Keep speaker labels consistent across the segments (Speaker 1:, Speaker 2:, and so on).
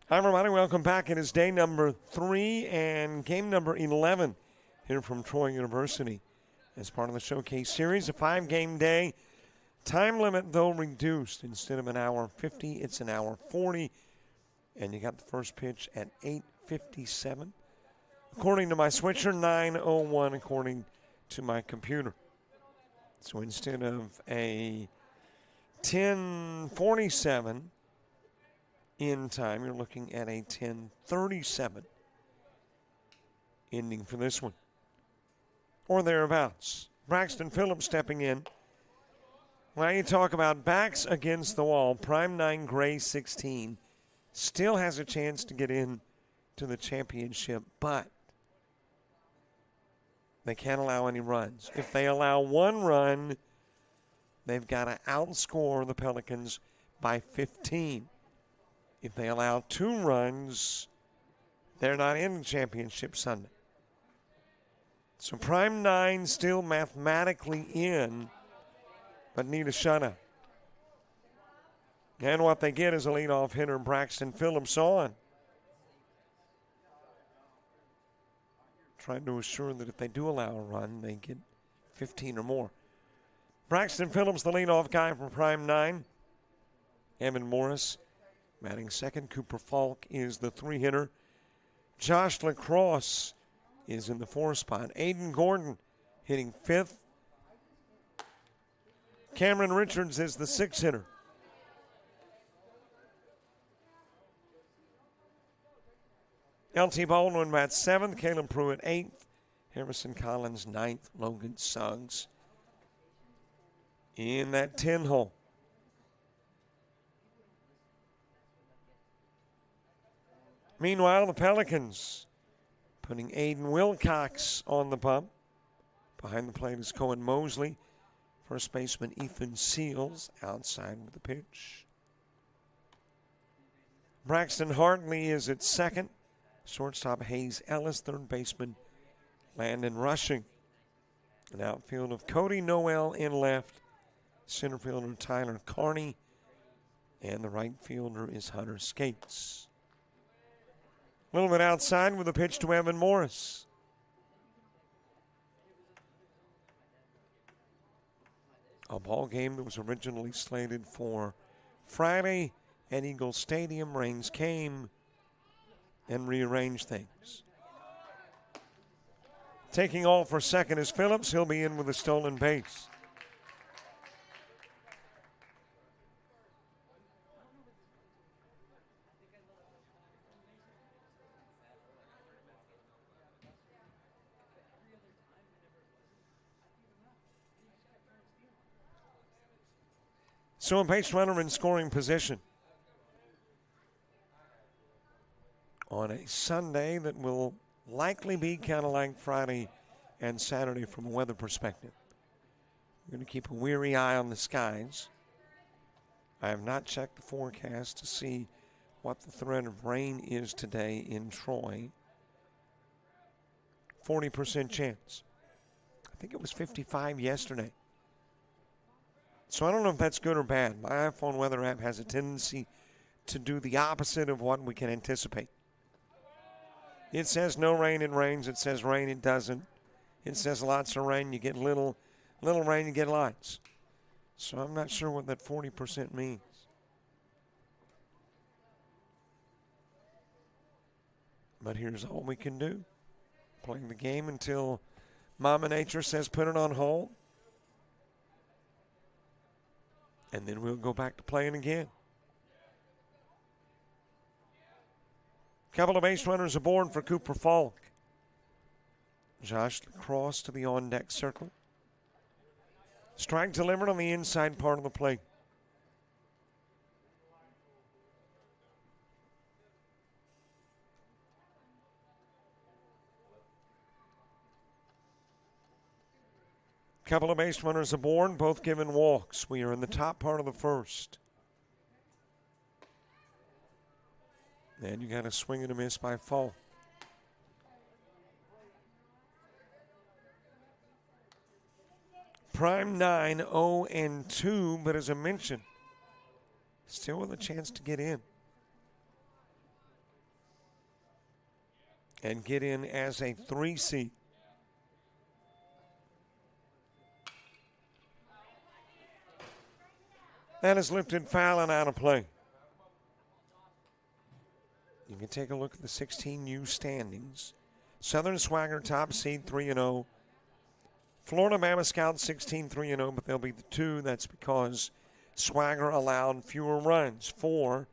Speaker 1: Hi, everybody. Welcome back. It is day number 3 and game number 11 here from Troy University. As part of the Showcase Series, a 5-game day. Time limit, though, reduced. Instead of an hour 50, it's an hour 40. And you got the first pitch at 8:57. According to my switcher, 9:01 according to my computer. So instead of a 10:47 in time, you're looking at a 10:37 ending for this one, or thereabouts. Braxton Phillips stepping in. Well, you talk about backs against the wall. Prime 9, Gray 16 still has a chance to get in to the championship, but they can't allow any runs. If they allow one run, they've got to outscore the Pelicans by 15. If they allow 2 runs, they're not in the championship Sunday. So Prime 9 still mathematically in, but need a shutout. And what they get is a leadoff hitter, Braxton Phillips, on. Trying to assure that if they do allow a run, they get 15 or more. Braxton Phillips, the leadoff guy for Prime 9. Evan Morris batting second. Cooper Falk is the 3-hitter. Josh Lacrosse is in the 4th spot. Aiden Gordon hitting 5th. Cameron Richards is the 6-hitter. L.T. Baldwin bats 7th. Caleb Pruitt 8th. Harrison Collins 9th. Logan Suggs in that 10 hole. Meanwhile, the Pelicans putting Aiden Wilcox on the bump. Behind the plate is Cohen Mosley. First baseman Ethan Seals outside with the pitch. Braxton Hartley is at second. Shortstop Hayes Ellis. Third baseman Landon Rushing. An outfield of Cody Noel in left. Center fielder Tyler Carney. And the right fielder is Hunter Skates. A little bit outside with a pitch to Evan Morris. A ball game that was originally slated for Friday at Eagle Stadium. Rains came and rearranged things. Taking all for second is Phillips. He'll be in with a stolen base. So a base runner in scoring position on a Sunday that will likely be kind of like Friday and Saturday from a weather perspective. We're going to keep a weary eye on the skies. I have not checked the forecast to see what the threat of rain is today in Troy. 40% chance. I think it was 55 yesterday. So I don't know if that's good or bad. My iPhone weather app has a tendency to do the opposite of what we can anticipate. It says no rain, it rains. It says rain, it doesn't. It says lots of rain, you get little rain, you get lots. So I'm not sure what that 40% means. But here's all we can do. Playing the game until Mama Nature says put it on hold. And then we'll go back to playing again. Couple of base runners aboard for Cooper Falk. Josh Lacrosse to the on-deck circle. Strike delivered on the inside part of the plate. Couple of base runners aboard, both given walks. We are in the top part of the first. And you got a swing and a miss by Falk. Prime 9, 0-2, but as I mentioned, still with a chance to get in. and get in as a 3 seed. That is lifted foul and out of play. You can take a look at the 16U standings. Southern Swagger top seed 3-0. Florida Bama Scouts 16-3-0, but they'll be the 2. That's because Swagger allowed fewer runs, 4,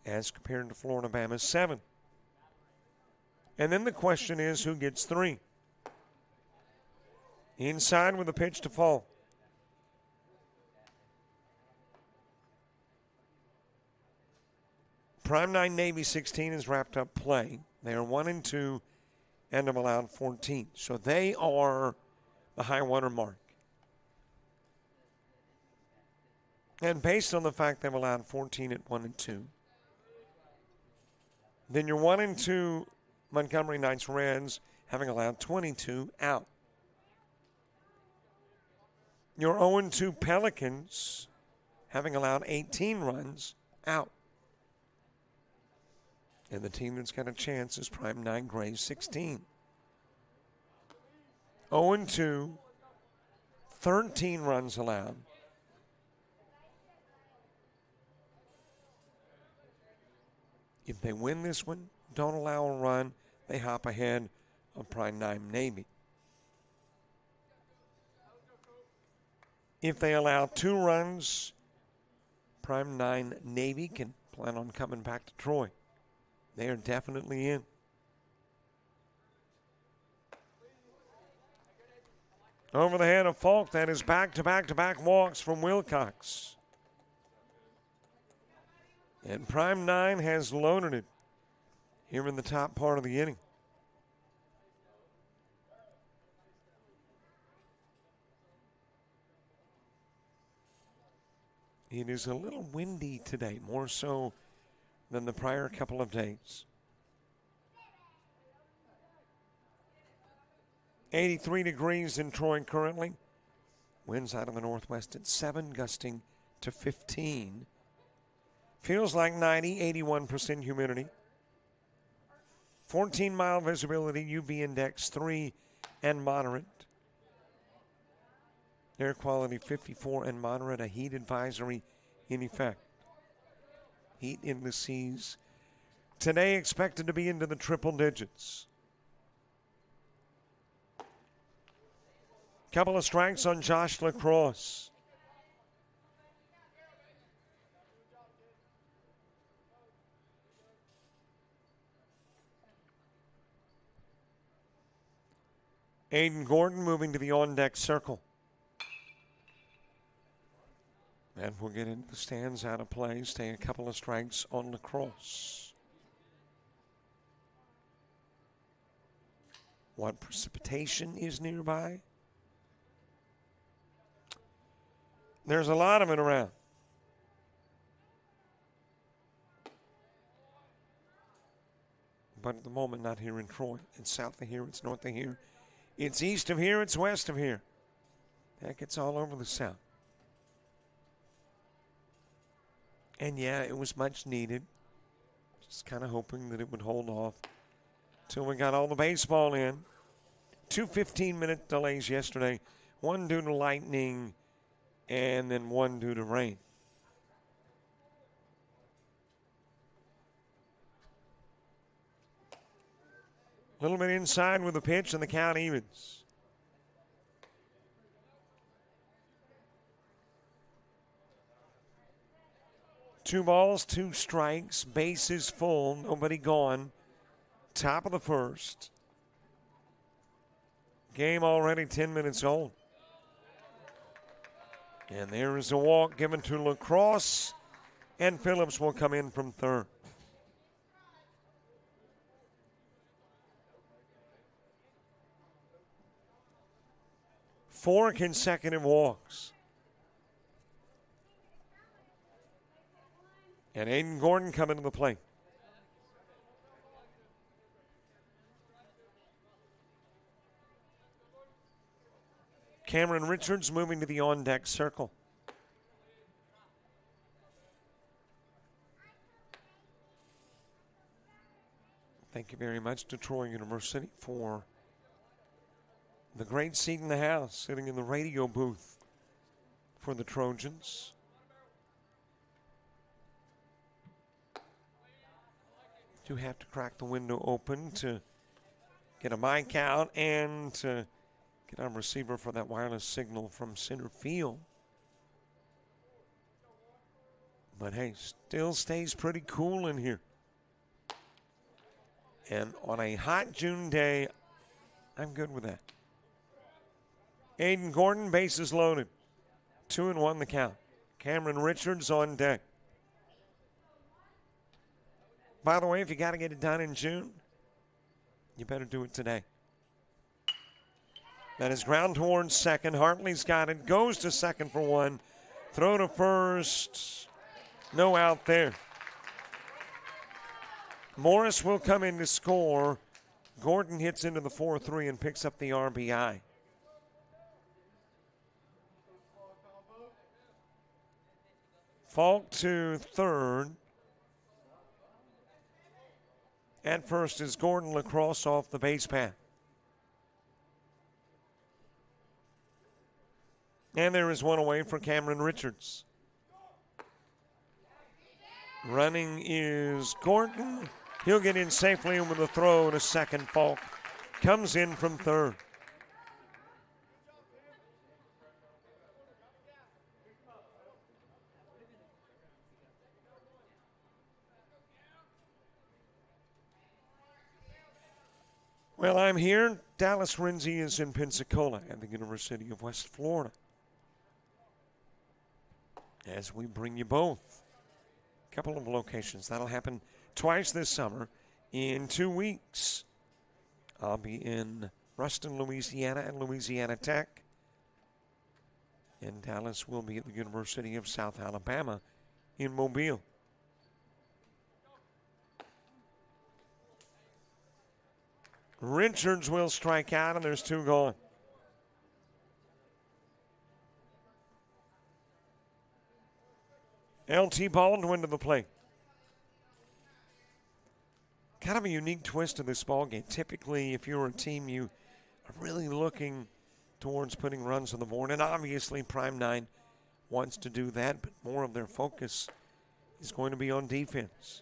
Speaker 1: as compared to Florida Bama's 7. And then the question is, who gets 3? Inside with a pitch to fall. Prime 9 Navy 16 has wrapped up play. They are 1-2 and have allowed 14. So they are the high water mark. And based on the fact they've allowed 14 at 1-2, then your 1-2 Montgomery Knights Reds having allowed 22 out. Your 0-2 Pelicans having allowed 18 runs out. And the team that's got a chance is Prime 9 Grays 16. 0-2, 13 runs allowed. If they win this one, don't allow a run, they hop ahead of Prime 9 Navy. If they allow 2 runs, Prime 9 Navy can plan on coming back to Troy. They are definitely in. Over the head of Falk, that is back-to-back-to-back walks from Wilcox. And Prime 9 has loaded it here in the top part of the inning. It is a little windy today, more so than the prior couple of days. 83 degrees in Troy currently. Winds out of the northwest at 7, gusting to 15. Feels like 90, 81% humidity. 14-mile visibility, UV index 3 and moderate. Air quality 54 and moderate, a heat advisory in effect. Heat indices today expected to be into the triple digits. Couple of strikes on Josh Lacrosse. Aiden Gordon moving to the on-deck circle. And we'll get into the stands out of play, stay a couple of strikes on Lacrosse. What precipitation is nearby? There's a lot of it around. But at the moment, not here in Troy. It's south of here, it's north of here. It's east of here, it's west of here. Heck, it's all over the south. And yeah, it was much needed. Just kind of hoping that it would hold off till we got all the baseball in. 2 15-minute delays yesterday. One due to lightning and then one due to rain. A little bit inside with the pitch and the count evens. Two balls, 2 strikes, bases full, nobody gone. Top of the first. Game already 10 minutes old. And there is a walk given to Lacrosse, and Phillips will come in from third. Four consecutive walks. And Aiden Gordon coming to the plate. Cameron Richards moving to the on-deck circle. Thank you very much to Troy University for the great seat in the house, sitting in the radio booth for the Trojans. You have to crack the window open to get a mic out and to get our receiver for that wireless signal from center field. But hey, still stays pretty cool in here. And on a hot June day, I'm good with that. Aiden Gordon, bases loaded. 2-1 the count. Cameron Richards on deck. By the way, if you got to get it done in June, you better do it today. That is ground towards second. Hartley's got it. Goes to second for one. Throw to first. No out there. Morris will come in to score. Gordon hits into the 4-3 and picks up the RBI. Falk to third. At first is Gordon Lacrosse off the base path. And there is one away for Cameron Richards. Running is Gordon. He'll get in safely with a throw to second. Falk comes in from third. Well, I'm here. Dallas Renzi is in Pensacola at the University of West Florida. As we bring you both. A couple of locations. That'll happen twice this summer in 2 weeks. I'll be in Ruston, Louisiana at Louisiana Tech. And Dallas will be at the University of South Alabama in Mobile. Richards will strike out, and there's two gone. L.T. Baldwin to the plate. Kind of a unique twist to this ballgame. Typically, if you're a team, you are really looking towards putting runs on the board, and obviously Prime 9 wants to do that, but more of their focus is going to be on defense.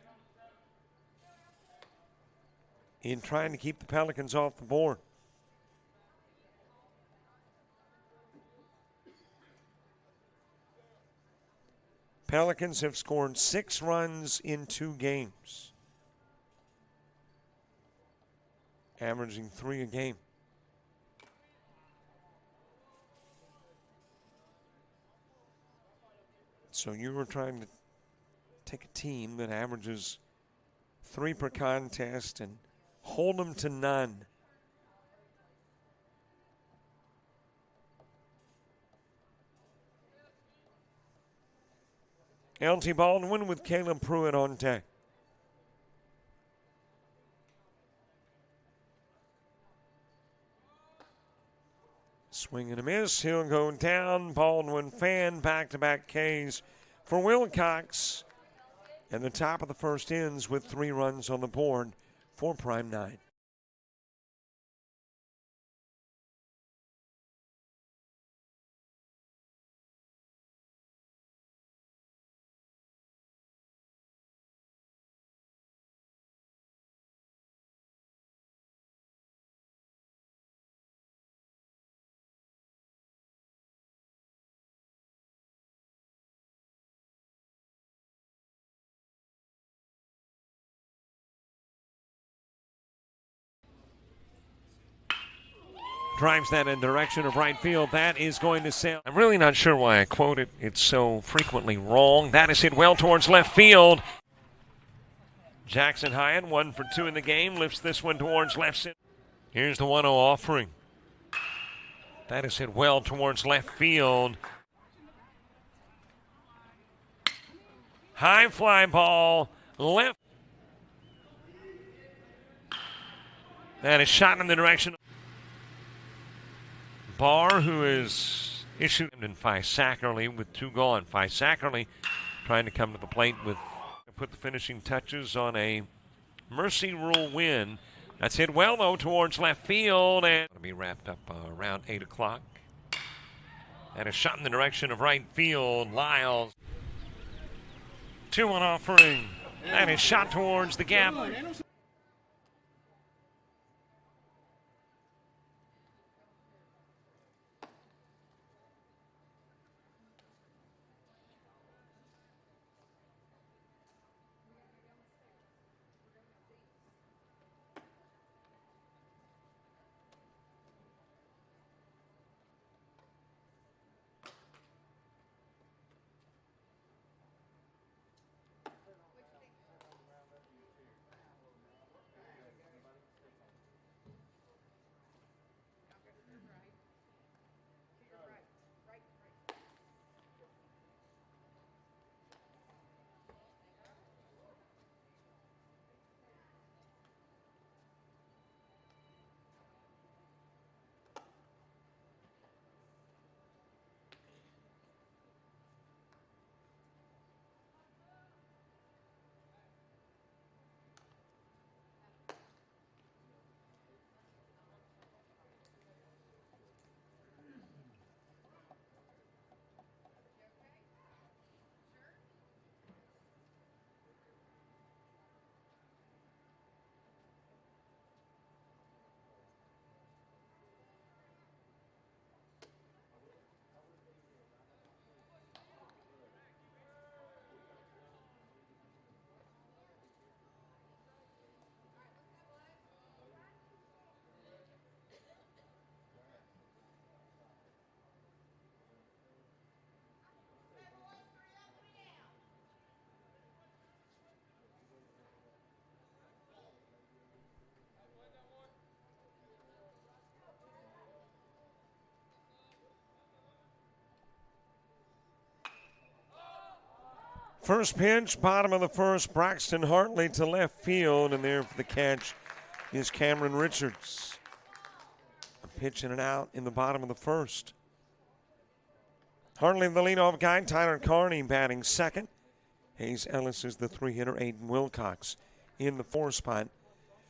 Speaker 1: In trying to keep the Pelicans off the board. Pelicans have scored 6 runs in 2 games, averaging 3 a game. So you were trying to take a team that averages 3 per contest and hold them to none. L.T. Baldwin with Caleb Pruitt on deck. Swing and a miss. He'll go down. Baldwin fan back-to-back Ks for Wilcox. And the top of the first ends with 3 runs on the board for Prime 9. Drives that in the direction of right field. That is going to sail. I'm really not sure why I quote it. It's so frequently wrong. That is hit well towards left field. Jackson Hyatt, 1 for 2 in the game, lifts this one towards left center. Here's the 1-0 offering. That is hit well towards left field. High fly ball, left. That is shot in the direction. Barr, who is issued in Sackerly with 2 gone. Sackerly trying to come to the plate with put the finishing touches on a
Speaker 2: Mercy Rule win. That's hit well, though, towards left field, and it'll be wrapped up around 8 o'clock. And a shot in the direction of right field. Lyles.
Speaker 1: 2-1 offering. And a shot towards the gap. First pitch, bottom of the first, Braxton Hartley to left field, and there for the catch is Cameron Richards. A pitch in and out in the bottom of the first. Hartley the leadoff guy, Tyler Carney batting second. Hayes Ellis is the three-hitter, Aiden Wilcox in the four spot.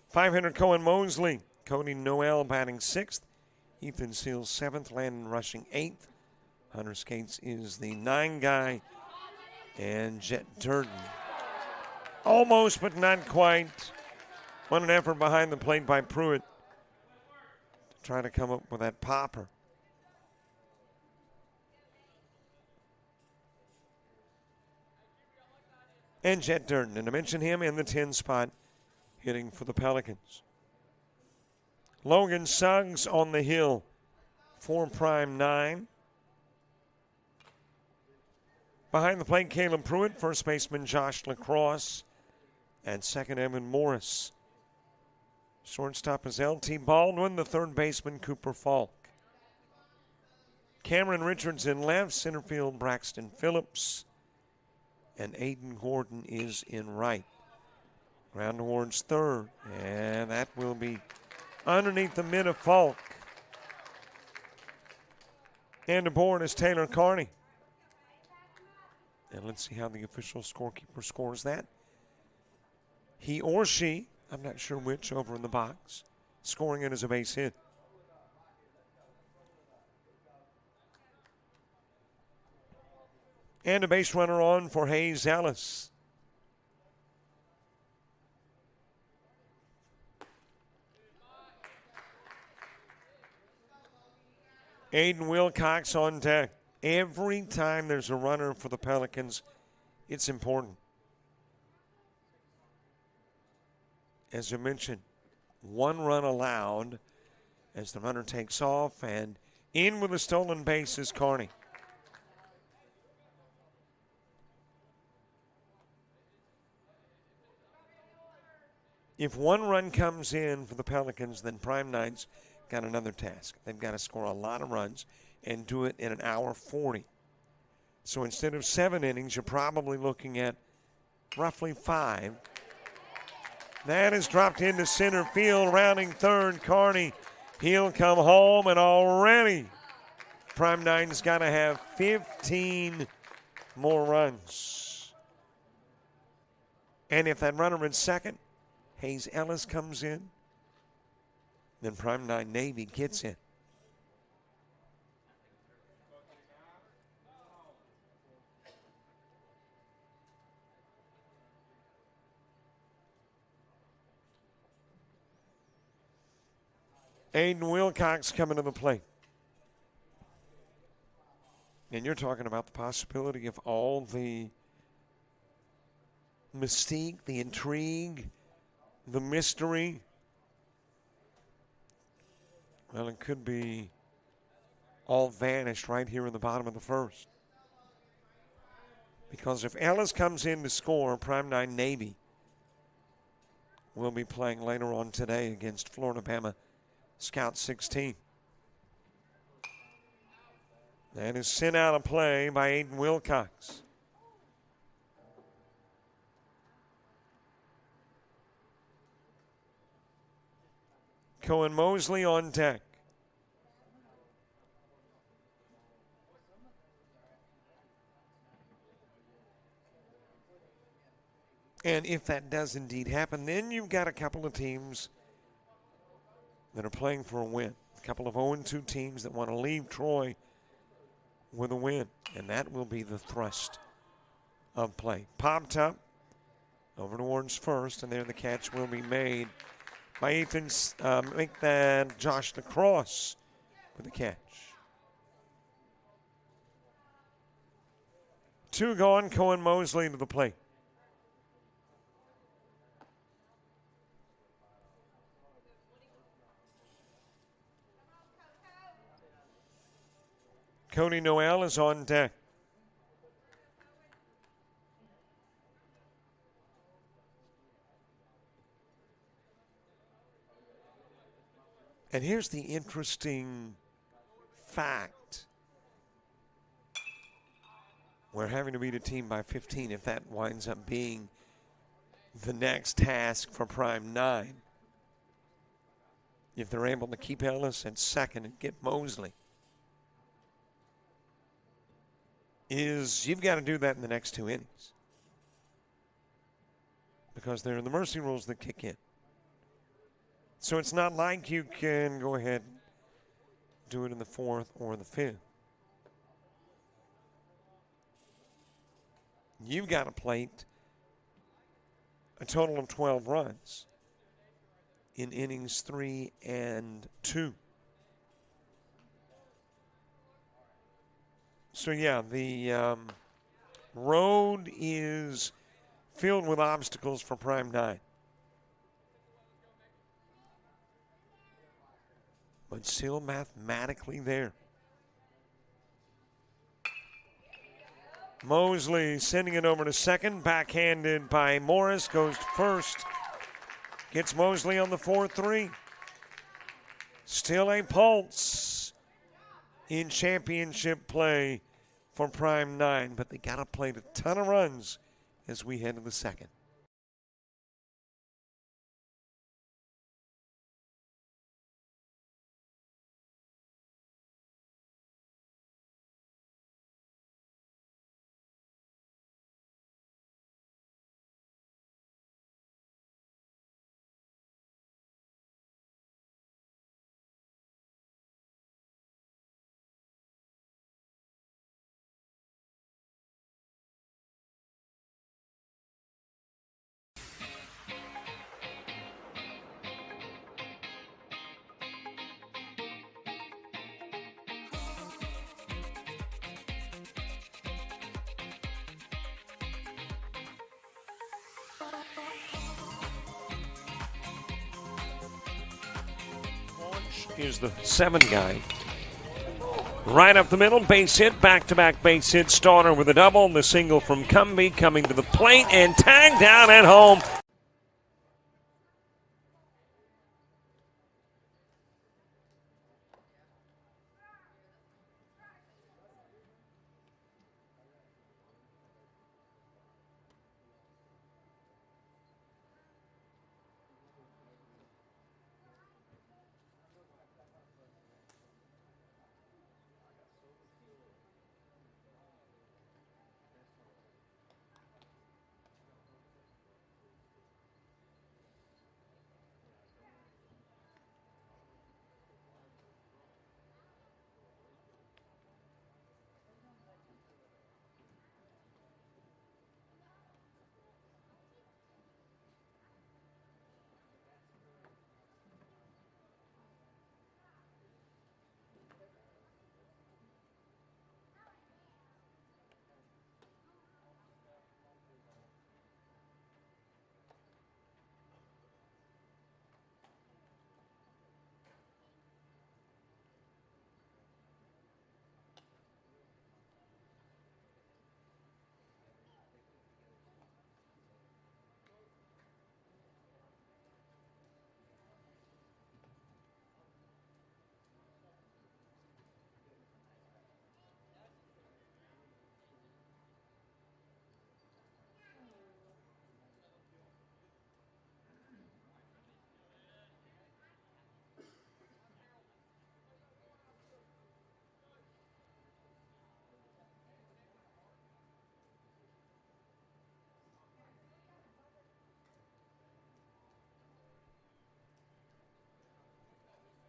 Speaker 1: 500 Cohen Mosley, Cody Noel batting sixth. Ethan Seals seventh, Landon Rushing eighth. Hunter Skates is the 9 guy. And Jet Durden. Almost, but not quite. What an effort behind the plate by Pruitt to try to come up with that popper. And Jet Durden, and I mentioned him in the 10 spot, hitting for the Pelicans. Logan Suggs on the hill for prime 9. Behind the plate, Caleb Pruitt, first baseman Josh Lacrosse, and second Evan Morris. Shortstop is L.T. Baldwin, the third baseman Cooper Falk. Cameron Richards in left, center field Braxton Phillips, and Aiden Gordon is in right. Ground towards third, and that will be underneath the mid of Falk. And aboard is Taylor Carney. And let's see how the official scorekeeper scores that. He or she, I'm not sure which, over in the box, scoring it as a base hit. And a base runner on for Hayes Ellis. Aiden Wilcox on deck. Every time there's a runner for the Pelicans, it's important. As I mentioned, 1 run allowed as the runner takes off, and in with a stolen base is Carney. If 1 run comes in for the Pelicans, then Prime Nine's got another task. They've got to score a lot of runs and do it in an hour 40. So instead of 7 innings, you're probably looking at roughly 5. That is dropped into center field, rounding third, Carney. He'll come home, and already Prime Nine's got to have 15 more runs. And if that runner in second Hayes Ellis comes in. Then Prime 9 Navy gets in. Aiden Wilcox coming to the plate. And you're talking about the possibility of all the mystique, the intrigue, the mystery. Well, it could be all vanished right here in the bottom of the first. Because if Ellis comes in to score, Prime 9 Navy will be playing later on today against Florida-Bama Scout 16. That is sent out of play by Aiden Wilcox. Cohen Mosley on deck. And if that does indeed happen, then you've got a couple of teams that are playing for a win. A couple of 0-2 teams that want to leave Troy with a win. And that will be the thrust of play. Popped up over towards first, and there the catch will be made by Ethan, make that Josh Lacrosse with the catch. 2 gone, Cohen Mosley to the plate. Cody Noel is on deck. And here's the interesting fact. We're having to beat a team by 15 if that winds up being the next task for Prime 9. If they're able to keep Ellis at second and get Mosley. You've got to do that in the next 2 innings. Because there are the mercy rules that kick in. So it's not like you can go ahead and do it in the 4th or the 5th. You've got to plate a total of 12 runs in innings 3 and 2. So, yeah, the road is filled with obstacles for Prime 9. But still mathematically there. Mosley sending it over to second. Backhanded by Morris. Goes to first. Gets Mosley on the 4-3. Still a pulse in championship play for Prime 9. But they got to play a ton of runs as we head to the second. Here's the 7 guy. Right up the middle, base hit, back-to-back base hit. Starter with a double. The single from Cumbie coming to the plate and tagged down at home.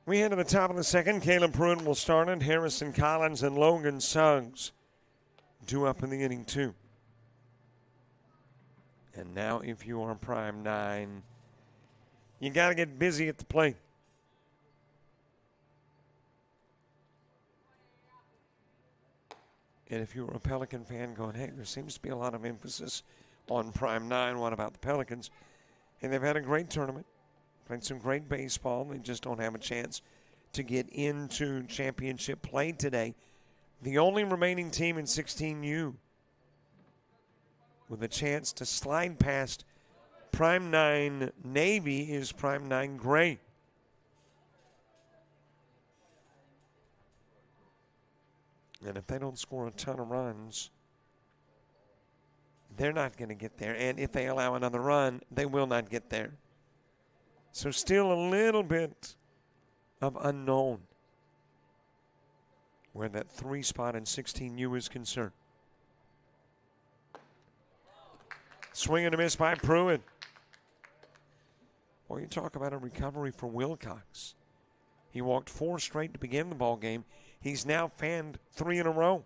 Speaker 1: We head to the top of the second. Caleb Pruitt will start it. Harrison Collins and Logan Suggs due up in the inning, too. And now, if you are Prime 9, you got to get busy at the plate. And if you were a Pelican fan going, hey, there seems to be a lot of emphasis on Prime 9. What about the Pelicans? And they've had a great tournament. Played some great baseball. They just don't have a chance to get into championship play today. The only remaining team in 16U with a chance to slide past Prime 9 Navy is Prime 9 Gray. And if they don't score a ton of runs, they're not going to get there. And if they allow another run, they will not get there. So still a little bit of unknown where that 3 spot in 16U is concerned. Swing and a miss by Pruitt. Well, you talk about a recovery for Wilcox. He walked 4 straight to begin the ball game. He's now fanned 3 in a row.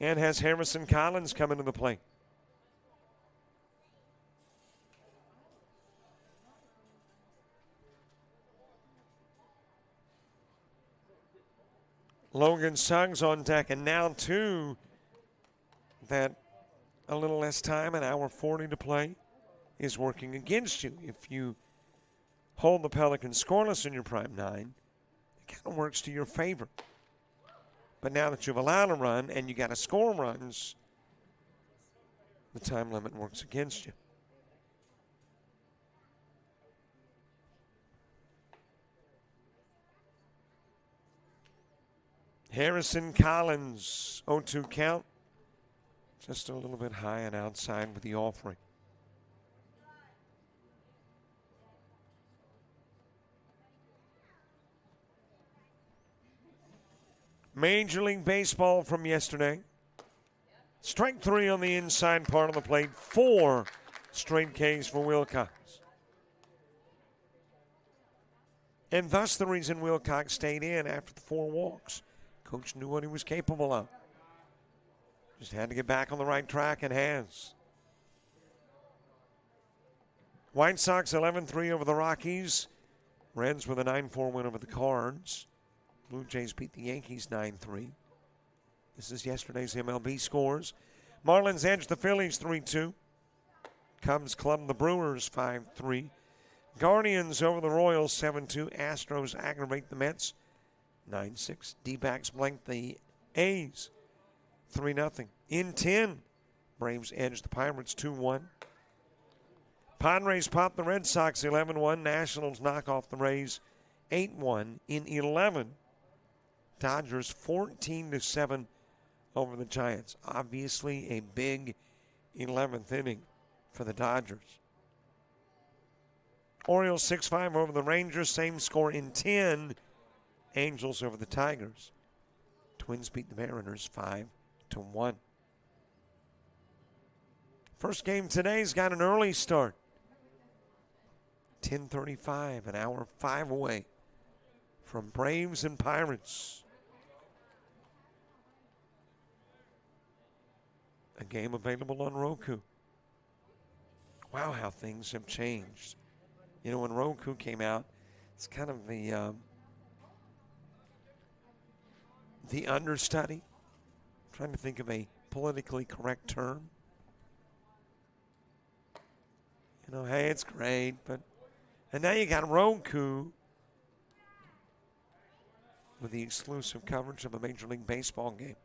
Speaker 1: And has Harrison Collins come into the play. Logan Suggs on deck, and now too that a little less time, an hour 40 to play, is working against you. If you hold the Pelicans scoreless in your Prime 9, it kind of works to your favor. But now that you've allowed a run and you got to score runs, the time limit works against you. Harrison Collins, 0-2 count. Just a little bit high and outside with the offering. Major League Baseball from yesterday. Strike 3 on the inside part of the plate. 4 straight Ks for Wilcox. And thus the reason Wilcox stayed in after the 4 walks. Coach knew what he was capable of. Just had to get back on the right track and has. White Sox 11-3 over the Rockies. Reds with a 9-4 win over the Cards. Blue Jays beat the Yankees 9-3. This is yesterday's MLB scores. Marlins edged the Phillies 3-2. Cubs clubbed the Brewers 5-3. Guardians over the Royals 7-2. Astros aggravate the Mets 9-6. D-backs blanked the A's 3-0. In 10, Braves edged the Pirates 2-1. Padres popped the Red Sox 11-1. Nationals knock off the Rays 8-1. In 11, Dodgers 14-7 over the Giants. Obviously a big 11th inning for the Dodgers. Orioles 6-5 over the Rangers. Same score in 10. Angels over the Tigers. Twins beat the Mariners 5-1. First game today's got an early start. 10:35, an hour 5 away from Braves and Pirates. A game available on Roku. Wow, how things have changed. You know, when Roku came out, it's kind of the understudy. I'm trying to think of a politically correct term. You know, hey, it's great, but... And now you got Roku with the exclusive coverage of a Major League Baseball game.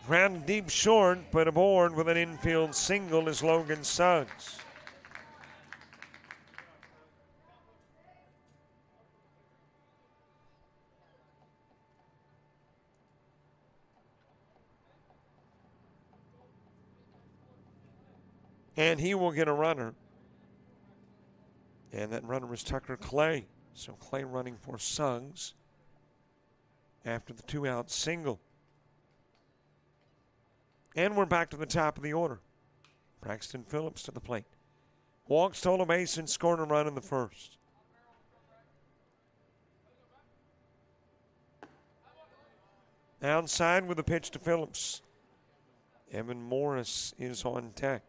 Speaker 1: Ground deep short, but aboard with an infield single is Logan Suggs. And he will get a runner. And that runner is Tucker Clay. So Clay running for Suggs. after the 2-out single. And we're back to the top of the order. Braxton Phillips to the plate. Walked, stole a base, and scored a run in the first. Outside with a pitch to Phillips. Evan Morris is on deck.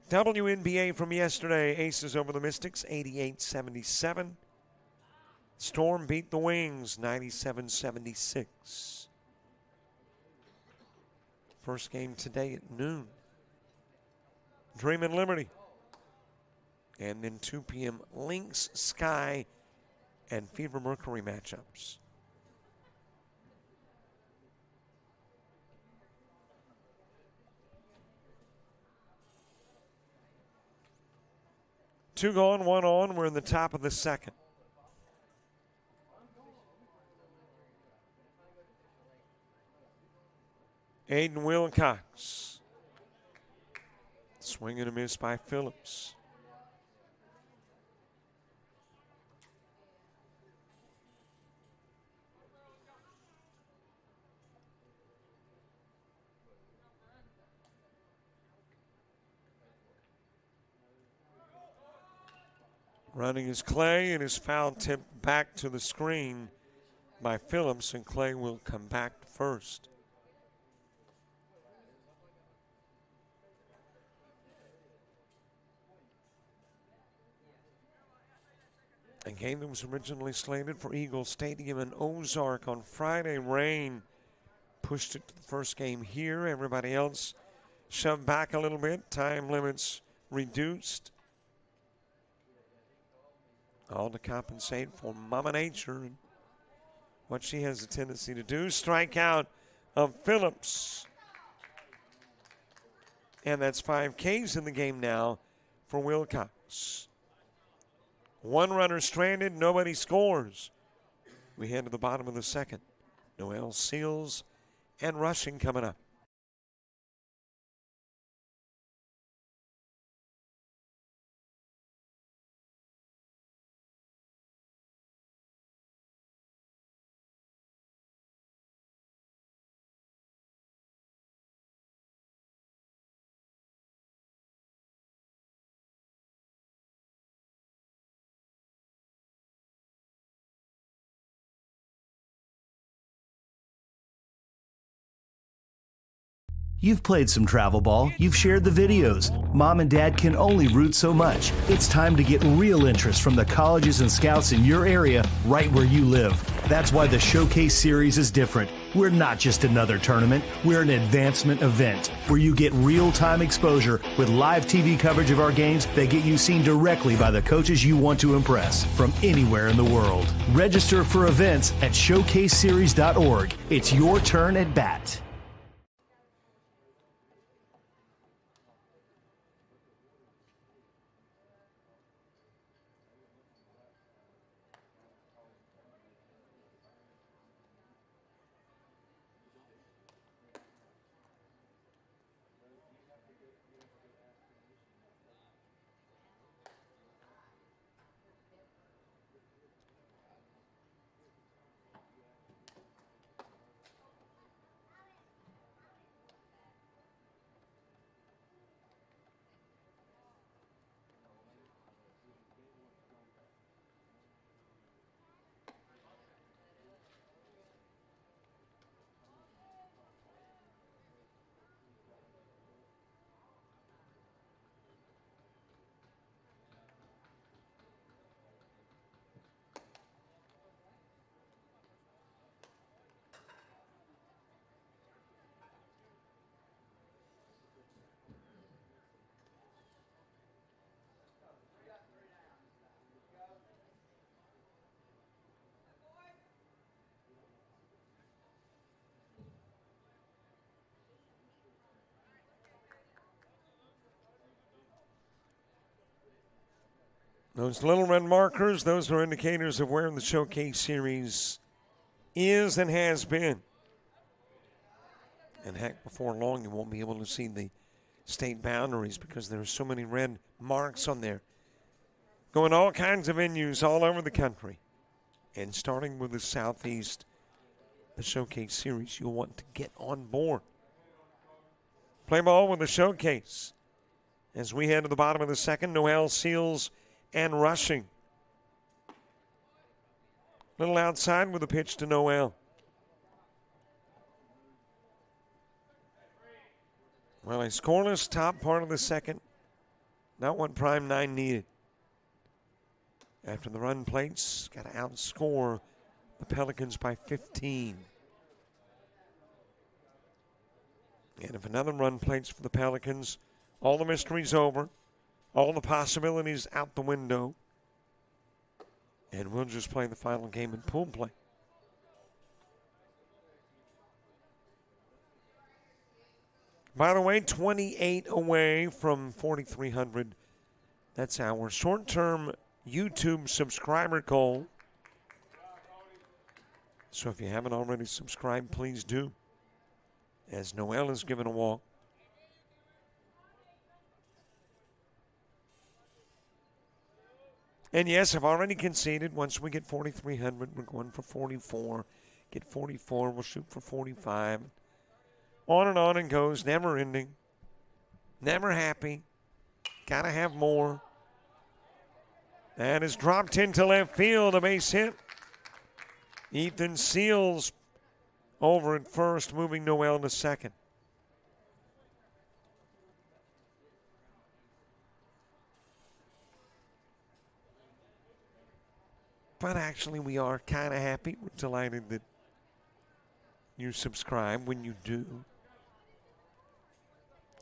Speaker 1: WNBA from yesterday. Aces over the Mystics, 88-77. Storm beat the Wings, 97-76. First game today at noon. Dream and Liberty. And then 2 p.m. Lynx, Sky, and Fever Mercury matchups. Two gone, one on. We're in the top of the second. Aiden Wilcox. Swing and a miss by Phillips. Running is Clay, and his foul tipped back to the screen by Phillips, and Clay will come back first. A game that was originally slated for Eagle Stadium in Ozark on Friday. Rain pushed it to the first game here. Everybody else shoved back a little bit. Time limits reduced. All to compensate for Mama Nature and what she has a tendency to do. Strikeout of Phillips. And that's 5 Ks in the game now for Wilcox. One runner stranded, nobody scores. We head to the bottom of the second. Noel Seals and Rushing coming up.
Speaker 3: You've played some travel ball, you've shared the videos. Mom and Dad can only root so much. It's time to get real interest from the colleges and scouts in your area, right where you live. That's why the Showcase Series is different. We're not just another tournament, we're an advancement event where you get real-time exposure with live TV coverage of our games that get you seen directly by the coaches you want to impress from anywhere in the world. Register for events at showcaseseries.org. It's your turn at bat.
Speaker 1: Those little red markers, those are indicators of where the Showcase Series is and has been. And heck, before long, you won't be able to see the state boundaries because there are so many red marks on there. Going to all kinds of venues all over the country. And starting with the Southeast, the Showcase Series, you'll want to get on board. Play ball with the Showcase. As we head to the bottom of the second, Noel, Seals, and Rushing. Little outside with a pitch to Noel. Well, a scoreless top part of the second. Not what Prime 9 needed. After the run plates, got to outscore the Pelicans by 15. And if another run plates for the Pelicans, all the mystery's over. All the possibilities out the window. And we'll just play the final game in pool play. By the way, 28 away from 4,300. That's our short-term YouTube subscriber goal. So if you haven't already subscribed, please do. As Noel is given a walk. And yes, I've already conceded. Once we get 4,300, we're going for 44. Get 44, we'll shoot for 45. On and goes, never ending. Never happy. Gotta have more. That is dropped into left field, a base hit. Ethan Seals over at first, moving Noel to second. But actually, we are kind of happy. We're delighted that you subscribe when you do.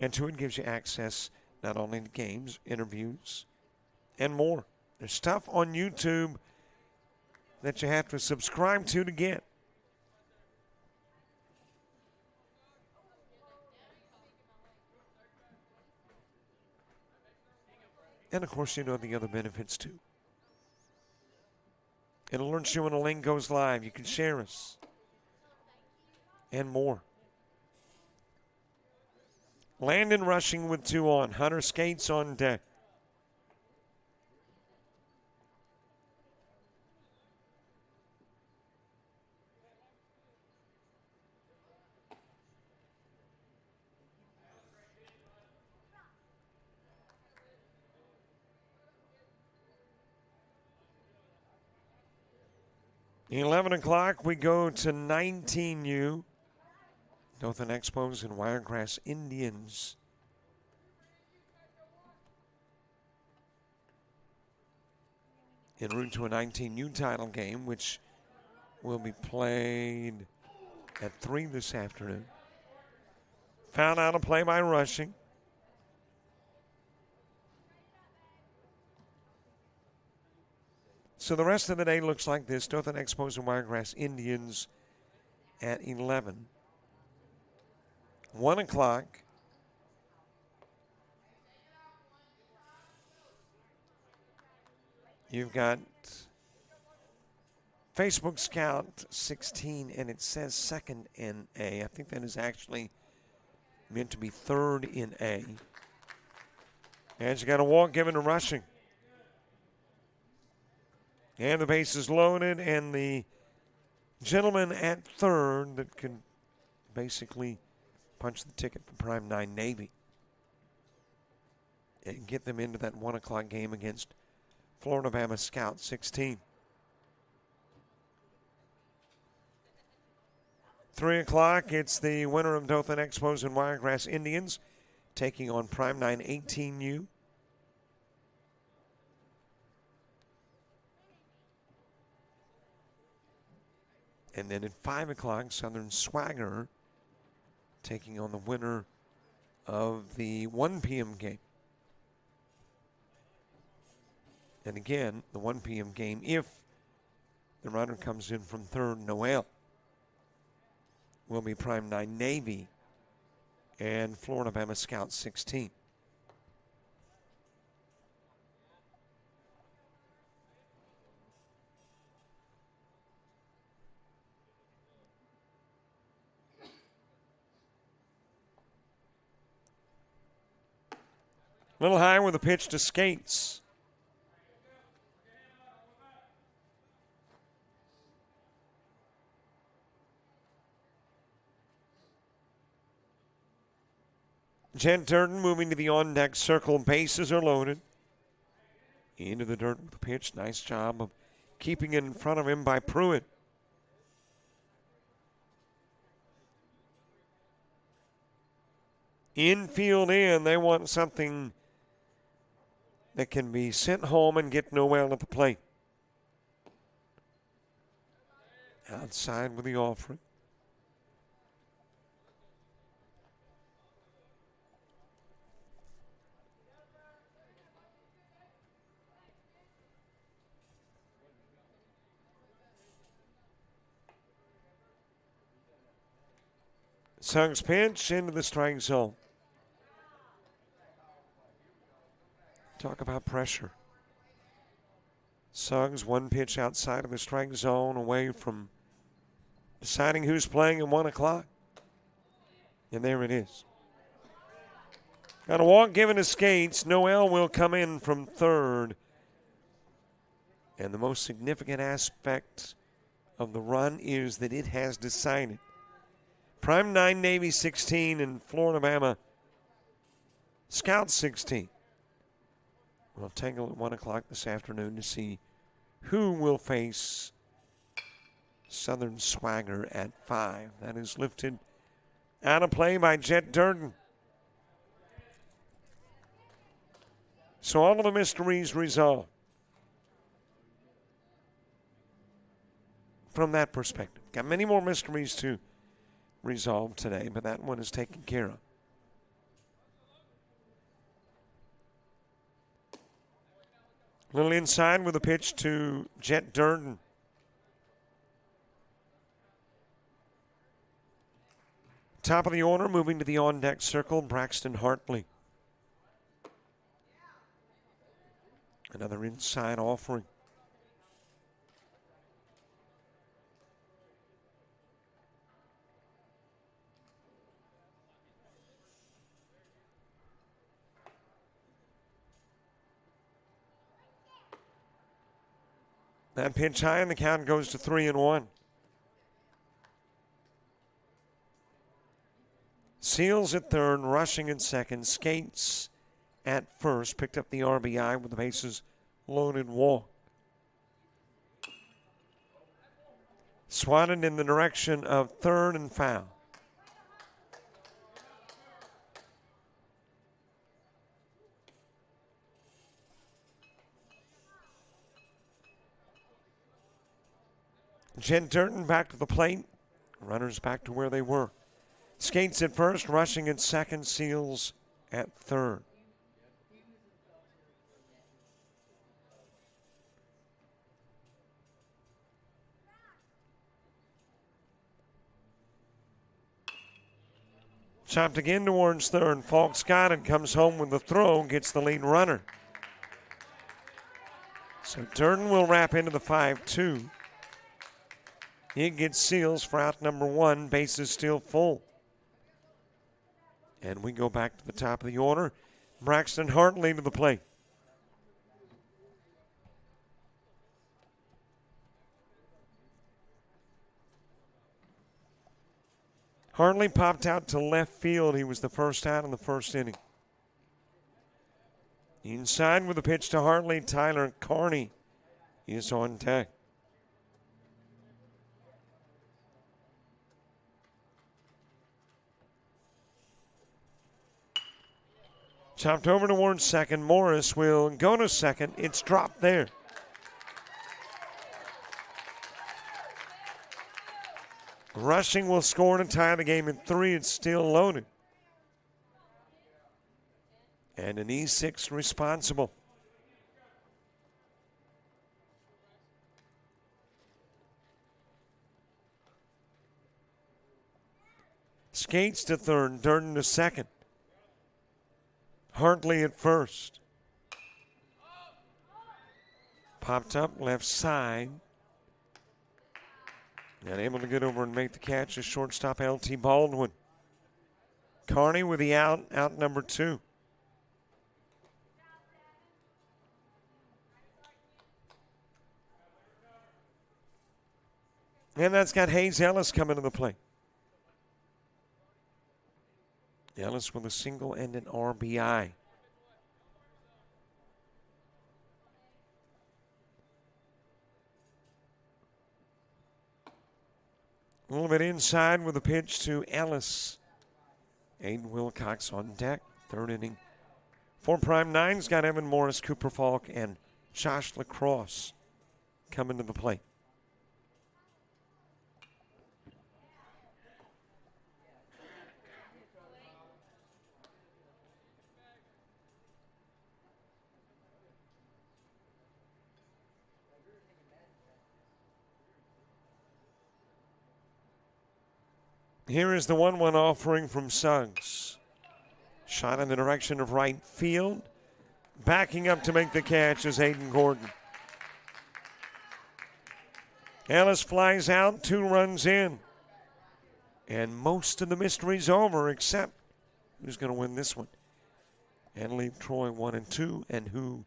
Speaker 1: And to it gives you access not only to games, interviews, and more. There's stuff on YouTube that you have to subscribe to get. And of course, you know the other benefits too. It alerts you when a link goes live. You can share us. And more. Landon Rushing with 2 on. Hunter Skates on deck. At 11 o'clock, we go to 19U. Dothan Expos and Wiregrass Indians. En route to a 19U title game, which will be played at 3 this afternoon. Found out a play by Rushing. So the rest of the day looks like this. Dothan Expos and Wiregrass Indians at 11. 1 o'clock. You've got Facebook Scout 16, and it says second in A. I think that is actually meant to be third in A. And you got a walk given to Rushing. And the base is loaded, and the gentleman at third that can basically punch the ticket for Prime 9 Navy and get them into that 1 o'clock game against Florida Bama Scout 16. 3 o'clock, it's the winner of Dothan Expos and Wiregrass Indians taking on Prime 9 18U. And then at 5 o'clock, Southern Swagger taking on the winner of the 1 p.m. game. And again, the 1 p.m. game, if the runner comes in from third, Noel, will be Prime 9 Navy and Florida Bama Scout 16. A little high with a pitch to Skates. Jet Durden moving to the on-deck circle. Bases are loaded. Into the dirt with the pitch. Nice job of keeping it in front of him by Pruitt. Infield in. They want something that can be sent home and get Noel at the plate. Outside with the offering. Suggs pitch into the strike zone. Talk about pressure. Suggs, one pitch outside of the strike zone, away from deciding who's playing at 1 o'clock. And there it is. Got a walk given to Skates. Noel will come in from third. And the most significant aspect of the run is that it has decided. Prime 9, Navy 16, and Florida Bama Scout 16. We'll tangle at 1 o'clock this afternoon to see who will face Southern Swagger at 5. That is lifted out of play by Jet Durden. So all of the mysteries resolved from that perspective. Got many more mysteries to resolve today, but that one is taken care of. A little inside with a pitch to Jet Durden. Top of the order, moving to the on-deck circle, Braxton Hartley. Another inside offering. That pitch high, and the count goes to 3-1. Seals at third, rushing at second, Skates at first, picked up the RBI with the bases loaded walk. Swatted in the direction of third and foul. Jet Durden back to the plate. Runners back to where they were. Skates at first, rushing at second, Seals at third. Chopped again towards third. Falk's got it, comes home with the throw, gets the lead runner. So Durden will wrap into the 5-2. It gets Seals for out number 1. Bases still full. And we go back to the top of the order. Braxton Hartley to the plate. Hartley popped out to left field. He was the first out in the first inning. Inside with a pitch to Hartley, Tyler Carney is on deck. Chopped over towards second. Morris will go to second. It's dropped there. Rushing will score to tie the game at 3. It's still loaded. And an E6 responsible. Skates to third. Durden to second. Hartley at first. Popped up left side. And able to get over and make the catch is shortstop L.T. Baldwin. Carney with the out number 2. And that's got Hayes Ellis coming to the plate. Ellis with a single and an RBI. A little bit inside with a pitch to Ellis. Aiden Wilcox on deck. Third inning. For Prime 9's got Evan Morris, Cooper Falk, and Josh Lacrosse coming to the plate. Here is the 1-1 offering from Suggs. Shot in the direction of right field. Backing up to make the catch is Aiden Gordon. Ellis flies out, 2 runs in. And most of the mystery's over except who's going to win this one. And leave Troy 1-2, and who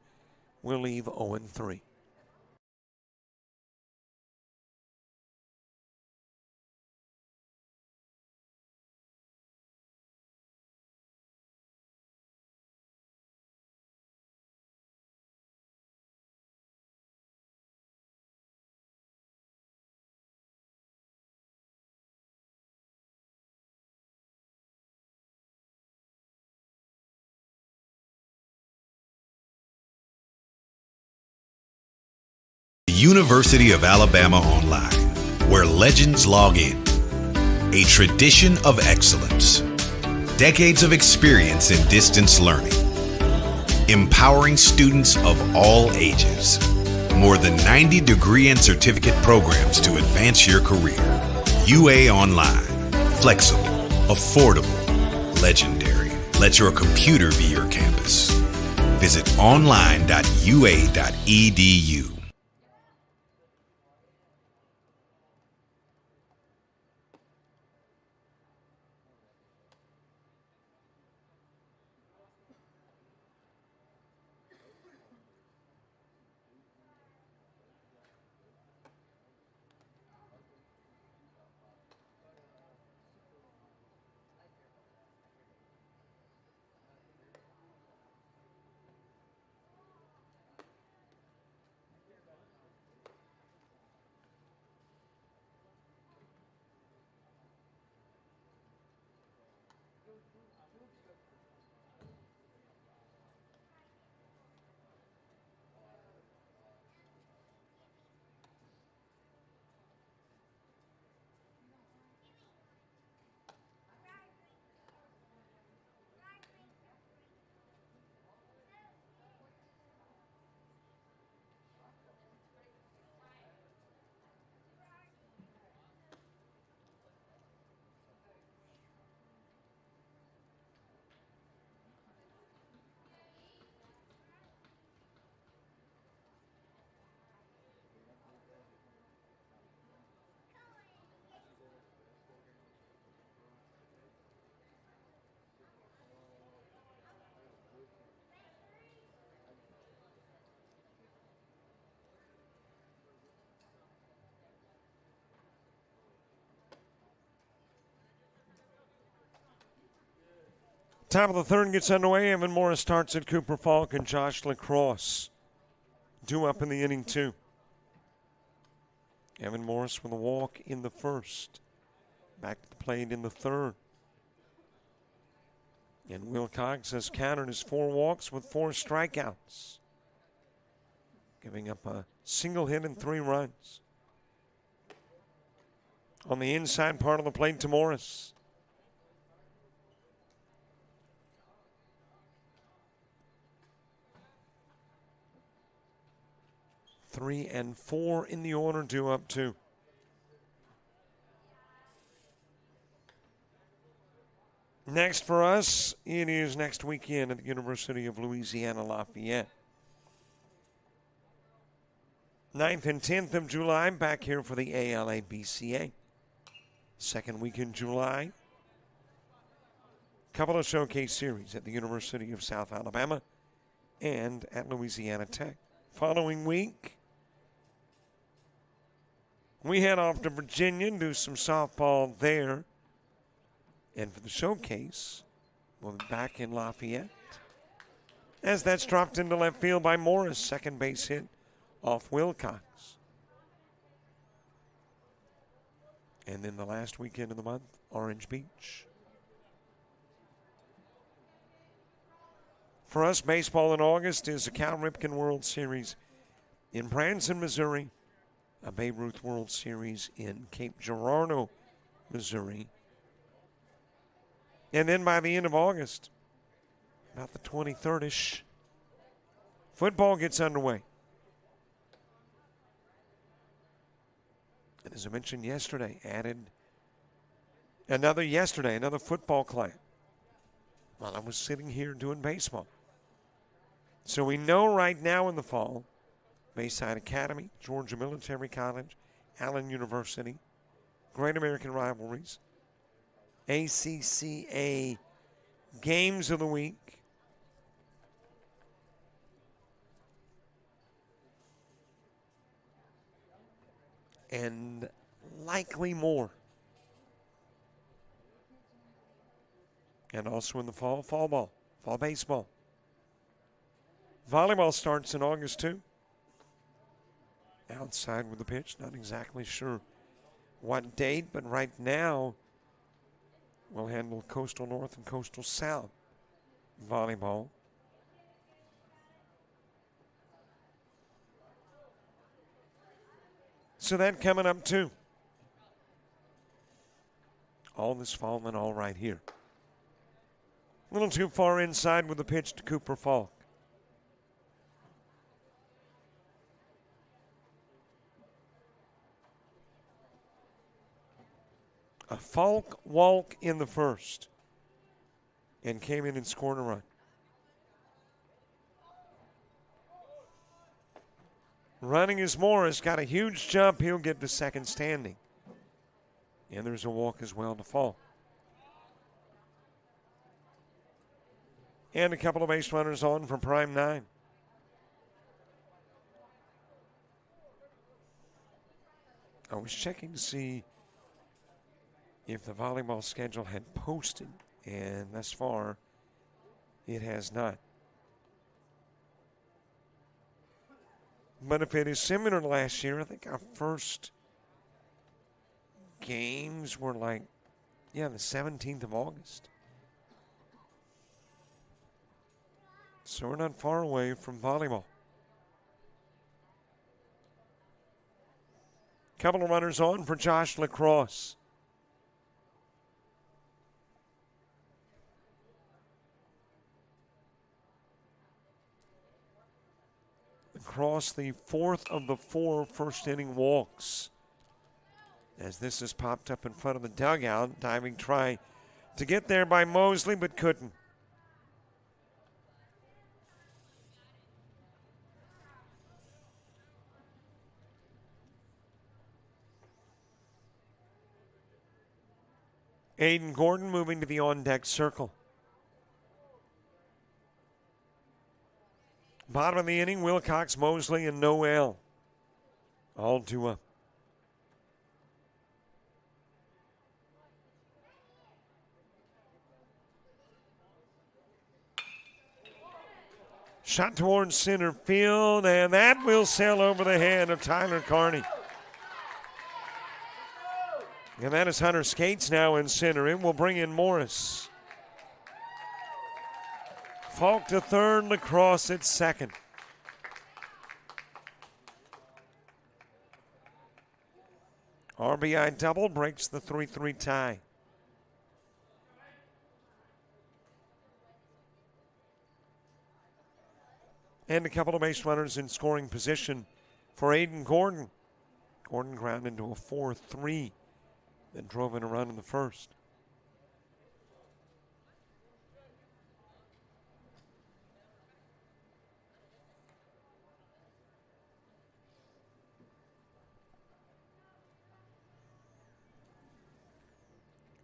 Speaker 1: will leave 0-3.
Speaker 4: University of Alabama Online, where legends log in. A tradition of excellence. Decades of experience in distance learning. Empowering students of all ages. More than 90 degree and certificate programs to advance your career. UA Online. Flexible, affordable, legendary. Let your computer be your campus. Visit online.ua.edu.
Speaker 1: Top of the third gets underway. Evan Morris starts at Cooper Falk, and Josh Lacrosse due up in the inning, too. Evan Morris with a walk in the first. Back to the plate in the third. And Wilcox has countered his 4 walks with 4 strikeouts, giving up a single hit and 3 runs. On the inside part of the plate to Morris. 3 and 4 in the order, due up 2. Next for us, it is next weekend at the University of Louisiana Lafayette. 9th and 10th of July, back here for the ALA-BCA. Second week in July. Couple of showcase series at the University of South Alabama and at Louisiana Tech. Following week, we head off to Virginia and do some softball there. And for the showcase, will be back in Lafayette. As that's dropped into left field by Morris. Second base hit off Wilcox. And then the last weekend of the month, Orange Beach. For us, baseball in August is the Cal Ripken World Series in Branson, Missouri, a Babe Ruth World Series in Cape Girardeau, Missouri. And then by the end of August, about the 23rd-ish, football gets underway. And as I mentioned yesterday, added another football client while I was sitting here doing baseball. So we know right now in the fall, Bayside Academy, Georgia Military College, Allen University, Great American Rivalries, ACCA Games of the Week, and likely more. And also in the fall baseball. Volleyball starts in August too. Outside with the pitch, not exactly sure what date, but right now we'll handle Coastal North and Coastal South volleyball. So that coming up too. All this fall and all right here. A little too far inside with the pitch to Cooper Falk. A Falk walk in the first and came in and scored a run. Running is Morris, got a huge jump. He'll get to second standing. And there's a walk as well to Falk. And a couple of base runners on for Prime 9. I was checking to see if the volleyball schedule had posted, and thus far, it has not. But if it is similar to last year, I think our first games were the 17th of August. So we're not far away from volleyball. Couple of runners on for Josh Lacrosse. Across the fourth of the four first inning walks. As this has popped up in front of the dugout, diving try to get there by Mosley, but couldn't. Aiden Gordon moving to the on-deck circle. Bottom of the inning, Wilcox, Mosley, and Noel. All two up. Shot towards center field, and that will sail over the head of Tyler Carney. And that is Hunter Skates now in center. It will bring in Morris. Falk to third, Lacrosse at second. RBI double breaks the 3-3 tie. And a couple of base runners in scoring position for Aiden Gordon. Gordon ground into a 4-3 that drove in a run in the first.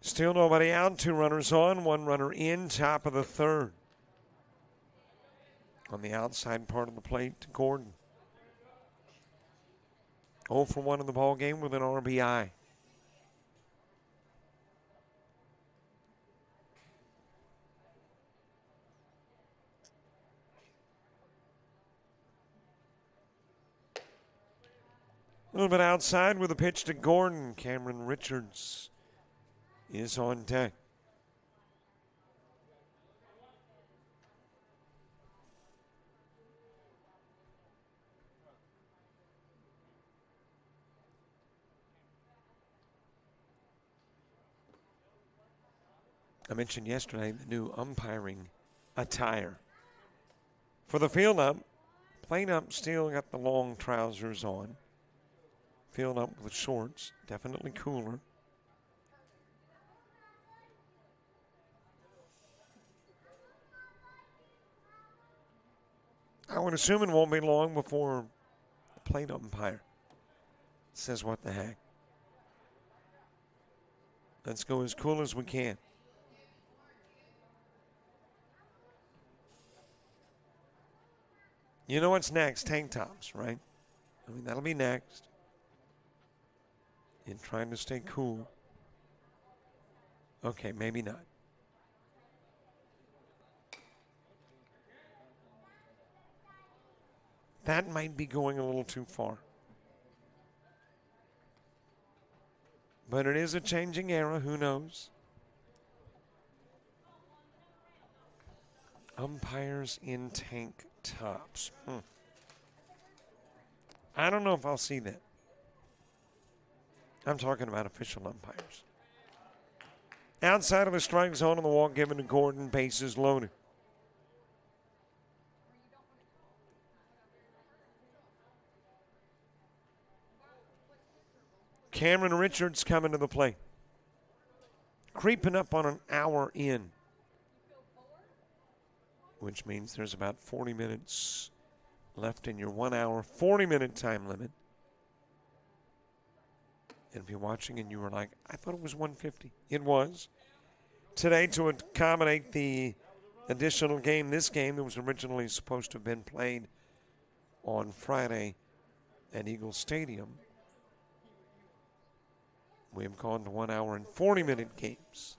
Speaker 1: Still nobody out, two runners on, one runner in, top of the third. On the outside part of the plate, Gordon. 0 for 1 in the ball game with an RBI. little bit outside with a pitch to Gordon. Cameron Richards is on deck. I mentioned yesterday the new umpiring attire. For the field up, plate up still got the long trousers on. Field up with shorts, definitely cooler. I would assume it won't be long before the plate umpire says what the heck. Let's go as cool as we can. You know what's next? Tank tops, right? I mean, that'll be next. In trying to stay cool. Okay, maybe not. That might be going a little too far. But it is a changing era. Who knows? Umpires in tank tops. I don't know if I'll see that. I'm talking about official umpires. Outside of the strike zone on the walk given to Gordon, bases loaded. Cameron Richards coming to the plate. Creeping up on an hour in, which means there's about 40 minutes left in your 1 hour, 40-minute time limit. And if you're watching and you were like, I thought it was 150. It was. Today, to accommodate the additional game, this game that was originally supposed to have been played on Friday at Eagle Stadium, we have gone to 1 hour and 40-minute games.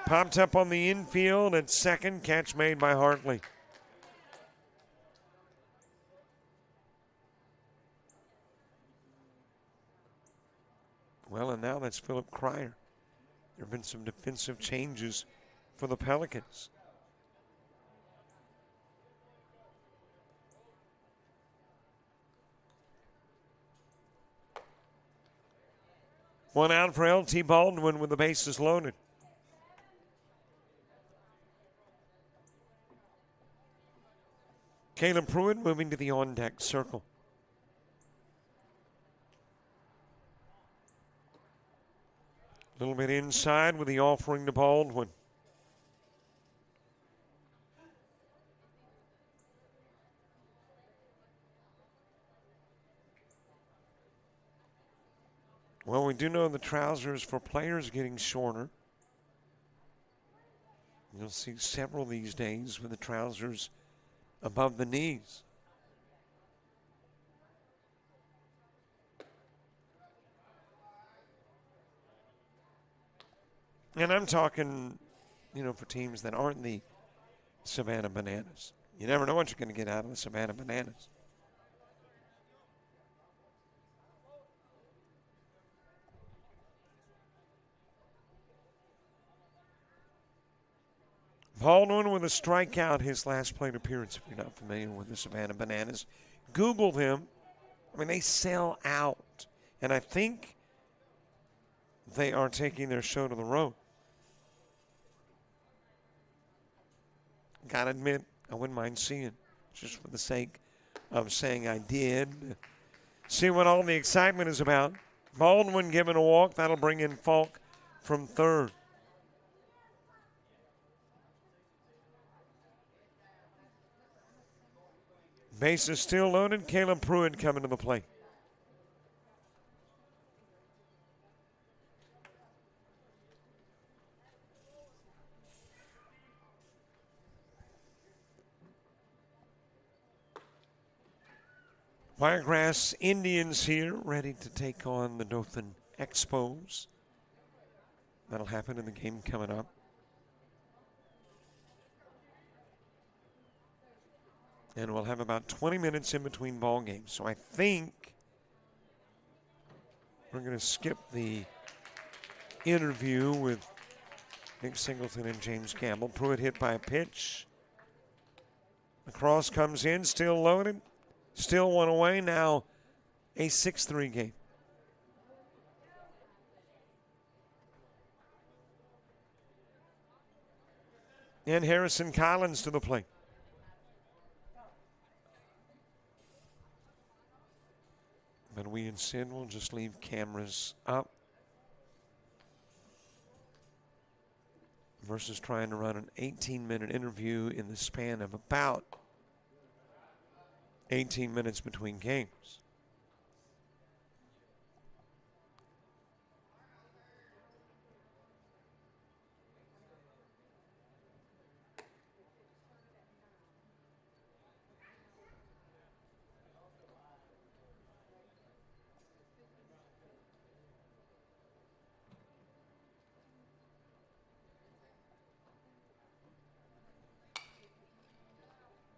Speaker 1: Popped up on the infield at second. Catch made by Hartley. Well, and now that's Philip Cryer. There have been some defensive changes for the Pelicans. One out for L.T. Baldwin with the bases loaded. Caleb Pruitt moving to the on-deck circle. A little bit inside with the offering to Baldwin. Well, we do know the trousers for players getting shorter. You'll see several these days with the trousers above the knees. And I'm talking, for teams that aren't the Savannah Bananas. You never know what you're going to get out of the Savannah Bananas. Baldwin with a strikeout his last plate appearance. If you're not familiar with the Savannah Bananas, Google them. I mean, they sell out. And I think they are taking their show to the road. Gotta admit, I wouldn't mind seeing, just for the sake of saying I did. See what all the excitement is about. Baldwin given a walk. That'll bring in Falk from third. Bases still loaded. Caleb Pruitt coming to the plate. Wiregrass Indians here, ready to take on the Dothan Expos. That'll happen in the game coming up. And we'll have about 20 minutes in between ball games. So I think we're going to skip the interview with Nick Singleton and James Gamble. Pruitt hit by a pitch. The cross comes in, still loaded. Still one away. Now a 6-3 game. And Harrison Collins to the plate. But we and Sid will just leave cameras up versus trying to run an 18-minute interview in the span of about 18 minutes between games.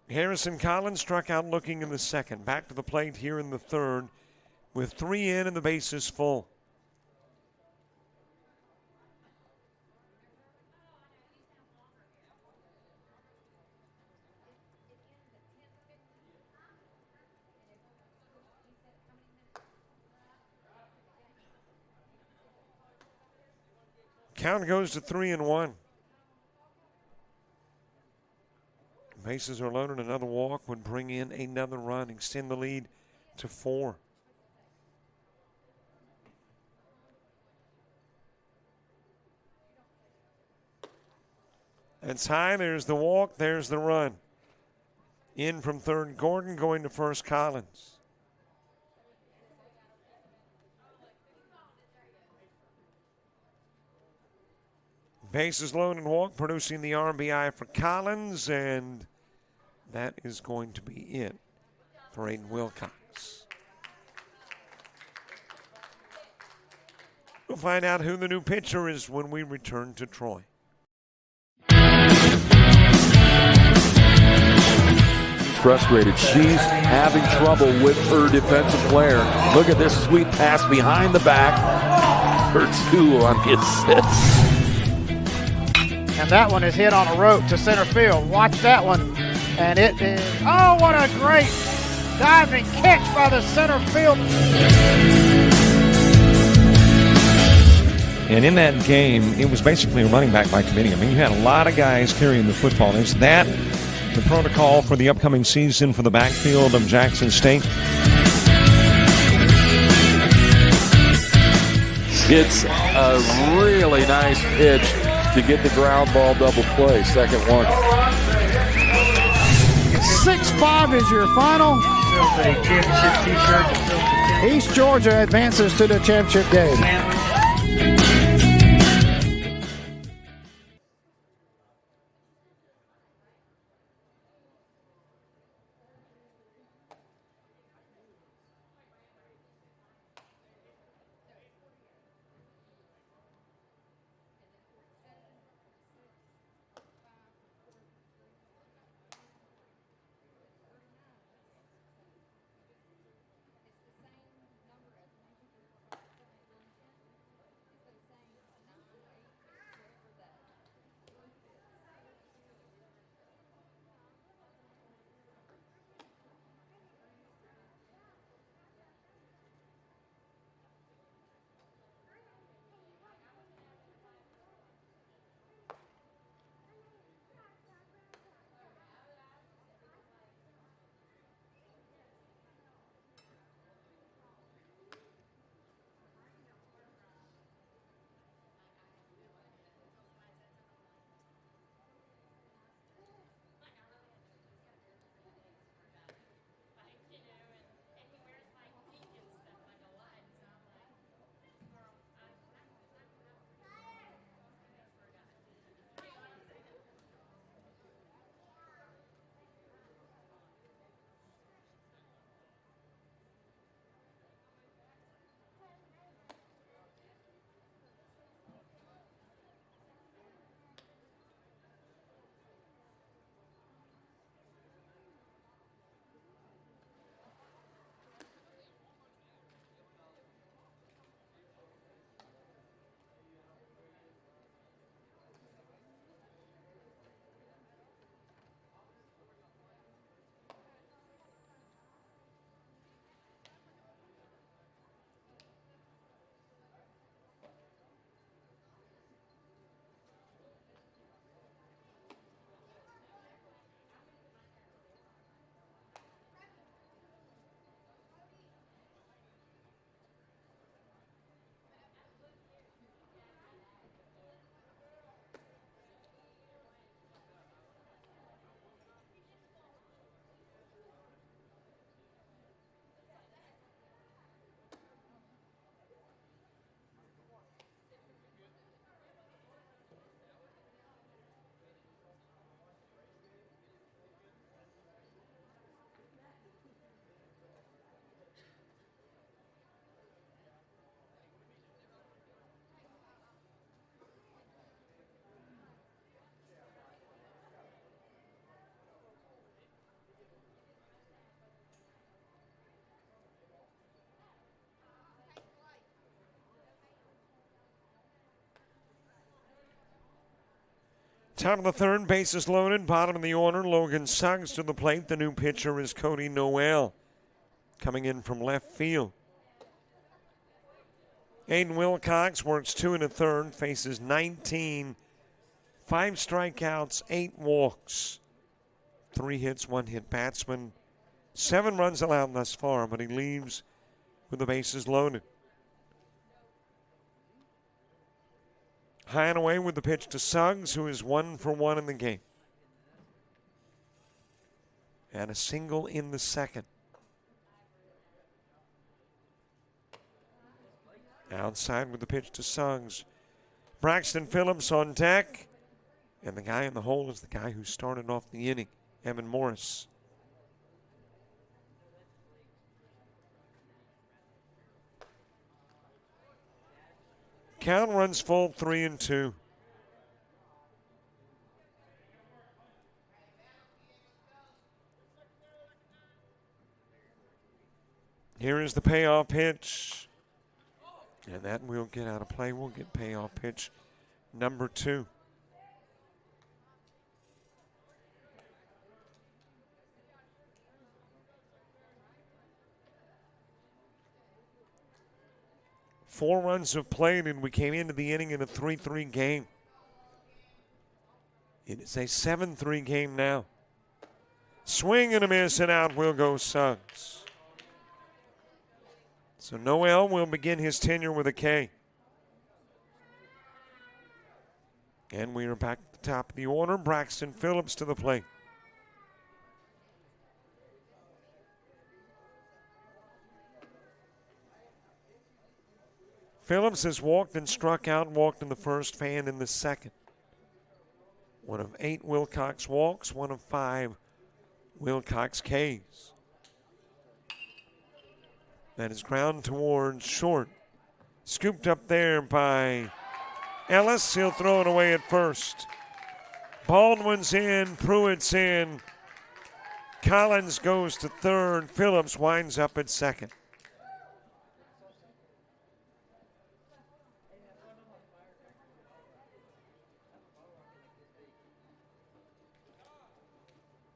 Speaker 1: Harrison Collins struck out looking in the second. Back to the plate here in the third with 3 in and the bases full. Count goes to 3-1. Bases are loaded. Another walk would bring in another run, extend the lead to 4. That's high. There's the walk. There's the run. In from third, Gordon, going to first, Collins. Bases loaded and walk, producing the RBI for Collins, and that is going to be it for Aiden Wilcox. We'll find out who the new pitcher is when we return to Troy.
Speaker 5: Frustrated. She's having trouble with her defensive player. Look at this sweet pass behind the back for 2 on the assist.
Speaker 6: And that one is hit on a rope to center field. Watch that one. And it is, oh, what a great diving catch by the center field.
Speaker 1: And in that game, it was basically a running back by committee. I mean, you had a lot of guys carrying the football. Is that the protocol for the upcoming season for the backfield of Jackson State?
Speaker 5: It's a really nice pitch to get the ground ball double play. Second one.
Speaker 6: 6-5 is your final. East Georgia advances to the championship game.
Speaker 1: Top of the third, bases loaded. Bottom of the order, Logan Suggs to the plate. The new pitcher is Cody Noel, coming in from left field. Aiden Wilcox works 2 1/3, faces 19, 5 strikeouts, 8 walks, 3 hits, 1 hit batsman. 7 runs allowed thus far, but he leaves with the bases loaded. High and away with the pitch to Suggs, who is 1 for 1 in the game. And a single in the second. Outside with the pitch to Suggs. Braxton Phillips on deck. And the guy in the hole is the guy who started off the inning, Evan Morris. Count runs full, 3-2. Here is the payoff pitch. And that will get out of play. We'll get payoff pitch number 2. Four runs have played, and we came into the inning in a 3-3 game. It is a 7-3 game now. Swing and a miss, and out will go Suggs. So Noel will begin his tenure with a K. And we are back at the top of the order. Braxton Phillips to the plate. Phillips has walked and struck out, walked in the first, fanned in the second. 1 of 8 Wilcox walks, 1 of 5 Wilcox Ks. That is ground towards short. Scooped up there by Ellis. He'll throw it away at first. Baldwin's in, Pruitt's in. Collins goes to third. Phillips winds up at second.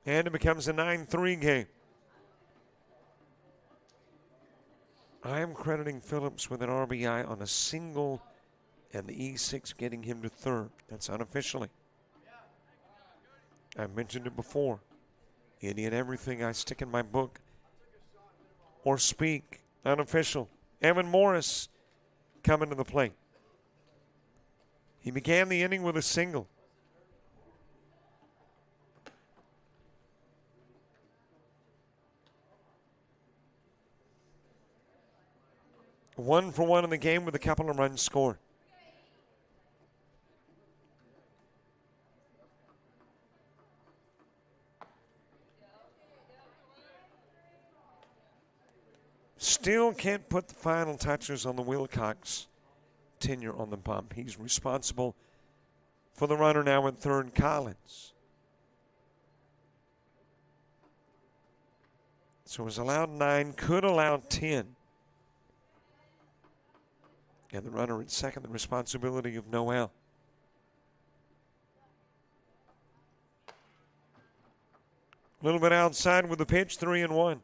Speaker 1: And it becomes a 9-3 game. I am crediting Phillips with an RBI on a single and the E6 getting him to third. That's unofficially. I've mentioned it before. Any and everything I stick in my book or speak, unofficial. Evan Morris coming to the plate. He began the inning with a single. One for one in the game with a couple of runs scored. Still can't put the final touches on the Wilcox tenure on the bump. He's responsible for the runner now at third, Collins. So it was allowed 9, could allow 10. And the runner at second, the responsibility of Noel. A little bit outside with the pitch, 3-1.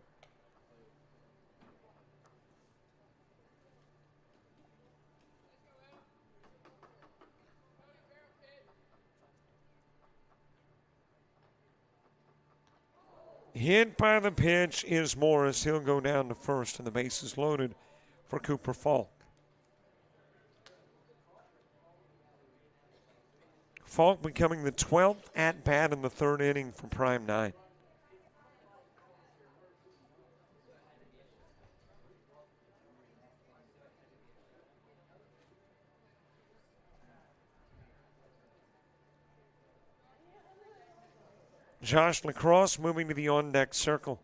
Speaker 1: Hit by the pitch is Morris. He'll go down to first, and the base is loaded for Cooper Falk. Falk becoming the 12th at-bat in the third inning for Prime 9. Josh Lacrosse moving to the on-deck circle.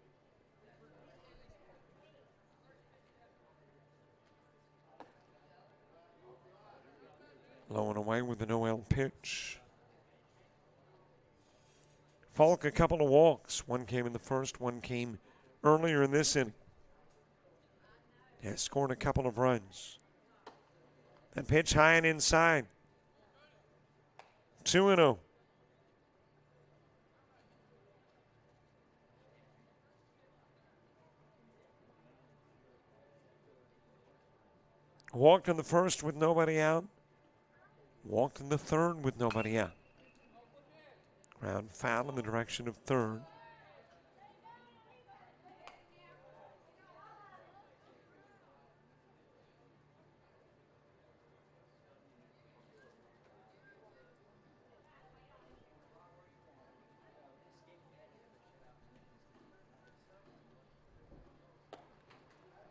Speaker 1: Low and away with the Noel pitch. Falk, a couple of walks. One came in the first, one came earlier in this inning. Has scored a couple of runs. That pitch high and inside. 2-0. Walked in the first with nobody out. Walked in the third with nobody out. Ground foul in the direction of third.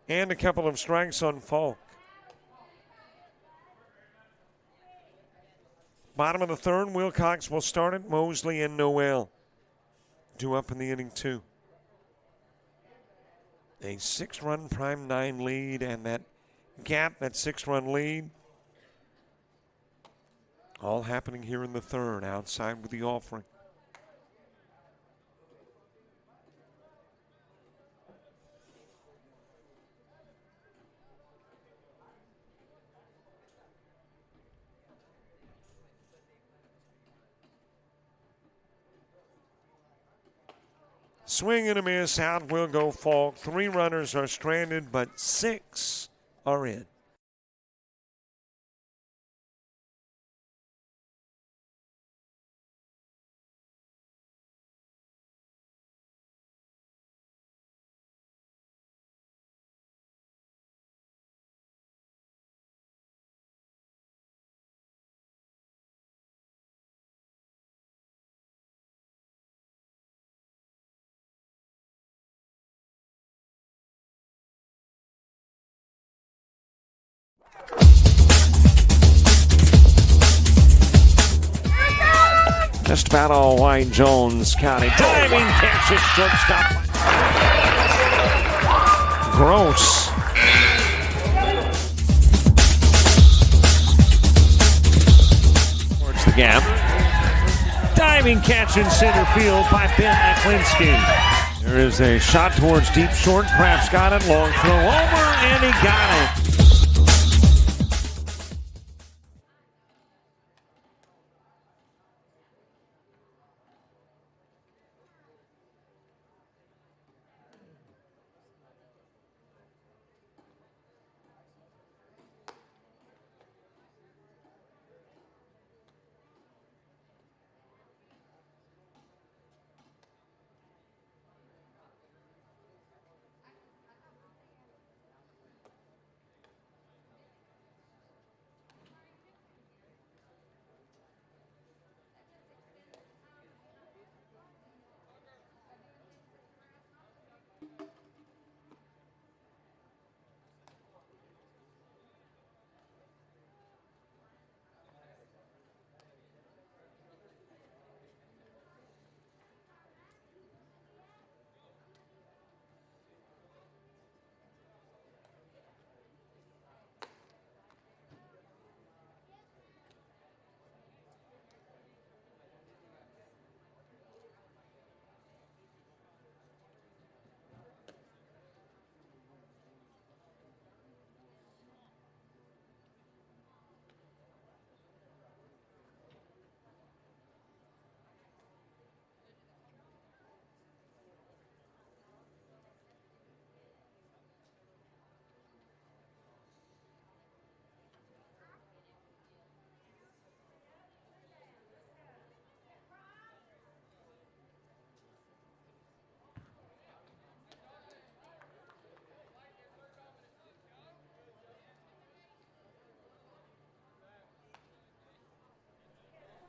Speaker 1: And a couple of strikes on Falk. Bottom of the third, Wilcox will start it. Mosley and Noel due up in the inning, too. A 6-run prime 9 lead, and that gap, that 6-run lead, all happening here in the third, outside with the offering. Swing and a miss. Out will go Falk. 3 runners are stranded, but 6 are in. Just about all White Jones County. Diving catch at shortstop. Gross. Towards the gap. Diving catch in center field by Ben Aklinski. There is a shot towards deep short. Kraft's got it. Long throw over, and he got it.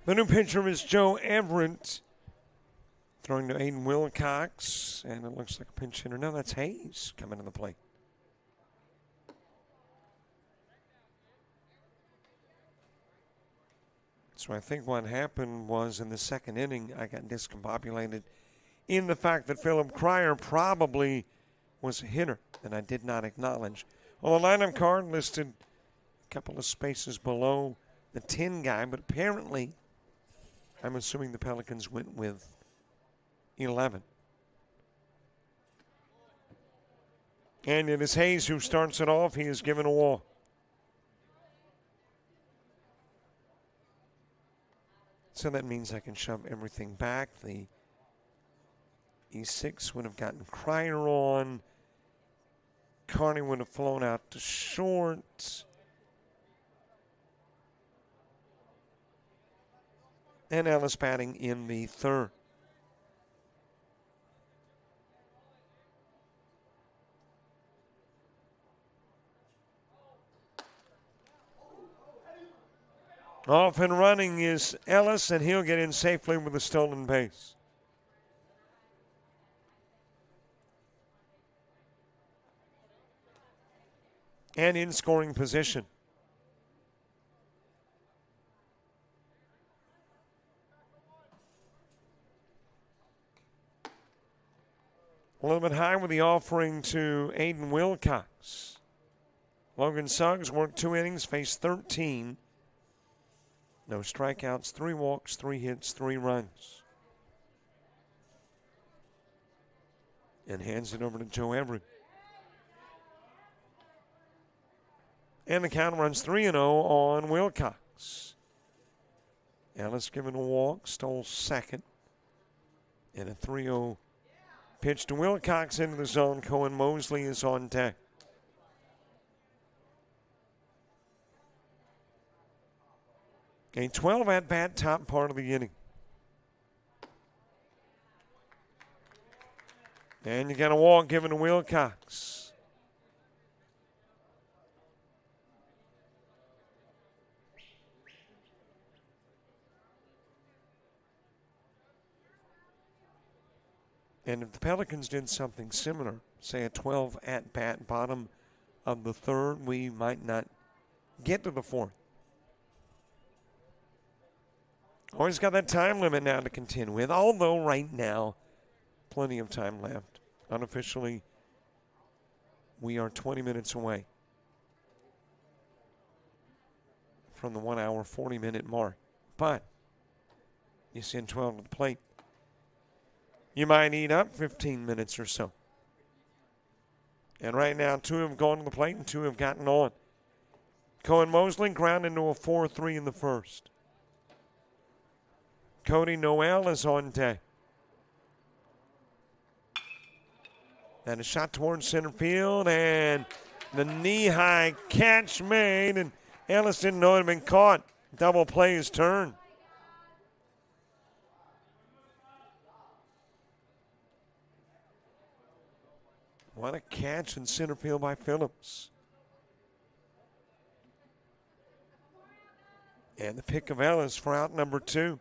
Speaker 1: The new pitcher is Joe Everett, throwing to Aiden Wilcox, and it looks like a pinch hitter. No, that's Hayes coming to the plate. So I think what happened was in the second inning, I got discombobulated in the fact that Philip Cryer probably was a hitter, and I did not acknowledge. On the lineup card listed a couple of spaces below the 10 guy, but apparently I'm assuming the Pelicans went with 11. And it is Hayes who starts it off. He is given a walk. So that means I can shove everything back. The E6 would have gotten Cryer on. Carney would have flown out to short. and Ellis batting in the third. Off and running is Ellis, and he'll get in safely with a stolen base. And in scoring position. A little bit high with the offering to Aiden Wilcox. Logan Suggs worked 2 innings, faced 13. No strikeouts, 3 walks, 3 hits, 3 runs. And hands it over to Joe Everett. And the count runs 3-0 on Wilcox. Ellis given a walk, stole second. And a 3-0 pitch to Wilcox into the zone. Cohen Mosley is on deck. A 12 at-bat top part of the inning. And you got a walk given to Wilcox. And if the Pelicans did something similar, say a 12 at-bat bottom of the third, we might not get to the fourth. Always got that time limit now to contend with, although right now, plenty of time left. Unofficially, we are 20 minutes away from the 1 hour, 40-minute mark. But you send 12 to the plate, you might eat up 15 minutes or so. And right now, 2 have gone to the plate and 2 have gotten on. Cohen Mosley ground into a 4-3 in the first. Cody Noel is on deck. And a shot towards center field, and the knee-high catch made, and Ellis didn't know it had been caught. Double play his turn. What a catch in center field by Phillips. And the pick of Ellis for out number 2.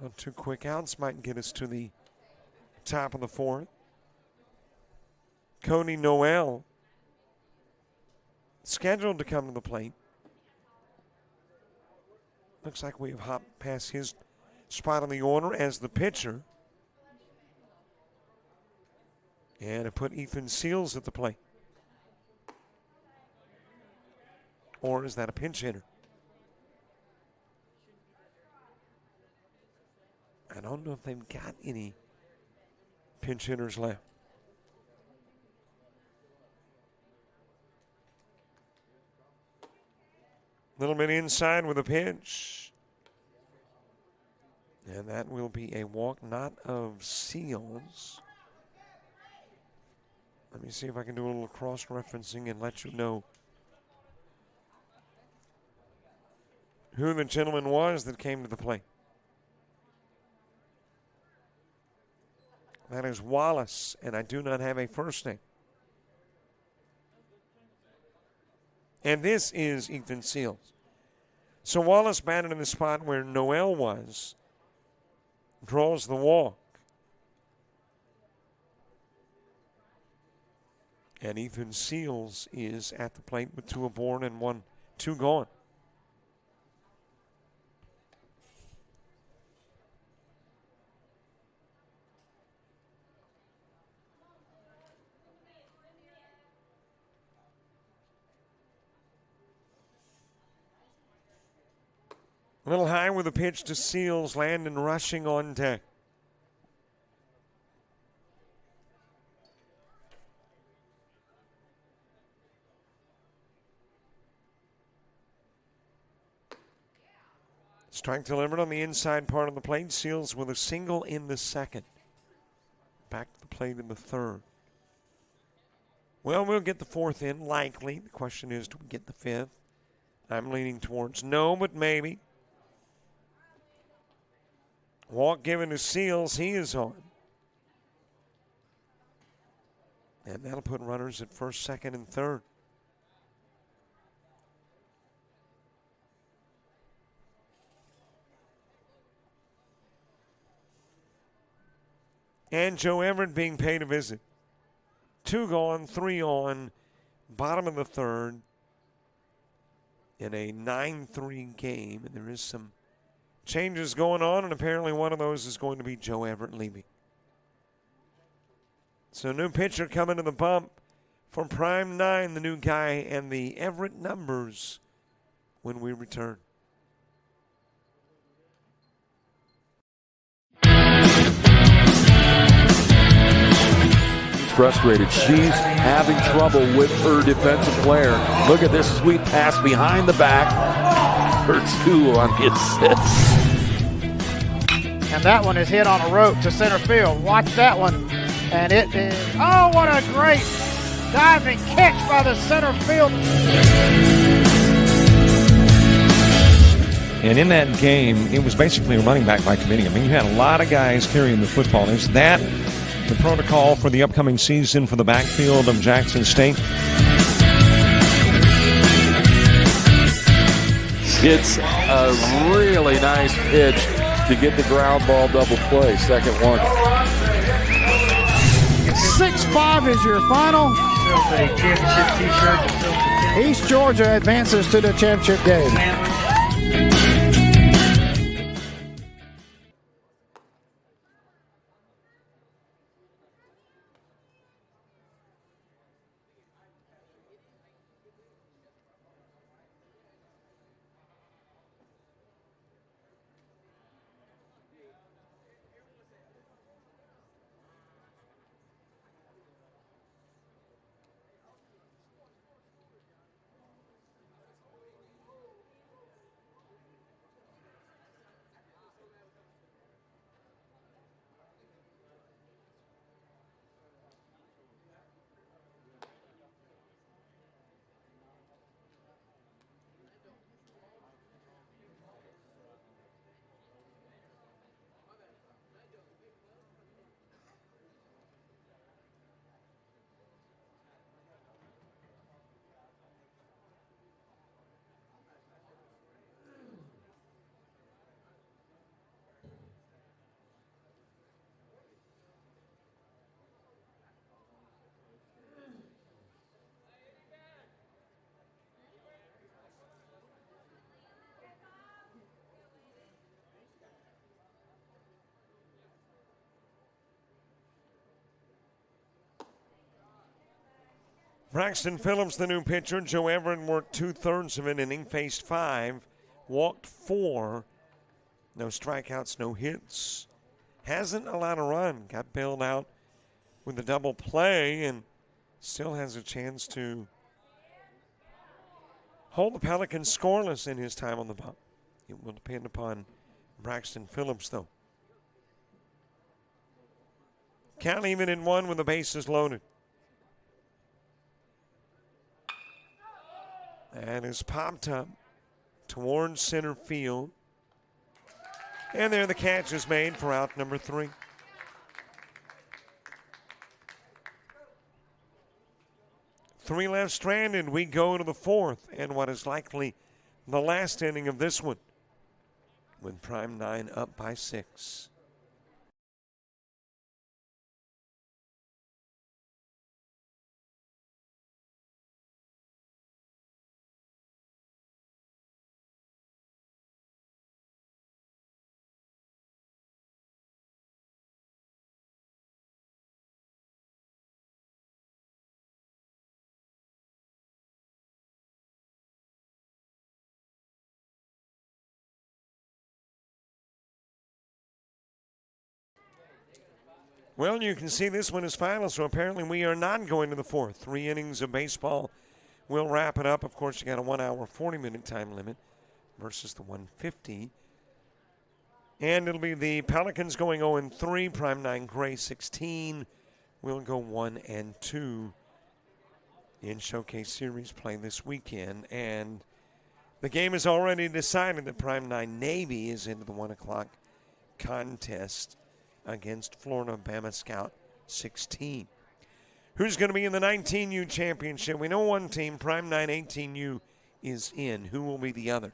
Speaker 1: Well, 2 quick outs might get us to the top of the fourth. Cody Noel scheduled to come to the plate. Looks like we've hopped past his spot on the order as the pitcher. And it put Ethan Seals at the plate. Or is that a pinch hitter? I don't know if they've got any pinch hitters left. Little bit inside with a pitch. And that will be a walk, not of Seals. Let me see if I can do a little cross-referencing and let you know who the gentleman was that came to the plate. That is Wallace, and I do not have a first name. And this is Ethan Seals. So Wallace batted in the spot where Noel was, draws the walk. And Ethan Seals is at the plate with 2 aboard and 2 gone. A little high with a pitch to Seals. Landon rushing on deck. Strike delivered on the inside part of the plate. Seals with a single in the second. Back to the plate in the third. Well, we'll get the fourth in, likely. The question is, do we get the fifth? I'm leaning towards no, but maybe. Walk given to Seals. He is on. And that'll put runners at first, second, and third. And Joe Everett being paid a visit. 2 gone, 3 on, bottom of the third in a 9-3 game. And there is some changes going on, and apparently one of those is going to be Joe Everett leaving. So new pitcher coming to the bump from Prime 9, the new guy, and the Everett numbers when we return.
Speaker 5: Frustrated. She's having trouble with her defensive player. Look at this sweet pass behind the back for 2 on the assist.
Speaker 6: And that one is hit on a rope to center field. Watch that one. And it is, oh, what a great diving catch by the center field.
Speaker 1: And in that game, it was basically a running back by committee. I mean, you had a lot of guys carrying the football. Is that the protocol for the upcoming season for the backfield of Jackson State?
Speaker 5: It's a really nice pitch to get the ground ball double play. Second one.
Speaker 6: 6-5 is your final. East Georgia advances to the championship game.
Speaker 1: Braxton Phillips, the new pitcher. Joe Everett worked 2/3 of an inning, faced 5, walked 4. No strikeouts, no hits. Hasn't allowed a run. Got bailed out with a double play and still has a chance to hold the Pelicans scoreless in his time on the bump. It will depend upon Braxton Phillips, though. Count even in 1 with the bases loaded. That is popped up towards center field. And there the catch is made for out number 3. Three left stranded. We go to the 4th and what is likely the last inning of this one, with Prime 9 up by 6. Well, you can see this one is final, so apparently we are not going to the 4th. 3 innings of baseball will wrap it up. Of course, you got a 1 hour, 40-minute time limit versus the 150. And it'll be the Pelicans going 0-3. Prime 9 Gray 16 will go 1-2 in Showcase Series play this weekend. And The game is already decided that Prime 9 Navy is into the 1 o'clock contest against Florida Bama Scout 16. Who's going to be in the 19U championship? We know one team, Prime 9 18U, is in. Who will be the other?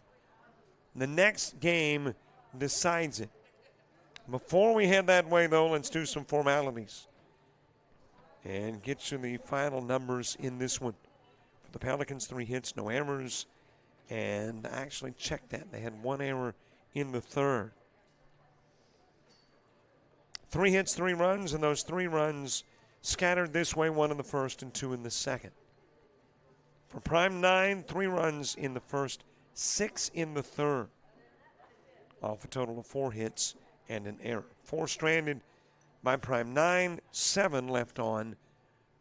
Speaker 1: The next game decides it. Before we head that way, though, let's do some formalities and get you the final numbers in this one. For the Pelicans, 3 hits, no errors. And I actually checked that. They had 1 error in the third. 3 hits, 3 runs, and those 3 runs scattered this way, 1 in the first and 2 in the second. For Prime 9, 3 runs in the first, 6 in the third, off a total of 4 hits and an error. 4 stranded by Prime 9, 7 left on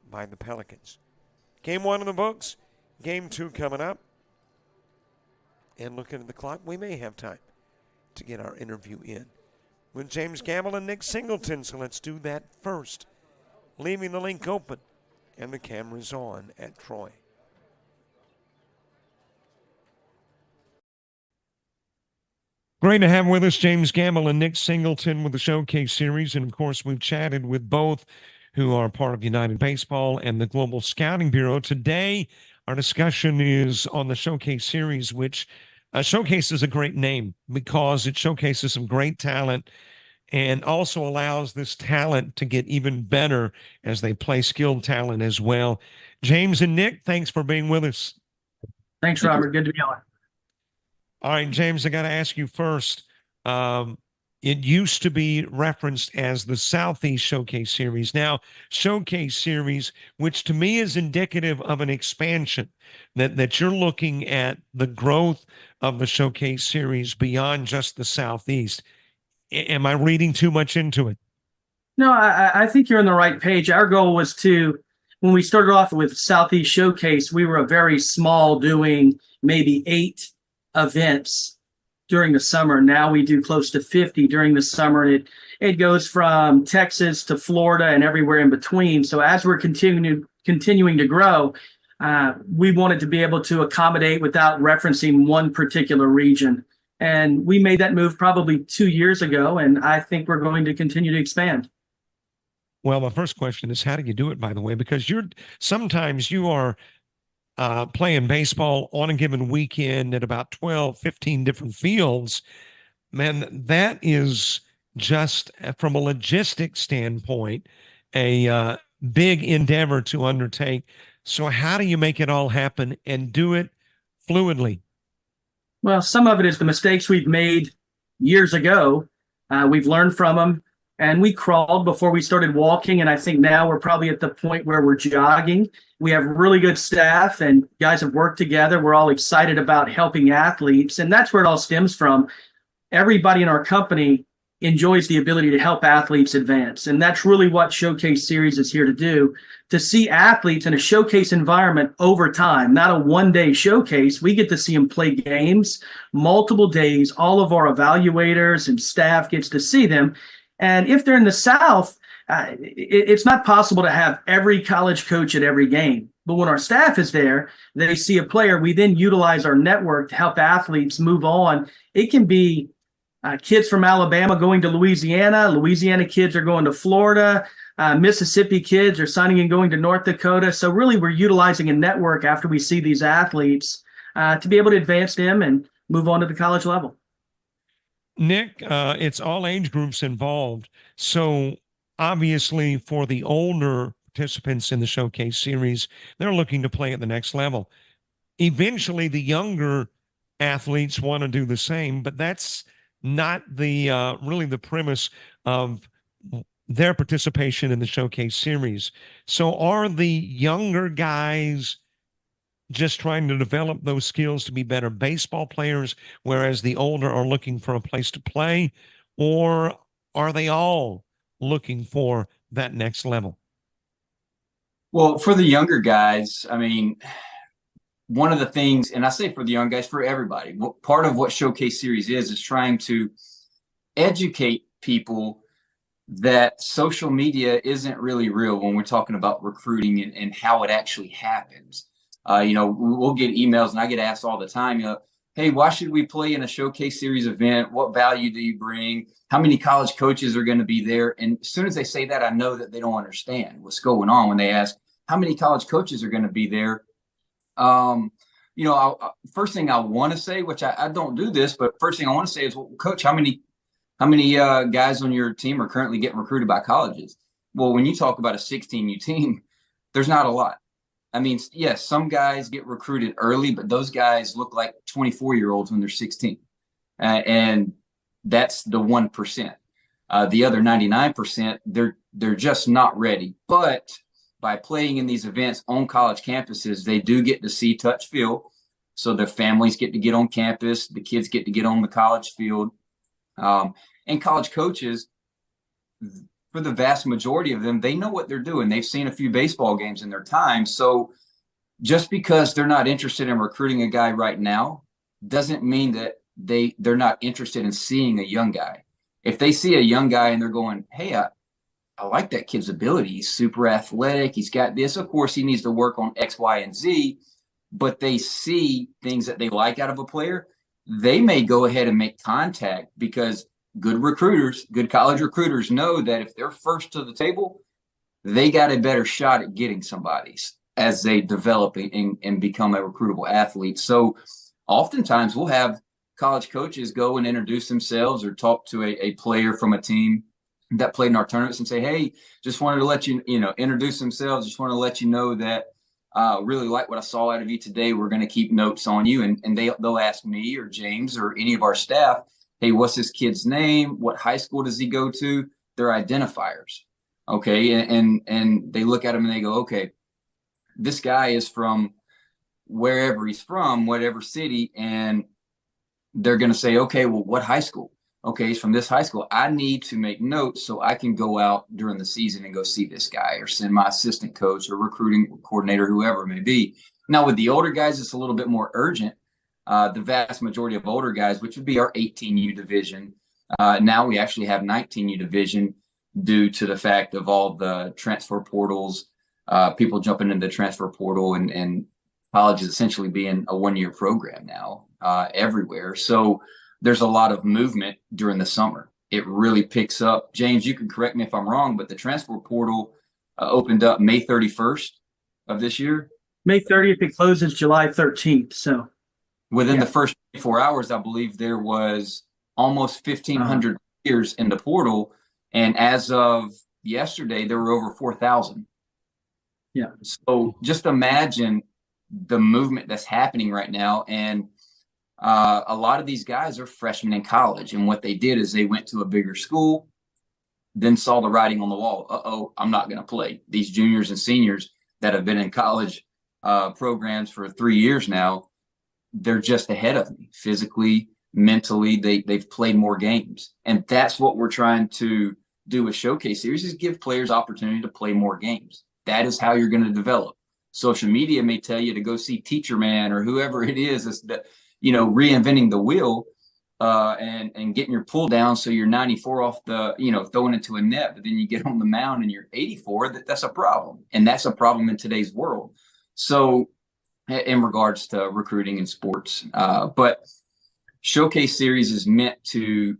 Speaker 1: by the Pelicans. Game 1 in the books, Game 2 coming up. And looking at the clock, we may have time to get our interview in with James Gamble and Nick Singleton. So let's do that first. Leaving the link open and the camera's on at Troy. Great to have with us James Gamble and Nick Singleton with the Showcase Series. And, of course, we've chatted with both who are part of United Baseball and the Global Scouting Bureau. Today, our discussion is on the Showcase Series, which Showcase is a great name because it showcases some great talent and also allows this talent to get even better as they play skilled talent as well. James and Nick, thanks for being with us.
Speaker 7: Thanks, Robert. Good to be on.
Speaker 1: All right, James, I got to ask you first. It used to be referenced as the Southeast Showcase Series. Now, Showcase Series, which to me is indicative of an expansion, that you're looking at the growth of the Showcase Series beyond just the Southeast. Am I reading too much into it?
Speaker 7: No, I think you're on the right page. Our goal was when we started off with Southeast Showcase, we were a very small, doing maybe 8 events during the summer. Now we do close to 50 during the summer. And it goes from Texas to Florida and everywhere in between. So as we're continuing to grow, we wanted to be able to accommodate without referencing one particular region. And we made that move probably 2 years ago, and I think we're going to continue to expand.
Speaker 1: Well, my first question is, how do you do it, by the way? Because sometimes you are playing baseball on a given weekend at about 12, 15 different fields. Man, that is just, from a logistic standpoint, a big endeavor to undertake. So how do you make it all happen and do it fluidly?
Speaker 7: Well, some of it is the mistakes we've made years ago. We've learned from them, and we crawled before we started walking. And I think now we're probably at the point where we're jogging. We have really good staff and guys have worked together. We're all excited about helping athletes, and that's where it all stems from. Everybody in our company enjoys the ability to help athletes advance, and that's really what Showcase Series is here to do, to see athletes in a showcase environment over time, not a one-day showcase. We get to see them play games multiple days. All of our evaluators and staff gets to see them. And if they're in the South, it's not possible to have every college coach at every game. But when our staff is there, they see a player. We then utilize our network to help athletes move on. It can be kids from Alabama going to Louisiana. Louisiana kids are going to Florida. Mississippi kids are signing and going to North Dakota. So really, we're utilizing a network after we see these athletes to be able to advance them and move on to the college level.
Speaker 1: Nick, it's all age groups involved. So obviously for the older participants in the Showcase Series, they're looking to play at the next level. Eventually, the younger athletes want to do the same, but that's not the really the premise of their participation in the Showcase Series. So are the younger guys just trying to develop those skills to be better baseball players, whereas the older are looking for a place to play? Or are they all looking for that next level?
Speaker 8: Well, for the younger guys, I mean, one of the things, and I say for the young guys, for everybody, part of what Showcase Series is trying to educate people that social media isn't really real when we're talking about recruiting and how it actually happens. We'll get emails, and I get asked all the time, hey, why should we play in a showcase series event? What value do you bring? How many college coaches are going to be there? And as soon as they say that, I know that they don't understand what's going on when they ask how many college coaches are going to be there. First thing I want to say, which I don't do this, but first thing I want to say is, well, Coach, how many guys on your team are currently getting recruited by colleges? Well, when you talk about a 16U team, there's not a lot. I mean, yes, some guys get recruited early, but those guys look like 24-year-olds when they're 16. And that's the 1%. The other 99%, they're just not ready. But by playing in these events on college campuses, they do get to see, touch, feel. So their families get to get on campus. The kids get to get on the college field. And college coaches, for the vast majority of them, they know what they're doing. They've seen a few baseball games in their time. So just because they're not interested in recruiting a guy right now doesn't mean that they're not interested in seeing a young guy. If they see a young guy and they're going, hey, I like that kid's ability. He's super athletic. He's got this. Of course, he needs to work on X, Y, and Z, but they see things that they like out of a player. They may go ahead and make contact because good recruiters, good college recruiters know that if they're first to the table, they got a better shot at getting somebody as they develop and become a recruitable athlete. So oftentimes we'll have college coaches go and introduce themselves or talk to a player from a team that played in our tournaments and say, hey, just wanted to let you introduce themselves. Just want to let you know that really like what I saw out of you today. We're going to keep notes on you. And they'll ask me or James or any of our staff, hey, what's this kid's name? What high school does he go to? They're identifiers. Okay. And they look at him and they go, okay, this guy is from wherever he's from, whatever city. And they're going to say, okay, well, what high school? Okay, he's from this high school. I need to make notes so I can go out during the season and go see this guy or send my assistant coach or recruiting coordinator, whoever it may be. Now, with the older guys, it's a little bit more urgent. The vast majority of older guys, which would be our 18U division. Now we actually have 19U division due to the fact of all the transfer portals, people jumping into the transfer portal and college is essentially being a one-year program now everywhere. So there's a lot of movement during the summer. It really picks up. James, you can correct me if I'm wrong, but the transfer portal opened up May 31st of this year.
Speaker 7: May 30th, it closes July 13th. So
Speaker 8: within the first 24 hours, I believe there was almost 1,500 players in the portal. And as of yesterday, there were over 4,000.
Speaker 7: Yeah.
Speaker 8: So just imagine the movement that's happening right now. And a lot of these guys are freshmen in college. And what they did is they went to a bigger school, then saw the writing on the wall. I'm not going to play. These juniors and seniors that have been in college programs for 3 years now, they're just ahead of me physically, mentally. They've played more games. And that's what we're trying to do with Showcase Series is give players opportunity to play more games. That is how you're going to develop. Social media may tell you to go see Teacher Man or whoever it is that, reinventing the wheel and getting your pull down so you're 94 off the, throwing it to a net, but then you get on the mound and you're 84, that's a problem. And that's a problem in today's world. So in regards to recruiting in sports, but Showcase Series is meant to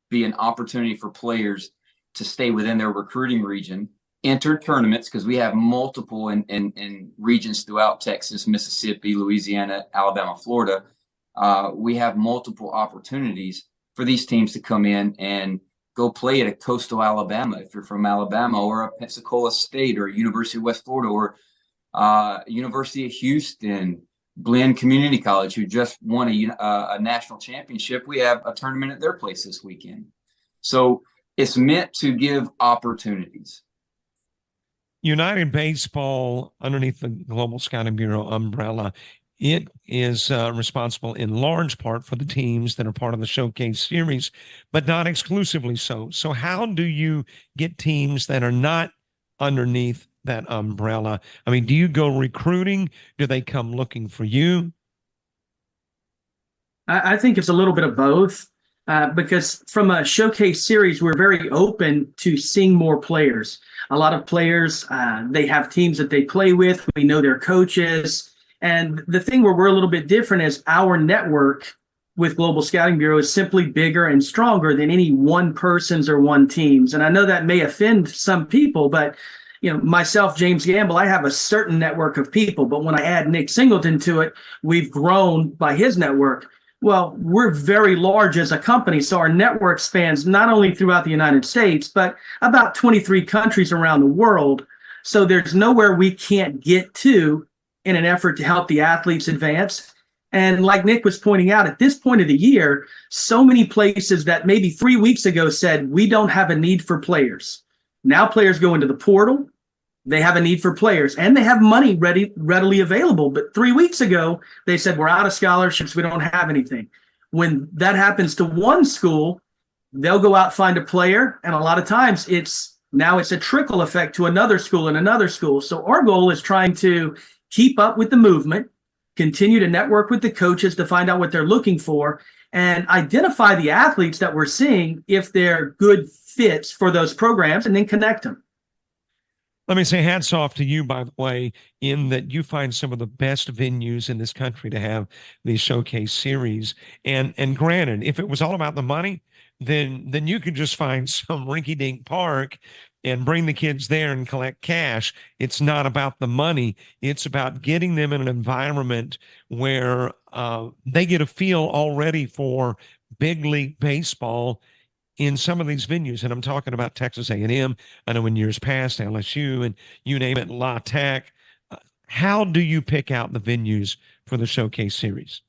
Speaker 8: be an opportunity for players to stay within their recruiting region, enter tournaments, because we have multiple in regions throughout Texas, Mississippi, Louisiana, Alabama, Florida. We have multiple opportunities for these teams to come in and go play at a coastal Alabama if you're from Alabama, or a Pensacola State, or University of West Florida, or University of Houston, Glenn Community College, who just won a national championship. We have a tournament at their place this weekend. So it's meant to give opportunities.
Speaker 1: United Baseball, underneath the Global Scouting Bureau umbrella, it is responsible in large part for the teams that are part of the Showcase Series, but not exclusively so. So how do you get teams that are not underneath that umbrella? I mean, do you go recruiting? Do they come looking for you?
Speaker 7: I think it's a little bit of both. Because from a Showcase Series, we're very open to seeing more players. A lot of players, they have teams that they play with. We know their coaches. And the thing where we're a little bit different is our network with Global Scouting Bureau is simply bigger and stronger than any one person's or one team's. And I know that may offend some people, but myself, James Gamble, I have a certain network of people, but when I add Nick Singleton to it, we've grown by his network. Well, we're very large as a company, so our network spans not only throughout the United States, but about 23 countries around the world. So there's nowhere we can't get to in an effort to help the athletes advance. And like Nick was pointing out, at this point of the year, so many places that maybe 3 weeks ago said, we don't have a need for players. Now players go into the portal, they have a need for players, and they have money readily available. But 3 weeks ago, they said, we're out of scholarships, we don't have anything. When that happens to one school, they'll go out, find a player, and a lot of times it's a trickle effect to another school and another school. So our goal is trying to keep up with the movement, continue to network with the coaches to find out what they're looking for, and identify the athletes that we're seeing if they're good fits for those programs, and then connect them.
Speaker 1: Let me say hats off to you, by the way, in that you find some of the best venues in this country to have these showcase series. And granted, if it was all about the money, then you could just find some rinky-dink park and bring the kids there and collect cash. It's not about the money. It's about getting them in an environment where they get a feel already for big league baseball in some of these venues. And I'm talking about Texas A&M. I know in years past, LSU, and you name it, La Tech. How do you pick out the venues for the showcase series?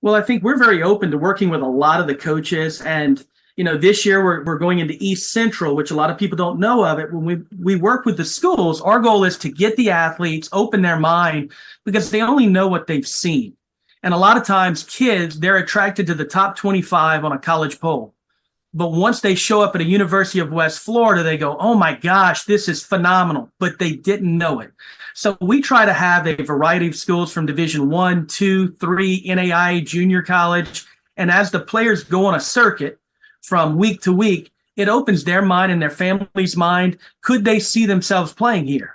Speaker 7: Well, I think we're very open to working with a lot of the coaches. And this year we're going into East Central, which a lot of people don't know of it. When we work with the schools, our goal is to get the athletes, open their mind, because they only know what they've seen. And a lot of times kids, they're attracted to the top 25 on a college poll. But once they show up at a University of West Florida, they go, oh my gosh, this is phenomenal, but they didn't know it. So we try to have a variety of schools from Division 1, 2, 3, NAIA, junior college. And as the players go on a circuit from week to week, it opens their mind and their family's mind. Could they see themselves playing here?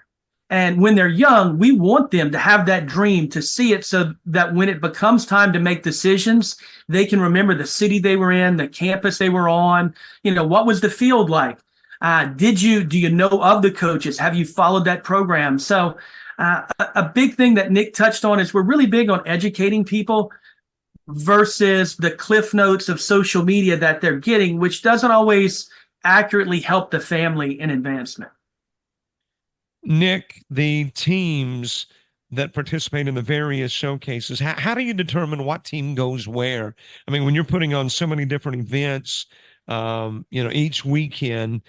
Speaker 7: And when they're young, we want them to have that dream, to see it, so that when it becomes time to make decisions, they can remember the city they were in, the campus they were on. What was the field like? Do you know of the coaches? Have you followed that program? So a big thing that Nick touched on is we're really big on educating people versus the cliff notes of social media that they're getting, which doesn't always accurately help the family in advancement.
Speaker 1: Nick, the teams that participate in the various showcases, how do you determine what team goes where? I mean, when you're putting on so many different events, each weekend,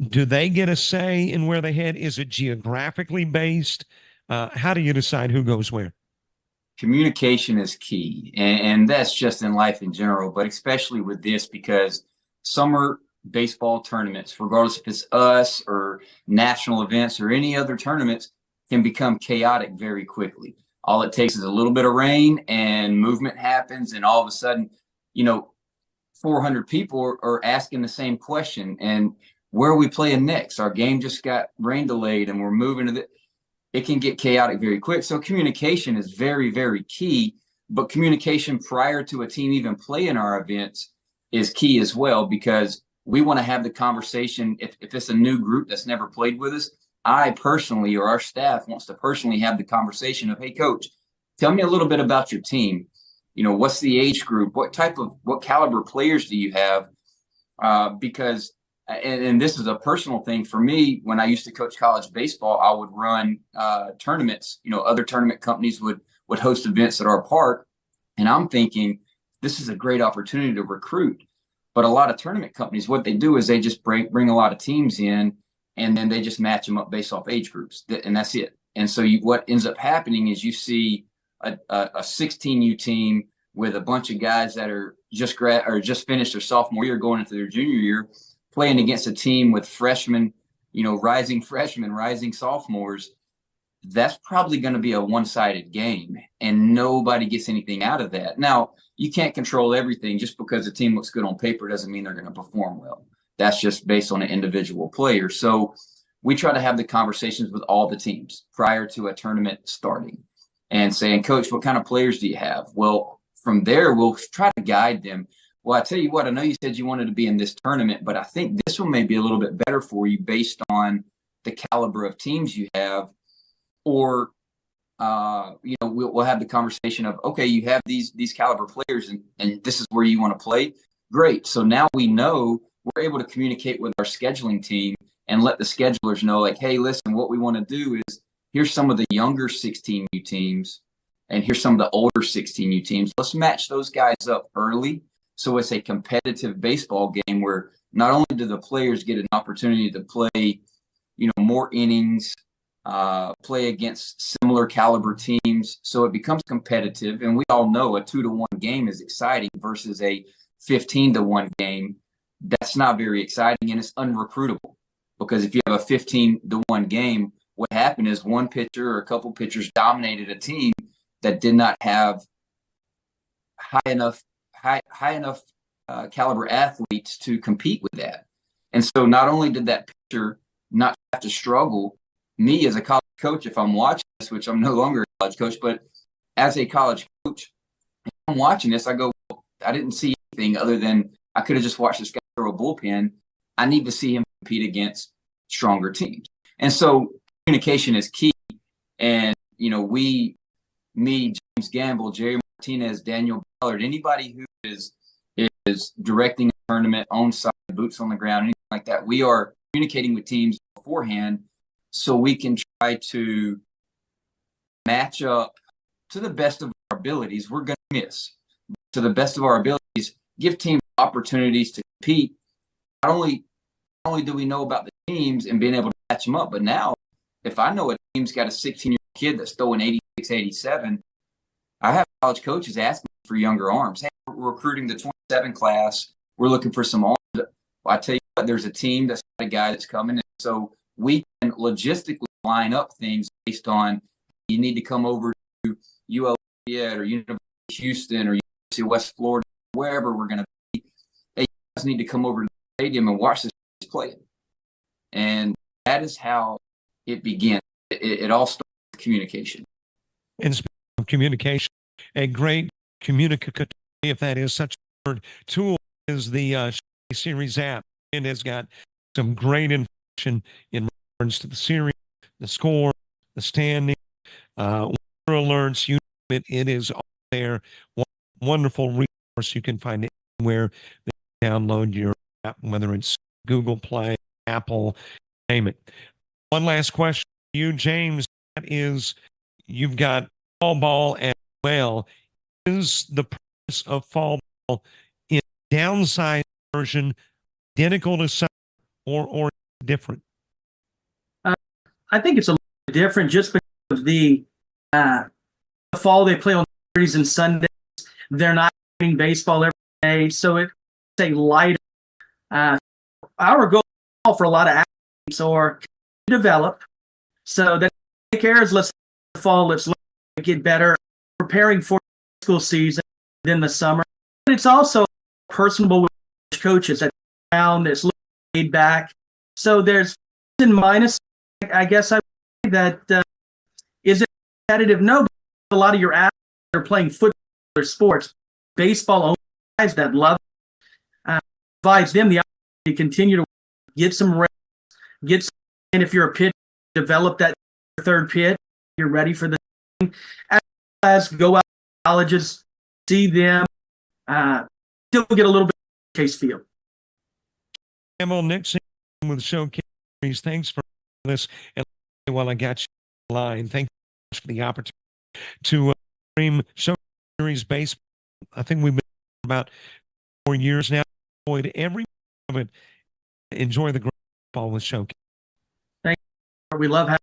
Speaker 1: do they get a say in where they head? Is it geographically based? How do you decide who goes where?
Speaker 8: Communication is key, and that's just in life in general, but especially with this, because summer baseball tournaments, regardless if it's us or national events or any other tournaments, can become chaotic very quickly. All it takes is a little bit of rain and movement happens, and all of a sudden, 400 people are asking the same question. And where are we playing next? Our game just got rain delayed and we're moving to it can get chaotic very quick. So communication is very, very key, but communication prior to a team even playing our events is key as well, because we want to have the conversation. If it's a new group that's never played with us, I personally, or our staff wants to personally have the conversation of, hey, coach, tell me a little bit about your team. What's the age group? What caliber players do you have? Because, and this is a personal thing for me, when I used to coach college baseball, I would run tournaments. Other tournament companies would host events at our park. And I'm thinking, this is a great opportunity to recruit. But a lot of tournament companies, what they do is they just bring a lot of teams in, and then they just match them up based off age groups, and that's it. And so what ends up happening is you see a 16U team with a bunch of guys that are just finished their sophomore year, going into their junior year, playing against a team with freshmen, rising freshmen, rising sophomores. That's probably going to be a one-sided game, and nobody gets anything out of that. Now, you can't control everything. Just because a team looks good on paper doesn't mean they're going to perform well. That's just based on an individual player. So we try to have the conversations with all the teams prior to a tournament starting and saying, Coach, what kind of players do you have? Well, from there, we'll try to guide them. Well, I tell you what, I know you said you wanted to be in this tournament, but I think this one may be a little bit better for you based on the caliber of teams you have. Or, we'll have the conversation of, okay, you have these caliber players and this is where you want to play. Great. So now we know we're able to communicate with our scheduling team and let the schedulers know, like, hey, listen, what we want to do is here's some of the younger 16U teams and here's some of the older 16U teams. Let's match those guys up early. So it's a competitive baseball game where not only do the players get an opportunity to play, more innings, play against similar caliber teams. So it becomes competitive. And we all know a 2-1 game is exciting versus a 15-1 game. That's not very exciting and it's unrecruitable. Because if you have a 15-1 game, what happened is one pitcher or a couple pitchers dominated a team that did not have high enough caliber athletes to compete with that. And so not only did that pitcher not have to struggle, me as a college coach, if I'm watching this, which I'm no longer a college coach, but as a college coach, if I'm watching this, I go, well, I didn't see anything other than I could have just watched this guy throw a bullpen. I need to see him compete against stronger teams. And so communication is key. And, me, James Gamble, Jerry Martinez, Daniel Ballard, anybody who is directing a tournament, on site, boots on the ground, anything like that, we are communicating with teams beforehand so we can try to match up to the best of our abilities. We're going to miss. To the best of our abilities, give teams opportunities to compete. Not only do we know about the teams and being able to match them up, but now if I know a team's got a 16-year-old kid that's throwing 86, 87, I have college coaches asking for younger arms. Hey, we're recruiting the 27 class. We're looking for some arms. I tell you what, there's a team that's got a guy that's coming. And so we can logistically line up things based on you need to come over to UL or University of Houston or University of West Florida, wherever we're going to be. Hey, you guys need to come over to the stadium and watch this play. And that is how it begins. It all starts with communication.
Speaker 1: And speaking of communication, a great communicator, if that is such a word, tool, is the series app. It has got some great information in reference to the series, the score, the standing, alerts, you name it. It is all there. Wonderful resource. You can find it anywhere that you download your app, whether it's Google Play, Apple, name it. One last question for you, James. That is, you've got fall ball as well. Is the purpose of fall ball in downsized version identical to summer or different?
Speaker 7: I think it's a little bit different just because the fall they play on Saturdays and Sundays. They're not playing baseball every day, so it's a lighter. Our goal for a lot of athletes or develop. So that take care is let's fall, let's get better, preparing for the school season, then the summer. But it's also personable with coaches that round that's laid back. So there's and minus. I guess I would say that is it competitive? No, but a lot of your athletes are playing football or sports. Baseball only guys that love provides them the opportunity to continue to get some rest, and if you're a pitcher, develop that third pitch. You're ready for the as go out to colleges, see them, still get a little bit of case feel.
Speaker 1: Emil Nixon with Showcase. Thanks for this. And while I got you on the line, thank you for the opportunity to stream Showcase Series baseball. I think we've been about 4 years now. Enjoyed every of it. Enjoy the great ball with Showcase.
Speaker 7: Thank you. We love having.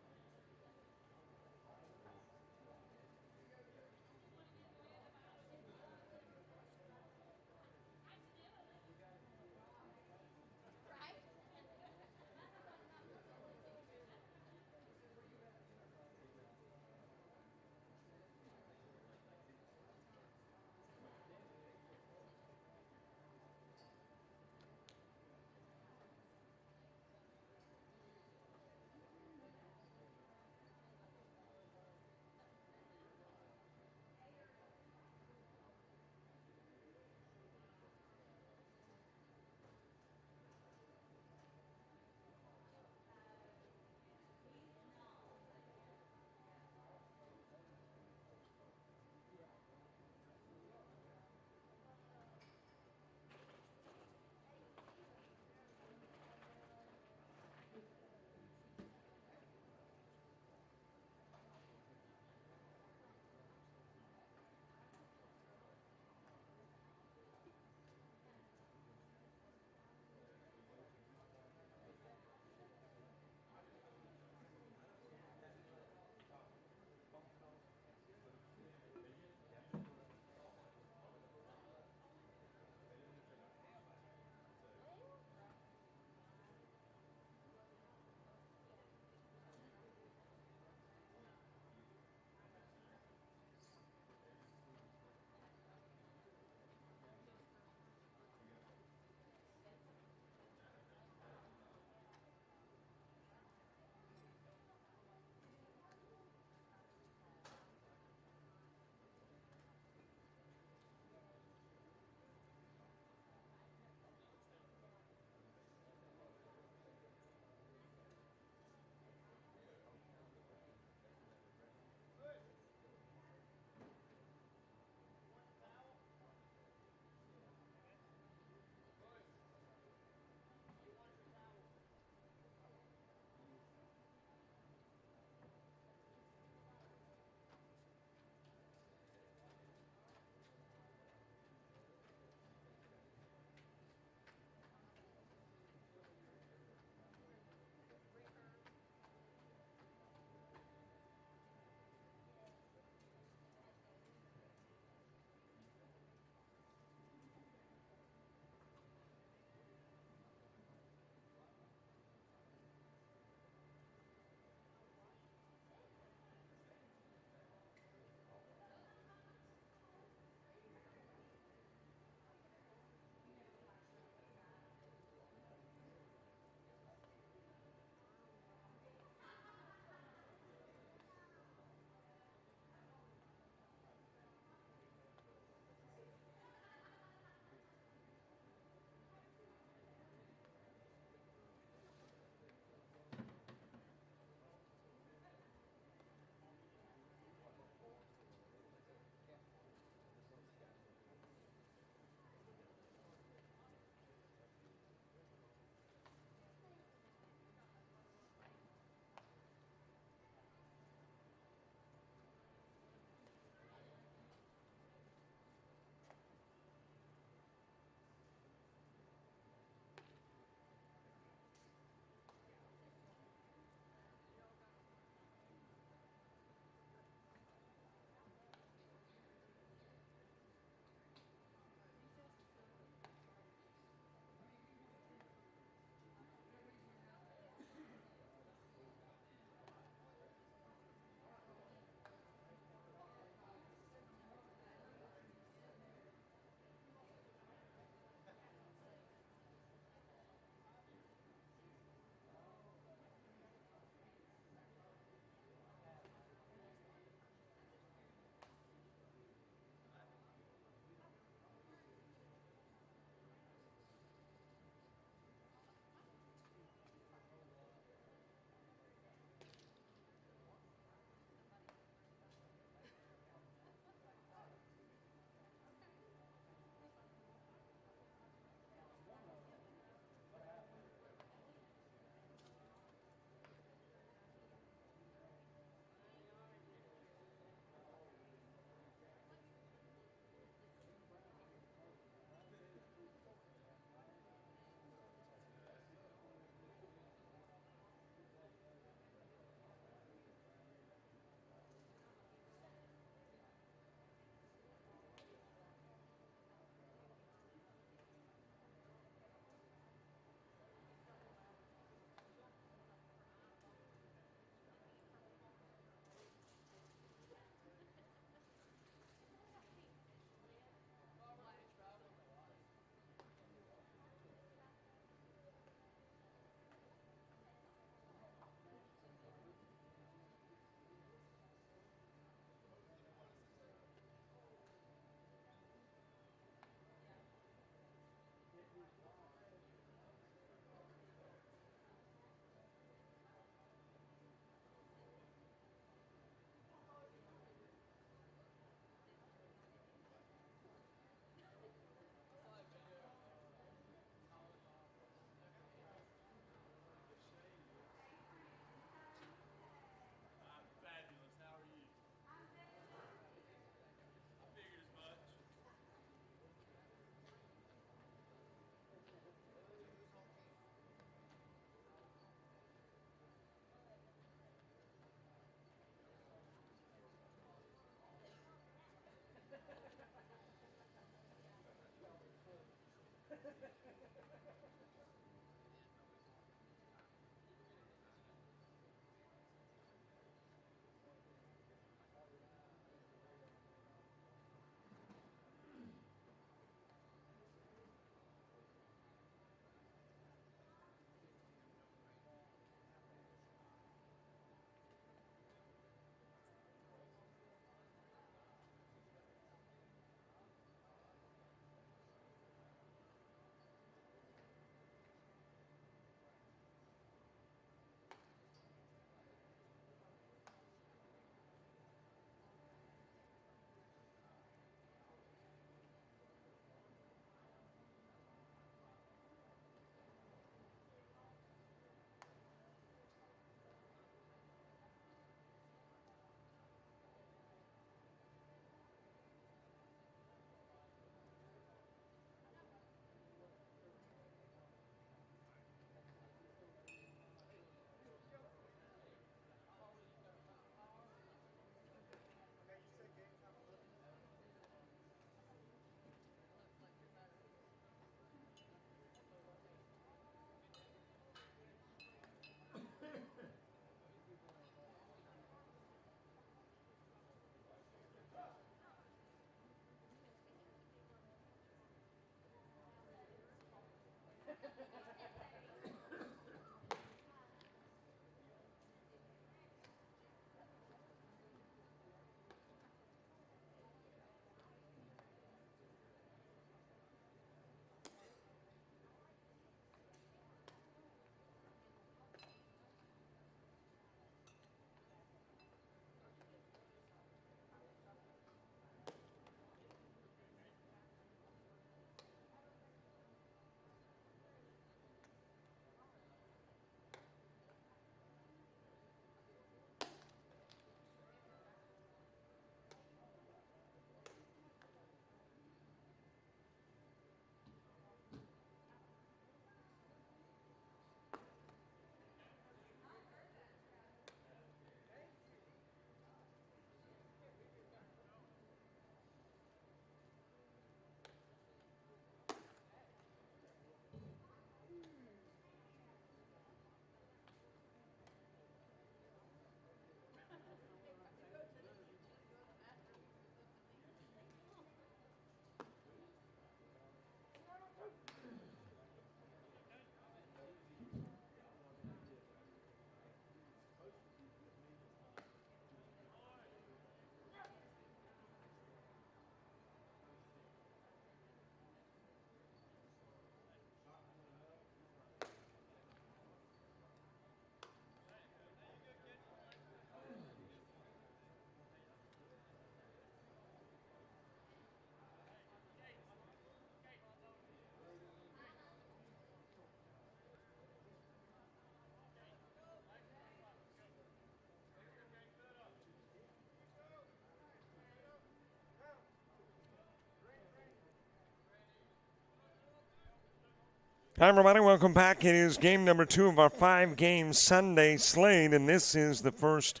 Speaker 1: Hi, everybody. Welcome back. It is game number 2 of our 5-game Sunday slate, and this is the first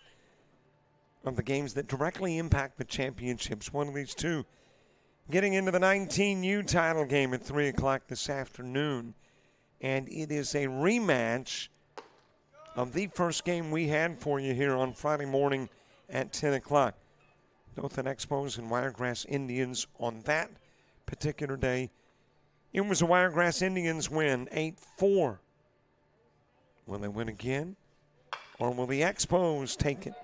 Speaker 1: of the games that directly impact the championships. One of these two getting into the 19U title game at 3 o'clock this afternoon, and it is a rematch of the first game we had for you here on Friday morning at 10 o'clock. Dothan Expos and Wiregrass Indians on that particular day. It was a Wiregrass Indians win, 8-4. Will they win again? Or will the Expos take it?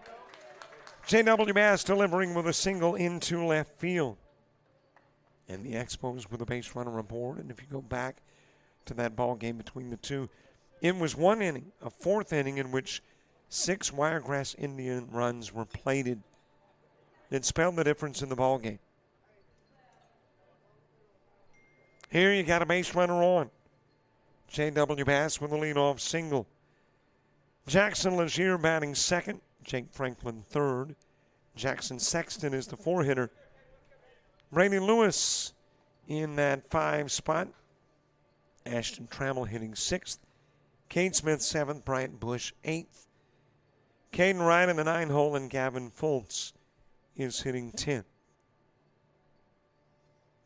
Speaker 1: J.W. Bass delivering with a single into left field. And the Expos with a base runner aboard. And if you go back to that ball game between the two, it was one inning, a fourth inning in which 6 Wiregrass Indian runs were plated. It spelled the difference in the ball game. Here you got a base runner on. J.W. Bass with a leadoff single. Jackson Legier batting second. Jake Franklin third. Jackson Sexton is the 4-hitter. Brady Lewis in that 5 spot. Ashton Trammell hitting 6th. Cade Smith 7th. Bryant Bush 8th. Caden Wright in the 9-hole, and Gavin Fultz is hitting 10th.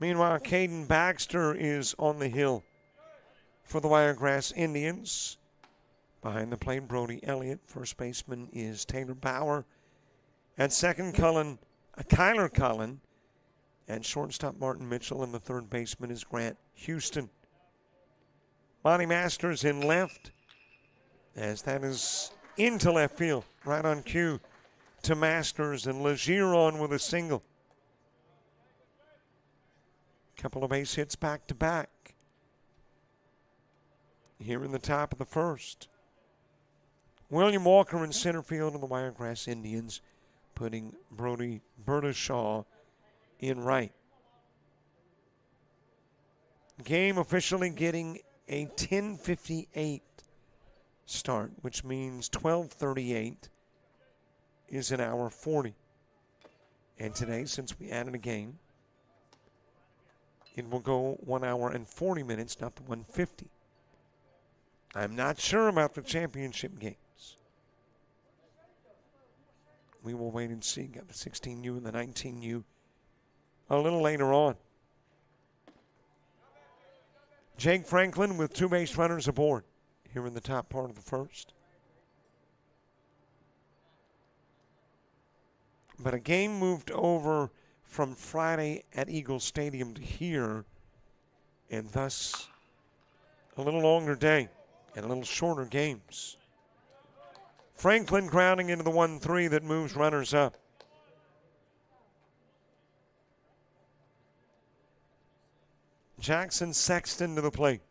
Speaker 1: Meanwhile, Caden Baxter is on the hill for the Wiregrass Indians. Behind the plate, Brody Elliott. First baseman is Taylor Bauer. At second, Kyler Cullen. At shortstop, Martin Mitchell. And the third baseman is Grant Houston. Monty Masters in left, as that is into left field, right on cue to Masters, and Legier on with a single. Couple of base hits back to back here in the top of the first. William Walker in center field, and the Wiregrass Indians putting Brody Bertashaw in right. Game officially getting a 10:58 start, which means 12:38 is an hour 40. And today, since we added a game, it will go 1 hour and 40 minutes, not the 150. I'm not sure about the championship games. We will wait and see. Got the 16U and the 19U a little later on. Jake Franklin with two base runners aboard here in the top part of the first. But a game moved over from Friday at Eagle Stadium to here, and thus a little longer day and a little shorter games. Franklin grounding into the 1-3 that moves runners up. Jackson Sexton to the plate.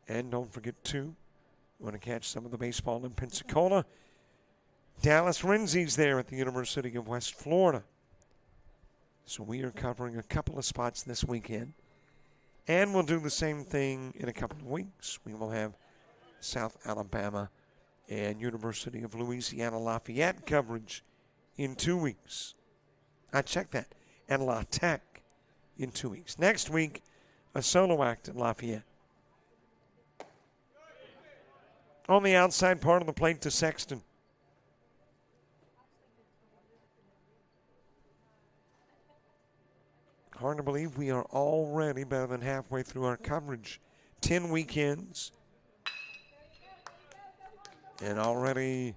Speaker 1: And don't forget, too, want to catch some of the baseball in Pensacola. Dallas Renzi's there at the University of West Florida. So we are covering a couple of spots this weekend. And we'll do the same thing in a couple of weeks. We will have South Alabama and University of Louisiana Lafayette coverage in 2 weeks. I checked that. And La Tech in 2 weeks. Next week, a solo act at Lafayette. On the outside part of the plate to Sexton. Hard to believe we are already better than halfway through our coverage. 10 weekends. And already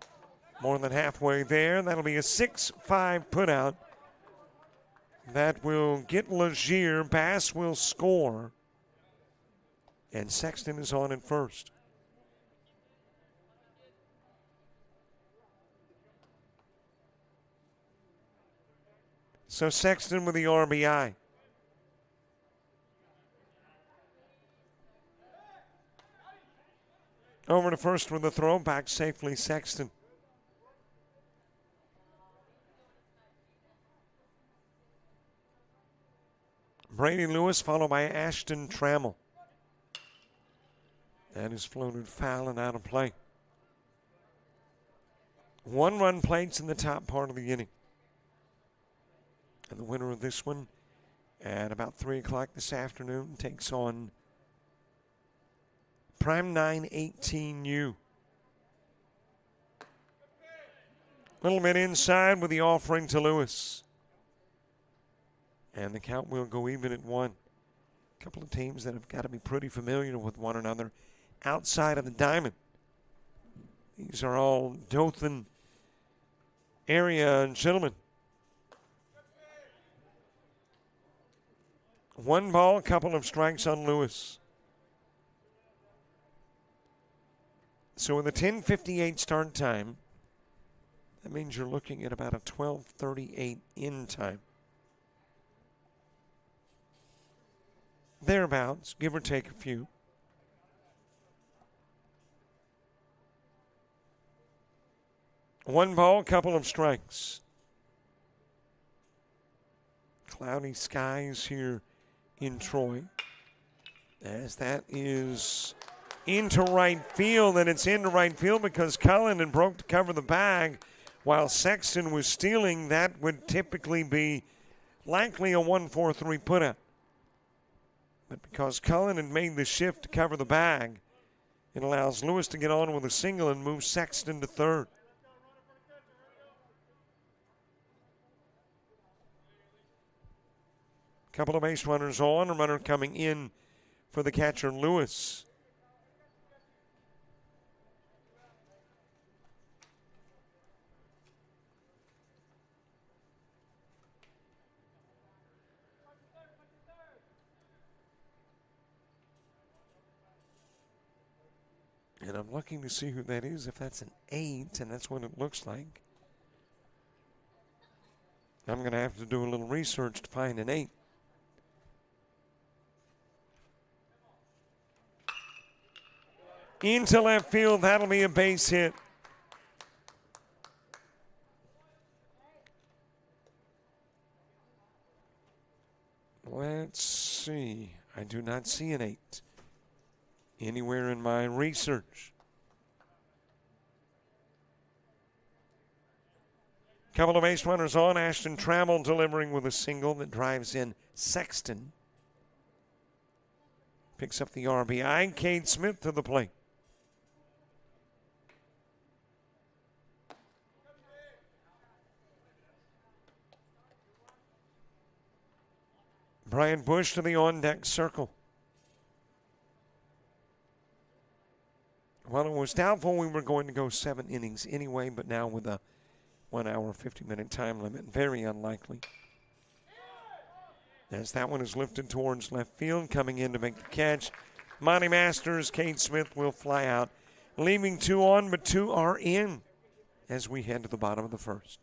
Speaker 1: more than halfway there. That'll be a 6-5 putout. That will get Legier. Bass will score. And Sexton is on at first. So Sexton with the RBI. Over to first with the throw. Back safely, Sexton. Brady Lewis followed by Ashton Trammell. That is floated foul and out of play. 1-run plates in the top part of the inning. And the winner of this one at about 3 o'clock this afternoon takes on Prime 918U. Little bit inside with the offering to Lewis. And the count will go even at 1. A couple of teams that have got to be pretty familiar with one another outside of the diamond. These are all Dothan area gentlemen. 1 ball, couple of strikes on Lewis. So with a 10:58 start time, that means you're looking at about a 12:38 end time. Thereabouts, give or take a few. One ball, couple of strikes. Cloudy skies here in Troy. As that is into right field, and it's into right field because Cullen had broke to cover the bag while Sexton was stealing. That would typically be likely a 1-4-3 putout. But because Cullen had made the shift to cover the bag, it allows Lewis to get on with a single and move Sexton to third. Couple of base runners on, a runner coming in for the catcher, Lewis. And I'm looking to see who that is, if that's an 8, and that's what it looks like. I'm going to have to do a little research to find an 8. Into left field, that'll be a base hit. Let's see. I do not see an 8 anywhere in my research. Couple of base runners on. Ashton Trammell delivering with a single that drives in Sexton. Picks up the RBI. Cade Smith to the plate. Brian Bush to the on-deck circle. Well, it was doubtful we were going to go 7 innings anyway, but now with a 1 hour, 50-minute time limit, very unlikely. As that one is lifted towards left field, coming in to make the catch. Monty Masters, Cade Smith will fly out, leaving 2 on, but 2 are in as we head to the bottom of the first.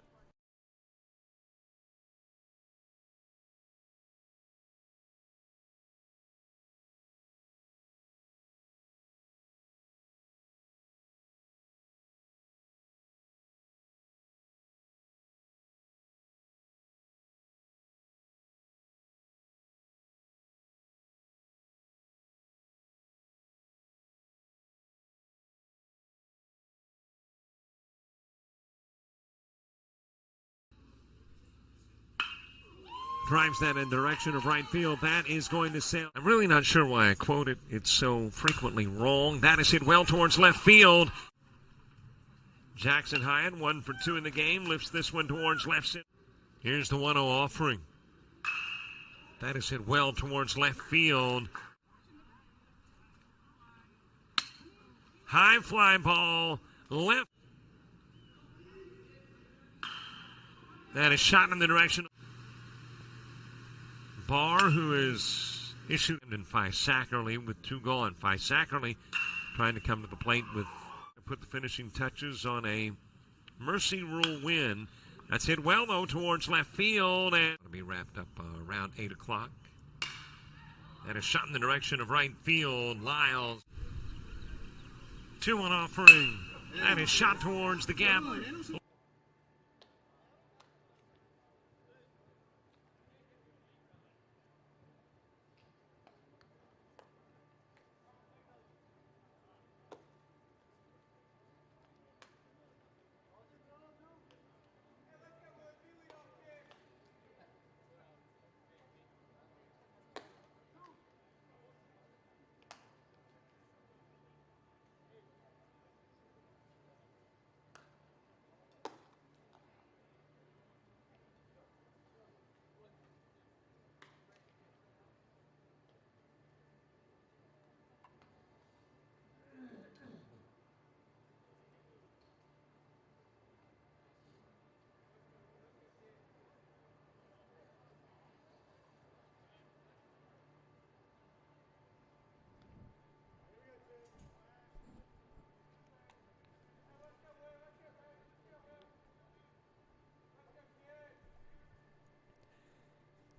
Speaker 2: Drives that in the direction of right field. That is going to sail. I'm really not sure why I quote it. It's so frequently wrong. That is hit well towards left field. Jackson Hyatt, 1 for 2 in the game, lifts this one towards left center. Here's the 1-0 offering. That is hit well towards left field. High fly ball, left. That is shot in the direction. Barr, who is issued in Sackerly with 2 gone. Sackerly trying to come to the plate with put the finishing touches on a mercy rule win. That's hit well, though, towards left field, and it'll be wrapped up around 8 o'clock. That is shot in the direction of right field. Lyles. 2-1 offering. That is shot towards the gap.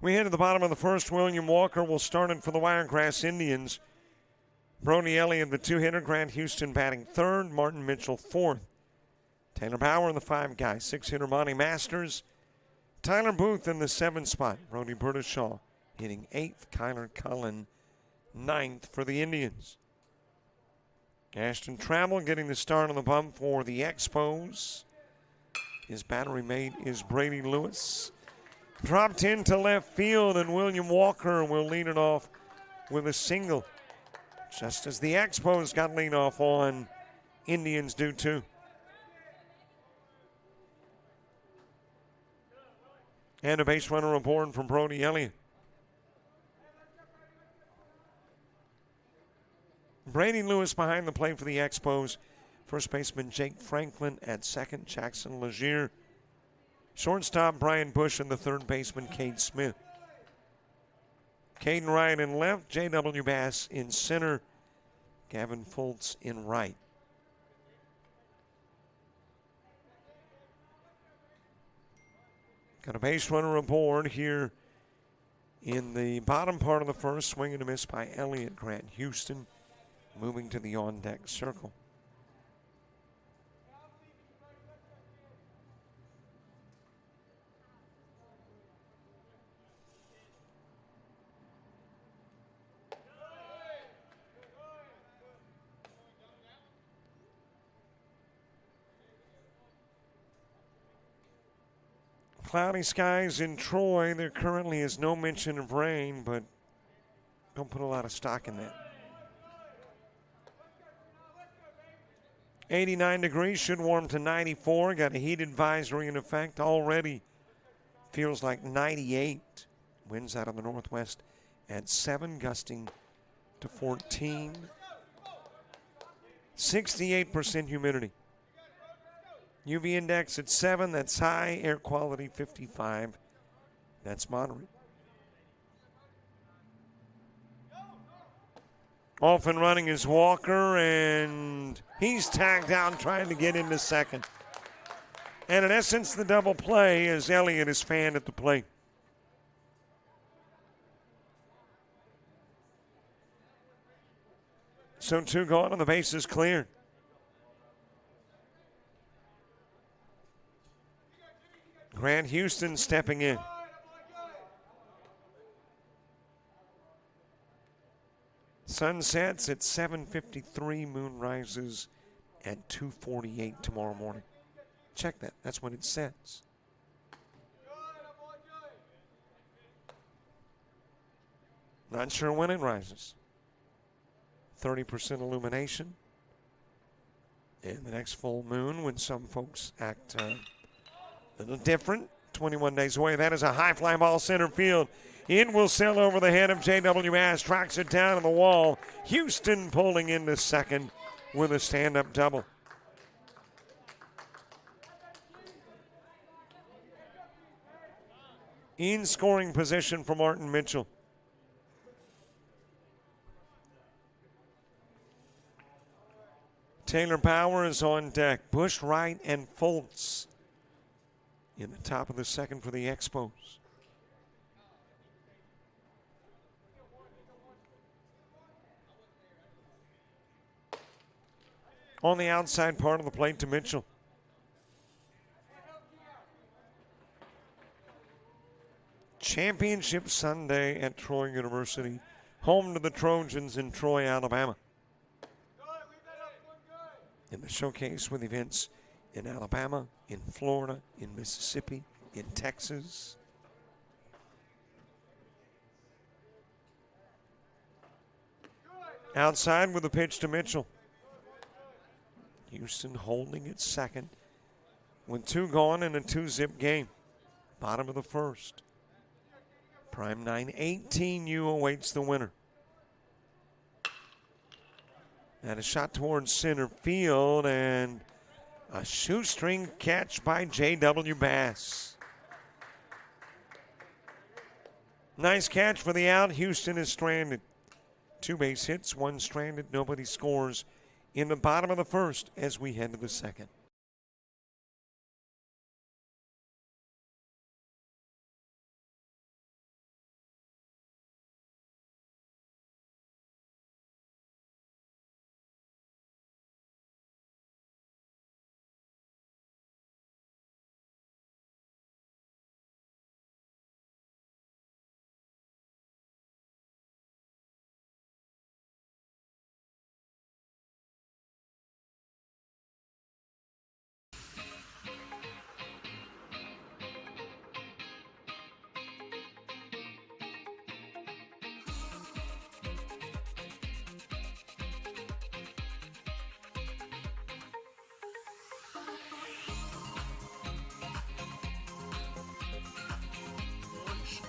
Speaker 1: We head to the bottom of the first. William Walker will start it for the Wiregrass Indians. Brody Elliott, the 2-hitter. Grant Houston batting 3rd. Martin Mitchell 4th. Taylor Bauer in the 5 guy. 6-hitter Monty Masters. Tyler Booth in the 7 spot. Brody Burdishaw hitting 8th. Kyler Cullen 9th for the Indians. Ashton Trammell getting the start on the bump for the Expos. His battery mate is Brady Lewis. Dropped into left field, and William Walker will lead it off with a single. Just as the Expos got lead off on, Indians do too. And a base runner aboard from Brody Elliott. Brady Lewis behind the plate for the Expos. First baseman Jake Franklin at second, Jackson Legier. Shortstop Brian Bush and the third baseman Cade Smith. Caden Ryan in left, J.W. Bass in center, Gavin Foltz in right. Got a base runner aboard here in the bottom part of the first. Swing and a miss by Elliott. Grant Houston moving to the on-deck circle. Cloudy skies in Troy. There currently is no mention of rain, but don't put a lot of stock in that. 89 degrees, should warm to 94. Got a heat advisory in effect already. Feels like 98. Winds out of the northwest at 7, gusting to 14. 68% humidity. UV index at 7, that's high. Air quality 55, that's moderate. Off and running is Walker, and he's tagged out trying to get into second. And in essence, the double play as Elliott is fanned at the plate. So 2 gone and the base is cleared. Grant Houston stepping in. Sun sets at 7:53. Moon rises at 2:48 tomorrow morning. Check that. That's when it sets. Not sure when it rises. 30% illumination. And the next full moon, when some folks act a little different, 21 days away. That is a high fly ball center field. It will sail over the head of J.W. Bass, tracks it down on the wall. Houston pulling into second with a stand-up double. In scoring position for Martin Mitchell. Taylor Bauer is on deck. Bush right and Foltz in the top of the second for the Expos. On the outside part of the plate to Mitchell. Championship Sunday at Troy University, home to the Trojans in Troy, Alabama. In the showcase with events in Alabama, in Florida, in Mississippi, in Texas. Outside with a pitch to Mitchell. Houston holding at second with 2 gone in a 2-zip game. Bottom of the first. Prime 9-18U awaits the winner. And a shot towards center field, and a shoestring catch by J.W. Bass. Nice catch for the out. Houston is stranded. 2 base hits, 1 stranded. Nobody scores in the bottom of the first as we head to the second.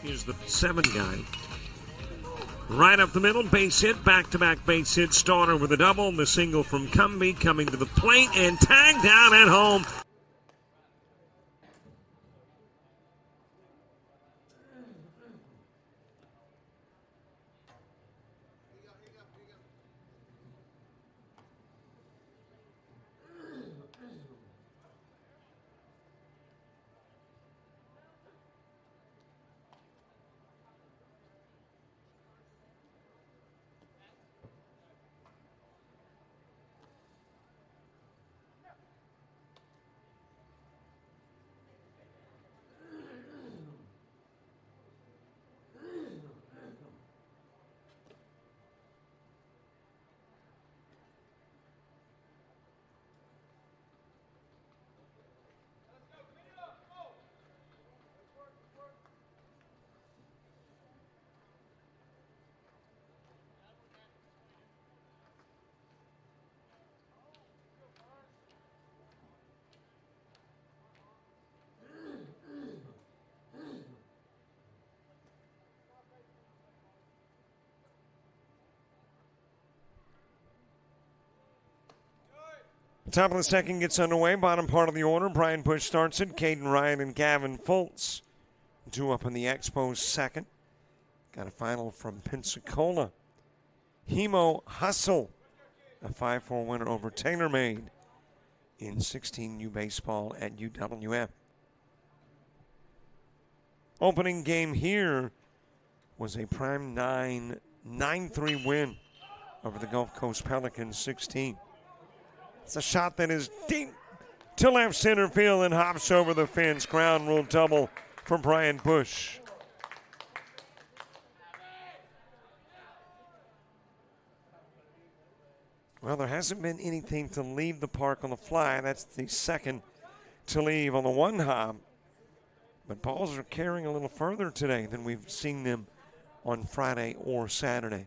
Speaker 2: Is the 7 guy. Right up the middle, base hit, back-to-back base hit. Starter with a double, the single from Cumbie coming to the plate and tagged down at home.
Speaker 1: Top of the second gets underway. Bottom part of the order. Brian Bush starts it. Caden Ryan and Gavin Fultz. 2 up in the Expos second. Got a final from Pensacola. Hemo Hustle. A 5-4 winner over TaylorMade in 16U baseball at UWF. Opening game here was a prime 9-3 win over the Gulf Coast Pelicans 16. It's a shot that is deep to left center field and hops over the fence. Ground rule double for Brian Bush. Well, there hasn't been anything to leave the park on the fly. That's the second to leave on the one hop. But balls are carrying a little further today than we've seen them on Friday or Saturday.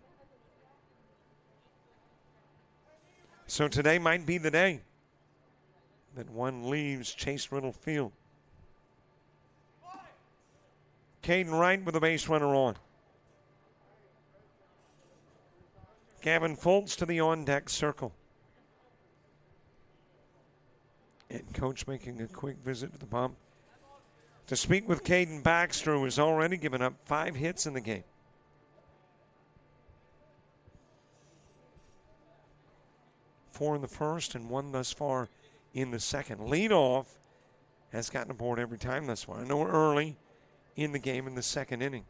Speaker 1: So today might be the day that one leaves Chase Riddle Field. Caden Wright with a base runner on. Gavin Fultz to the on-deck circle. And coach making a quick visit to the bump to speak with Caden Baxter, who has already given up 5 hits in the game. Four in the first and 1 thus far in the second. Leadoff has gotten aboard every time thus far. I know early in the game in the second inning.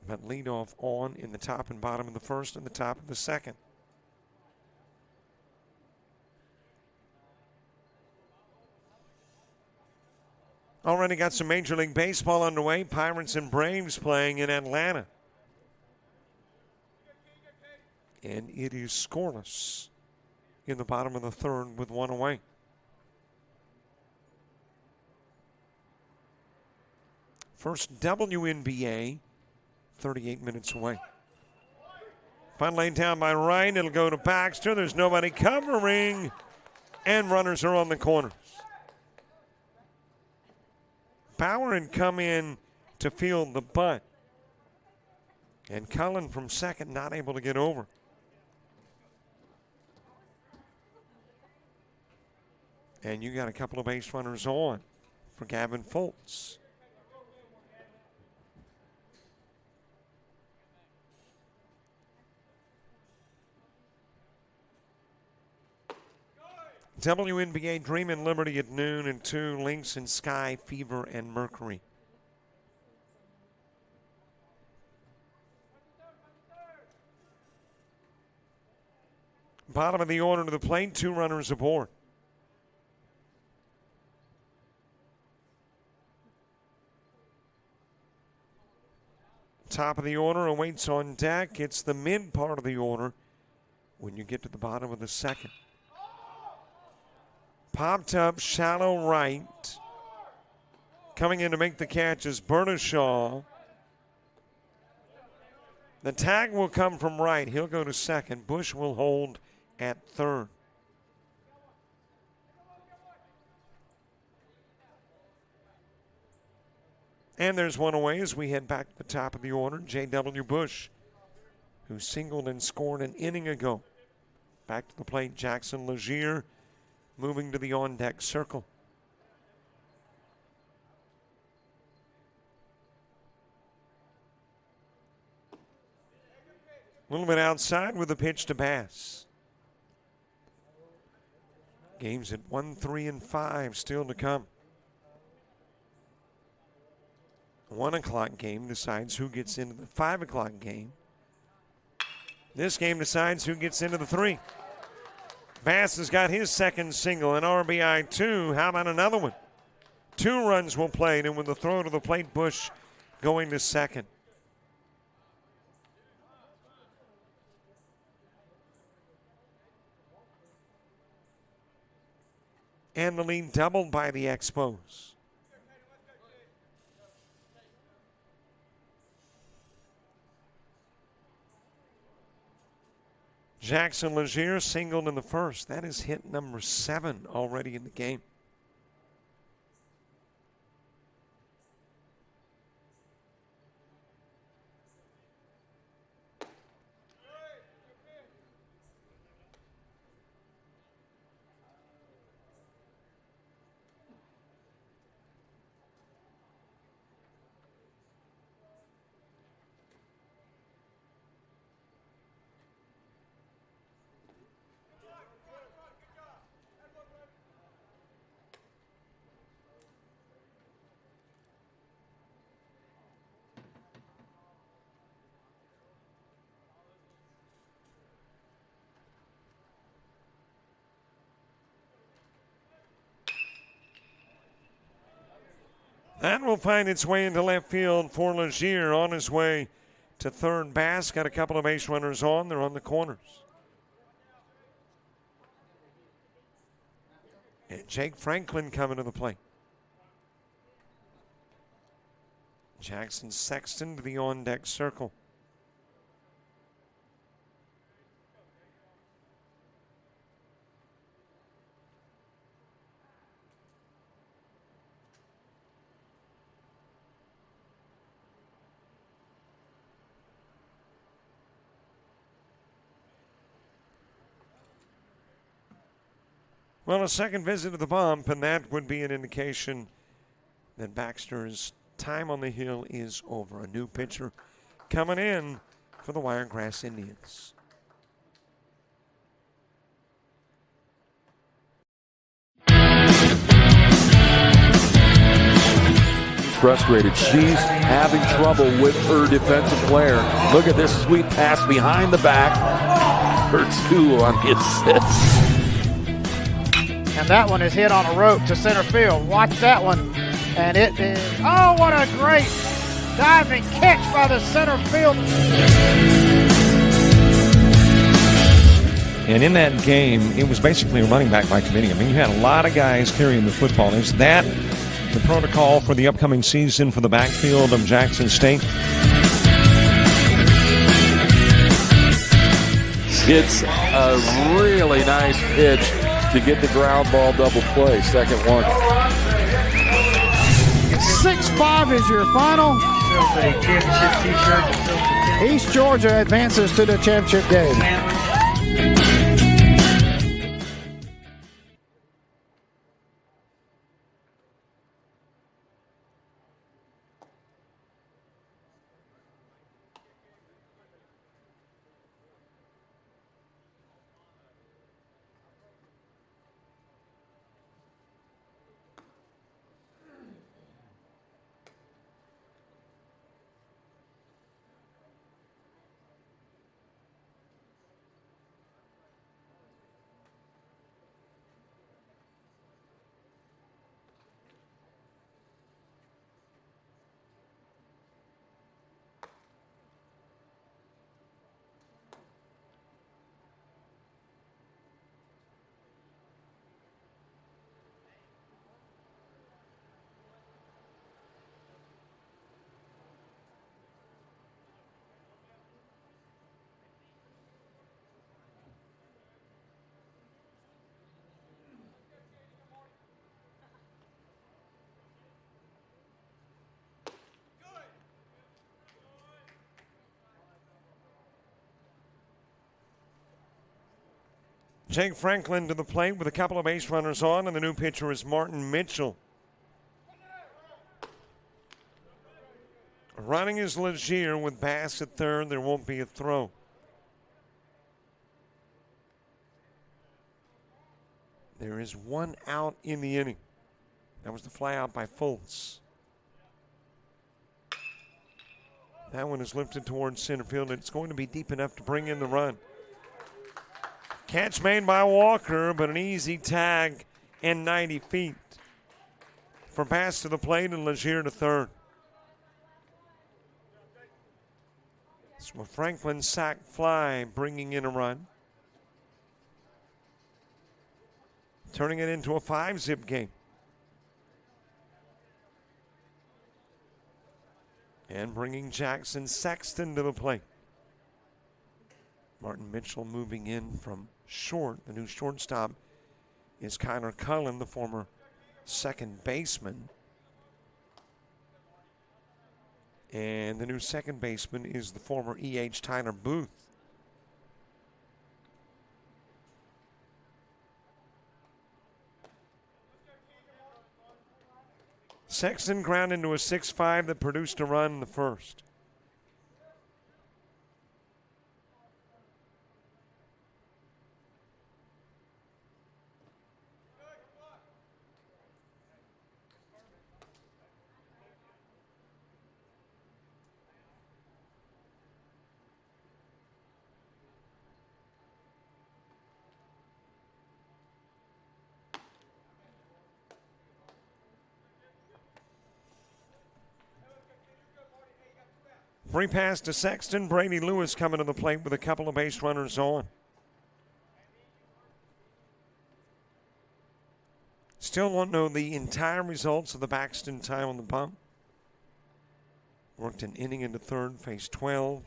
Speaker 1: But leadoff on in the top and bottom of the first and the top of the second. Already got some Major League Baseball underway. Pirates and Braves playing in Atlanta. And it is scoreless in the bottom of the third with 1 away. First WNBA, 38 minutes away. Punt laid down by Wright. It'll go to Baxter. There's nobody covering. And runners are on the corners. Bauer had come in to field the bunt. And Cullen from second not able to get over. And you got a couple of base runners on for Gavin Fultz. WNBA Dream and Liberty at noon, and 2 Lynx and Sky, Fever and Mercury. Bottom of the order to the plate, 2 runners aboard. Top of the order awaits on deck. It's the mid part of the order when you get to the bottom of the second. Popped up, shallow right. Coming in to make the catch is Bernashaw. The tag will come from right. He'll go to second. Bush will hold at third. And there's one away as we head back to the top of the order. J.W. Bush, who singled and scored an inning ago. Back to the plate, Jackson Legier moving to the on-deck circle. A little bit outside with a pitch to Bass. Game's at 1, 3, and 5 still to come. 1 o'clock game decides who gets into the 5 o'clock game. This game decides who gets into the 3. Bass has got his second single, an RBI 2. How about another one? 2 runs were played, and with the throw to the plate, Bush going to second. And the lead doubled by the Expos. Jackson Legier singled in the first. That is hit number 7 already in the game. That will find its way into left field for Legier. On his way to third. Bass got a couple of base runners on. They're on the corners. And Jake Franklin coming to the plate. Jackson Sexton to the on-deck circle. Well, a second visit to the bump, and that would be an indication that Baxter's time on the hill is over. A new pitcher coming in for the Wiregrass Indians.
Speaker 5: Frustrated. She's having trouble with her defensive player. Look at this sweet pass behind the back for 2 on the assist.
Speaker 6: And that one is hit on a rope to center field. Watch that one. And it is, oh, what a great diving catch by the center field.
Speaker 1: And in that game, it was basically a running back by committee. I mean, you had a lot of guys carrying the football. Is that the protocol for the upcoming season for the backfield of Jackson State?
Speaker 5: It's a really nice pitch to get the ground ball double play. Second one.
Speaker 6: 6-5 is your final. East Georgia advances to the championship game.
Speaker 1: Jake Franklin to the plate with a couple of base runners on, and the new pitcher is Martin Mitchell. Running is Legier with Bass at third. There won't be a throw. There is one out in the inning. That was the fly out by Fultz. That one is lifted towards center field. It's going to be deep enough to bring in the run. Catch made by Walker, but an easy tag and 90 feet. For Bass to the plate and Legier to third. So a Franklin sac fly bringing in a run. Turning it into a 5-zip game. And bringing Jackson Sexton to the plate. Martin Mitchell moving in from short. The new shortstop is Kyler Cullen, the former second baseman. And the new second baseman is the former E.H. Tyler Booth. Sexton ground into a 6-5 that produced a run in the first. Free pass to Sexton. Brady Lewis coming to the plate with a couple of base runners on. Still don't know the entire results of the Baxton time on the bump. Worked an inning into third, faced 12.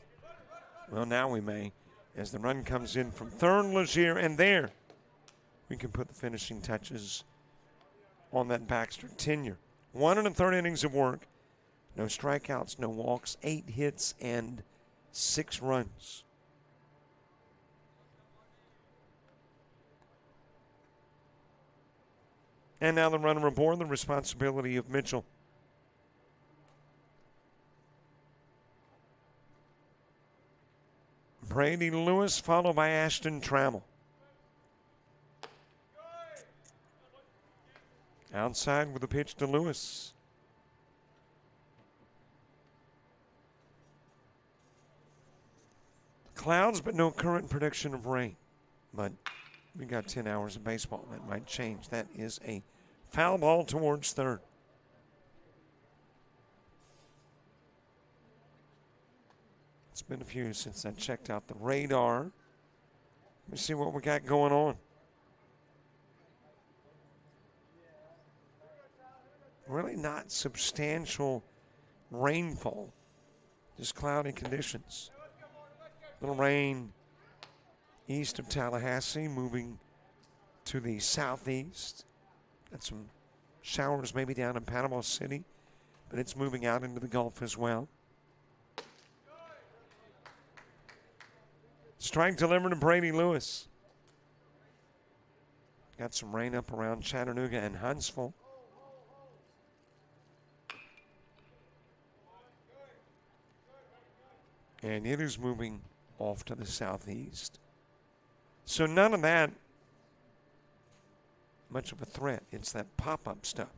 Speaker 1: Well, now we may, as the run comes in from third, Legier, and there we can put the finishing touches on that Baxter tenure. 1 1/3 innings of work. No strikeouts, no walks, 8 hits, and 6 runs. And now the runner aboard, the responsibility of Mitchell. Brady Lewis followed by Ashton Trammell. Outside with a pitch to Lewis. Clouds, but no current prediction of rain. But we got 10 hours of baseball. That might change. That is a foul ball towards third. It's been a few since I checked out the radar. Let me see what we got going on. Really not substantial rainfall. Just cloudy conditions. Little rain east of Tallahassee, moving to the southeast. Got some showers maybe down in Panama City, but it's moving out into the Gulf as well. Strike delivered to Brady Lewis. Got some rain up around Chattanooga and Huntsville. And it is moving off to the southeast. So none of that much of a threat. It's that pop-up stuff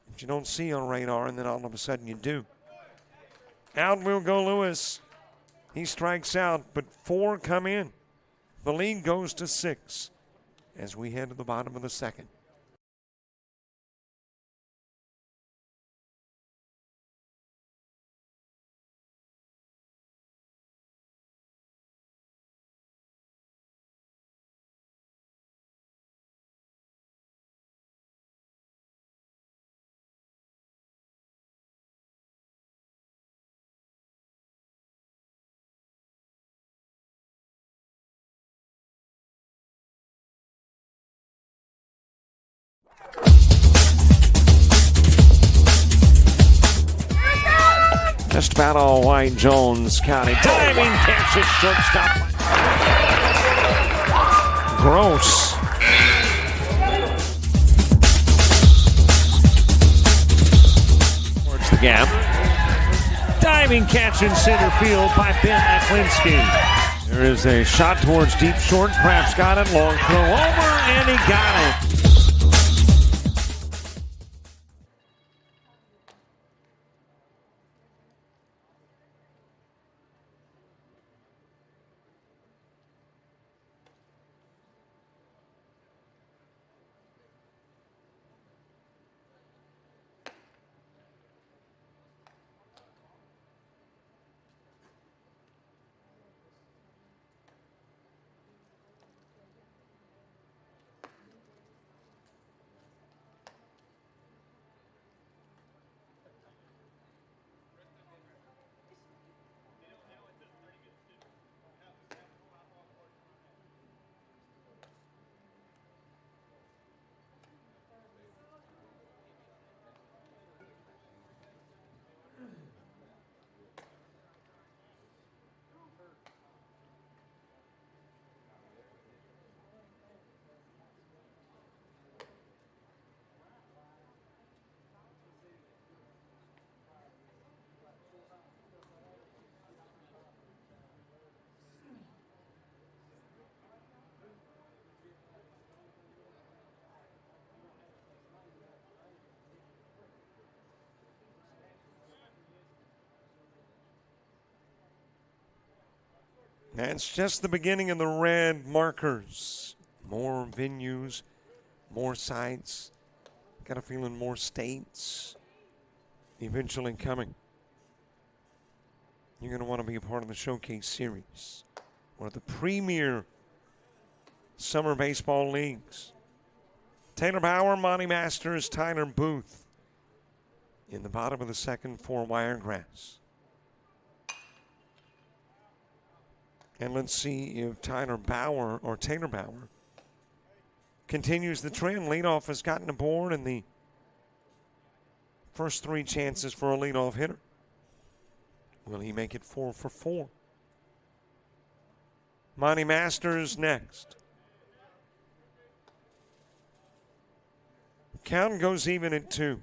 Speaker 1: that you don't see on radar, and then all of a sudden you do. Out will go Lewis. He strikes out, but 4 come in. The lead goes to 6 as we head to the bottom of the second. Just about all White Jones County. Diving catch at shortstop. Gross. Towards the gap. Diving catch in center field by Ben Aklinski. There is a shot towards deep short. Kraft's got it. Long throw over, and he got it. That's just the beginning of the red markers. More venues, more sites. Got a feeling more states eventually coming. You're going to want to be a part of the Showcase Series, one of the premier summer baseball leagues. Taylor Bauer, Monty Masters, Tyler Booth in the bottom of the second for Wiregrass. And let's see if Taylor Bauer continues the trend. Leadoff has gotten aboard in the first three chances for a leadoff hitter. Will he make it 4 for 4? Monty Masters next. Count goes even at 2.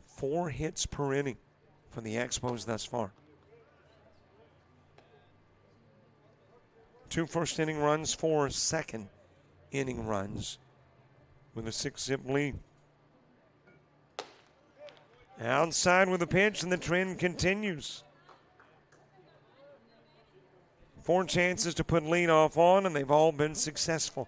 Speaker 1: 4 hits per inning for the Expos thus far. 2 first-inning runs, 4 second-inning runs with a 6-zip lead. Outside with a pitch, and the trend continues. 4 chances to put leadoff on, and they've all been successful.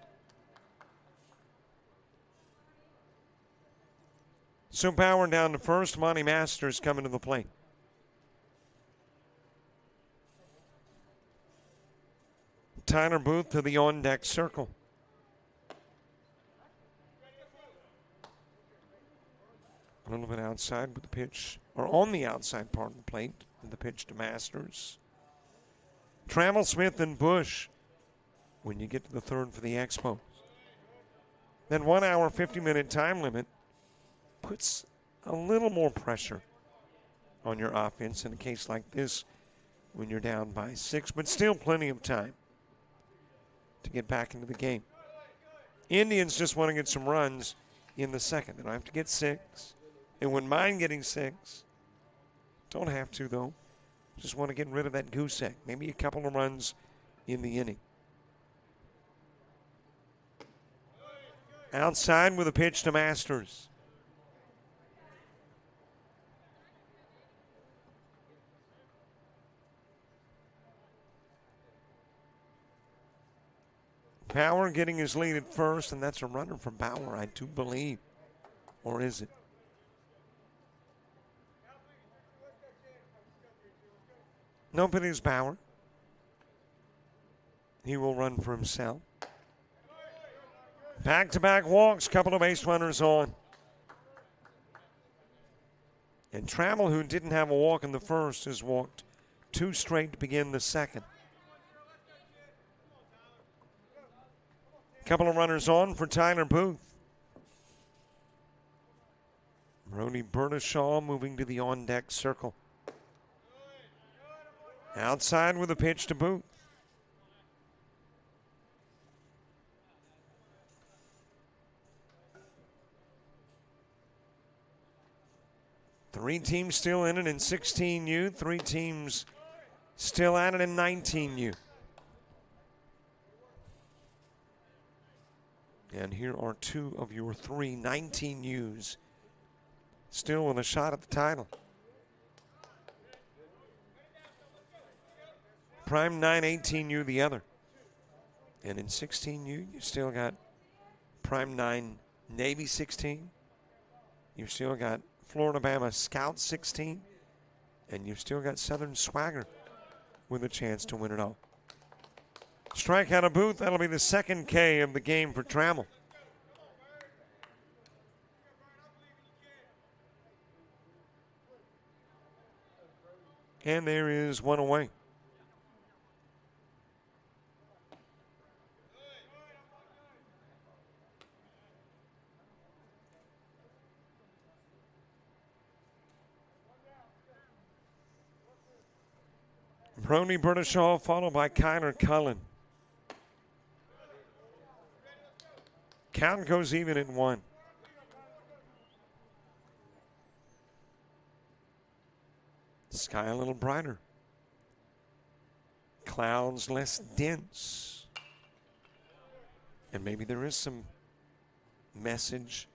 Speaker 1: So Bauer down to first. Monty Masters coming to the plate. Tyler Booth to the on-deck circle. A little bit outside with the pitch, or on the outside part of the plate with the pitch to Masters. Trammell, Smith, and Bush when you get to the third for the Expos. That 1 hour, 50-minute time limit puts a little more pressure on your offense in a case like this when you're down by 6, but still plenty of time to get back into the game. Indians just want to get some runs in the second. They don't have to get 6. They wouldn't mind getting 6. Don't have to, though. Just want to get rid of that goose egg. Maybe a couple of runs in the inning. Outside with a pitch to Masters. Bauer getting his lead at first, and that's a runner for Bauer, I do believe. Or is it? Nope, it is Bauer. He will run for himself. Back-to-back walks, couple of base runners on. And Trammell, who didn't have a walk in the first, has walked 2 straight to begin the second. Couple of runners on for Tyler Booth. Brody Bertishaw moving to the on-deck circle. Outside with a pitch to Booth. 3 teams still in it in 16U, 3 teams still at it in 19U. And here are 2 of your 3 19Us still with a shot at the title. Prime 9 18U the other. And in 16U, you still got Prime 9 Navy 16. You've still got Florida Bama Scout 16. And you've still got Southern Swagger with a chance to win it all. Strike out of Booth. That'll be the second K of the game for Trammell. And there is one away. Brody Burdishaw followed by Kyler Cullen. Count goes even at 1. Sky a little brighter. Clouds less dense. And maybe there is some message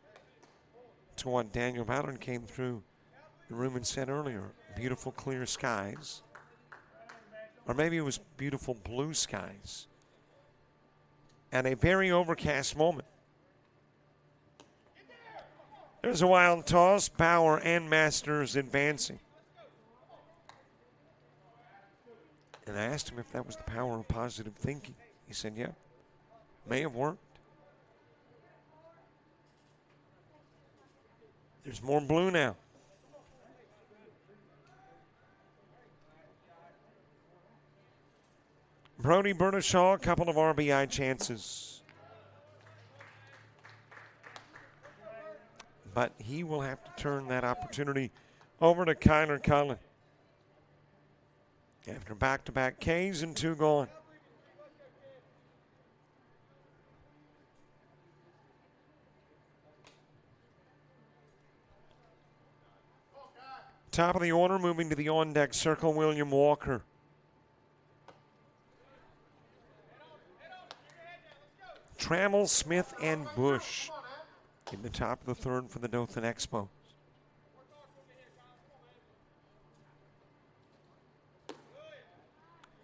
Speaker 1: to what Daniel Ballard came through the room and said earlier. Beautiful clear skies. Or maybe it was beautiful blue skies. And a very overcast moment. There's a wild toss. Bauer and Masters advancing. And I asked him if that was the power of positive thinking. He said, yeah, may have worked. There's more blue now. Brody Burdishaw, a couple of RBI chances. But he will have to turn that opportunity over to Kyler Cullen. After back-to-back Ks and 2 gone. Top of the order, moving to the on-deck circle, William Walker. Trammell, Smith, and Bush in the top of the third for the Dothan Expos. A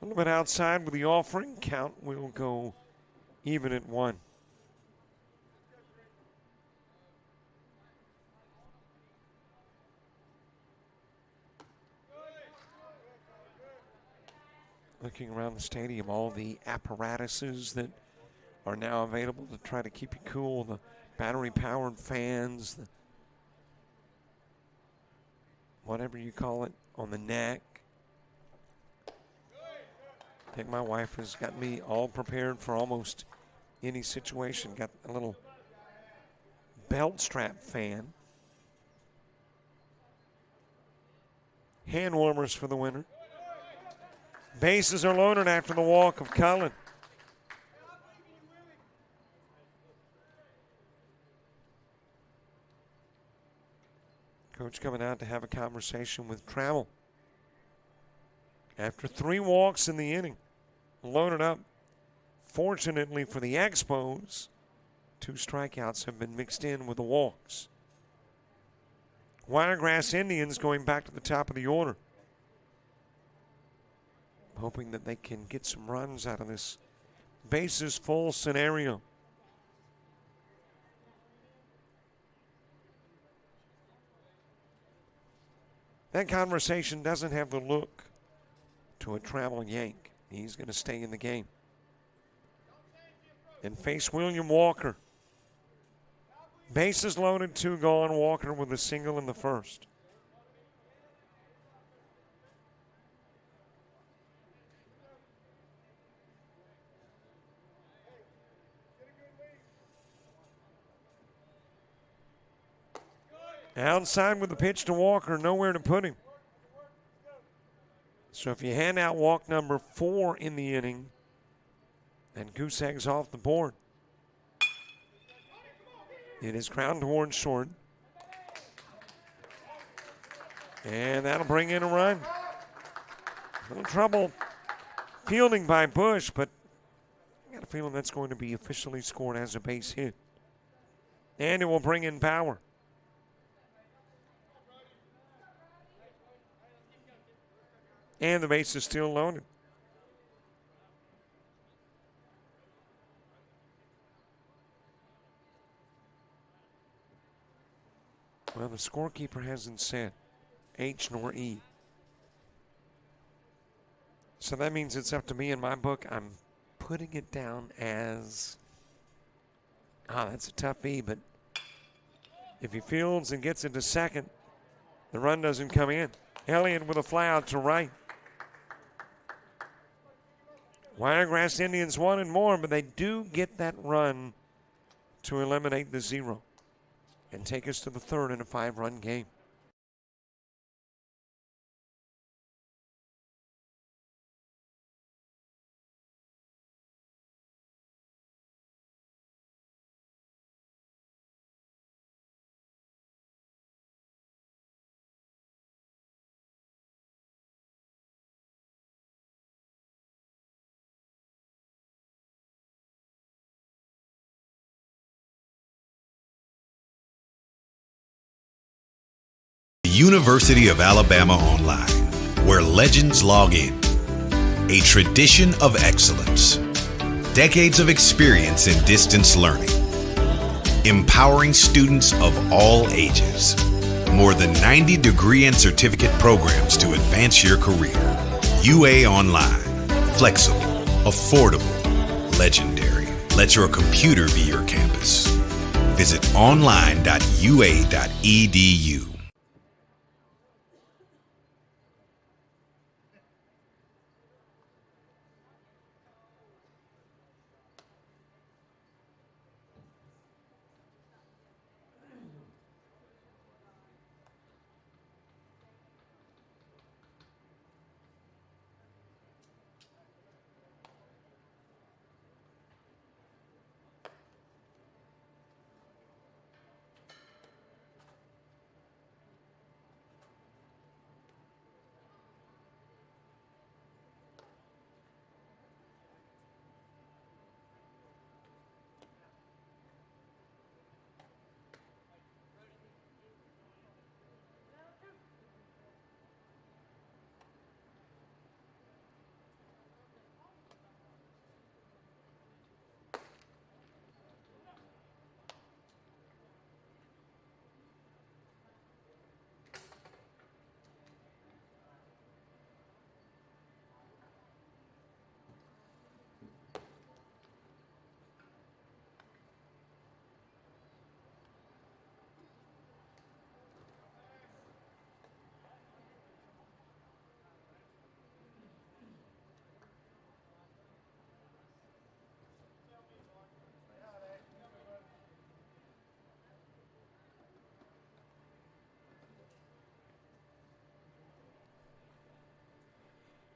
Speaker 1: little bit outside with the offering. Count will go even at 1. Looking around the stadium, all the apparatuses that are now available to try to keep you cool. The battery-powered fans, the whatever you call it, on the neck. I think my wife has got me all prepared for almost any situation. Got a little belt strap fan. Hand warmers for the winner. Bases are loaded after the walk of Cullen. Coach coming out to have a conversation with Trammell. After 3 walks in the inning, loaded up. Fortunately for the Expos, 2 strikeouts have been mixed in with the walks. Wiregrass Indians going back to the top of the order. Hoping that they can get some runs out of this bases full scenario. That conversation doesn't have the look to a Trammell Yank. He's going to stay in the game. And face William Walker. Bases loaded, 2 gone. Walker with a single in the first. Outside with the pitch to Walker, nowhere to put him. So if you hand out walk number 4 in the inning, and Goose Egg's off the board. It is ground towards short. And that'll bring in a run. A little trouble fielding by Bush, but I got a feeling that's going to be officially scored as a base hit. And it will bring in Bauer. And the base is still loaded. Well, the scorekeeper hasn't said H nor E. So that means it's up to me in my book. I'm putting it down as, that's a tough E, but if he fields and gets into second, the run doesn't come in. Elliott with a fly out to right. Wiregrass Indians wanted more, but they do get that run to eliminate the 0 and take us to the third in a 5-run game.
Speaker 4: University of Alabama Online, where legends log in. A tradition of excellence. Decades of experience in distance learning. Empowering students of all ages. More than 90 degree and certificate programs to advance your career. UA Online. Flexible, affordable, legendary. Let your computer be your campus. Visit online.ua.edu.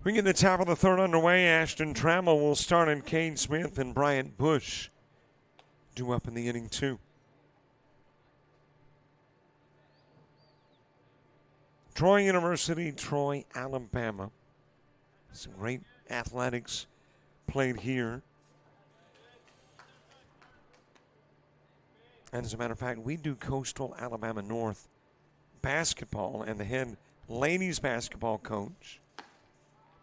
Speaker 1: We get the top of the third underway. Ashton Trammell will start, and Cade Smith and Bryant Bush due up in the inning 2. Troy University, Troy, Alabama. Some great athletics played here. And as a matter of fact, we do Coastal Alabama North basketball, and the head ladies basketball coach,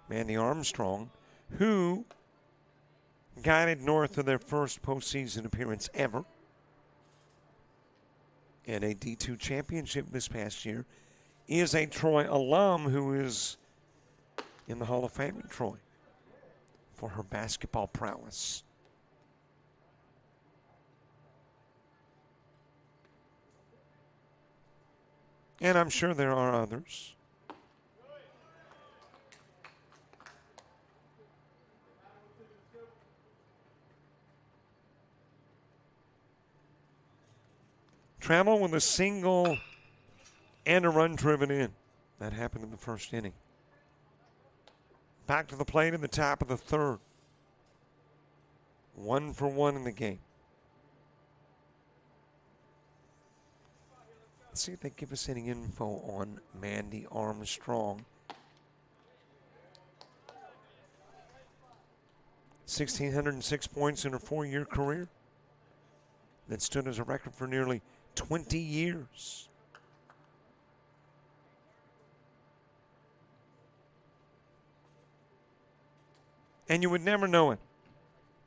Speaker 1: Mandy Armstrong, who guided North to their first postseason appearance ever and a D2 championship this past year, is a Troy alum who is in the Hall of Fame in Troy for her basketball prowess. And I'm sure there are others. Trammell with a single and a run driven in. That happened in the first inning. Back to the plate in the top of the third. 1-for-1 in the game. Let's see if they give us any info on Mandy Armstrong. 1,606 points in her 4-year career. That stood as a record for nearly 20 years. And you would never know it.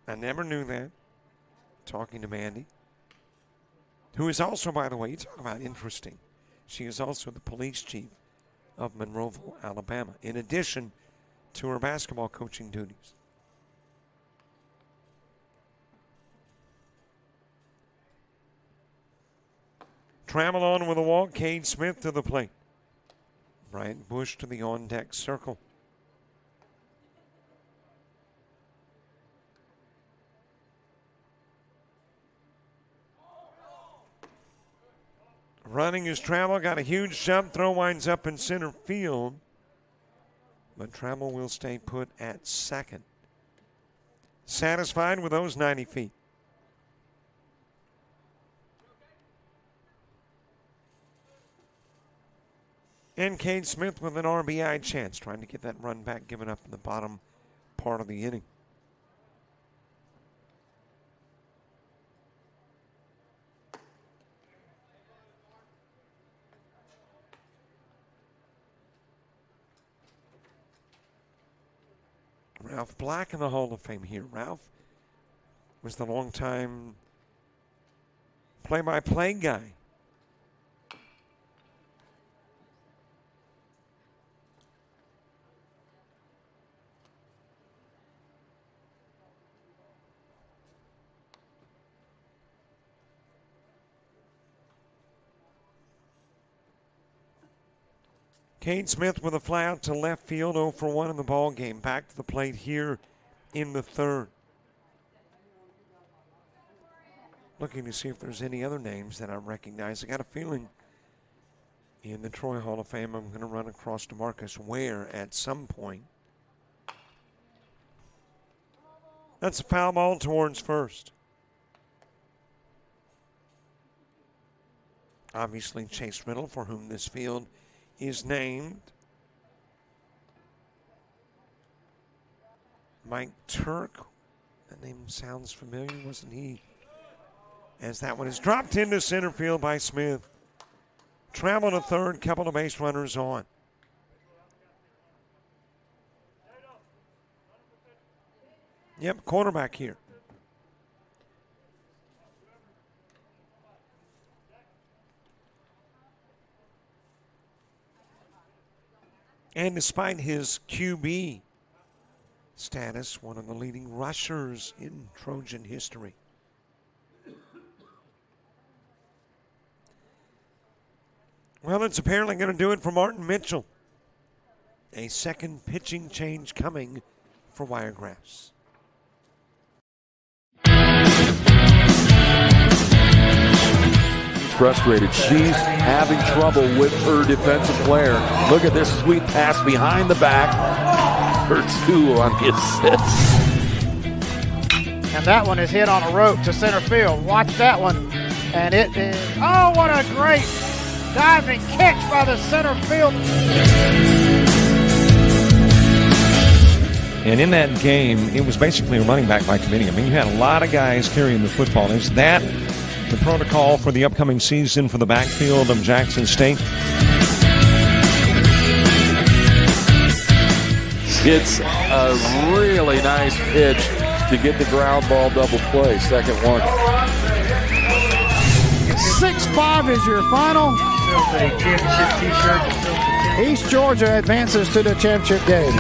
Speaker 1: I never knew that. Talking to Mandy, who is also, by the way, you talk about interesting. She is also the police chief of Monroeville, Alabama, in addition to her basketball coaching duties. Travel on with a walk, Cade Smith to the plate. Bryant Bush to the on-deck circle. Running his Trammell, got a huge jump, throw winds up in center field. But Trammell will stay put at second. Satisfied with those 90 feet. And Cade Smith with an RBI chance, trying to get that run back given up in the bottom part of the inning. Ralph Black in the Hall of Fame here. Ralph was the longtime play-by-play guy. Cade Smith with a fly out to left field, 0 for 1 in the ball game. Back to the plate here in the third. Looking to see if there's any other names that I recognize. I got a feeling in the Troy Hall of Fame I'm going to run across DeMarcus Ware at some point. That's a foul ball towards first. Obviously Chase Riddle, for whom this field is named. Mike Turk. That name sounds familiar, wasn't he? As that one is dropped into center field by Smith. Travel to third, couple of base runners on. Yep, quarterback here. And despite his QB status, one of the leading rushers in Trojan history. Well, it's apparently going to do it for Martin Mitchell. A second pitching change coming for Wiregrass.
Speaker 5: Frustrated. She's having trouble with her defensive player. Look at this sweet pass behind the back for 2 on the assist.
Speaker 6: And that one is hit on a rope to center field. Watch that one. And it is, oh, what a great diving catch by the center field.
Speaker 1: And in that game, it was basically a running back by committee. I mean, you had a lot of guys carrying the football. Is that the protocol for the upcoming season for the backfield of Jackson State?
Speaker 5: It's a really nice pitch to get the ground ball double play. Second one.
Speaker 6: 6-5 is your final. East Georgia advances to the championship game.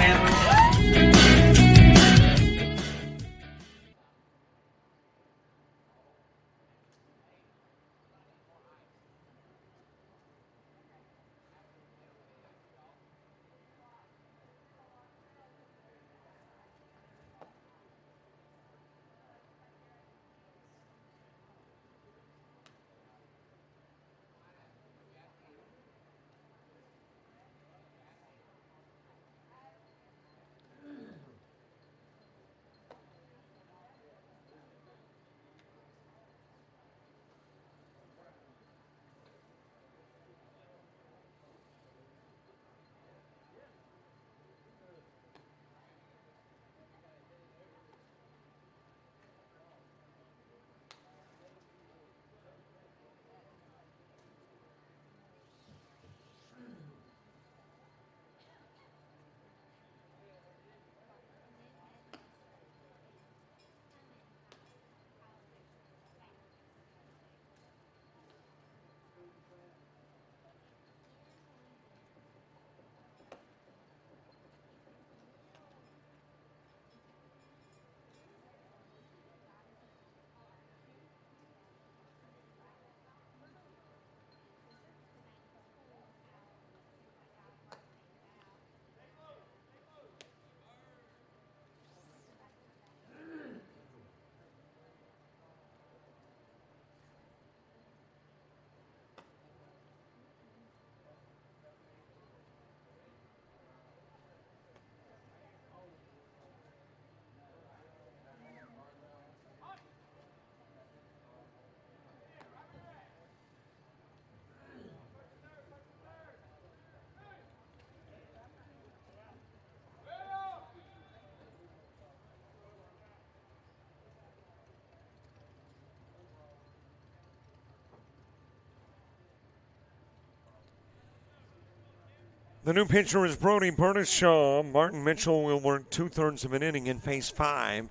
Speaker 1: The new pitcher is Brody Burdishaw. Martin Mitchell will work 2/3 of an inning and face 5.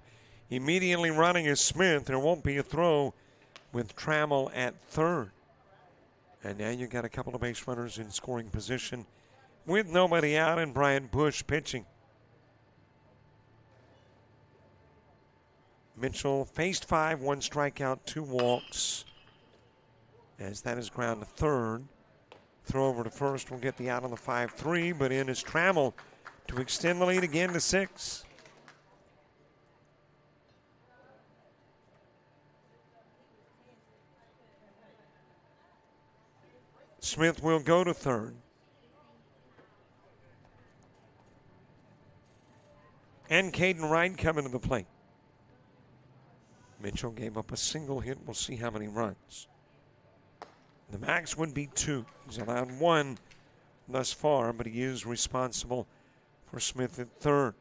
Speaker 1: Immediately running is Smith. There won't be a throw with Trammell at third. And now you've got a couple of base runners in scoring position with nobody out and Bryant Bush pitching. Mitchell faced 5, 1 strikeout, 2 walks. As that is ground to third. Throw over to first will get the out on the 5-3, but in is Trammell to extend the lead again to 6. Smith will go to third. And Caden Wright coming to the plate. Mitchell gave up a single hit. We'll see how many runs. The max would be 2. He's allowed 1 thus far, but he is responsible for Smith at third.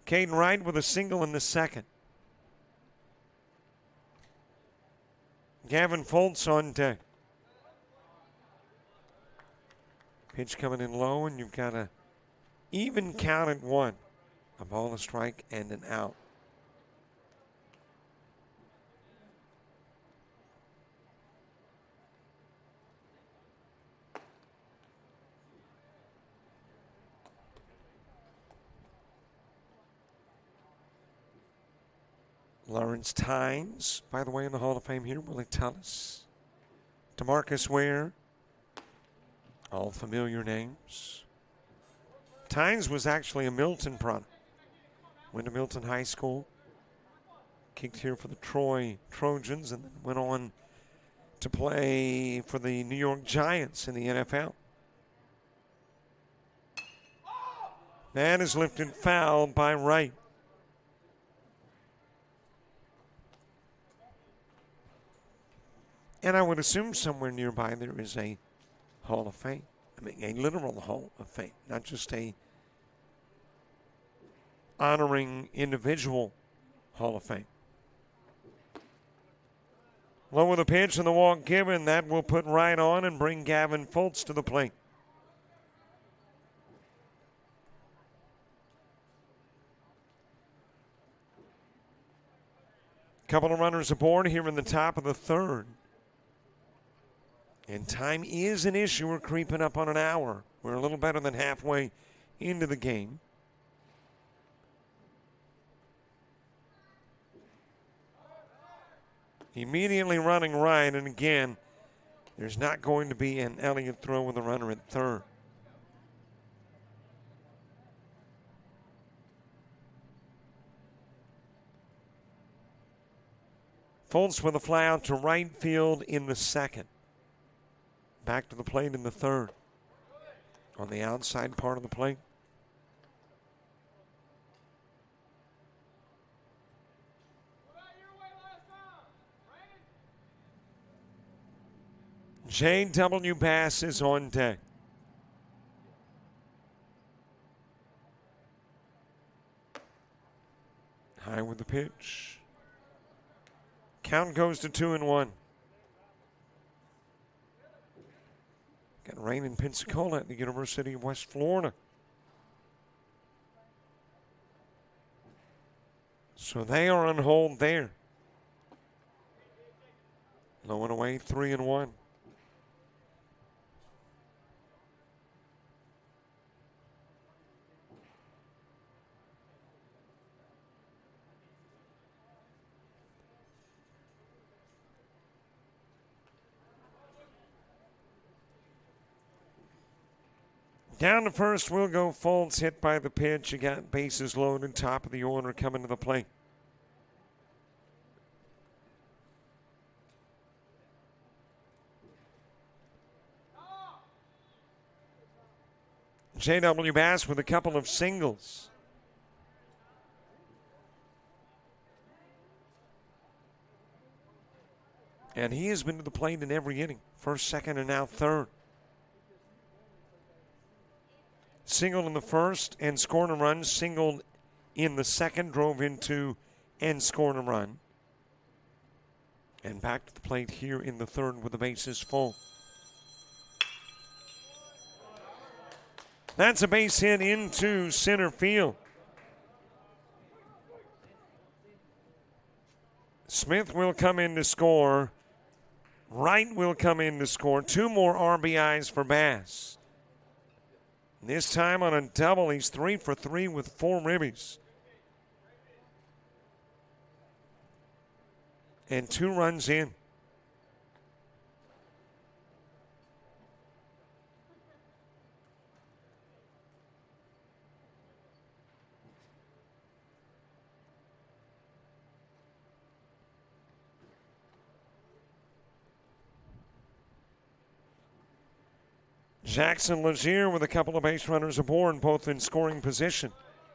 Speaker 1: Caden Wright with a single in the second. Gavin Foltz on deck. Pitch coming in low, and you've got a even count at 1. A ball, a strike, and an out. Lawrence Tynes, by the way, in the Hall of Fame here. Will he tell us? DeMarcus Ware. All familiar names. Tynes was actually a Milton product. Went to Milton High School. Kicked here for the Troy Trojans and then went on to play for the New York Giants in the NFL. That is lifted foul by Wright. And I would assume somewhere nearby there is a Hall of Fame. I mean, a literal Hall of Fame, not just a honoring individual Hall of Fame. Low with a pitch and the walk given. That will put Wright on and bring Gavin Foltz to the plate. Couple of runners aboard here in the top of the third. And time is an issue. We're creeping up on an hour. We're a little better than halfway into the game. Immediately running right, and again, there's not going to be an Elliott throw with a runner at third. Foltz with a fly out to right field in the second. Back to the plate in the third. On the outside part of the plate. J.W. Bass is on deck. High with the pitch. Count goes to 2-1. Got rain in Pensacola at the University of West Florida. So they are on hold there. Low and away, 3-1. Down to first will go Foltz, hit by the pitch. You got bases loaded, top of the order coming to the plate. J.W. Bass with a couple of singles. And he has been to the plate in every inning. First, second, and now third. Singled in the first and scored a run. Singled in the second, drove into and scored a run. And back to the plate here in the third with the bases full. That's a base hit into center field. Smith will come in to score. Wright will come in to score. 2 more RBIs for Bass. This time on a double, he's 3 for 3 with 4 ribbies. And 2 runs in. Jackson Legier with a couple of base runners aboard, both in scoring position.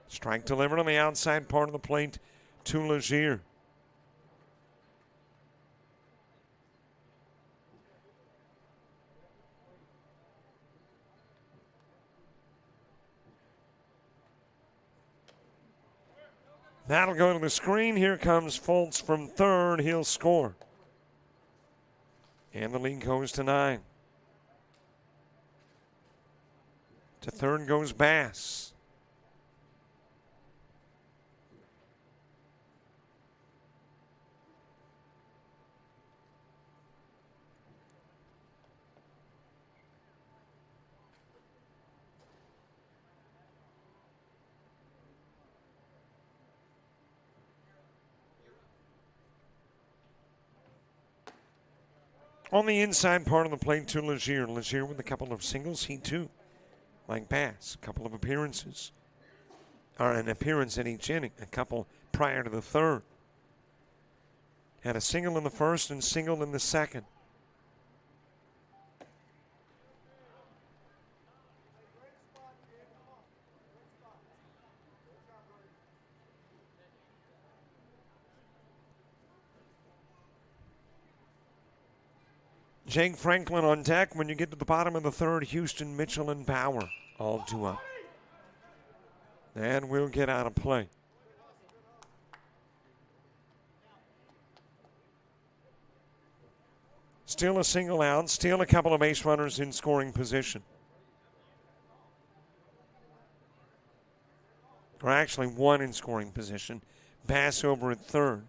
Speaker 1: Strike delivered on the outside part of the plate to Legier. That'll go to the screen. Here comes Fultz from third. He'll score. And the lead goes to 9. To third goes Bass. On the inside part of the plate to Legier. Legier with a couple of singles. He too, like Bass, a couple of appearances. Or an appearance in each inning. A couple prior to the third. Had a single in the first and single in the second. Jake Franklin on deck. When you get to the bottom of the third, Houston, Mitchell, and Bauer all 2 up. And we'll get out of play. Still a single out. Still a couple of base runners in scoring position. Or actually 1 in scoring position. Bass over at third.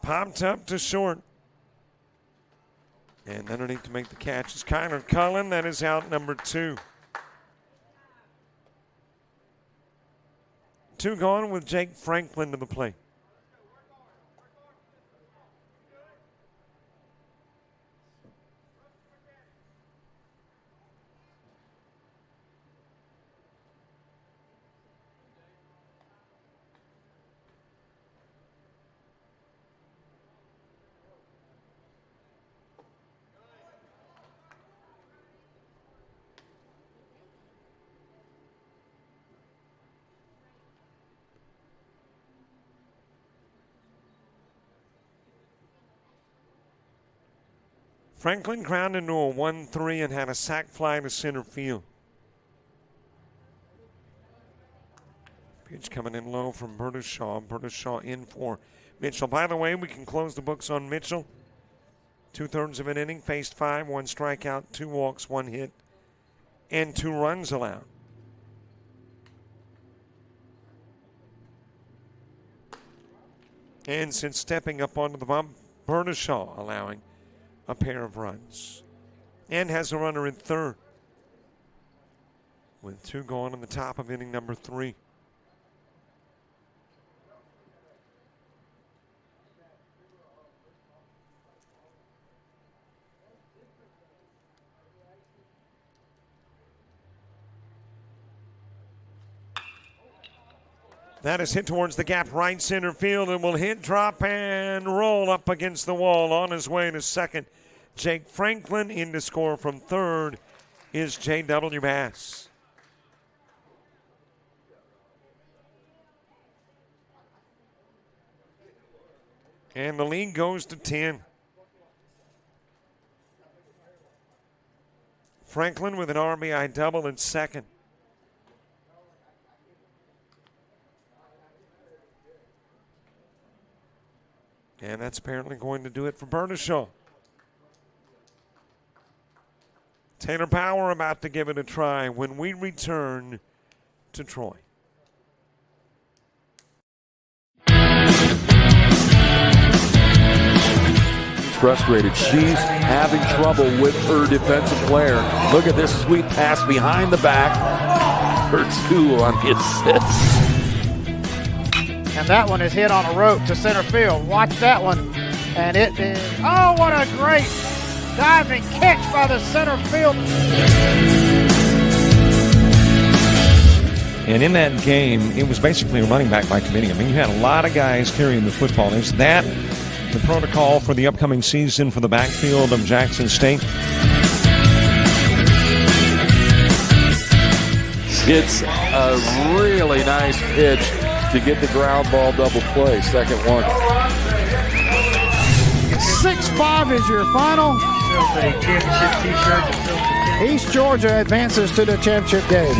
Speaker 1: Popped up to short. And underneath to make the catch is Kyler Cullen. That is out number 2. 2 gone with Jake Franklin to the plate. Franklin ground into a 1-3 and had a sac fly to center field. Pitch coming in low from Bertishaw. Bertishaw in for Mitchell. By the way, we can close the books on Mitchell. 2/3 of an inning, faced 5, 1 strikeout, 2 walks, 1 hit, and 2 runs allowed. And since stepping up onto the bump, Bertishaw allowing a pair of runs. And has a runner in third. With 2 gone in the top of inning number 3. That is hit towards the gap right center field and will hit, drop, and roll up against the wall. On his way to second, Jake Franklin. In to score from third is J.W. Bass. And the lead goes to 10. Franklin with an RBI double at second. And that's apparently going to do it for Bernashaw. Taylor Bauer about to give it a try when we return to Troy.
Speaker 5: Frustrated. She's having trouble with her defensive player. Look at this sweet pass behind the back for 2 on the assist.
Speaker 6: And that one is hit on a rope to center field. Watch that one. And it is, oh, what a great diving catch by the center field.
Speaker 1: And in that game, it was basically a running back by committee. I mean, you had a lot of guys carrying the football. Is that the protocol for the upcoming season for the backfield of Jackson State?
Speaker 5: It's a really nice pitch to get the ground ball double play. Second one.
Speaker 6: 6-5 is your final. East Georgia advances to the championship game.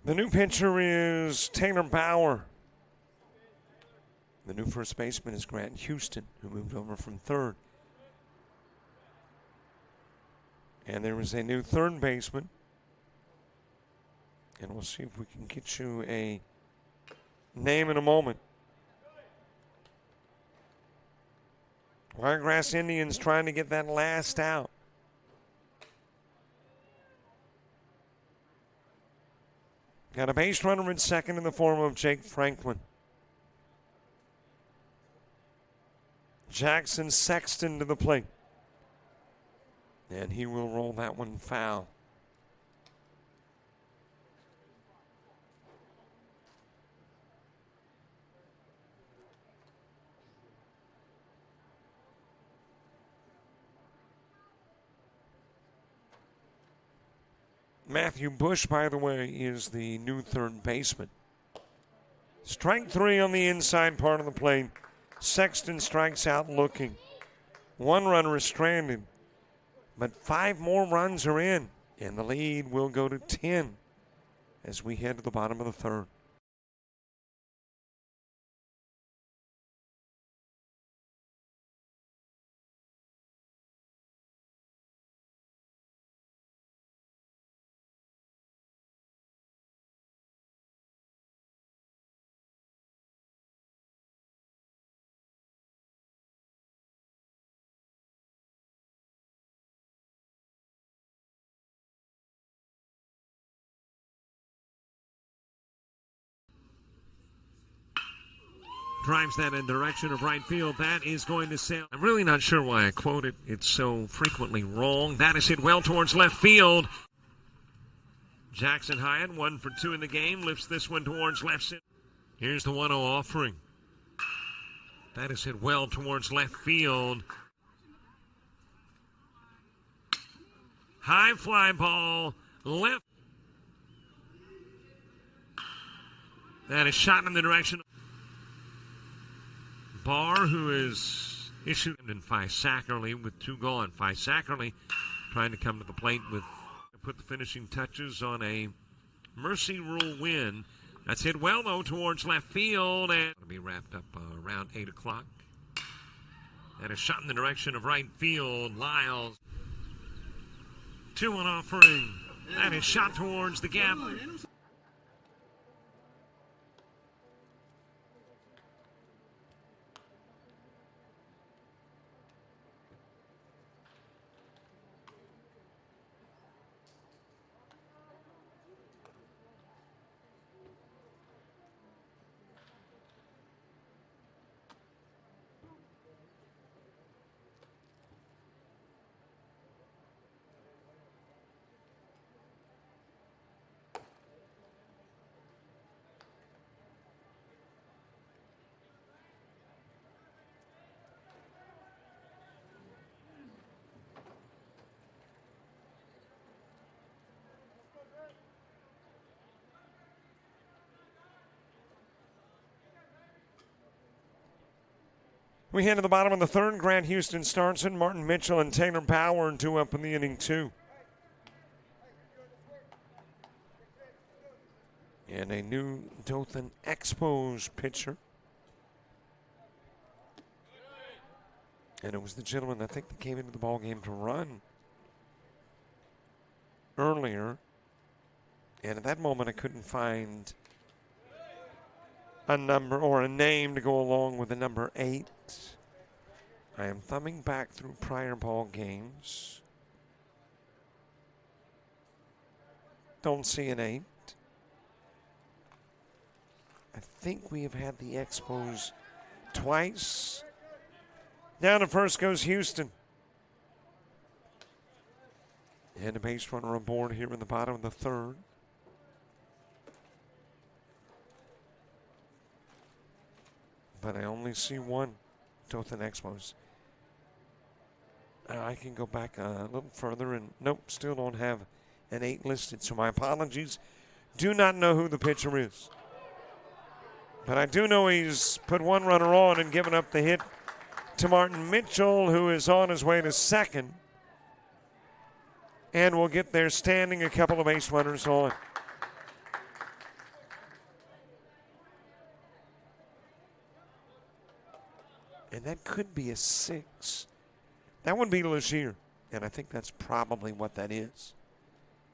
Speaker 1: The new pitcher is Taylor Bauer. The new first baseman is Grant Houston, who moved over from third. And there is a new third baseman. And we'll see if we can get you a name in a moment. Wiregrass Indians trying to get that last out. Got a base runner in second in the form of Jake Franklin. Jackson Sexton to the plate. And he will roll that one foul. Matthew Bush, by the way, is the new third baseman. Strike 3 on the inside part of the plate. Sexton strikes out looking. One runner is stranded, but 5 more runs are in, and the lead will go to 10 as we head to the bottom of the third.
Speaker 2: Drives that in the direction of right field. That is going to sail. I'm really not sure why I quote it. It's so frequently wrong. That is hit well towards left field. Jackson Hyatt, 1 for 2 in the game, lifts this one towards left center. Here's the 1-0 offering. That is hit well towards left field. High fly ball, left. That is shot in the direction. Barr, who is issued in Sackerly with 2 gone. Sackerly trying to come to the plate with put the finishing touches on a Mercy Rule win. That's hit well, though, towards left field, and it'll be wrapped up around 8 o'clock. And a shot in the direction of right field. Lyles. 2-1 offering. That is shot towards the gap.
Speaker 1: We head to the bottom of the third. Grant Houston starts it. Martin Mitchell and Taylor Bauer due up in the inning, too. And a new Dothan Expos pitcher. And it was the gentleman, I think, that came into the ballgame to run earlier. And at that moment, I couldn't find a number or a name to go along with the number 8. I am thumbing back through prior ball games. Don't see an 8. I think we have had the Expos twice. Down to first goes Houston. And a base runner aboard here in the bottom of the third. But I only see one Dothan Expos. I can go back a little further and nope, still don't have an 8 listed. So my apologies. Do not know who the pitcher is. But I do know he's put one runner on and given up the hit to Martin Mitchell, who is on his way to second. And will get there standing a couple of base runners on. And that could be a 6. That would be Legier. And I think that's probably what that is.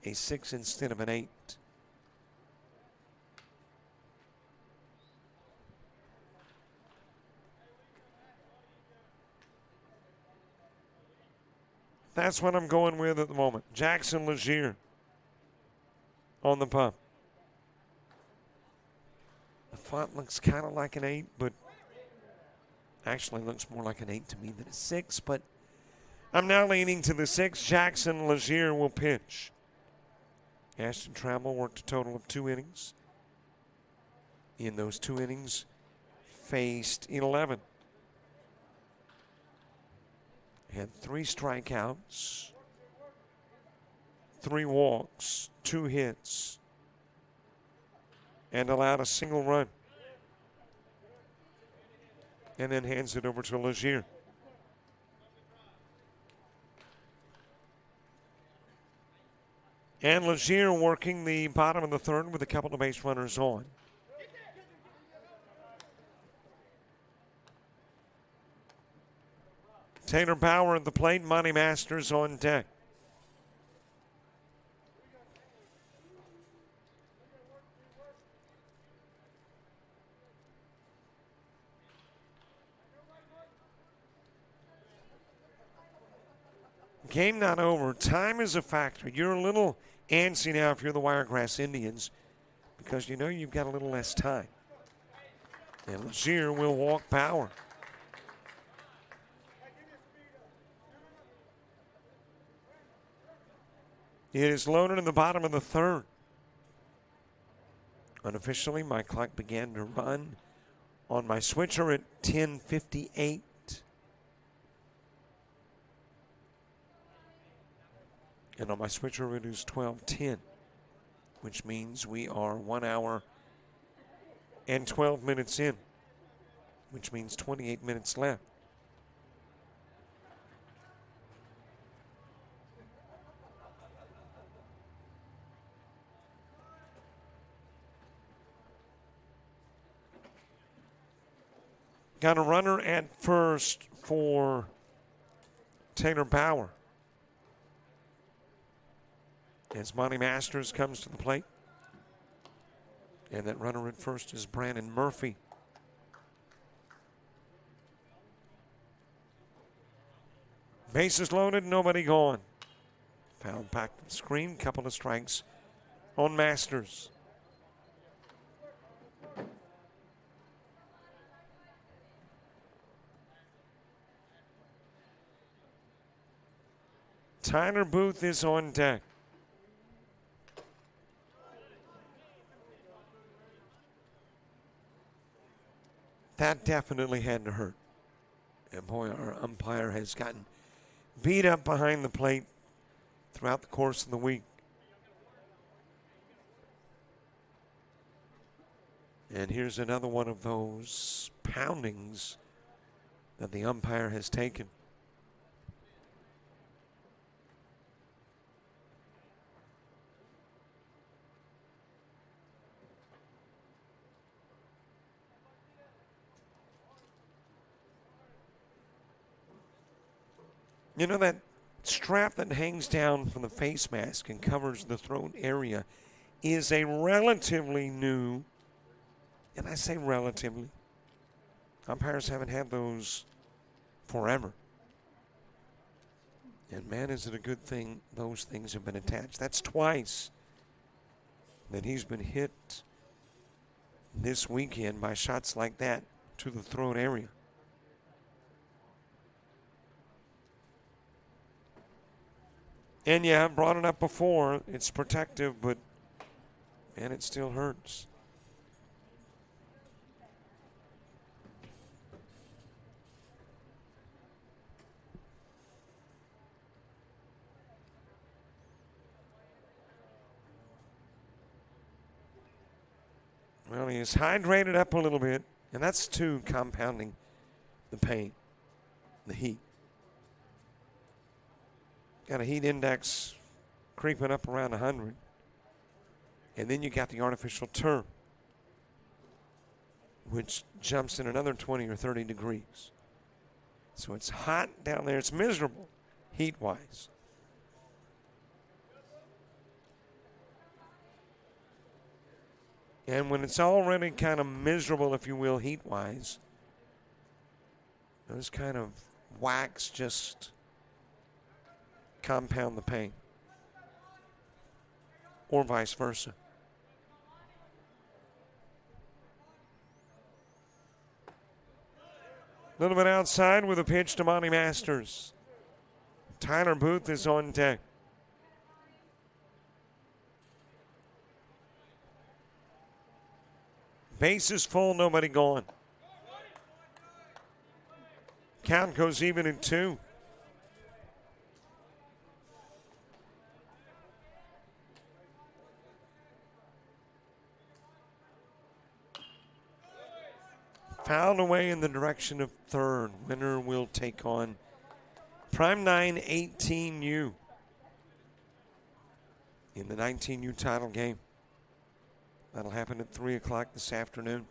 Speaker 1: A 6 instead of an 8. That's what I'm going with at the moment. Jackson Legier on the pump. The font looks kind of like an 8, but actually looks more like an 8 to me than a 6, but I'm now leaning to the 6. Jackson Legier will pitch. Ashton Trammell worked a total of 2 innings. In those 2 innings, faced 11. Had 3 strikeouts, 3 walks, 2 hits, and allowed a single run. And then hands it over to Legier. And Legier working the bottom of the third with a couple of base runners on. Taylor Bauer at the plate, Monty Masters on deck. Game not over. Time is a factor. You're a little antsy now if you're the Wiregrass Indians because you know you've got a little less time. And Legier will walk Bauer. It is loaded in the bottom of the third. Unofficially, my clock began to run on my switcher at 10:58. And on my switcher, it is 12:10, which means we are 1 hour and 12 minutes in, which means 28 minutes left. Got a runner at first for Taylor Bauer. as Monty Masters comes to the plate. And that runner at first is Brandon Murphy. Bases loaded, nobody gone. Foul back to the screen, couple of strikes on Masters. Tyler Booth is on deck. That definitely had to hurt. And boy, our umpire has gotten beat up behind the plate throughout the course of the week. And here's another one of those poundings that the umpire has taken. You know, that strap that hangs down from the face mask and covers the throat area is a relatively new, and I say relatively, umpires haven't had those forever. And man, is it a good thing those things have been attached. That's twice that he's been hit this weekend by shots like that to the throat area. And yeah, I've brought it up before. It's protective, but man, it still hurts. Well, he is hydrated up a little bit, and that's too compounding the pain, the heat. Got a heat index creeping up around 100. And then you got the artificial turf, which jumps in another 20 or 30 degrees. So it's hot down there. It's miserable heat-wise. And when it's already kind of miserable, if you will, heat-wise, those kind of whacks just compound the pain, or vice versa. A little bit outside with a pitch to Monty Masters. Tyler Booth is on deck. Bases full, nobody gone. Count goes even in 2. Fouled away in the direction of third. Winner will take on Prime 9 18U in the 19U title game. That'll happen at 3 o'clock this afternoon.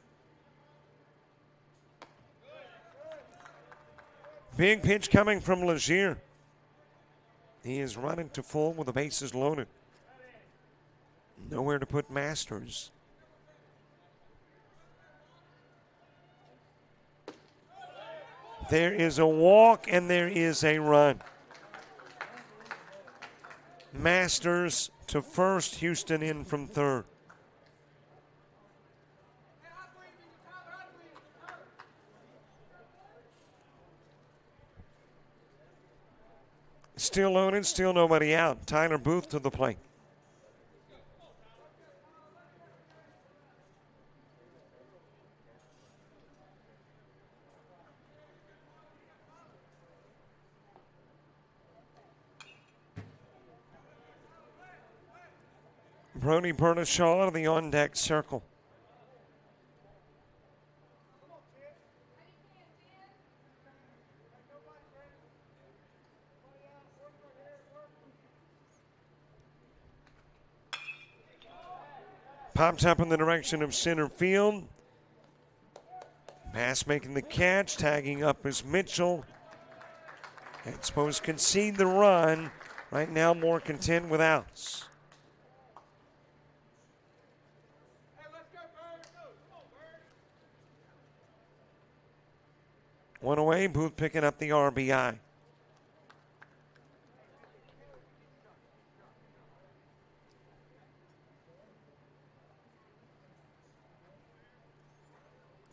Speaker 1: Big pitch coming from Legier. He is running to full with the bases loaded. Nowhere to put Masters. There is a walk and there is a run. Masters to first, Houston in from third. Still loaded, still nobody out. Tyler Booth to the plate. Brody Bernashaw to the on-deck circle. Popped up in the direction of center field. Bass making the catch, tagging up is Mitchell. Expos concede the run. Right now more content with outs. One away, Booth picking up the RBI.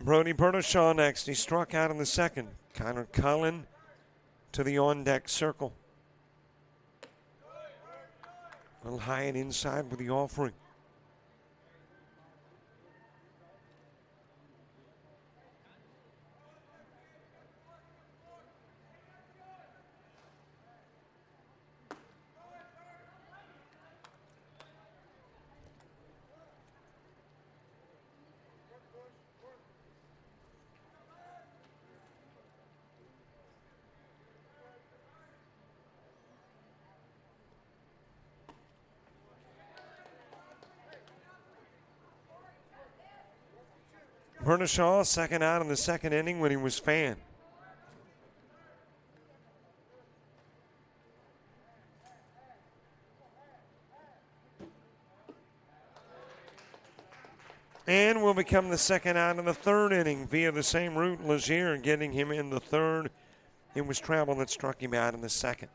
Speaker 1: Brody Bertashaw next. He struck out in the second. Connor Cullen to the on-deck circle. A little high and inside with the offering. Bertashaw, second out in the second inning when he was fanned. And will become the second out in the third inning via the same route. Legier getting him in the third. It was Travel that struck him out in the second.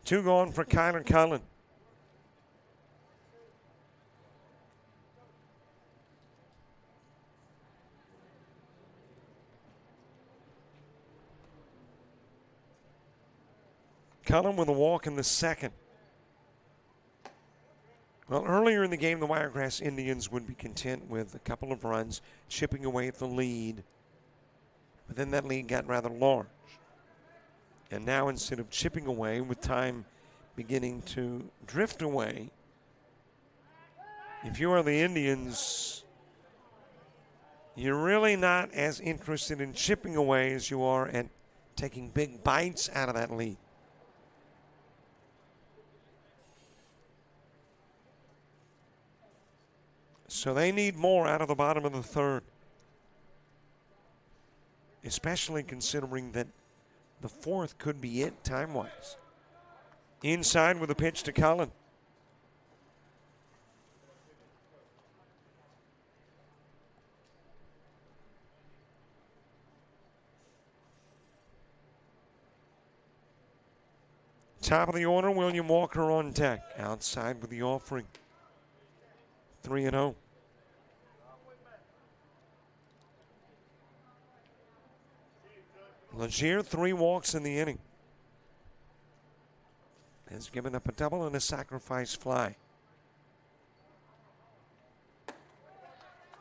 Speaker 1: 2 gone for Connor Cullen. Cullen with a walk in the second. Well, earlier in the game, the Wiregrass Indians would be content with a couple of runs, chipping away at the lead. But then that lead got rather large. And now instead of chipping away, with time beginning to drift away, if you are the Indians, you're really not as interested in chipping away as you are at taking big bites out of that lead. So they need more out of the bottom of the third, especially considering that the fourth could be it time-wise. Inside with a pitch to Cullen. Top of the order, William Walker on deck. Outside with the offering. 3-0. Legier, 3 walks in the inning. Has given up a double and a sacrifice fly.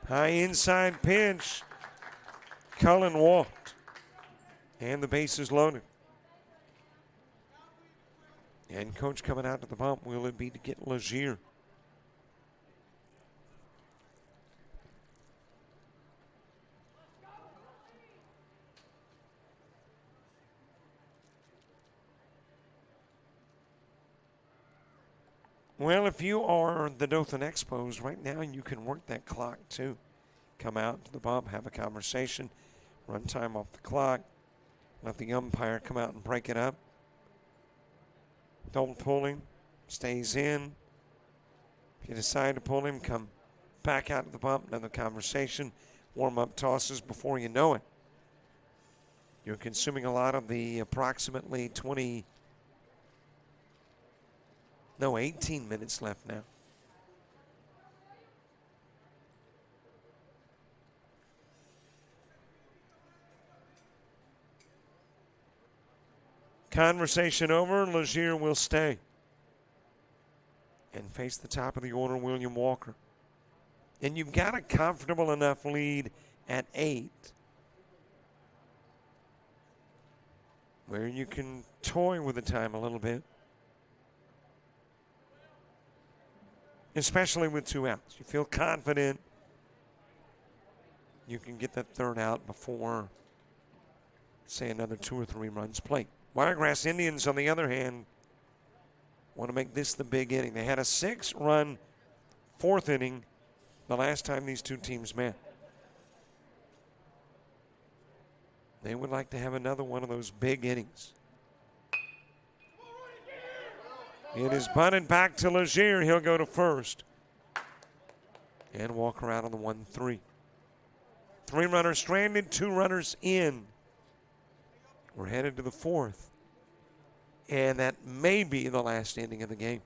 Speaker 1: High inside pitch. Cullen walked. And the base is loaded. And coach coming out to the bump. Will it be to get Legier? Well, if you are the Dothan Expos right now, you can work that clock too. Come out to the bump, have a conversation, run time off the clock, let the umpire come out and break it up. Don't pull him, stays in. If you decide to pull him, come back out to the bump, another conversation, warm-up tosses before you know it. You're consuming a lot of the approximately 18 minutes left now. Conversation over. Legier will stay and face the top of the order, William Walker. And you've got a comfortable enough lead at 8 where you can toy with the time a little bit. Especially with 2 outs. You feel confident you can get that third out before, say, another 2 or 3 runs played. Wiregrass Indians, on the other hand, want to make this the big inning. They had a 6-run 4th inning the last time these two teams met. They would like to have another one of those big innings. It is bunted back to Legier. He'll go to first. And Walker out on the 1-3. 3 runners stranded, 2 runners in. We're headed to the 4th. And that may be the last inning of the game.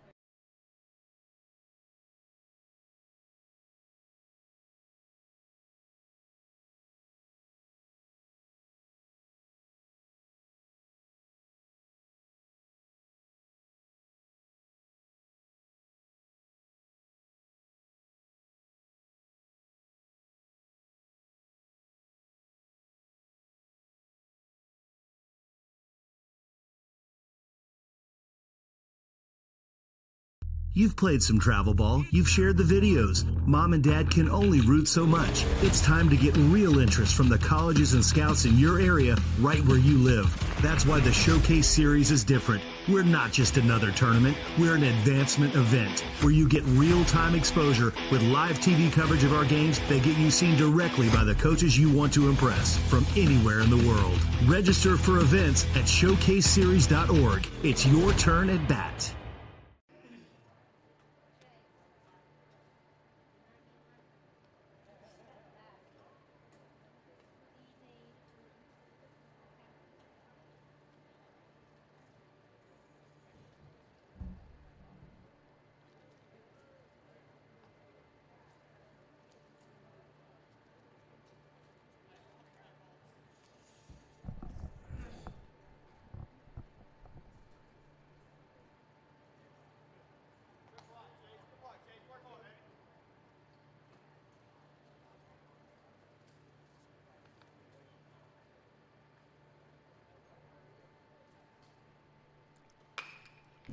Speaker 3: You've played some travel ball. You've shared the videos. Mom and Dad can only root so much. It's time to get real interest from the colleges and scouts in your area right where you live. That's why the Showcase Series is different. We're not just another tournament. We're an advancement event where you get real-time exposure with live TV coverage of our games that get you seen directly by the coaches you want to impress from anywhere in the world. Register for events at showcaseseries.org. It's your turn at bat.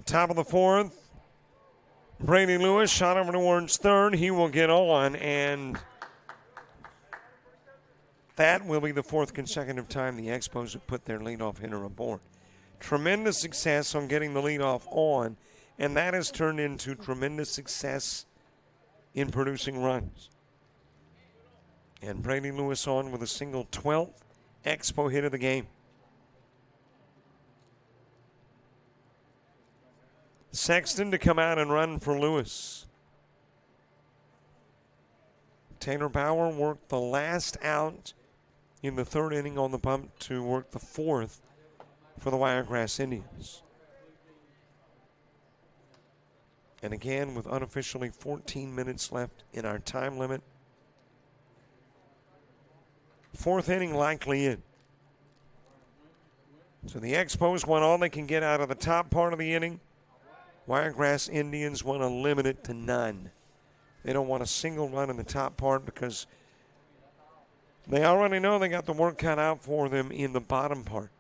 Speaker 1: Top of the 4th. Brady Lewis shot over towards third. He will get on, and that will be the 4th consecutive time the Expos have put their leadoff hitter aboard. Tremendous success on getting the leadoff on, and that has turned into tremendous success in producing runs. And Brady Lewis on with a single, 12th Expo hit of the game. Sexton to come out and run for Lewis. Taylor Bauer worked the last out in the 3rd inning on the bump to work the 4th for the Wiregrass Indians. And again, with unofficially 14 minutes left in our time limit. 4th inning likely in. So the Expos want all they can get out of the top part of the inning. Wiregrass Indians want to limit it to none. They don't want a single run in the top part because they already know they got the work cut out for them in the bottom part.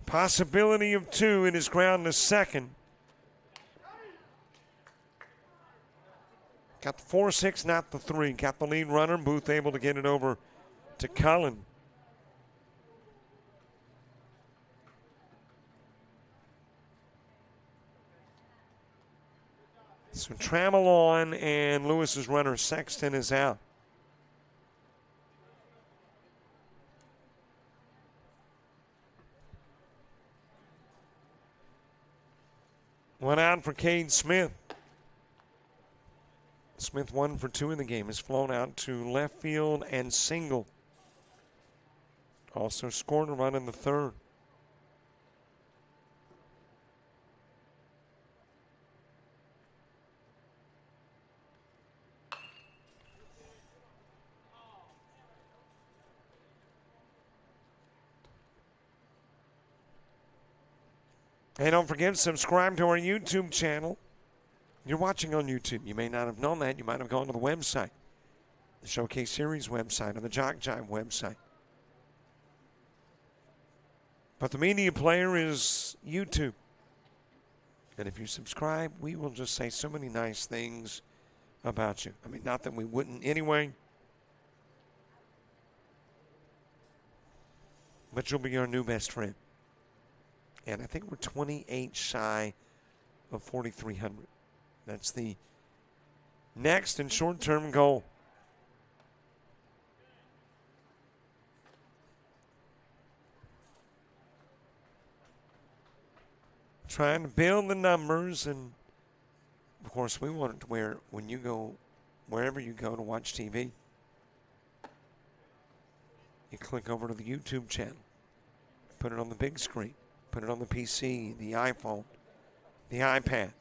Speaker 1: Possibility of 2. It is ground to second. Got the 4-6, not the 3. Got the lead runner. Booth able to get it over to Cullen. So Trammell on, and Lewis's runner Sexton is out. One out for Cade Smith. Smith 1 for 2 in the game. Has flown out to left field and single. Also scored a run in the 3rd. Hey, don't forget, subscribe to our YouTube channel. You're watching on YouTube. You may not have known that. You might have gone to the website, the Showcase Series website, or the JockJive website. But the media player is YouTube. And if you subscribe, we will just say so many nice things about you. I mean, not that we wouldn't anyway, but you'll be our new best friend. And I think we're 28 shy of 4,300. That's the next and short-term goal. Trying to build the numbers and Of course, we want it to where when you go, wherever you go to watch TV, you click over to the YouTube channel, put it on the big screen, put it on the PC, the iPhone, the iPad.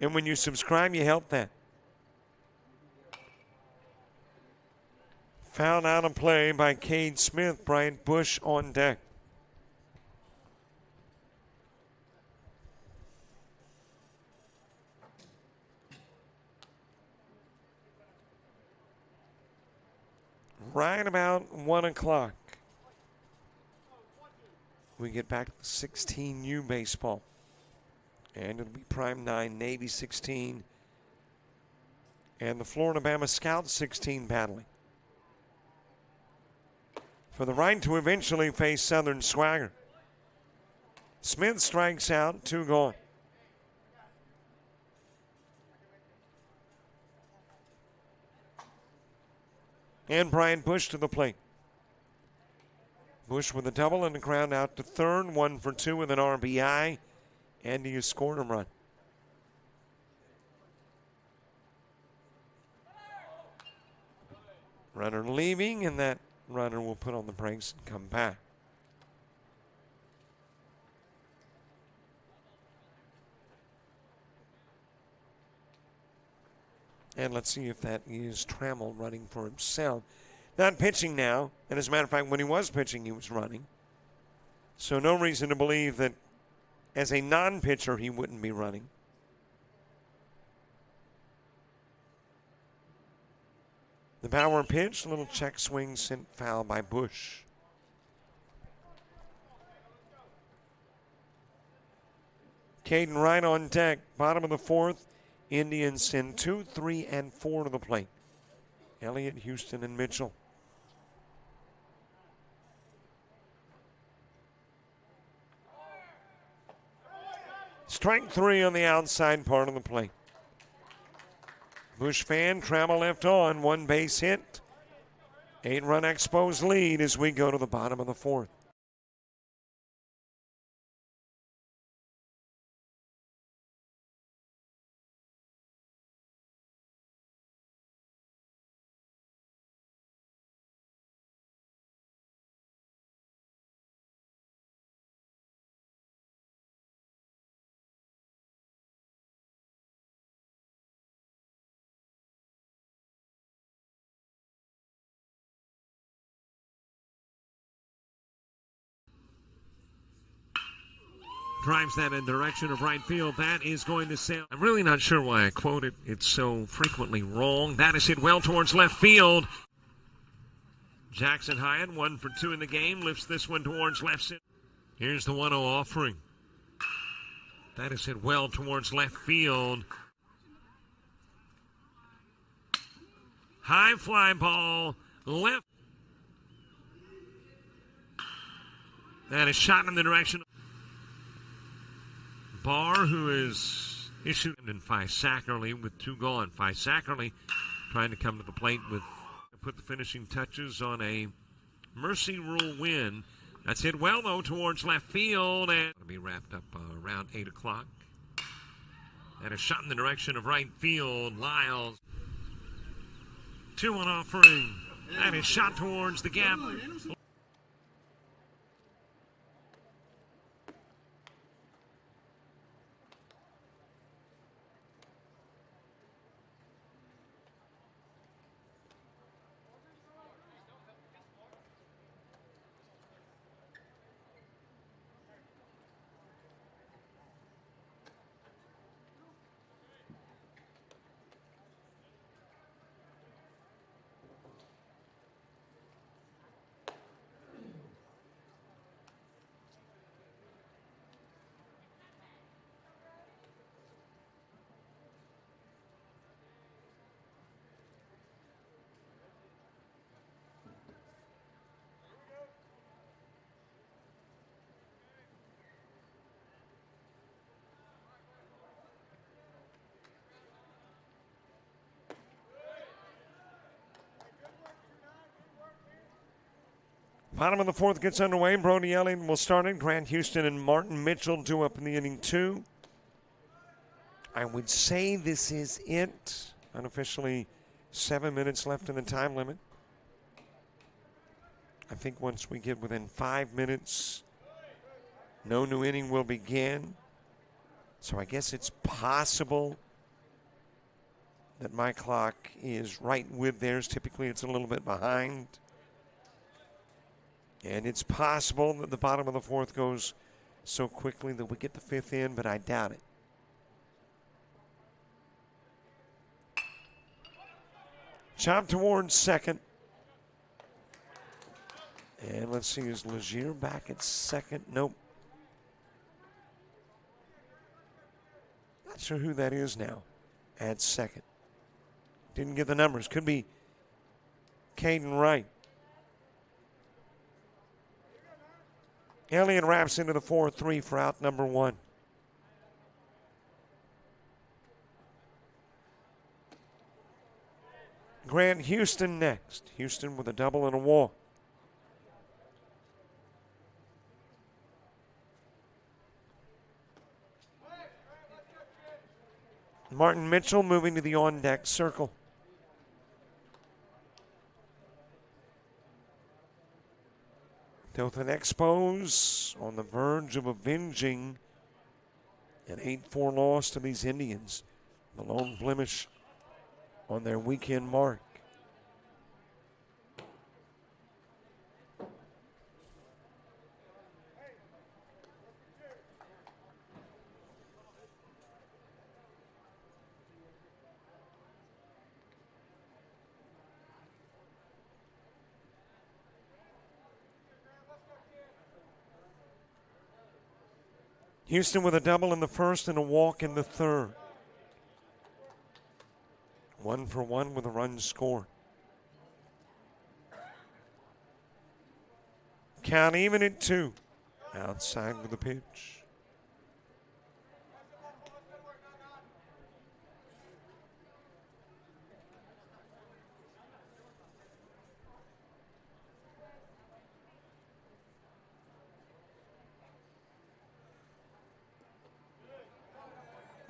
Speaker 1: And when you subscribe, you help that. Foul out of play by Cade Smith. Bryant Bush on deck. Right about 1 o'clock, we get back to the 16U baseball. And it'll be Prime 9, Navy 16, and the Florida-Bama Scouts 16 battling for the right to eventually face Southern Swagger. Smith strikes out, 2 gone. And Brian Bush to the plate. Bush with a double and a ground out to third, 1 for 2 with an RBI, and he has scored a run. Runner leaving, and that runner will put on the brakes and come back. And let's see if that is Trammell running for himself. Not pitching now, and as a matter of fact, when he was pitching, he was running. So no reason to believe that as a non-pitcher, he wouldn't be running. The Bauer pitch, a little check swing sent foul by Bush. Caden Wright on deck, bottom of the 4th. Indians send 2, 3, and 4 to the plate. Elliott, Houston, and Mitchell. Strike 3 on the outside part of the plate. Bush fan, Trammell left on, 1 base hit. 8-run Expos lead as we go to the bottom of the 4th.
Speaker 2: Drives that in the direction of right field. That is going to sail. I'm really not sure why I quote it. It's so frequently wrong. That is hit well towards left field. Jackson Hyatt, 1 for 2 in the game, lifts this one towards left center. Here's the 1-0 offering. That is hit well towards left field. High fly ball, left. That is shot in the direction. Barr, who is issued in Sackerly with 2 gone. Sackerly trying to come to the plate with put the finishing touches on a Mercy Rule win. That's hit well, though, towards left field, and it'll be wrapped up around 8 o'clock. And a shot in the direction of right field. Lyles. 2-1 offering. And a shot towards the gap.
Speaker 1: Bottom of the fourth gets underway. Brody Elliott will start it. Grant Houston and Martin Mitchell due up in the inning 2. I would say this is it. Unofficially 7 minutes left in the time limit. I think once we get within 5 minutes, no new inning will begin. So I guess it's possible that my clock is right with theirs. Typically it's a little bit behind. And it's possible that the bottom of the fourth goes so quickly that we get the fifth in, but I doubt it. Chop towards second. And let's see, is Legier back at second? Nope. Not sure who that is now at second. Didn't get the numbers. Could be Caden Wright. Elliott wraps into the 4-3 for out number 1. Grant Houston next. Houston with a double and a walk. Martin Mitchell moving to the on-deck circle. Dothan Expos on the verge of avenging an 8-4 loss to these Indians. The lone blemish on their weekend mark. Houston with a double in the first and a walk in the third. 1 for 1 with a run scored. Count even at 2. Outside with the pitch.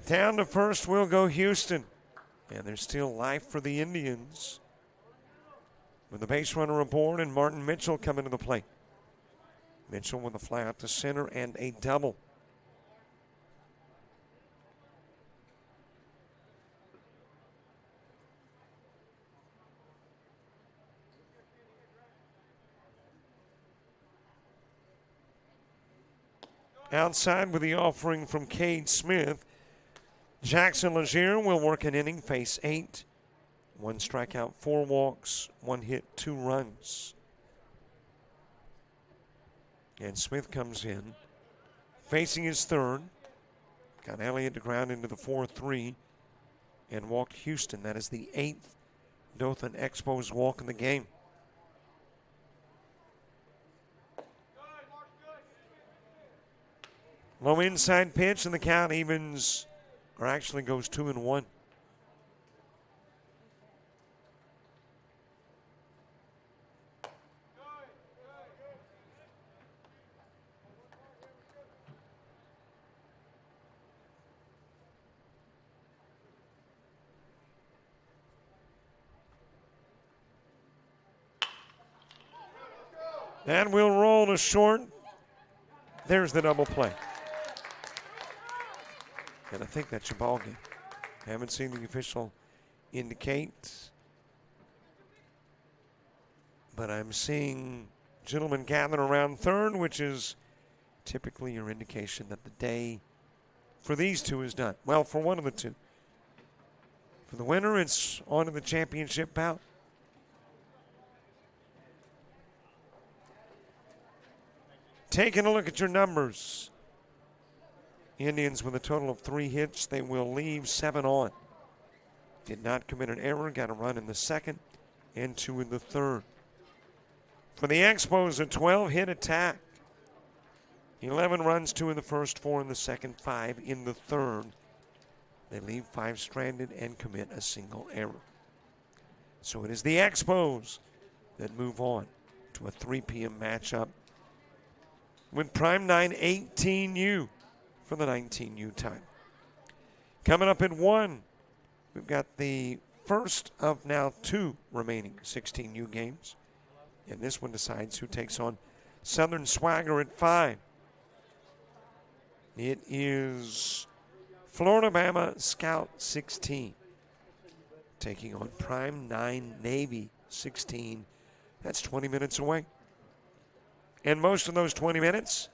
Speaker 1: Down to first will go Houston. And there's still life for the Indians. With the base runner aboard and Martin Mitchell coming to the plate. Mitchell with a fly out to center and a double. Outside with the offering from Cade Smith. Jackson Legier will work an inning, face 8. 1 strikeout, 4 walks, 1 hit, 2 runs. And Smith comes in, facing his third. Got Elliott to ground into the 4-3 and walked Houston. That is the 8th Dothan Expos walk in the game. Low inside pitch, and the count evens, or actually goes 2-1. And we'll roll to short. There's the double play. And I think that's your ball game. Haven't seen the official indicate. But I'm seeing gentlemen gathered around third, which is typically your indication that the day for these two is done. Well, for one of the two. For the winner, it's on to the championship bout. Taking a look at your numbers. Indians with a total of 3 hits. They will leave 7 on. Did not commit an error. Got a run in the second and 2 in the third. For the Expos, a 12-hit attack. 11 runs, 2 in the first, 4 in the second, 5 in the third. They leave 5 stranded and commit a single error. So it is the Expos that move on to a 3 p.m. matchup with Prime 9 18U for the 19U time. Coming up at 1, we've got the first of now 2 remaining 16U games. And this one decides who takes on Southern Swagger at 5. It is Florida-Bama Scout 16 taking on Prime 9 Navy 16. That's 20 minutes away. And most of those 20 minutes,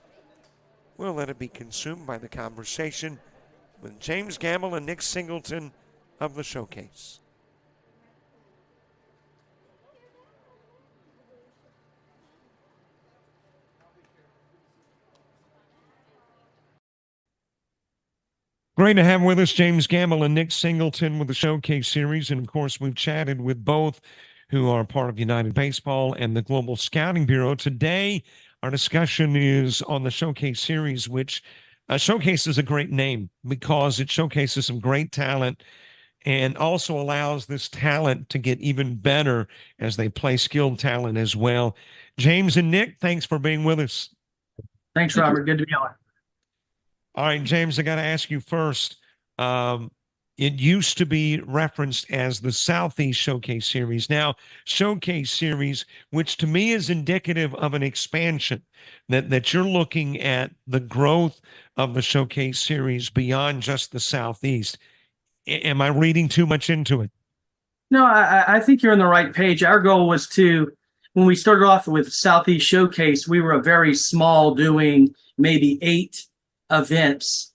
Speaker 1: we'll let it be consumed by the conversation with James Gamble and Nick Singleton of the Showcase. Great to have with us James Gamble and Nick Singleton with the Showcase Series. And, of course, we've chatted with both who are part of United Baseball and the Global Scouting Bureau. Today, our discussion is on the Showcase Series, which Showcase is a great name because it showcases some great talent and also allows this talent to get even better as they play skilled talent as well. James and Nick, thanks for being with us.
Speaker 7: Thanks, Robert. Good to be on.
Speaker 1: All right, James, I got to ask you first. It used to be referenced as the Southeast Showcase Series. Now, Showcase Series, which to me is indicative of an expansion, that you're looking at the growth of the Showcase Series beyond just the Southeast. Am I reading too much into it?
Speaker 7: No, I think you're on the right page. Our goal was when we started off with Southeast Showcase, we were a very small, doing maybe 8 events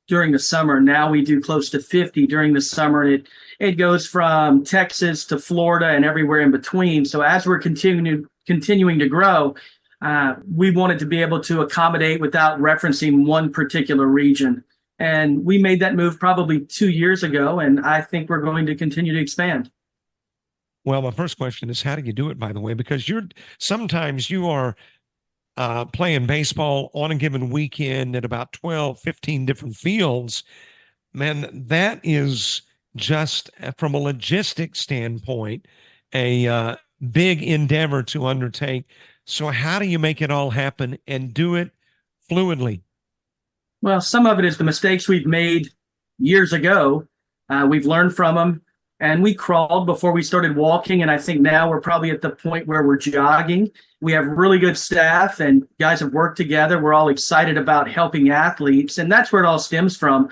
Speaker 7: during the summer. Now we do close to 50 during the summer. It goes from Texas to Florida and everywhere in between. So as we're continuing to grow, we wanted to be able to accommodate without referencing one particular region. And we made that move probably 2 years ago, and I think we're going to continue to expand.
Speaker 1: Well, my first question is, how do you do it, by the way? Because sometimes you are playing baseball on a given weekend at about 12, 15 different fields. Man, that is just, from a logistic standpoint, a big endeavor to undertake. So how do you make it all happen and do it fluidly?
Speaker 7: Well, some of it is the mistakes we've made years ago. We've learned from them, and we crawled before we started walking. And I think now we're probably at the point where we're jogging. We have really good staff and guys have worked together. We're all excited about helping athletes. And that's where it all stems from.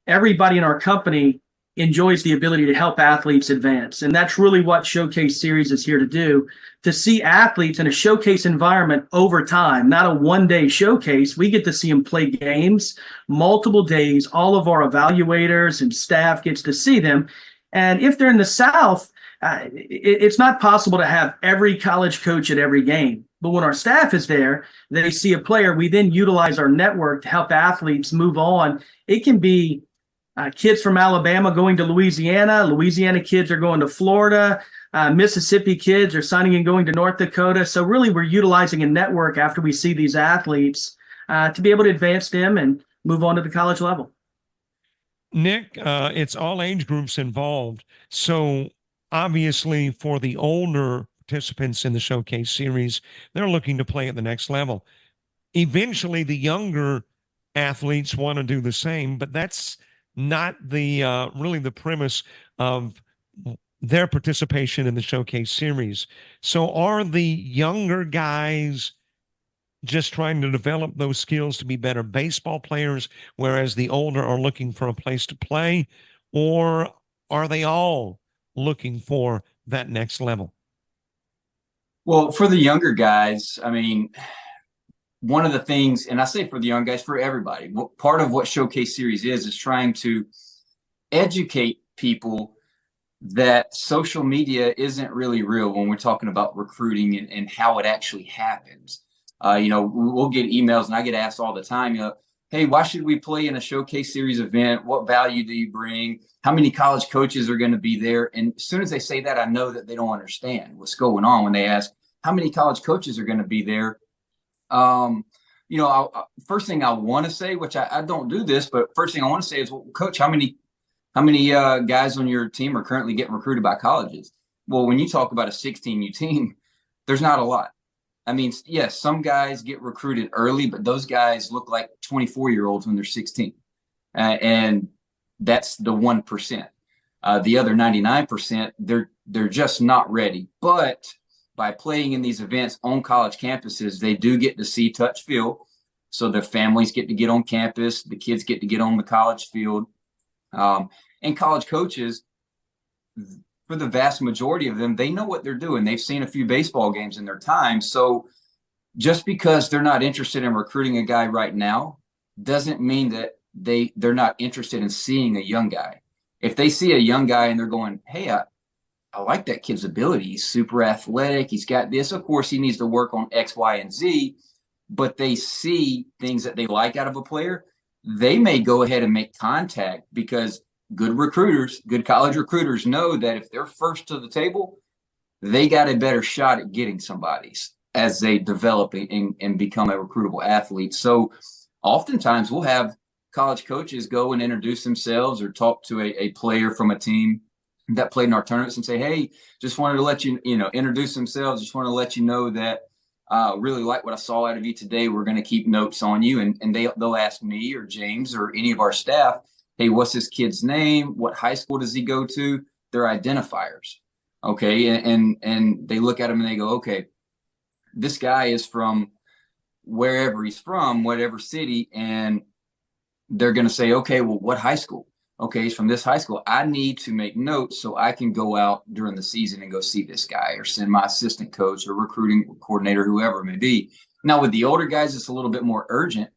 Speaker 7: Everybody in our company enjoys the ability to help athletes advance. And that's really what Showcase Series is here to do, to see athletes in a showcase environment over time, not a one-day showcase. We get to see them play games multiple days. All of our evaluators and staff gets to see them. And if they're in the South, it's not possible to have every college coach at every game. But when our staff is there, they see a player. We then utilize our network to help athletes move on. It can be kids from Alabama going to Louisiana. Louisiana kids are going to Florida. Mississippi kids are signing and going to North Dakota. So really, we're utilizing a network after we see these athletes to be able to advance them and move on to the college level.
Speaker 1: Nick, it's all age groups involved. So obviously for the older participants in the Showcase Series, they're looking to play at the next level. Eventually, the younger athletes want to do the same, but that's not the really the premise of their participation in the Showcase Series. So are the younger guys just trying to develop those skills to be better baseball players, whereas the older are looking for a place to play? Or are they all looking for that next level?
Speaker 8: Well, for the younger guys, I mean, one of the things, and I say for the young guys, for everybody, part of what Showcase Series is trying to educate people that social media isn't really real when we're talking about recruiting and how it actually happens. We'll get emails, and I get asked all the time, hey, why should we play in a Showcase Series event? What value do you bring? How many college coaches are going to be there? And as soon as they say that, I know that they don't understand what's going on when they ask, how many college coaches are going to be there? First thing I want to say, which I don't do this, but first thing I want to say is, well, Coach, how many guys on your team are currently getting recruited by colleges? Well, when you talk about a 16U team, there's not a lot. I mean, yes, some guys get recruited early, but those guys look like 24-year-olds when they're 16. And that's the 1%. The other 99%, they're just not ready. But by playing in these events on college campuses, they do get to see, touch, feel. So their families get to get on campus. The kids get to get on the college field. And college coaches, for the vast majority of them, they know what they're doing. They've seen a few baseball games in their time. So just because they're not interested in recruiting a guy right now doesn't mean that they're not interested in seeing a young guy. If they see a young guy and they're going, hey, I like that kid's ability. He's super athletic. He's got this. Of course, he needs to work on X, Y, and Z, but they see things that they like out of a player. They may go ahead and make contact because good recruiters, good college recruiters know that if they're first to the table, they got a better shot at getting somebody as they develop and become a recruitable athlete. So oftentimes we'll have college coaches go and introduce themselves or talk to a player from a team that played in our tournaments and say, hey, just wanted to let you introduce themselves. Just want to let you know that really like what I saw out of you today. We're going to keep notes on you. And they'll ask me or James or any of our staff, hey, what's this kid's name? What high school does he go to? They're identifiers. Okay. And they look at them and they go, okay, this guy is from wherever he's from, whatever city. And they're going to say, okay, well, what high school? Okay, he's from this high school. I need to make notes so I can go out during the season and go see this guy or send my assistant coach or recruiting coordinator, whoever it may be. Now, with the older guys, it's a little bit more urgent.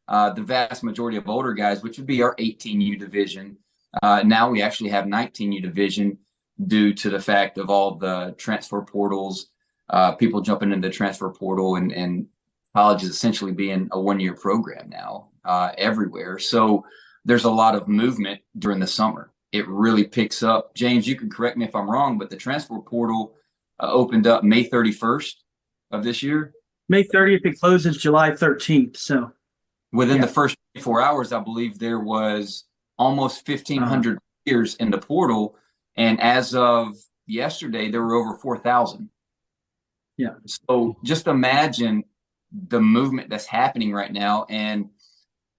Speaker 8: The vast majority of older guys, which would be our 18U division. Now we actually have 19U division due to the fact of all the transfer portals, people jumping into the transfer portal and college is essentially being a one-year program now everywhere. So there's a lot of movement during the summer. It really picks up. James, you can correct me if I'm wrong, but the transfer portal opened up May 31st of this year.
Speaker 7: May 30th, it closes July 13th. So
Speaker 8: within the first 24 hours, I believe there was almost 1,500 players in the portal. And as of yesterday, there were over 4,000.
Speaker 7: Yeah.
Speaker 8: So just imagine the movement that's happening right now. And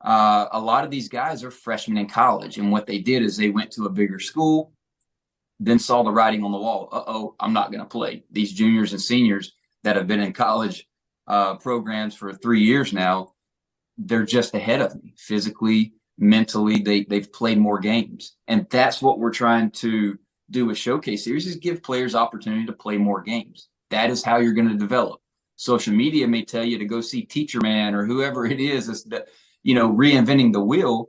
Speaker 8: a lot of these guys are freshmen in college. And what they did is they went to a bigger school, then saw the writing on the wall. I'm not going to play. These juniors and seniors that have been in college programs for 3 years now, they're just ahead of me physically, mentally. They've played more games. And that's what we're trying to do with Showcase Series is give players opportunity to play more games. That is how you're going to develop. Social media may tell you to go see Teacher Man or whoever it is that, reinventing the wheel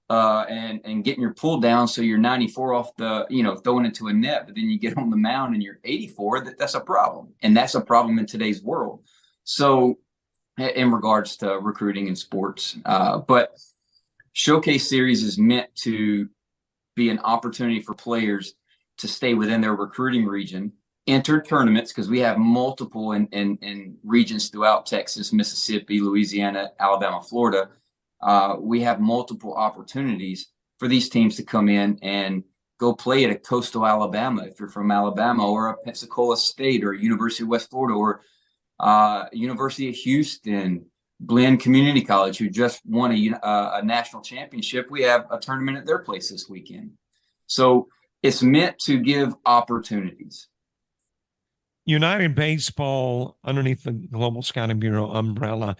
Speaker 8: and getting your pull down so you're 94 off the, throwing it to a net, but then you get on the mound and you're 84, that's a problem. And that's a problem in today's world. So in regards to recruiting in sports, but Showcase Series is meant to be an opportunity for players to stay within their recruiting region, enter tournaments, because we have multiple in regions throughout Texas, Mississippi, Louisiana, Alabama, Florida. We have multiple opportunities for these teams to come in and go play at a coastal Alabama if you're from Alabama, or a Pensacola State, or University of West Florida, or University of Houston, Blinn Community College, who just won a national championship. We have a tournament at their place this weekend. So it's meant to give opportunities.
Speaker 1: United Baseball, underneath the Global Scouting Bureau umbrella,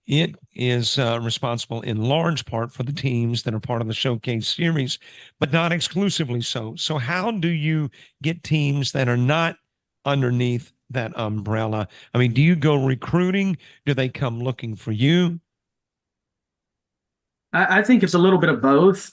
Speaker 1: it is responsible in large part for the teams that are part of the Showcase Series, but not exclusively so. So how do you get teams that are not underneath that umbrella? I mean, do you go recruiting? Do they come looking for you?
Speaker 7: I think it's a little bit of both.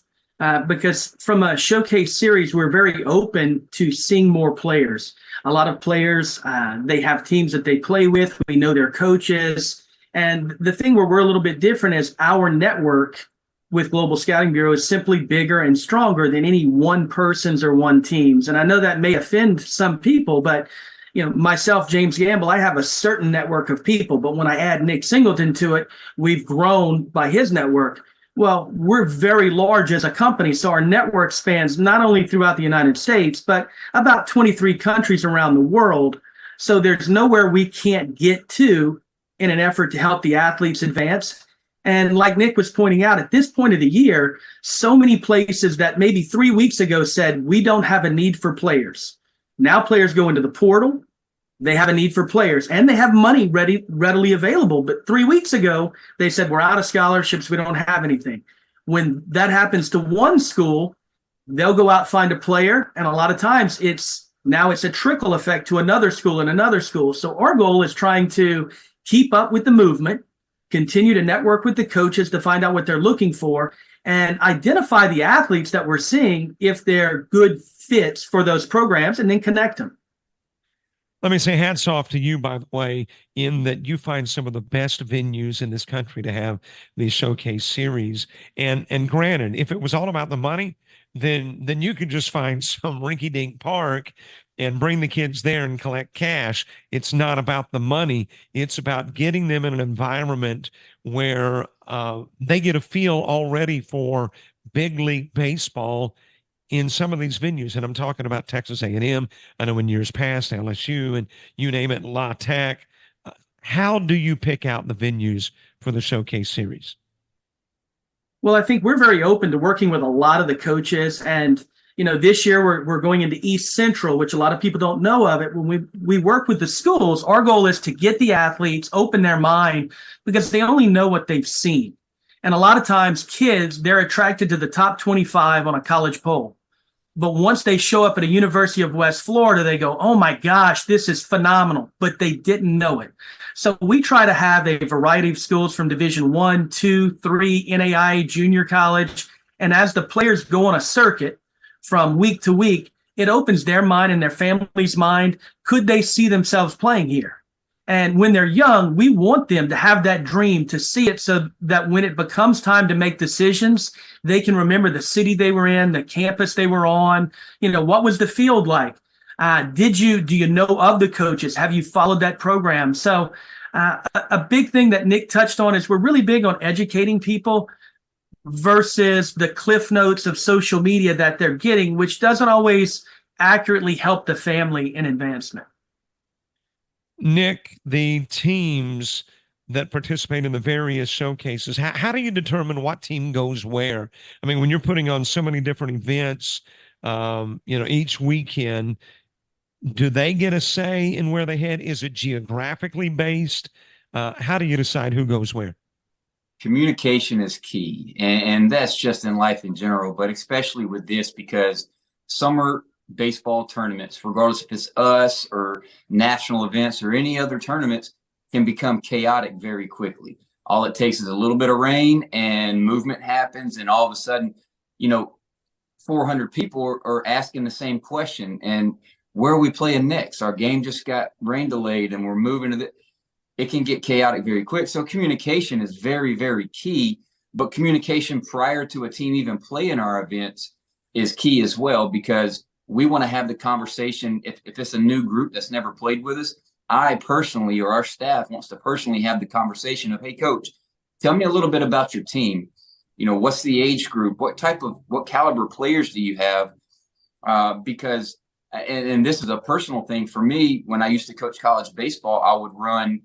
Speaker 7: Because from a Showcase Series, we're very open to seeing more players. A lot of players, they have teams that they play with. We know their coaches. And the thing where we're a little bit different is our network with Global Scouting Bureau is simply bigger and stronger than any one person's or one team's. And I know that may offend some people, but myself, James Gamble, I have a certain network of people. But when I add Nick Singleton to it, we've grown by his network. Well, we're very large as a company, so our network spans not only throughout the United States, but about 23 countries around the world. So there's nowhere we can't get to in an effort to help the athletes advance. And like Nick was pointing out, at this point of the year, so many places that maybe 3 weeks ago said, we don't have a need for players. Now players go into the portal. They have a need for players, and they have money readily available. But 3 weeks ago, they said, we're out of scholarships. We don't have anything. When that happens to one school, they'll go out, find a player. And a lot of times it's a trickle effect to another school and another school. So our goal is trying to keep up with the movement, continue to network with the coaches to find out what they're looking for, and identify the athletes that we're seeing if they're good fits for those programs, and then connect them.
Speaker 1: Let me say hats off to you, by the way, in that you find some of the best venues in this country to have these showcase series. And granted, if it was all about the money, then you could just find some rinky-dink park and bring the kids there and collect cash. It's not about the money. It's about getting them in an environment where they get a feel already for big league baseball in some of these venues. And I'm talking about Texas A&M. I know in years past, LSU, and you name it, La Tech. How do you pick out the venues for the showcase series?
Speaker 7: Well, I think we're very open to working with a lot of the coaches. And this year we're going into East Central, which a lot of people don't know of it. When we work with the schools, our goal is to get the athletes, open their mind, because they only know what they've seen. And a lot of times kids, they're attracted to the top 25 on a college poll. But once they show up at a University of West Florida, they go, oh my gosh, this is phenomenal, but they didn't know it. So we try to have a variety of schools from Division I, II, III, NAIA, junior college. And as the players go on a circuit from week to week, it opens their mind and their family's mind. Could they see themselves playing here? And when they're young, we want them to have that dream, to see it, so that when it becomes time to make decisions, they can remember the city they were in, the campus they were on. What was the field like? Do you know of the coaches? Have you followed that program? So a big thing that Nick touched on is we're really big on educating people versus the cliff notes of social media that they're getting, which doesn't always accurately help the family in advancement.
Speaker 1: Nick, the teams that participate in the various showcases, how do you determine what team goes where? I mean, when you're putting on so many different events, each weekend, do they get a say in where they head? Is it geographically based? How do you decide who goes where?
Speaker 8: Communication is key, and that's just in life in general, but especially with this, because summer baseball tournaments, regardless if it's us or national events or any other tournaments, can become chaotic very quickly. All it takes is a little bit of rain and movement happens, and all of a sudden, 400 people are asking the same question. And where are we playing next? Our game just got rain delayed and we're moving to it can get chaotic very quick. So communication is very, very key, but communication prior to a team even playing our events is key as well, because we want to have the conversation. If it's a new group that's never played with us, I personally, or our staff wants to personally have the conversation of, hey, coach, tell me a little bit about your team. What's the age group? What caliber players do you have? Because, and this is a personal thing for me, when I used to coach college baseball, I would run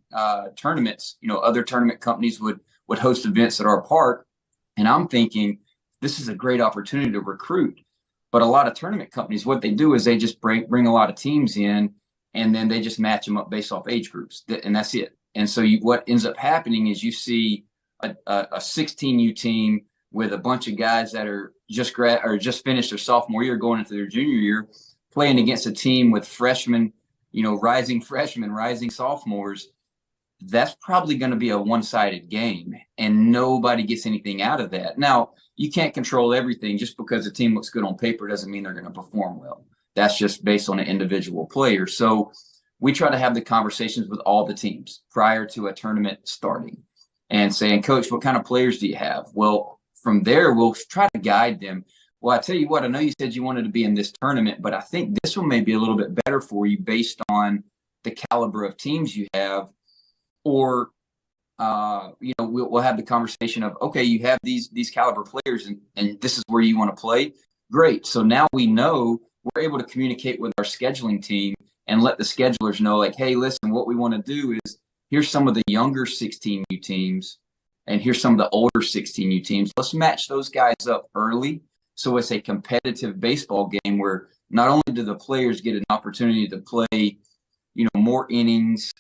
Speaker 8: tournaments. Other tournament companies would host events at our park. And I'm thinking, this is a great opportunity to recruit. But a lot of tournament companies, what they do is they just bring a lot of teams in, and then they just match them up based off age groups, and that's it. And so what ends up happening is you see a 16U team with a bunch of guys that are just finished their sophomore year, going into their junior year, playing against a team with freshmen, rising freshmen, rising sophomores. That's probably going to be a one-sided game, and nobody gets anything out of that. Now, you can't control everything. Just because a team looks good on paper doesn't mean they're going to perform well. That's just based on an individual player. So we try to have the conversations with all the teams prior to a tournament starting and saying, coach, what kind of players do you have? Well, from there, we'll try to guide them. Well, I tell you what, I know you said you wanted to be in this tournament, but I think this one may be a little bit better for you based on the caliber of teams you have. Or, we'll have the conversation of, okay, you have these caliber players, and this is where you want to play. Great. So now we know, we're able to communicate with our scheduling team and let the schedulers know, like, hey, listen, what we want to do is here's some of the younger 16U teams and here's some of the older 16U teams. Let's match those guys up early so it's a competitive baseball game where not only do the players get an opportunity to play, more innings,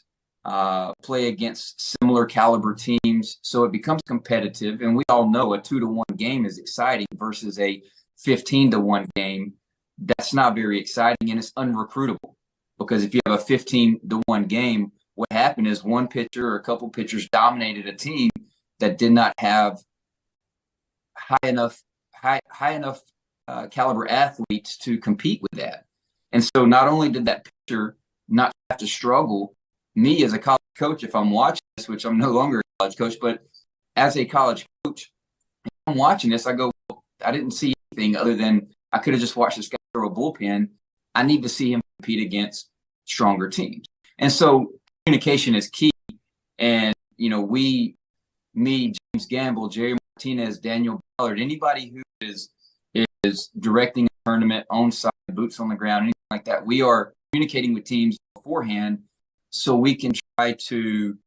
Speaker 8: play against similar caliber teams, so it becomes competitive. And we all know a 2-1 game is exciting versus a 15-1 game. That's not very exciting, and it's unrecruitable, because if you have a 15-1 game, what happened is one pitcher or a couple pitchers dominated a team that did not have high enough caliber athletes to compete with that. And so not only did that pitcher not have to struggle, me as a college coach, if I'm watching this, which I'm no longer a college coach, but as a college coach, if I'm watching this, I go, I didn't see anything other than I could have just watched this guy throw a bullpen. I need to see him compete against stronger teams. And so communication is key. And, me, James Gamble, Jerry Martinez, Daniel Ballard, anybody who is directing a tournament, on site, boots on the ground, anything like that, we are communicating with teams beforehand so we can try to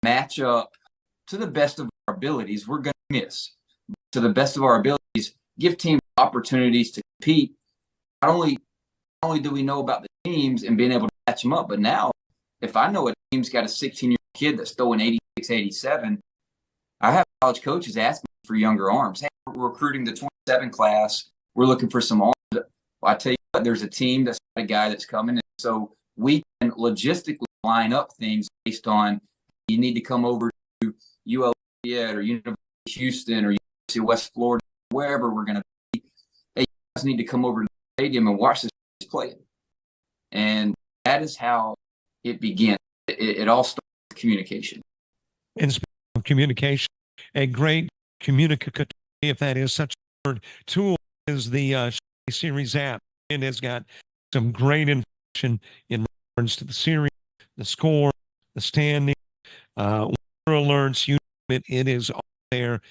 Speaker 8: match up to the best of our abilities. We're going to miss. To the best of our abilities, give teams opportunities to compete. Not only do we know about the teams and being able to match them up, but now if I know a team's got a 16-year-old kid that's throwing 86, 87, I have college coaches asking for younger arms. Hey, we're recruiting the 27 class. We're looking for some arms. Well, I tell you what, there's a team that's got a guy that's coming. And so we can logistically line up things based on, you need to come over to UL or University of Houston or University of West Florida, wherever we're going to be. Hey, you guys need to come over to the stadium and watch this play. And that is how it begins. It all starts with communication.
Speaker 1: And speaking of communication, a great communicator, if that is such a word, tool, is the series app. It has got some great information in reference to the series, the score, the standing, weather alerts, you name it. It is all there.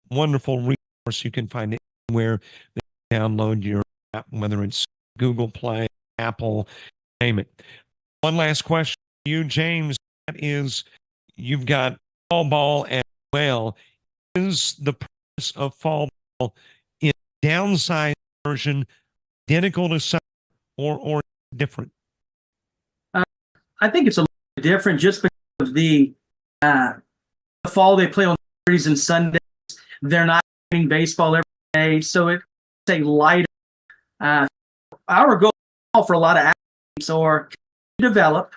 Speaker 1: Wonderful resource. You can find it anywhere that you download your app, whether it's Google Play, Apple, name it. One last question to you, James. That is, you've got fall ball as well. Is the purpose of fall ball in downside version identical to summer or different?
Speaker 7: I think it's a little bit different just because of the fall they play on Saturdays and Sundays. They're not playing baseball every day, so it's a lighter. Our goal for a lot of athletes are to develop.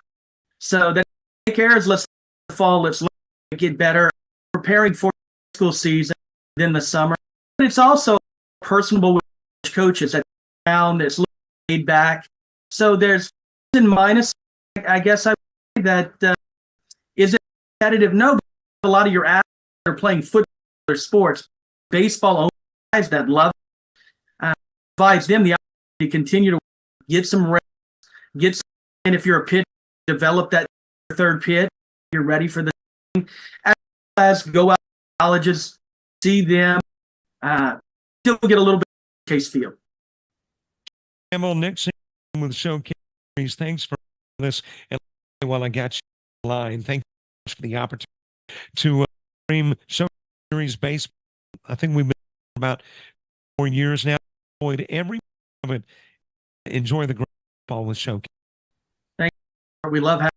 Speaker 7: So that take care is let's fall, let's get better, preparing for the school season, then the summer. But it's also personable with coaches that down that's laid back. So there's and minus. I guess I would say that is it competitive? No, but a lot of your athletes are playing football or sports. Baseball only guys that love provides them the opportunity to continue to get some rest, and if you're a pitcher, develop that third pitch. You're ready for the season. As go out to colleges, see them, still get a little bit of case feel.
Speaker 1: Emil Nixon with Showcase Series. Thanks for this. And while I got you on the line, thank you for the opportunity to stream Showcase Series baseball. I think we've been about 4 years now. Enjoyed every of it. Enjoy the great ball with Showcase.
Speaker 7: Thank you. We love having.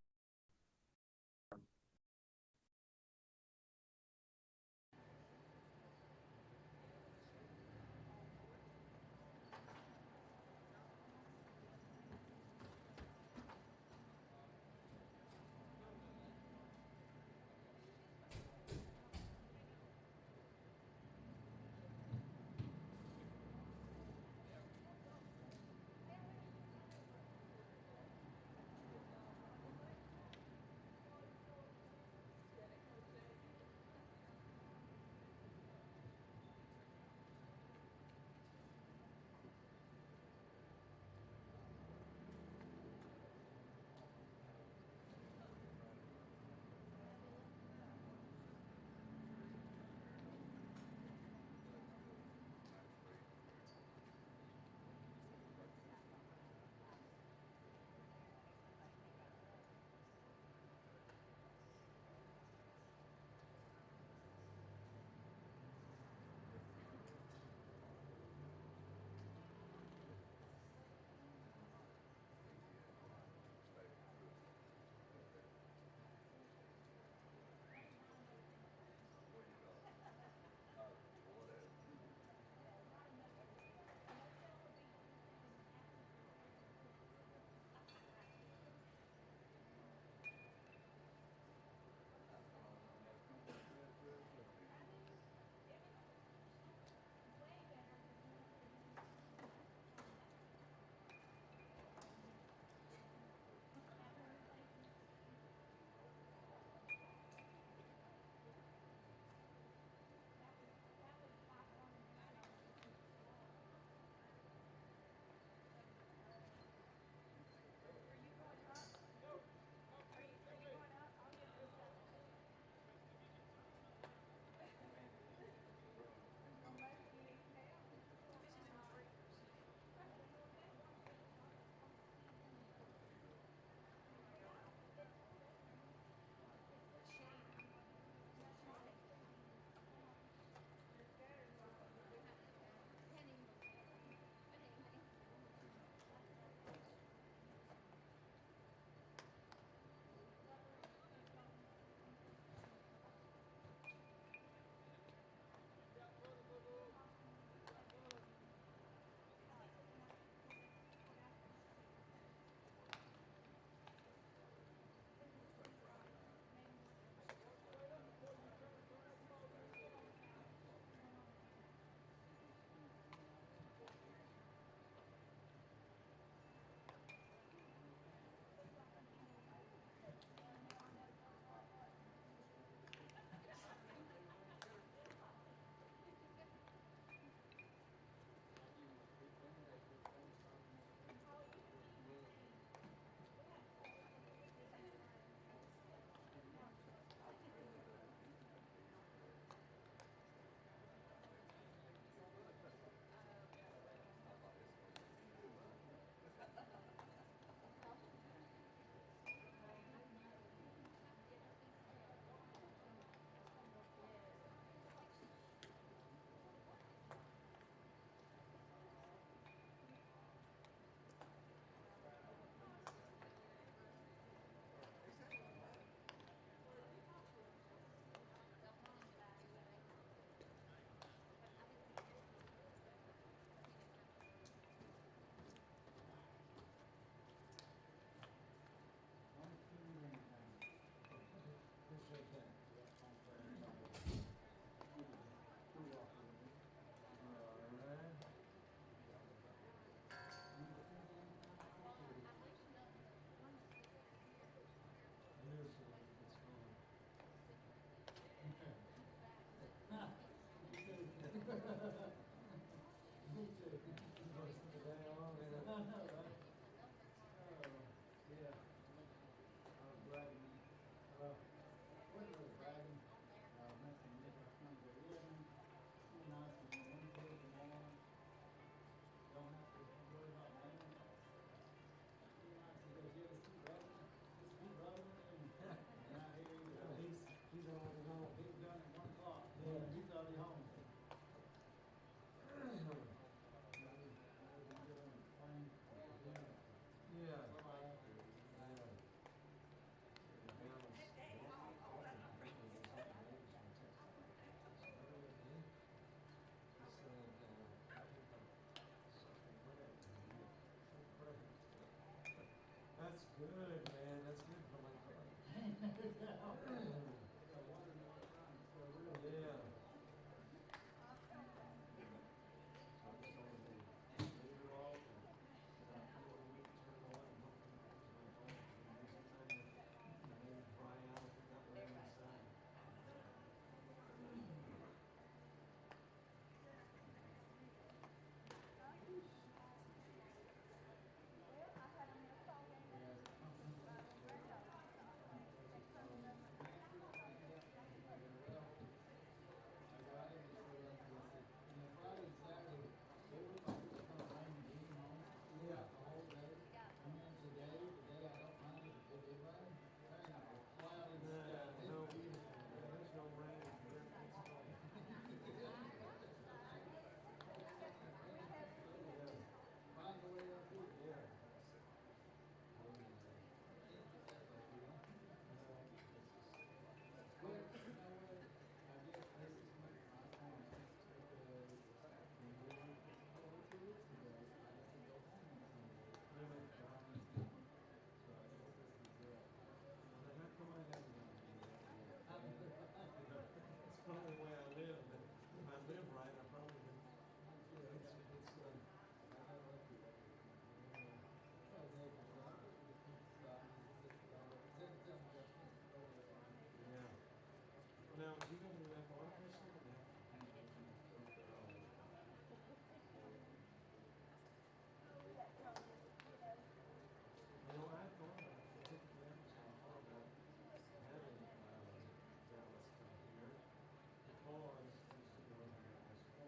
Speaker 1: good, man. That's good for my car. Yeah. It's probably the way I live, but if I live right, I probably can. Yeah. Now, do you go to the F1 person? You know, I thought about it. Typically, I thought about having Dallas come here because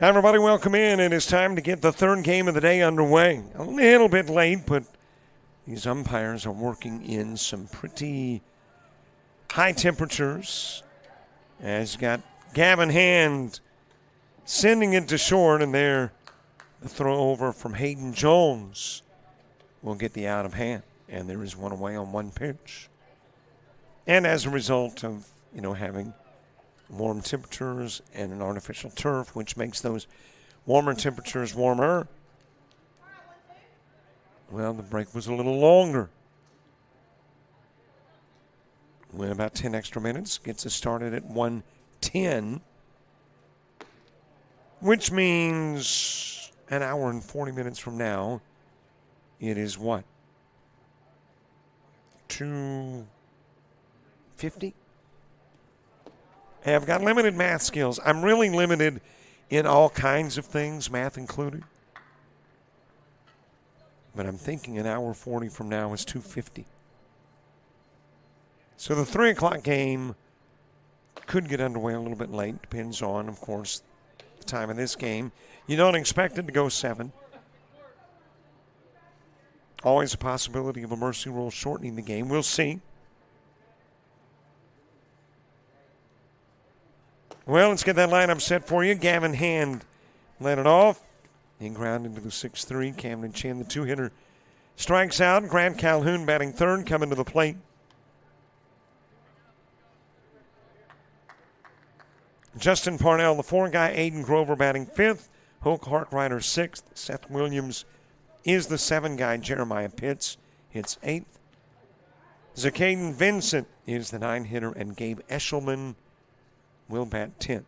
Speaker 1: Hi, everybody, welcome in. It is time to get the third game of the day underway. A little bit late, but these umpires are working in some pretty high temperatures. As you got Gavin Hand sending it to short, and there the throw over from Hayden Jones will get the out of hand. And there is one away on one pitch. And as a result of, having warm temperatures and an artificial turf, which makes those warmer temperatures warmer, well, the break was a little longer. Went about 10 extra minutes, gets us started at 1:10, which means an hour and 40 minutes from now, it is what? 2:50? Hey, I've got limited math skills. I'm really limited in all kinds of things, math included. But I'm thinking an hour 40 from now is 2:50. So the 3 o'clock game could get underway a little bit late. Depends on, of course, the time of this game. You don't expect it to go 7. Always a possibility of a mercy rule shortening the game. We'll see. Well, let's get that lineup set for you. Gavin Hand led it off. He grounded into the 6-3. Camden Chin, the two-hitter, strikes out. Grant Calhoun batting third, coming to the plate. Justin Parnell, the 4 guy. Aiden Grover batting 5th. Hoke Harkrider 6th. Seth Williams is the 7 guy. Jeremiah Pitts hits 8th. Zacaden Vincent is the 9 hitter, and Gabe Eshelman will bat 10th.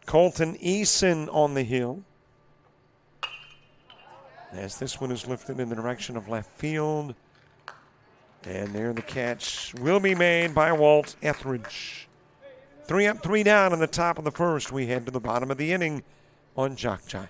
Speaker 1: Colton Eason on the hill, as this one is lifted in the direction of left field. And there the catch will be made by Walt Etheridge. 3 up, 3 down in the top of the first. We head to the bottom of the inning on JockJive.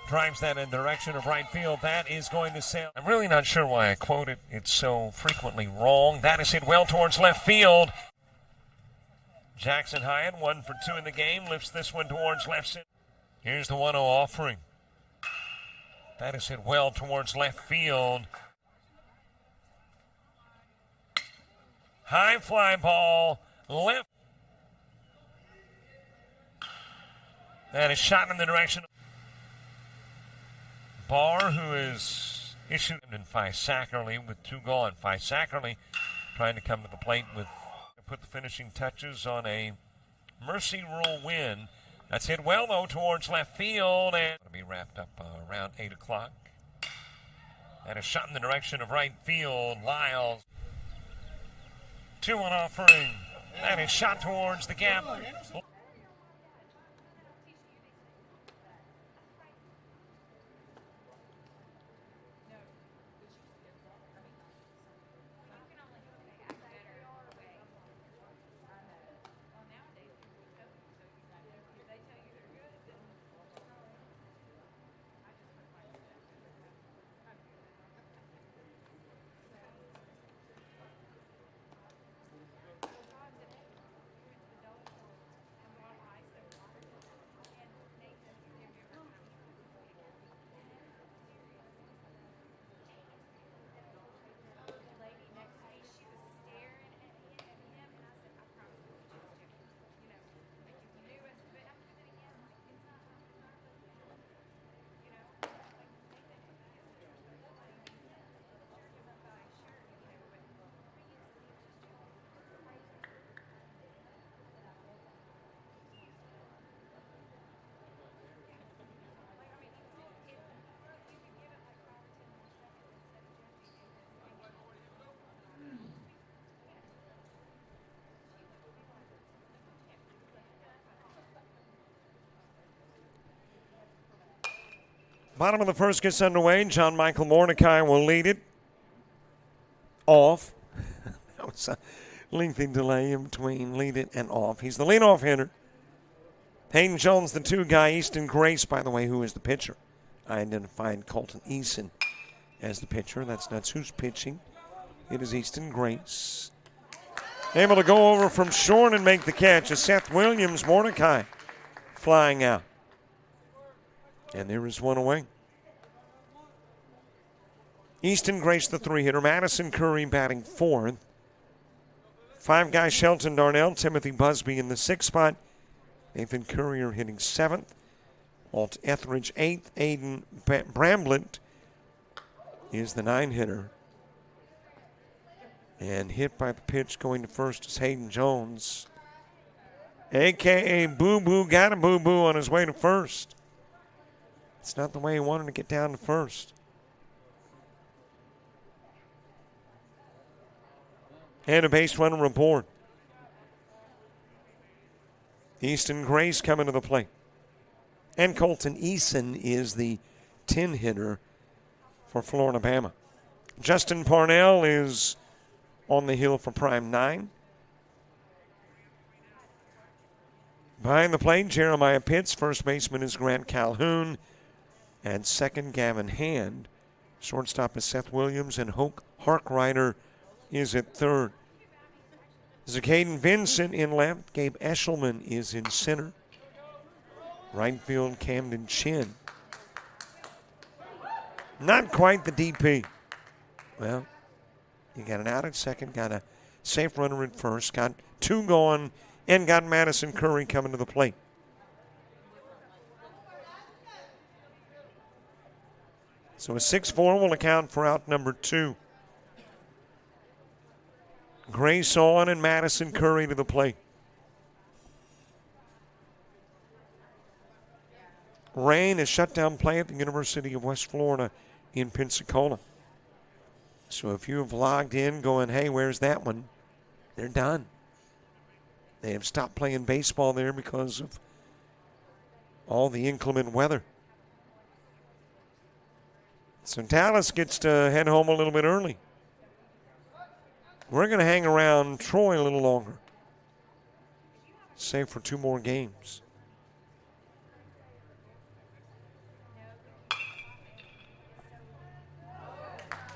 Speaker 1: Drives that in the direction of right field. That is going to sail. I'm really not sure why I quote it. It's so frequently wrong. That is hit well towards left field. Jackson Hyatt, 1 for 2 in the game, lifts this one towards left center. Here's the 1-0 offering. That is hit well towards left field. High fly ball, left. That is shot in the direction of Barr, who is issued in Sackerly with 2 gone. Sackerly trying to come to the plate with put the finishing touches on a mercy rule win. That's hit well, though, towards left field, and it'll be wrapped up around 8 o'clock. And a shot in the direction of right field. Lyles. 2-1 offering. And a shot towards the gap. Bottom of the first gets underway. John Michael Mordecai will lead it off. That was a lengthy delay in between lead it and off. He's the leadoff hitter. Hayden Jones, the 2 guy. Easton Grace, by the way, who is the pitcher. I identified Colton Eason as the pitcher. That's not who's pitching. It is Easton Grace. Able to go over from short and make the catch. Is Seth Williams. Mordecai flying out. And there is one away. Easton Grace, the 3-hitter. Madison Curry batting 4th. 5 guys, Shelton Darnell, Timothy Busby in the 6th spot. Nathan Courier hitting 7th. Walt Etheridge 8th. Aiden Bramblett is the 9-hitter. And hit by the pitch going to first is Hayden Jones. A.K.A. Boo Boo got a Boo Boo on his way to first. It's not the way he wanted to get down to first. And a base runner aboard. Easton Grace coming to the plate. And Colton Eason is the 10-hitter for Florida Bama. Justin Parnell is on the hill for prime 9. Behind the plate, Jeremiah Pitts. First baseman is Grant Calhoun. And second, Gavin Hand. Shortstop is Seth Williams, and Hoke Harkrider is at third. Zacaden Vincent in left. Gabe Eshelman is in center. Right field, Camden Chin. Not quite the DP. Well, you got an out at second, got a safe runner at first, got 2 gone, and got Madison Curry coming to the plate. So a 6-4 will account for out number 2. Grace on and Madison Curry to the plate. Rain has shut down play at the University of West Florida in Pensacola. So if you have logged in going, hey, where's that one? They're done. They have stopped playing baseball there because of all the inclement weather. So Dallas gets to head home a little bit early. We're going to hang around Troy a little longer. Save for 2 more games.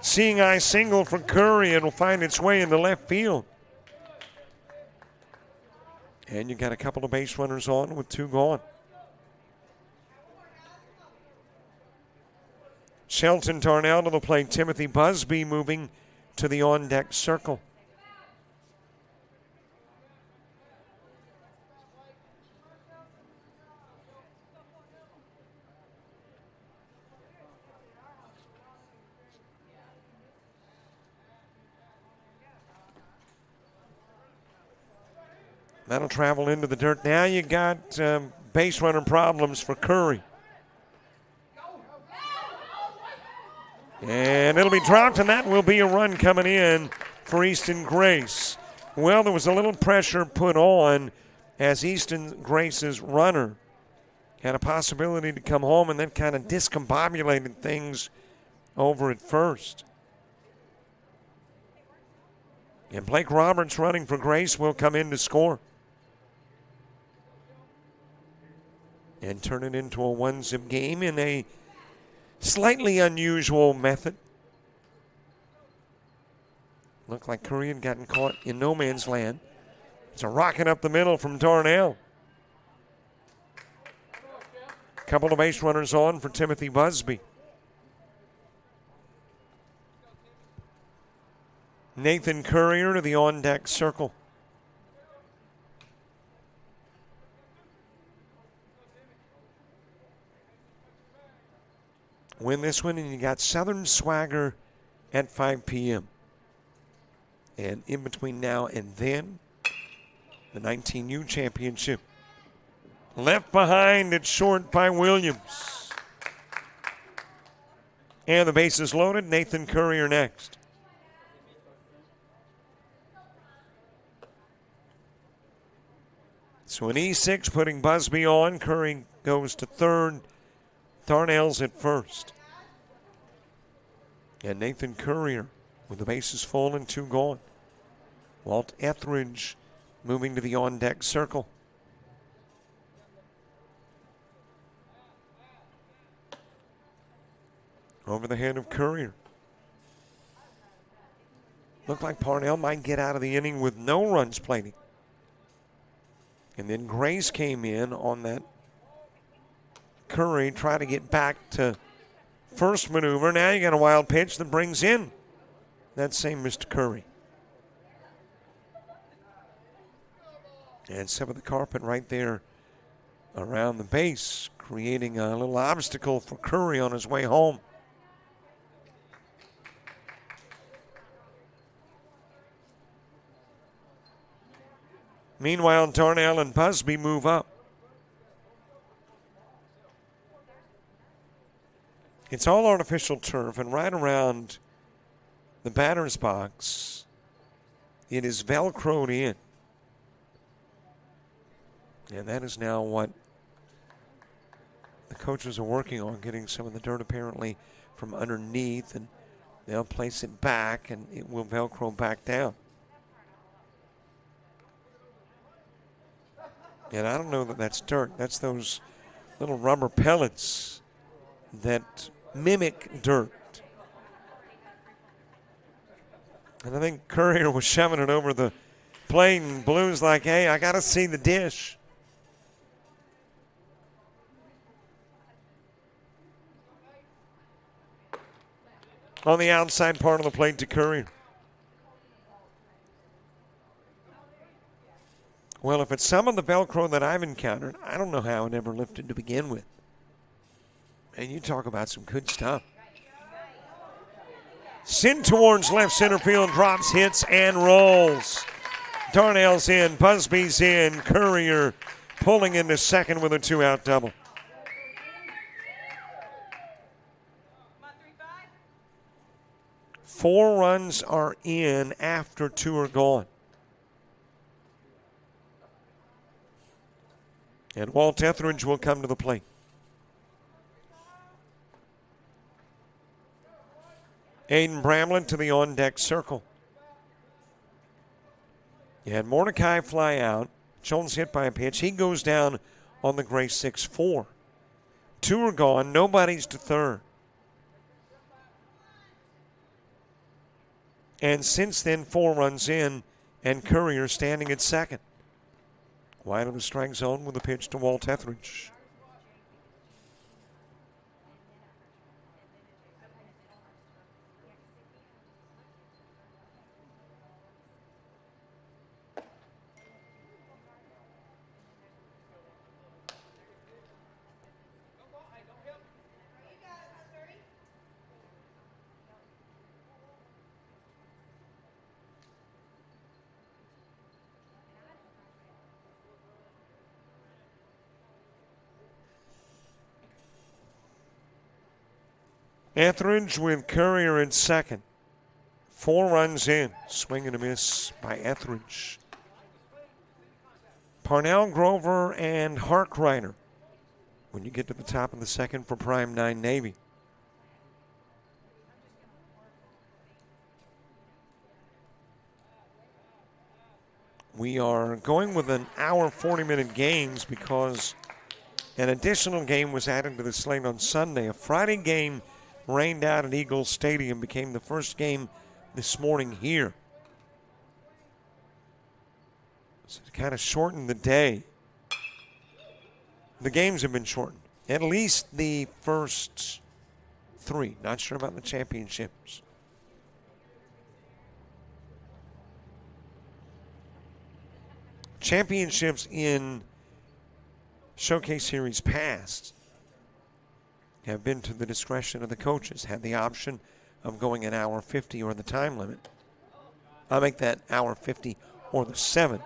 Speaker 1: Seeing eye single for Curry. It'll find its way into left field. And you got a couple of base runners on with 2 gone. Shelton Darnell to the plate. Timothy Busby moving to the on-deck circle. That'll travel into the dirt. Now you got base runner problems for Curry. And it'll be dropped, and that will be a run coming in for Easton Grace. Well, there was a little pressure put on as Easton Grace's runner had a possibility to come home, and then kind of discombobulated things over at first. And Blake Roberts running for Grace will come in to score. And turn it into a 1-zip game in a slightly unusual method. Looked like Curry had gotten caught in no man's land. It's a rocket up the middle from Darnell. Couple of base runners on for Timothy Busby. Nathan Courier to the on-deck circle. Win this one, and you got Southern Swagger at 5 p.m. And in between now and then, the 19U championship. Left behind at short by Williams. And the bases loaded. Nathan Courier next. So an E6 putting Busby on. Curry goes to third. Darnell's at first. And Nathan Courier with the bases full and 2 gone. Walt Etheridge moving to the on-deck circle. Over the head of Courier. Looked like Parnell might get out of the inning with no runs plating. And then Grace came in on that Curry, try to get back to first maneuver. Now you got a wild pitch that brings in that same Mr. Curry. And some of the carpet right there around the base, creating a little obstacle for Curry on his way home. Meanwhile, Darnell and Busby move up. It's all artificial turf, and right around the batter's box, it is Velcroed in. And that is now what the coaches are working on, getting some of the dirt apparently from underneath, and they'll place it back, and it will Velcro back down. And I don't know that that's dirt. That's those little rubber pellets that mimic dirt. And I think Courier was shoving it over the plate, and Blue's like, hey, I got to see the dish. On the outside part of the plate to Courier. Well, if it's some of the Velcro that I've encountered, I don't know how it ever lifted to begin with. And you talk about some good stuff. Send towards left center field, drops, hits, and rolls. Darnell's in, Busby's in, Courier pulling into second with a 2-out double. Four runs are in after 2 are gone. And Walt Etheridge will come to the plate. Aiden Bramlett to the on-deck circle. You had Mordecai fly out. Jones hit by a pitch. He goes down on the gray 6-4. 2 are gone. Nobody's to third. And since then, 4 runs in, and Courier standing at second. Wide of the strike zone with a pitch to Walt Etheridge. Etheridge with Courier in second. 4 runs in. Swing and a miss by Etheridge. Parnell, Grover, and Harkrider when you get to the top of the second for Prime 9 Navy. We are going with an hour 40-minute games because an additional game was added to the slate on Sunday. A Friday game rained out at Eagles Stadium, became the first game this morning here. So it kind of shortened the day. The games have been shortened. At least the first 3. Not sure about the championships. Championships in Showcase Series past have been to the discretion of the coaches, had the option of going an hour 50 or the time limit. I'll make that hour 50 or the 7.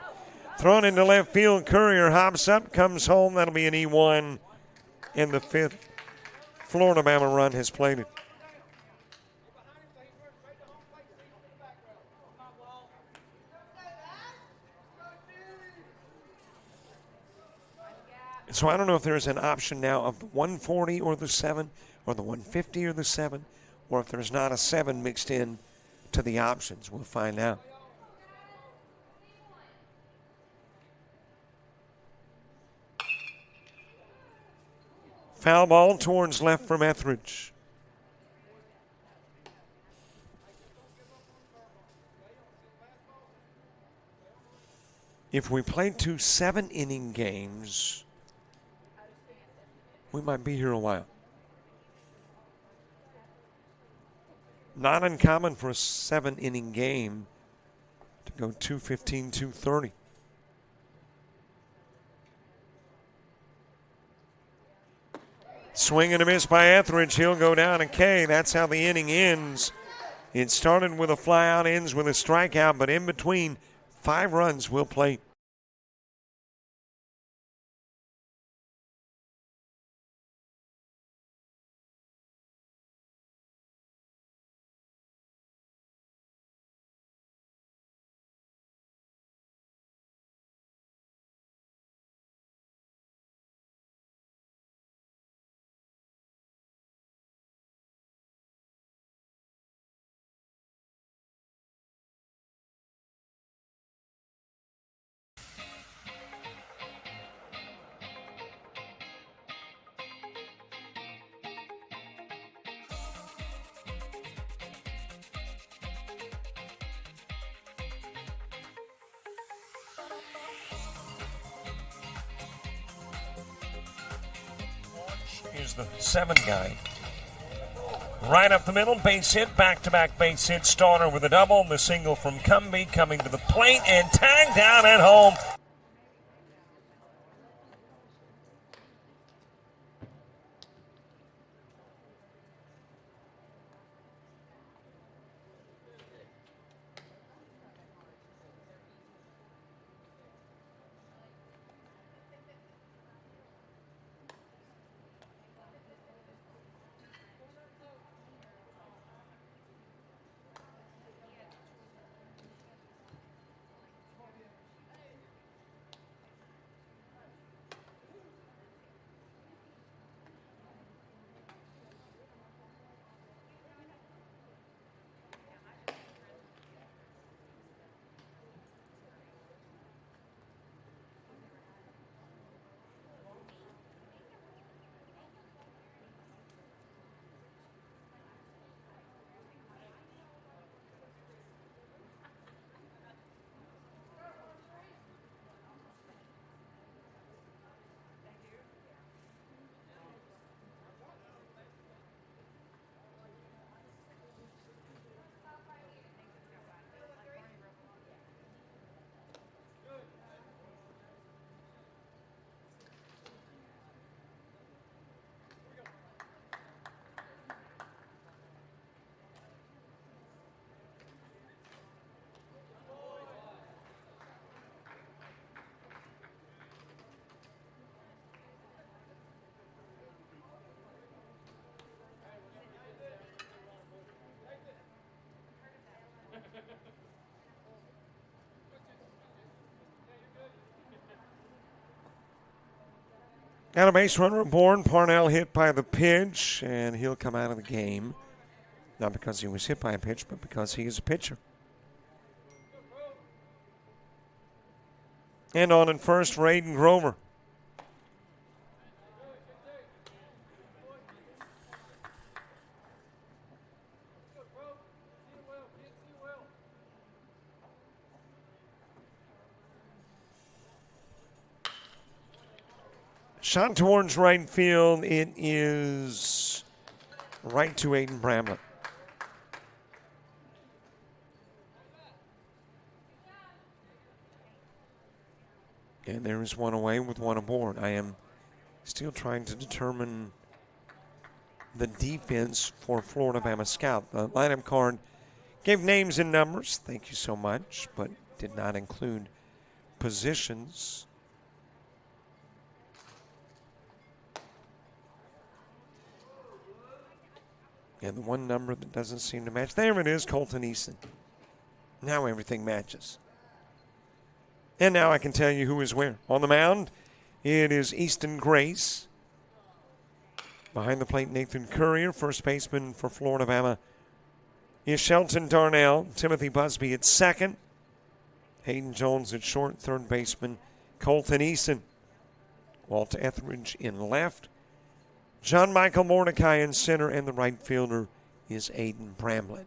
Speaker 1: Thrown into left field, Courier hops up, comes home. That'll be an E1 in the 5th. Florida-Bama run has played it. So I don't know if there's an option now of the 140 or the 7 or the 150 or the 7, or if there's not a 7 mixed in to the options. We'll find out. Foul ball towards left from Etheridge. If we played 2 7-inning games, we might be here a while. Not uncommon for a 7-inning game to go 2:15, 2:30. Swing and a miss by Etheridge. He'll go down a K. That's how the inning ends. It started with a flyout, ends with a strikeout, but in between, 5 runs will play. Here's the 7 guy. Right up the middle, base hit, back-to-back base hit. Starter with a double, the single from Cumbie coming to the plate and tagged down at home. Got a base runner aboard. Parnell hit by the pitch, and he'll come out of the game. Not because he was hit by a pitch, but because he is a pitcher. And on in first, Raiden Grover. Shot towards right field. It is right to Aiden Bramlett. And there is one away with one aboard. I am still trying to determine the defense for Florida Bama Scout. The lineup card gave names and numbers. Thank you so much, but did not include positions. And the one number that doesn't seem to match, there it is, Colton Easton. Now everything matches. And now I can tell you who is where. On the mound, It is Easton Grace. Behind the plate, Nathan Courier. First baseman for Florida Bama is Shelton Darnell. Timothy Busby at second. Hayden Jones at short. Third baseman, Colton Eason. Walt Etheridge in left. John Michael Mordecai in center. And the right fielder is Aiden Bramlett.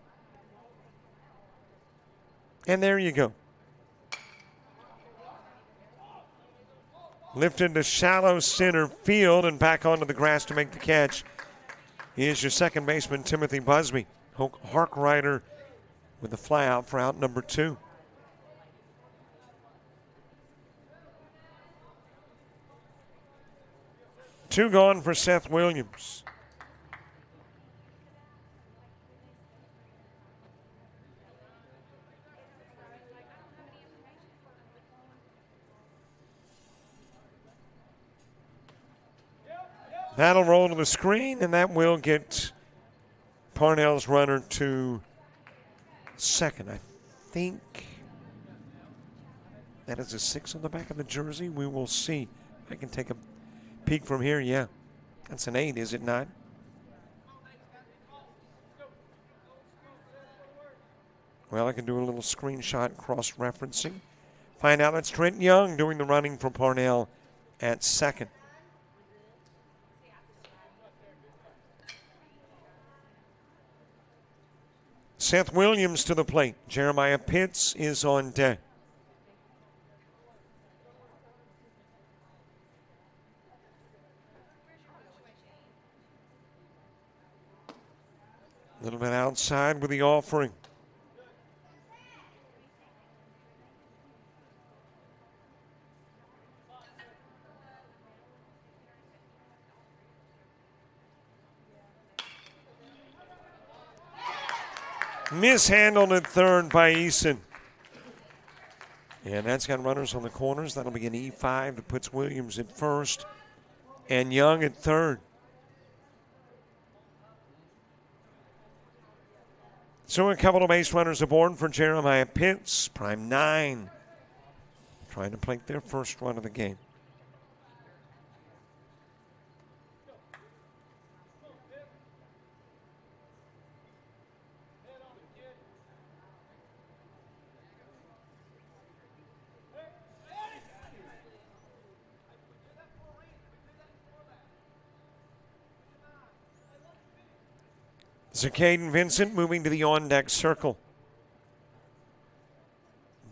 Speaker 1: And there you go. Lifted to shallow center field and back onto the grass to make the catch is your second baseman, Timothy Busby. Harkrider with the fly out for out number 2. Two gone for Seth Williams. That'll roll to the screen, and that will get Parnell's runner to second. I think that is a 6 on the back of the jersey. We will see. I can take a peek from here. Yeah, that's an 8, is it not? Well, I can do a little screenshot cross-referencing. Find out it's Trent Young doing the running for Parnell at second. Seth Williams to the plate. Jeremiah Pitts is on deck. A little bit outside with the offering. Mishandled at third by Eason. And that's got runners on the corners. That'll be an E5 that puts Williams at first and Young at third. So a couple of base runners aboard for Jeremiah Pitts. Prime 9 trying to plate their first run of the game. Caden Vincent moving to the on-deck circle.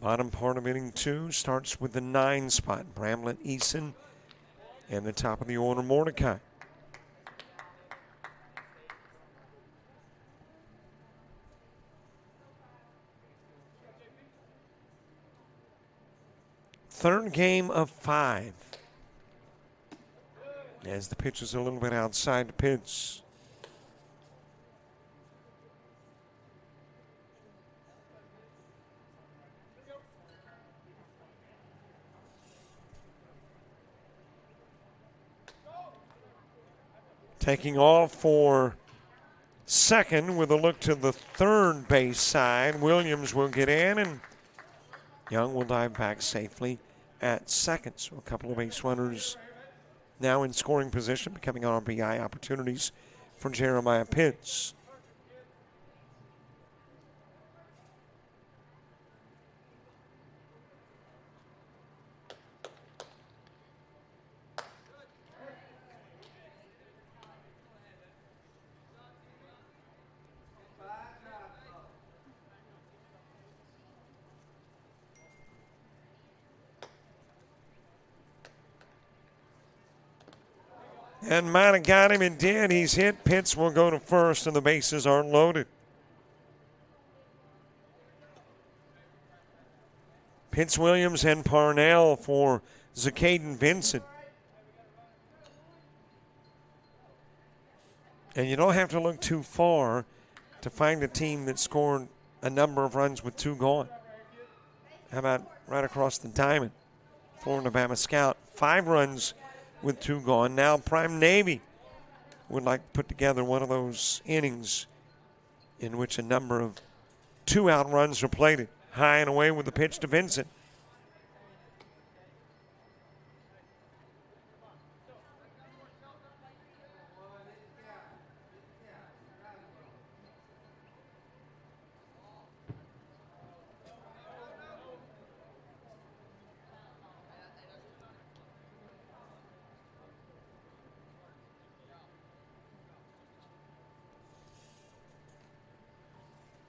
Speaker 1: Bottom part of inning 2 starts with the 9 spot. Bramlett, Eason, and the top of the order, Mordecai. Third game of 5. As the pitch is a little bit outside the pitch. Taking off for second with a look to the third base side. Williams will get in, and Young will dive back safely at second. So a couple of base runners now in scoring position, becoming RBI opportunities for Jeremiah Pitts. And might have got him and did. He's hit. Pitts will go to first, and the bases aren't loaded. Pitts, Williams, and Parnell for Caden Vincent. And you don't have to look too far to find a team that scored a number of runs with 2 gone. How about right across the diamond? Florida Bama Scout, 5 runs with 2 gone. Now Prime Navy would like to put together one of those innings in which a number of 2-out runs are plated. High and away with the pitch to Vincent.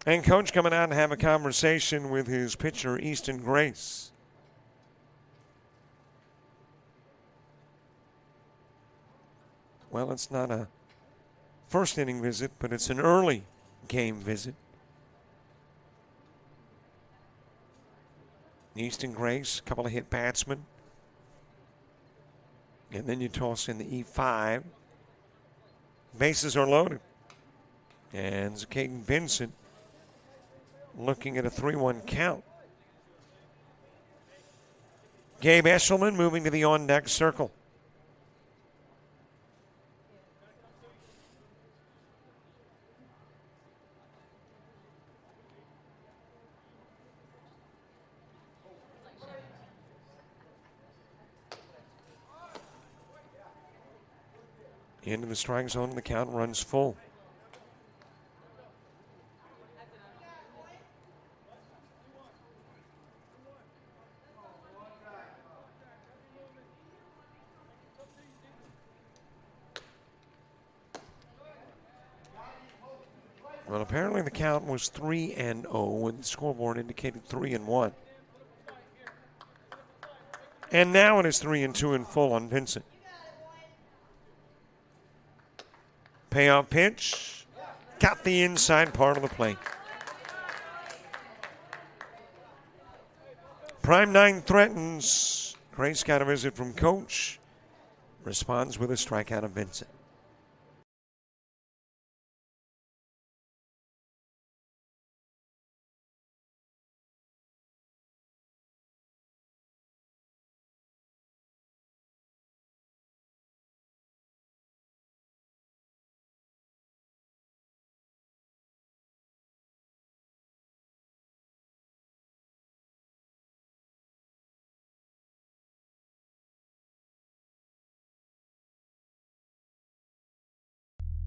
Speaker 1: And coach coming out and have a conversation with his pitcher, Easton Grace. Well, it's not a first inning visit, but it's an early game visit. Easton Grace, a couple of hit batsmen. And then you toss in the E5. Bases are loaded. And Caden Vincent looking at a 3-1 count. Gabe Eshelman moving to the on-deck circle. Into the strike zone, the count runs full. Well, apparently the count was 3-0, and the scoreboard indicated 3-1. And now it is 3-2 in full on Vincent. Payoff pitch. Got the inside part of the plate. Prime 9 threatens. Grace got a visit from coach. Responds with a strikeout of Vincent.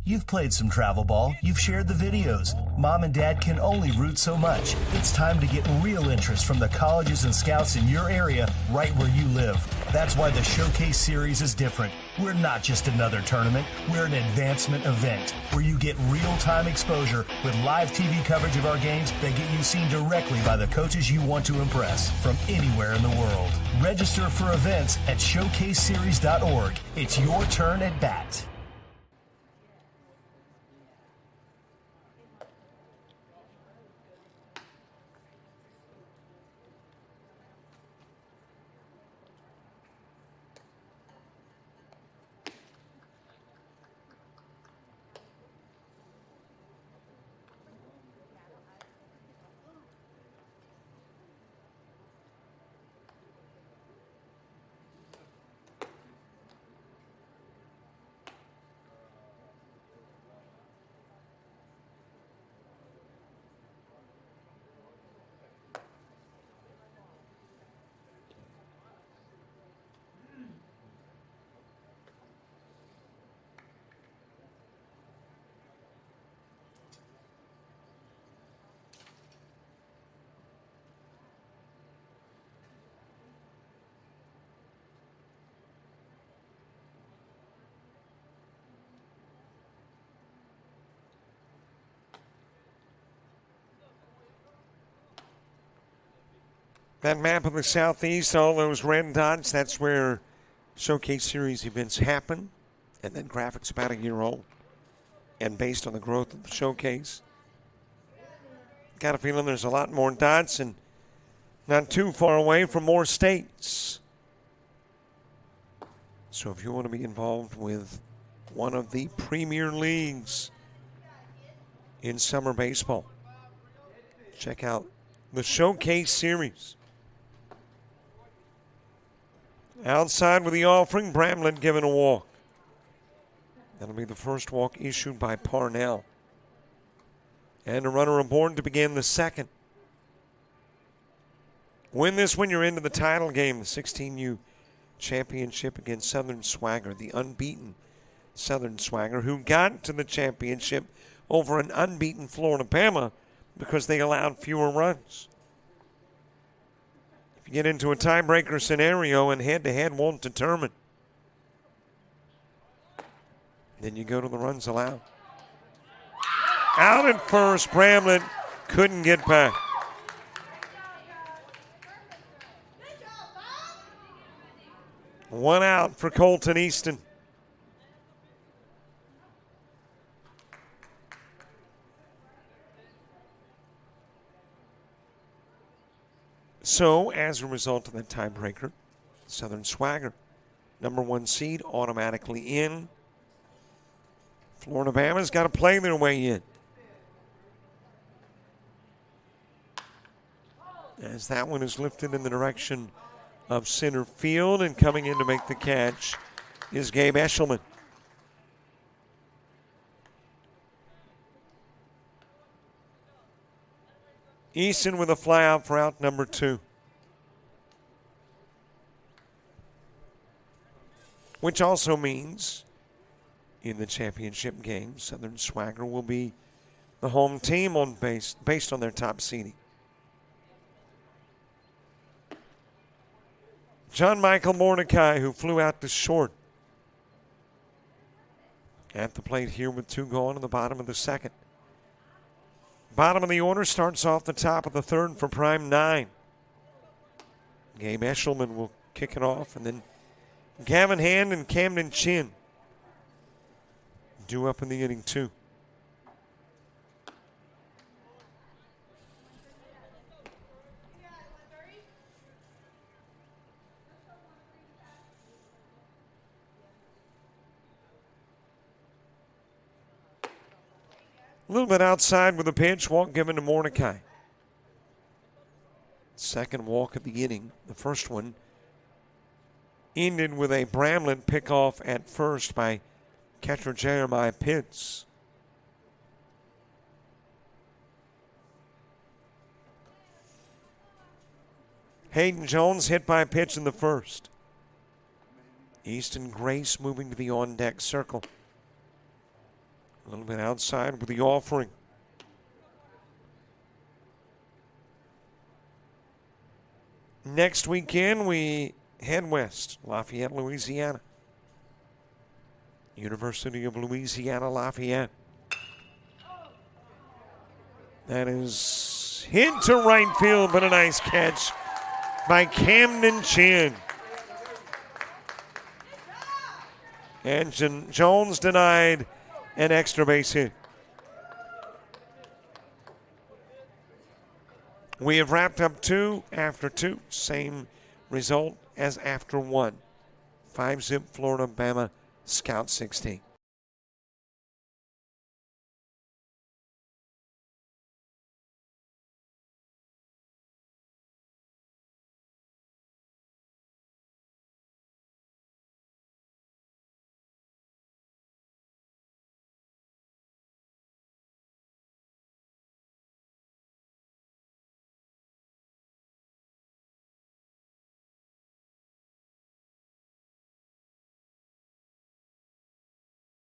Speaker 3: You've played some travel ball. You've shared the videos. Mom and Dad can only root so much. It's time to get real interest from the colleges and scouts in your area right where you live. That's why the Showcase Series is different. We're not just another tournament. We're an advancement event where you get real-time exposure with live TV coverage of our games that get you seen directly by the coaches you want to impress from anywhere in the world. Register for events at showcaseseries.org. It's your turn at bat. That map of the Southeast, all those red dots, that's where Showcase Series events happen. And then graphics about a year old. And based on the growth of the Showcase. Got a feeling there's a lot more dots and not too far away from more states. So if you want to be involved with one of the premier leagues in summer baseball, check out the Showcase Series. Outside with the offering, Bramlett given a walk. That'll be the first walk issued by Parnell. And a runner aboard to begin the second. Win this when you're into the title game, the 16U championship against Southern Swagger, the unbeaten Southern Swagger, who got to the championship over an unbeaten Florida-Bama because they allowed fewer runs. If you get into a tiebreaker scenario and head-to-head won't determine, then you go to the runs allowed. Out at first, Bramlett
Speaker 1: couldn't get back. One out for Colton Easton. So, as a result of that tiebreaker, Southern Swagger, number 1 seed, automatically in. Florida Bama's got to play their way in. As that one is lifted in the direction of center field, and coming in to make the catch is Gabe Eshelman. Easton with a fly out for out number 2. Which also means in the championship game, Southern Swagger will be the home team based on their top seeding. John Michael Mordecai, who flew out to short. At the plate here with 2 gone in the bottom of the second. Bottom of the order starts off the top of the third for prime 9. Gabe Eshelman will kick it off, and then Gavin Hand and Camden Chin due up in the inning too. A little bit outside with a pitch, walk given to Mordecai. Second walk of the inning. The first one ended with a Bramlett pickoff at first by catcher Jeremiah Pitts. Hayden Jones hit by a pitch in the first. Easton Grace moving to the on-deck circle. A little bit outside with the offering. Next weekend, we head west, Lafayette, Louisiana. University of Louisiana, Lafayette. That is hit to right field, but a nice catch by Camden Chin. And Jones denied an extra base hit. We have wrapped up 2 after 2. Same result as after 1. 5-zip Florida Bama Scout 16.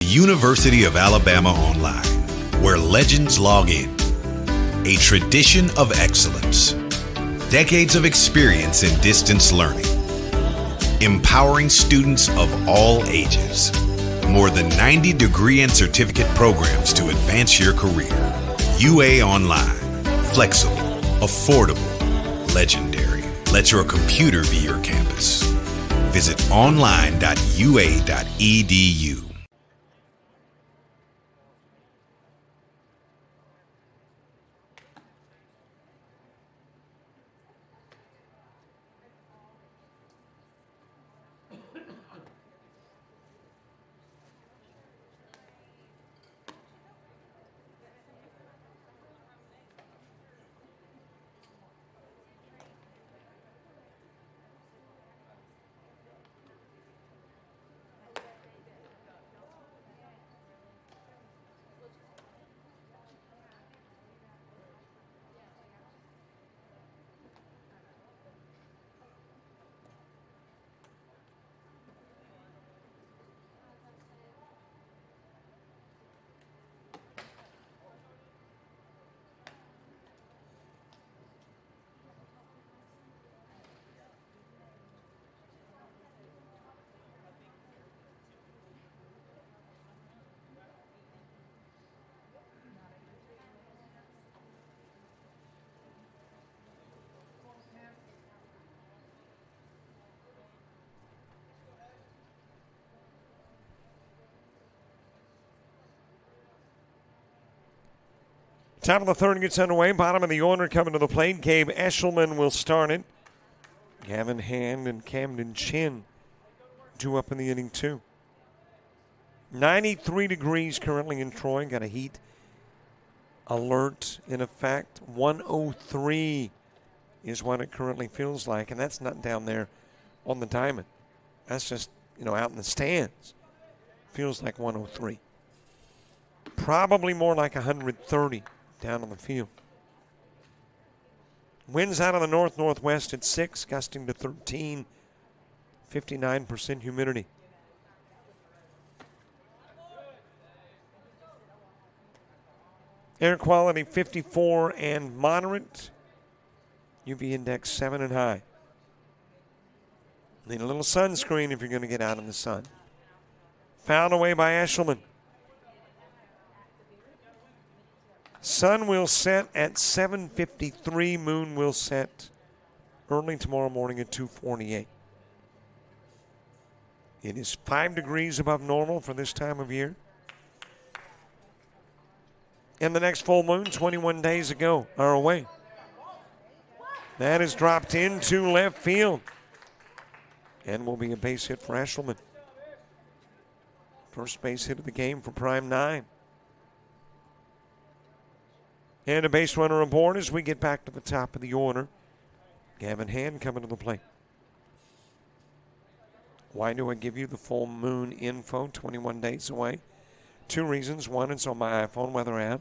Speaker 4: University of Alabama Online, where legends log in. A tradition of excellence. Decades of experience in distance learning. Empowering students of all ages. More than 90 degree and certificate programs to advance your career. UA Online. Flexible, affordable, legendary. Let your computer be your campus. Visit online.ua.edu.
Speaker 1: Top of the third gets underway. Bottom of the order coming to the plate. Gabe Eshelman will start it. Gavin Hand and Camden Chin due up in the inning, too. 93 degrees currently in Troy. Got a heat alert in effect. 103 is what it currently feels like, and that's not down there on the diamond. That's just, out in the stands. Feels like 103. Probably more like 130 down on the field. Winds out of the north-northwest at 6, gusting to 13. 59% humidity. Air quality 54 and moderate. UV index 7 and high. Need a little sunscreen if you're going to get out in the sun. Fouled away by Eshelman. Sun will set at 7:53. Moon will set early tomorrow morning at 2:48. It is 5 degrees above normal for this time of year. And the next full moon, 21 days ago, are away. That is dropped into left field. And will be a base hit for Eshelman. First base hit of the game for Prime 9. And a base runner aboard as we get back to the top of the order. Gavin Hand coming to the plate. Why do I give you the full moon info 21 days away? 2 reasons. One, it's on my iPhone weather app.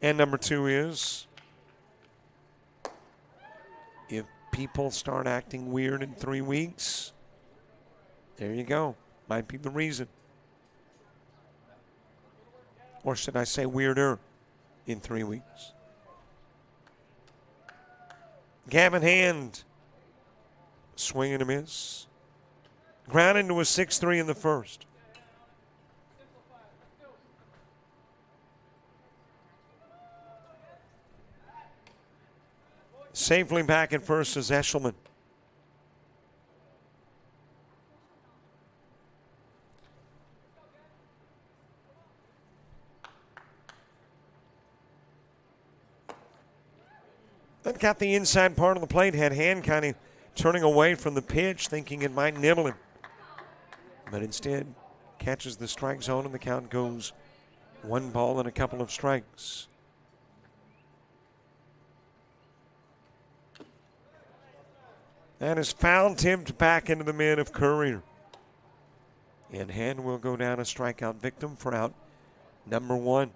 Speaker 1: And number 2 is, if people start acting weird in 3 weeks, there you go. Might be the reason. Or should I say weirder in 3 weeks? Gavin Hand, swing and a miss. Ground into a 6-3 in the first. Safely back at first is Eshelman. That got the inside part of the plate. Had Hand kind of turning away from the pitch, thinking it might nibble him. But instead, catches the strike zone, and the count goes 1 ball and a couple of strikes. That is foul tipped back into the mid of Courier. And Hand will go down a strikeout victim for out number 1.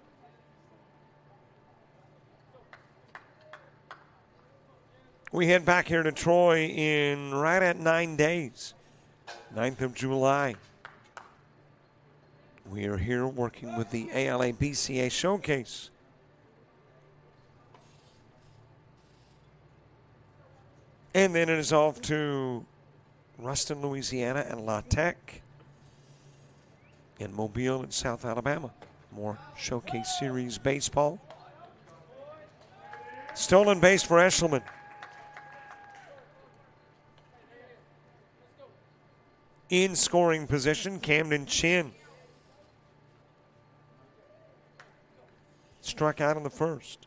Speaker 1: We head back here to Troy in right at 9 days, 9th of July. We are here working with the ALA BCA Showcase. And then it is off to Ruston, Louisiana, and La Tech, and Mobile in South Alabama. More Showcase Series baseball. Stolen base for Eshelman. In scoring position, Camden Chin. Struck out in the first.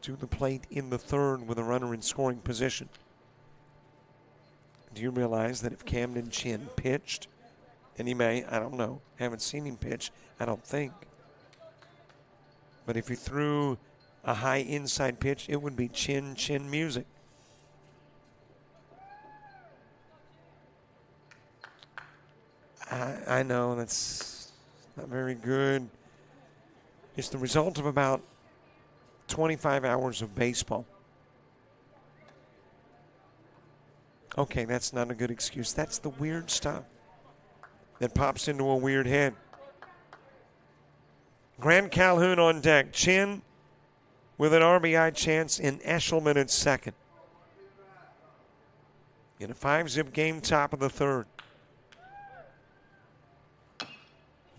Speaker 1: To the plate in the third with a runner in scoring position. Do you realize that if Camden Chin pitched, and he may, I don't know, haven't seen him pitch, I don't think. But if he threw a high inside pitch, it would be chin music. I know that's not very good. It's the result of about 25 hours of baseball. Okay, that's not a good excuse. That's the weird stuff that pops into a weird head. Grant Calhoun on deck. Chin with an RBI chance in Eshelman at second. In a 5-zip game, top of the third.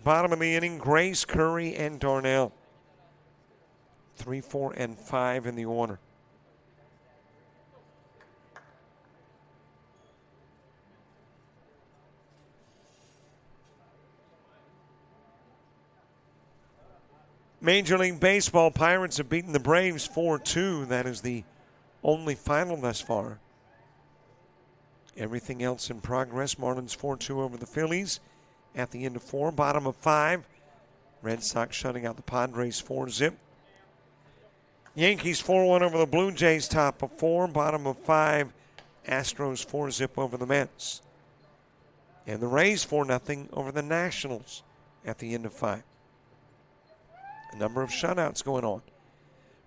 Speaker 1: Bottom of the inning, Grace, Curry, and Darnell. 3, 4, and 5 in the order. Major League Baseball, Pirates have beaten the Braves 4-2. That is the only final thus far. Everything else in progress. Marlins 4-2 over the Phillies at the end of 4. Bottom of 5. Red Sox shutting out the Padres 4-zip. Yankees 4-1 over the Blue Jays, top of 4. Bottom of 5. Astros 4-zip over the Mets. And the Rays 4-0 over the Nationals at the end of 5. A number of shutouts going on.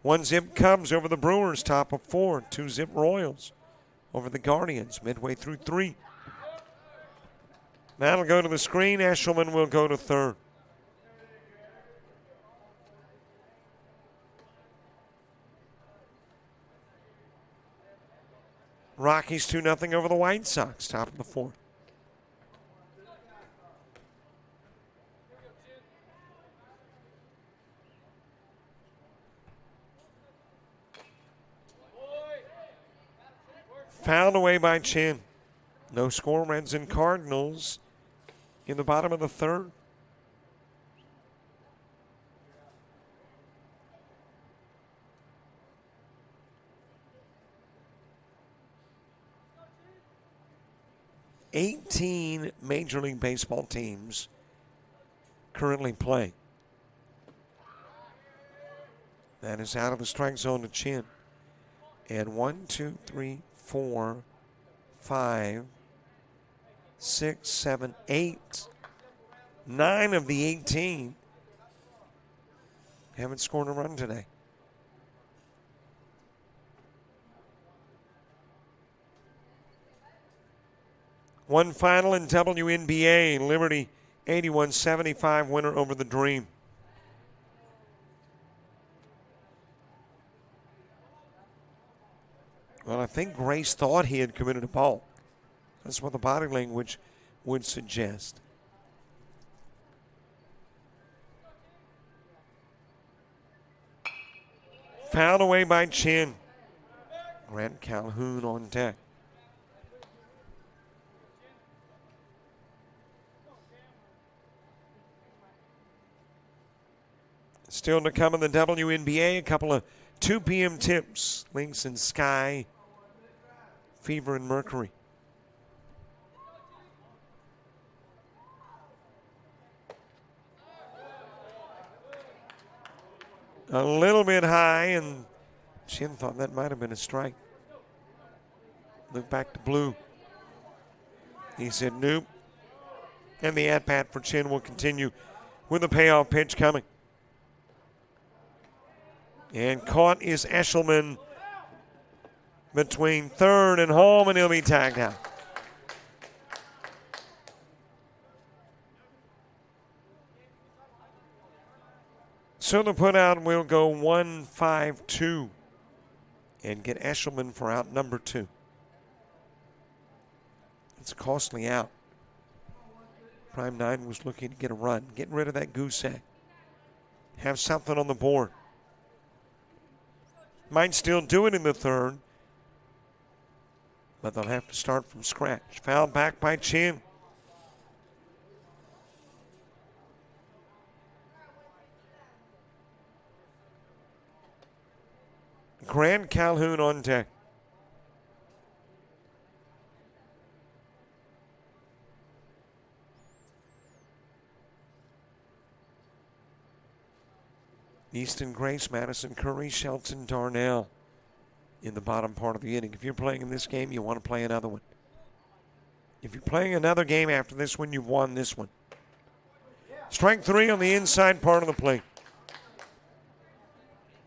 Speaker 1: 1-zip Cubs over the Brewers, top of 4. 2-zip Royals over the Guardians, midway through 3. That'll go to the screen. Eshelman will go to third. Rockies 2-0 over the White Sox, top of the 4th. Fouled away by Chin. No score, Reds and Cardinals in the bottom of the 3rd. $18 Major League Baseball teams currently playing. That is out of the strike zone to Chin. And 1, 2, 3, 4, 5, 6, 7, 8, 9 of the 18 haven't scored a run today. One final in WNBA, Liberty 81-75 winner over the Dream. Well, I think Grace thought he had committed a ball. That's what the body language would suggest. Fouled away by Chin. Grant Calhoun on deck. Still to come in the WNBA, a couple of 2 p.m. tips. Lynx and Sky, Fever and Mercury. A little bit high, and Chin thought that might have been a strike. Look back to Blue. He said nope. And the at-bat for Chin will continue with a payoff pitch coming. And caught is Eshelman between third and home, and he'll be tagged out. So the putout will go 1-5-2 and get Eshelman for out number 2. It's a costly out. Prime 9 was looking to get a run, get rid of that goose egg, have something on the board. Might still do it in the 3rd, but they'll have to start from scratch. Fouled back by Chin. Grant Calhoun on deck. Easton Grace, Madison Curry, Shelton Darnell in the bottom part of the inning. If you're playing in this game, you want to play another one. If you're playing another game after this one, you've won this one. Strike 3 on the inside part of the plate.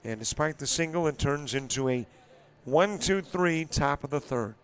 Speaker 1: And despite the single, it turns into a 1-2-3 top of the 3rd.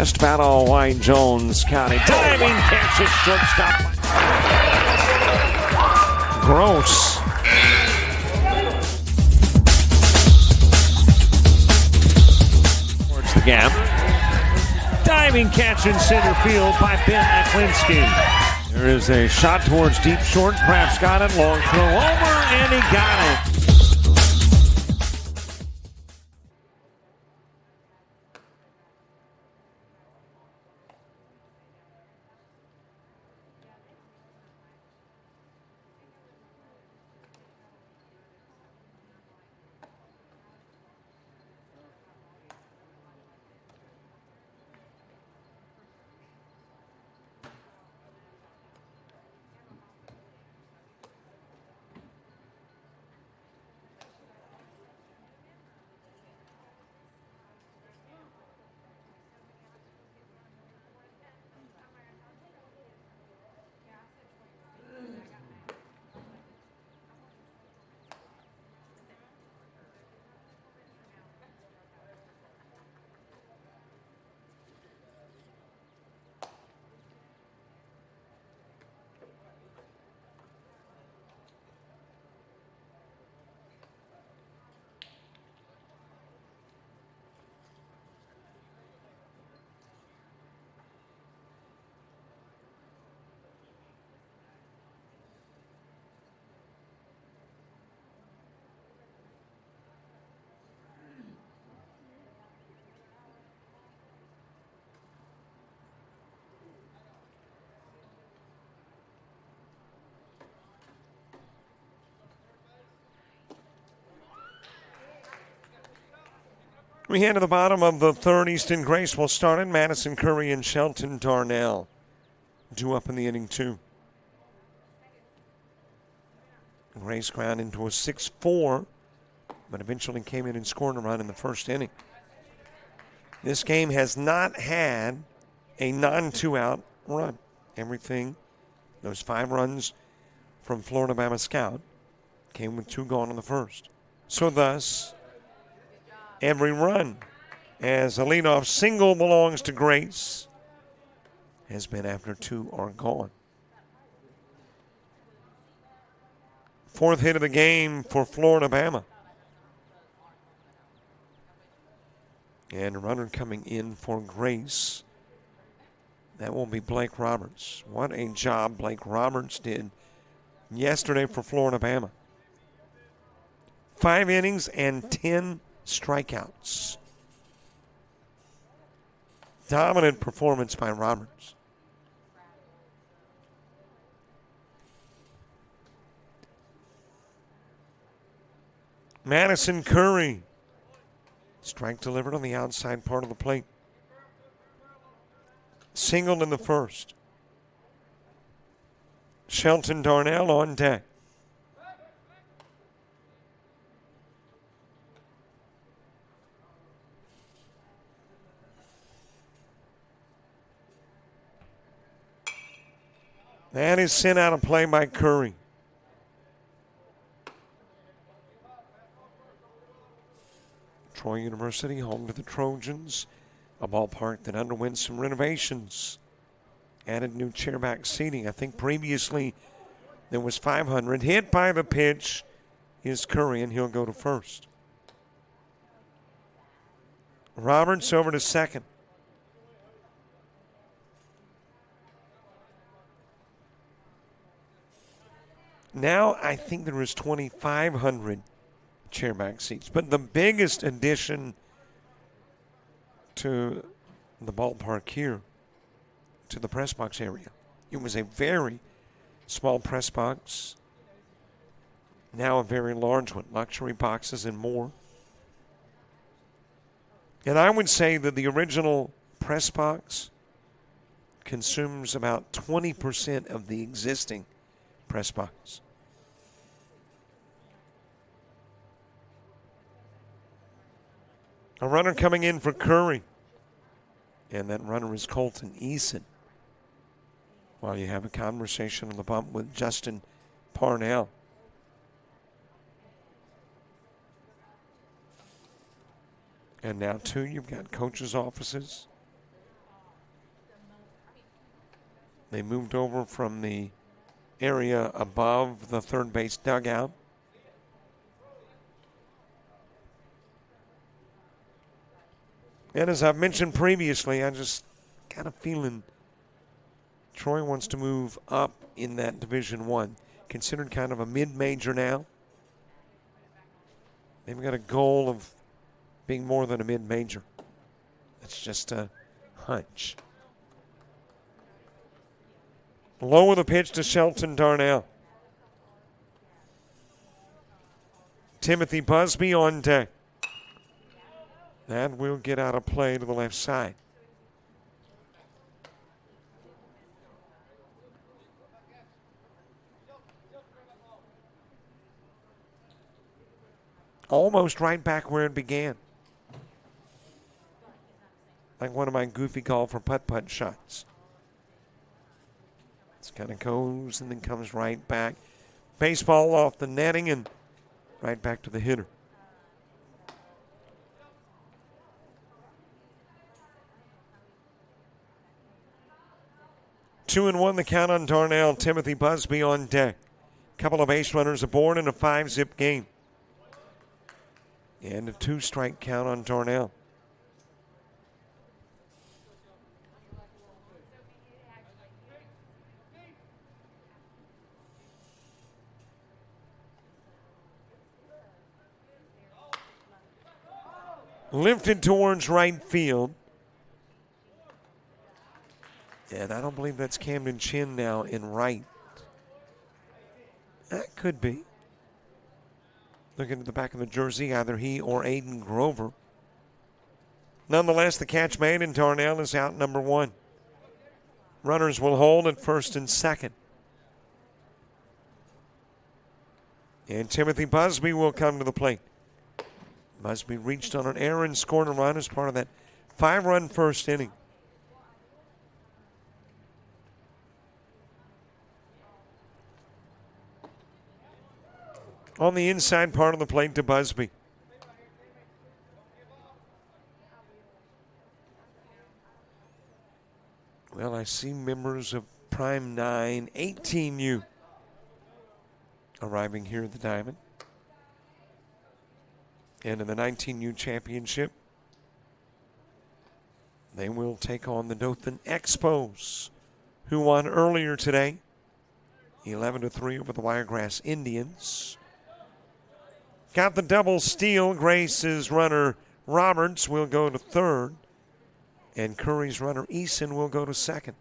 Speaker 1: Just about all white. Jones County diving catch at shortstop. Gross. Towards the gap. Diving catch in center field by Ben Aklinski. There is a shot towards deep short. Kraft's got it. Long throw over, and he got it. We head to the bottom of the third. Easton Grace will start in. Madison Curry and Shelton Darnell due up in the inning, too. Grace ground into a 6-4, but eventually came in and scored a run in the first inning. This game has not had a non-two-out run. Everything, those 5 runs from Florida-Bama Scout, came with 2 gone in the first. So thus, every run as a leadoff single belongs to Grace has been after 2 are gone. 4th hit of the game for Florida-Bama. And a runner coming in for Grace. That will be Blake Roberts. What a job Blake Roberts did yesterday for Florida-Bama. 5 innings and 10 strikeouts. Dominant performance by Roberts. Madison Curry. Strike delivered on the outside part of the plate. Singled in the first. Shelton Darnell on deck. That is sent out of play by Curry. Troy University, home to the Trojans, a ballpark that underwent some renovations. Added new chairback seating. I think previously there was 500. Hit by the pitch is Curry, and he'll go to first. Roberts over to second. Now I think there is 2,500 chairback seats. But the biggest addition to the ballpark here, to the press box area, it was a very small press box, now a very large one, luxury boxes and more. And I would say that the original press box consumes about 20% of the existing press box. A runner coming in for Curry. And that runner is Colton Eason. While you have a conversation on the bump with Justin Parnell. And now, too, you've got coaches' offices They moved over from the area above the third base dugout. And as I've mentioned previously, I just got a feeling Troy wants to move up in that Division One. Considered kind of a mid-major now. They've got a goal of being more than a mid-major. That's just a hunch. Low of the pitch to Shelton Darnell. Timothy Busby on deck. That will get out of play to the left side. Almost right back where it began. Like one of my goofy call for putt-putt shots. It kind of goes and then comes right back. Baseball off the netting and right back to the hitter. Two and one the count on Darnell. Timothy Busby on deck. Couple of base runners aboard in a 5-zip game. And a 2-strike count on Darnell. Lifted towards right field. And I don't believe that's Camden Chin now in right. That could be. Looking at the back of the jersey, either he or Aiden Grover. Nonetheless, the catch made and Darnell is out number one. Runners will hold at first and second. And Timothy Busby will come to the plate. Busby reached on an error and scored a run as part of that 5-run first inning. On the inside part of the plate to Busby. Well, I see members of Prime 9, 18U arriving here at the Diamond. And in the 19U championship, they will take on the Dothan Expos, who won earlier today, 11-3 over the Wiregrass Indians. Got the double steal. Grace's runner Roberts will go to third, and Curry's runner Eason will go to second.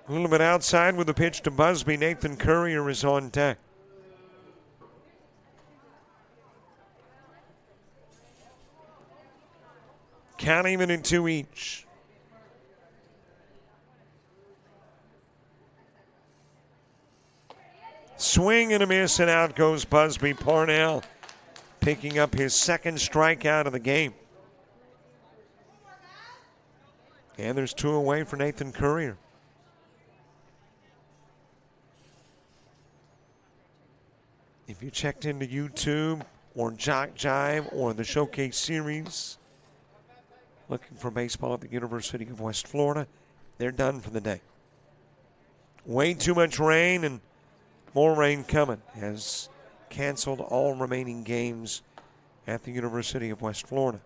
Speaker 1: A little bit outside with the pitch to Busby. Nathan Courier is on deck. Count even in 2 each. Swing and a miss, and out goes Busby. Parnell picking up his second strikeout of the game. And there's 2 away for Nathan Courier. If you checked into YouTube or JockJive or the Showcase Series, looking for baseball at the University of West Florida, they're done for the day. Way too much rain, and more rain coming. Has canceled all remaining games at the University of West Florida.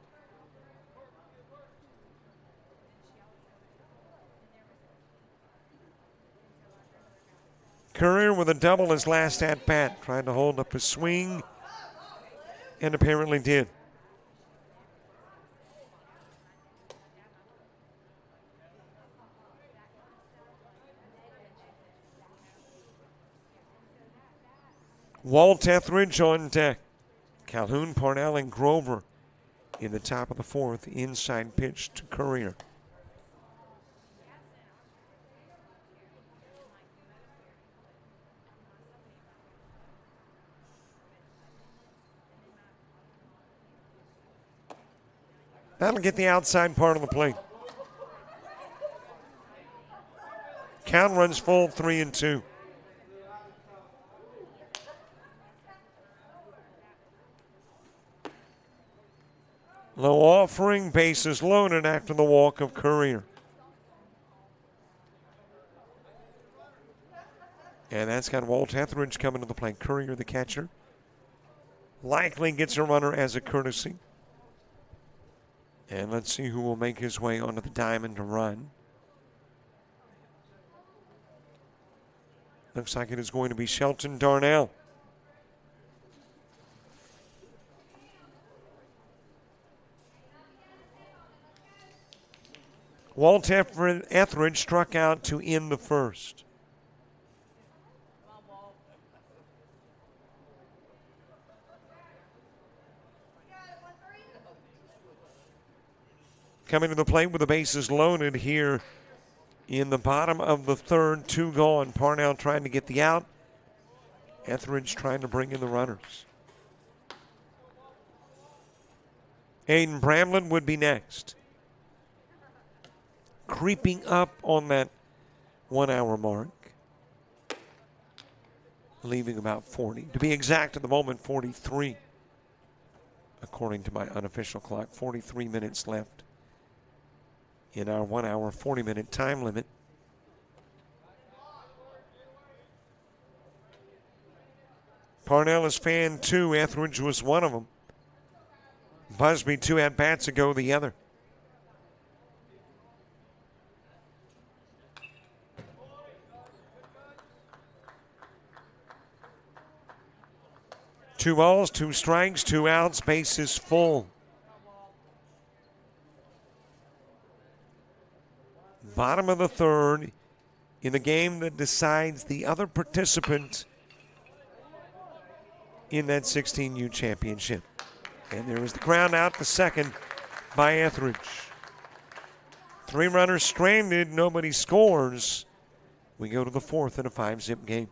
Speaker 1: Courier with a double his last at-bat, trying to hold up his swing, and apparently did. Walt Etheridge on deck. Calhoun, Parnell, and Grover in the top of the fourth. Inside pitch to Courier. That'll get the outside part of the plate. Count runs full, 3-2. Low offering, bases loaded after the walk of Courier. And that's got Walt Etheridge coming to the plate. Courier, the catcher, likely gets a runner as a courtesy. And let's see who will make his way onto the diamond to run. Looks like it is going to be Shelton Darnell. Walt Etheridge struck out to end the first. Coming to the plate with the bases loaded here in the bottom of the third, 2 gone. Parnell trying to get the out. Etheridge trying to bring in the runners. Aiden Bramlin would be next. Creeping up on that 1 hour mark. Leaving about 40. To be exact, at the moment, 43. According to my unofficial clock, 43 minutes left in our 1 hour, 40-minute time limit. Parnell is fan 2. Etheridge was one of them. Busby 2 at-bats ago the other. Two balls, 2 strikes, 2 outs, bases full. Bottom of the third in the game that decides the other participant in that 16U championship. And there is the ground out to second by Etheridge. 3 runners stranded, nobody scores. We go to the fourth in a 5-zip game.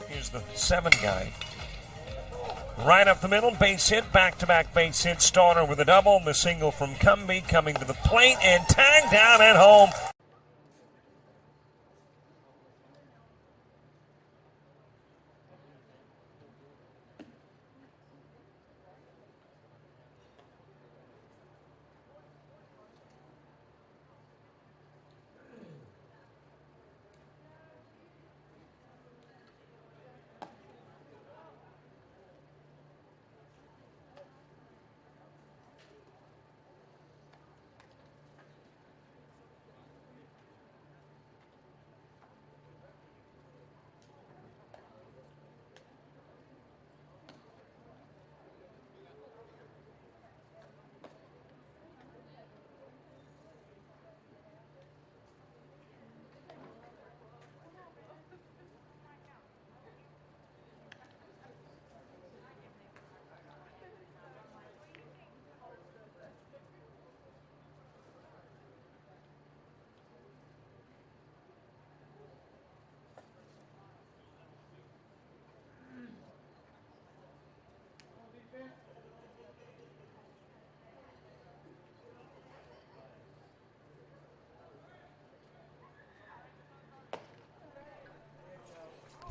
Speaker 1: Here's the 7 guy. Right up the middle, base hit, back-to-back base hit. Starter with a double, the single from Cumbie coming to the plate and tagged down at home.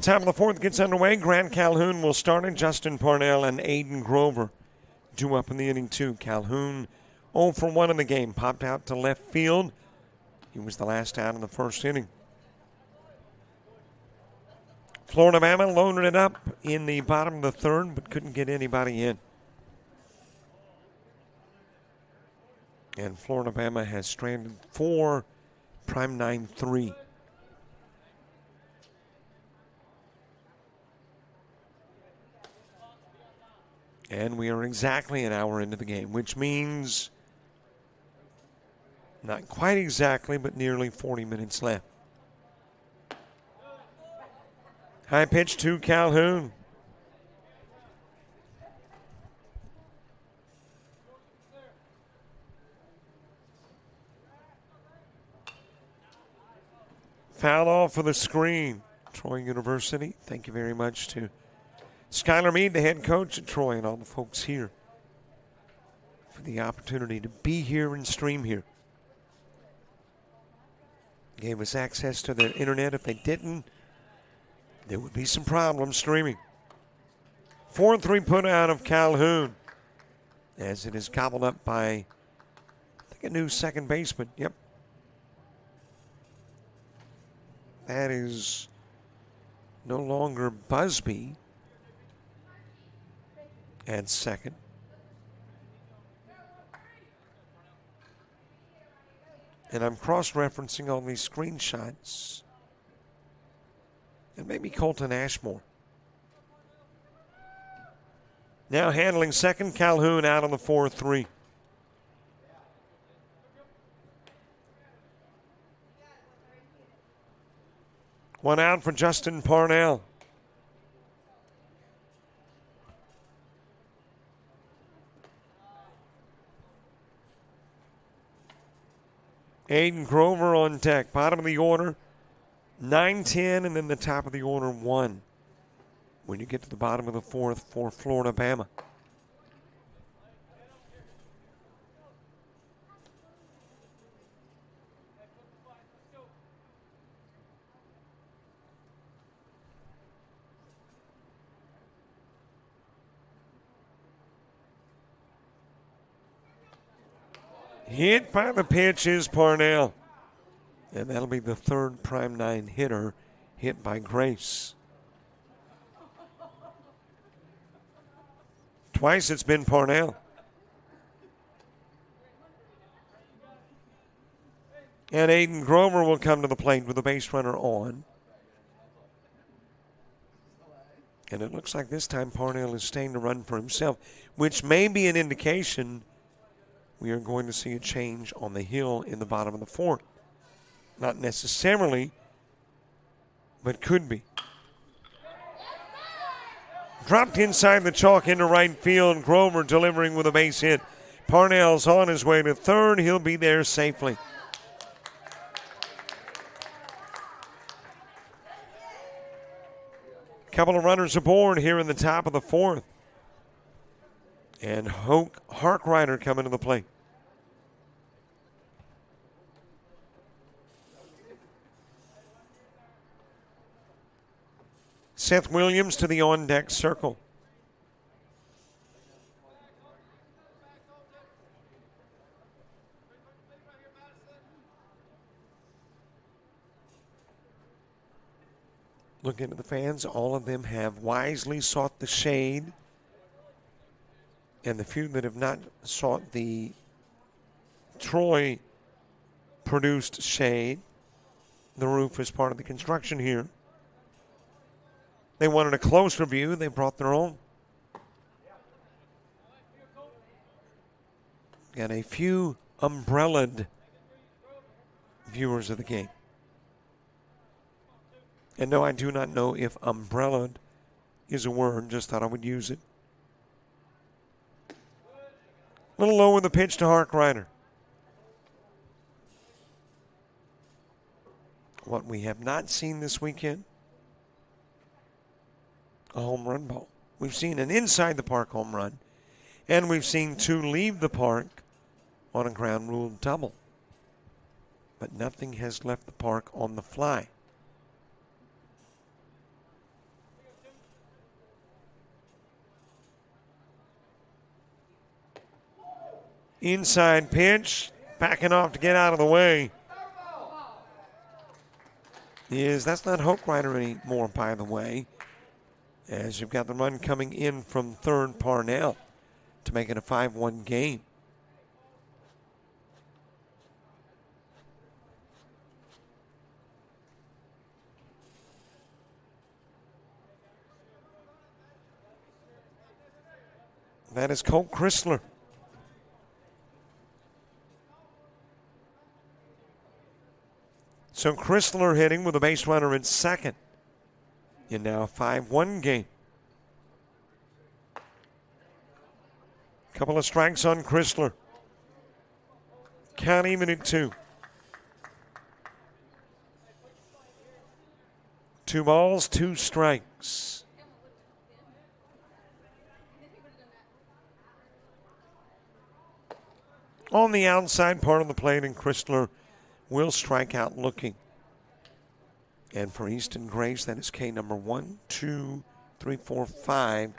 Speaker 1: Top of the fourth gets underway. Grant Calhoun will start it. Justin Parnell and Aiden Grover due up in the inning, too. Calhoun 0 for 1 in the game. Popped out to left field. He was the last out in the first inning. Florida Bama loaded it up in the bottom of the third, but couldn't get anybody in. And Florida Bama has stranded 4, prime 9-3. And we are exactly an hour into the game, which means not quite exactly, but nearly 40 minutes left. High pitch to Calhoun. Foul off for the screen. Troy University, thank you very much to Skylar Mead, the head coach at Troy, and all the folks here for the opportunity to be here and stream here. Gave us access to their internet. If they didn't, there would be some problems streaming. 4-3 put out of Calhoun as it is gobbled up by, I think, a new second baseman. Yep. That is no longer Busby at second. And I'm cross-referencing all these screenshots. And maybe Colton Ashmore. Now handling second, Calhoun out on the 4-3. One out for Justin Parnell. Aiden Grover on deck. Bottom of the order, 9-10, and then the top of the order, 1. When you get to the bottom of the fourth for Florida Bama. Hit by the pitch is Parnell. And that'll be the third prime 9 hitter hit by Grace. Twice it's been Parnell. And Aiden Grover will come to the plate with a base runner on. And it looks like this time Parnell is staying to run for himself, which may be an indication we are going to see a change on the hill in the bottom of the fourth. Not necessarily, but could be. Dropped inside the chalk into right field. Grover delivering with a base hit. Parnell's on his way to third. He'll be there safely. Couple of runners aboard here in the top of the fourth. And Hoke Harkrider coming to the plate. Seth Williams to the on-deck circle. Looking at the fans, all of them have wisely sought the shade. And the few that have not sought the Troy-produced shade, the roof is part of the construction here. They wanted a closer view. They brought their own. Got a few umbrellaed viewers of the game. And no, I do not know if umbrellaed is a word. Just thought I would use it. A little low with the pitch to Harkrider. What we have not seen this weekend, a home run ball. We've seen an inside the park home run, and we've seen 2 leave the park on a ground rule double. But nothing has left the park on the fly. Inside pitch, backing off to get out of the way. That's not Harkrider anymore, by the way, as you've got the run coming in from third, Parnell, to make it a 5-1 game. That is Colt Chrysler. So Chrysler hitting with a base runner in second in now a 5-1 game. Couple of strikes on Chrysler. Count even at 2. 2 balls, 2 strikes. On the outside part of the plate, and Chrysler will strike out looking. And for Easton Grace, that is K number 1, 2, 3, 4, 5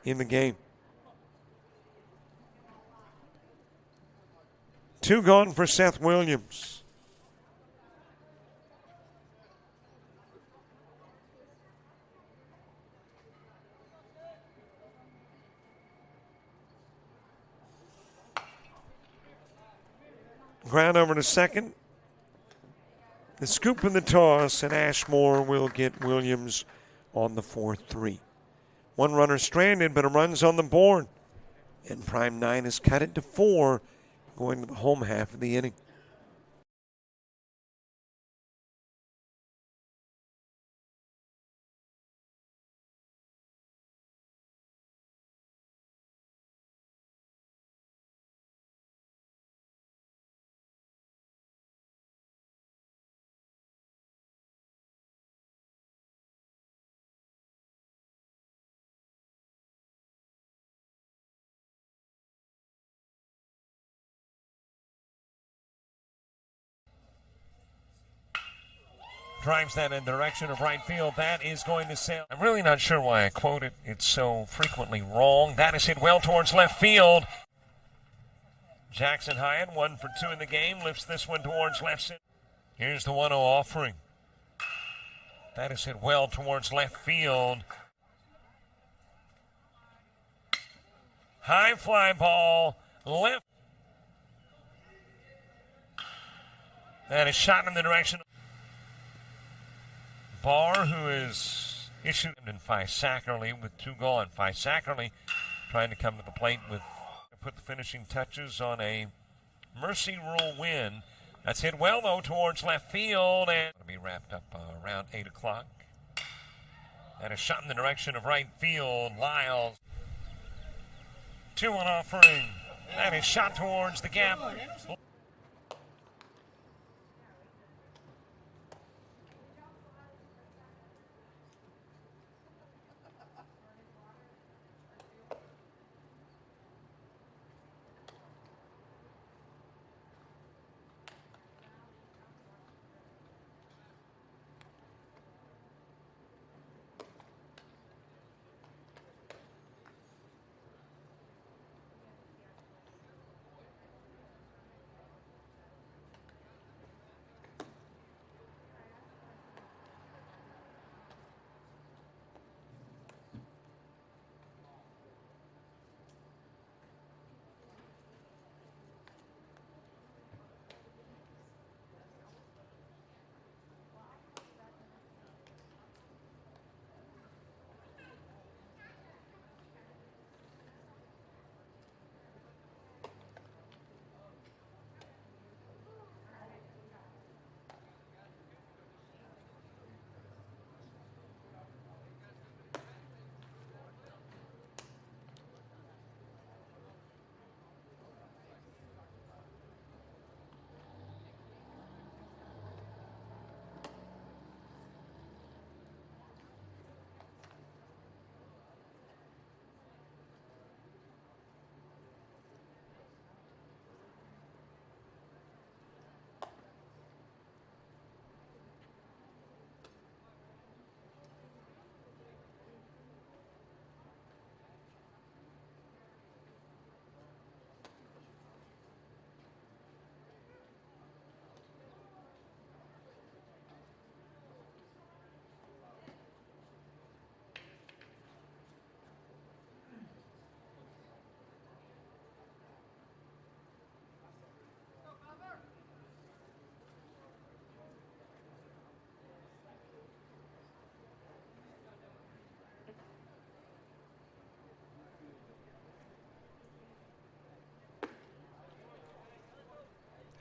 Speaker 1: in the game. 2 gone for Seth Williams. Ground over to second. The scoop and the toss, and Ashmore will get Williams on the 4-3. 1 runner stranded, but a run's on the board. And Prime 9 has cut it to 4, going to the home half of the inning.
Speaker 2: Drives that in the direction of right field. That is going to sail. I'm really not sure why I quote it. It's so frequently wrong. That is hit well towards left field. Jackson Hyatt, 1 for 2 in the game, lifts this one towards left center. Here's the 1-0 offering. That is hit well towards left field. High fly ball, left. That is shot in the direction of Barr, who is issued in Sackerly with 2 gone. Sackerly trying to come to the plate with put the finishing touches on a mercy rule win. That's hit well, though, towards left field, and it'll be wrapped up around 8 o'clock. That is shot in the direction of right field. Lyles. 2-1 offering. That is shot towards the gap.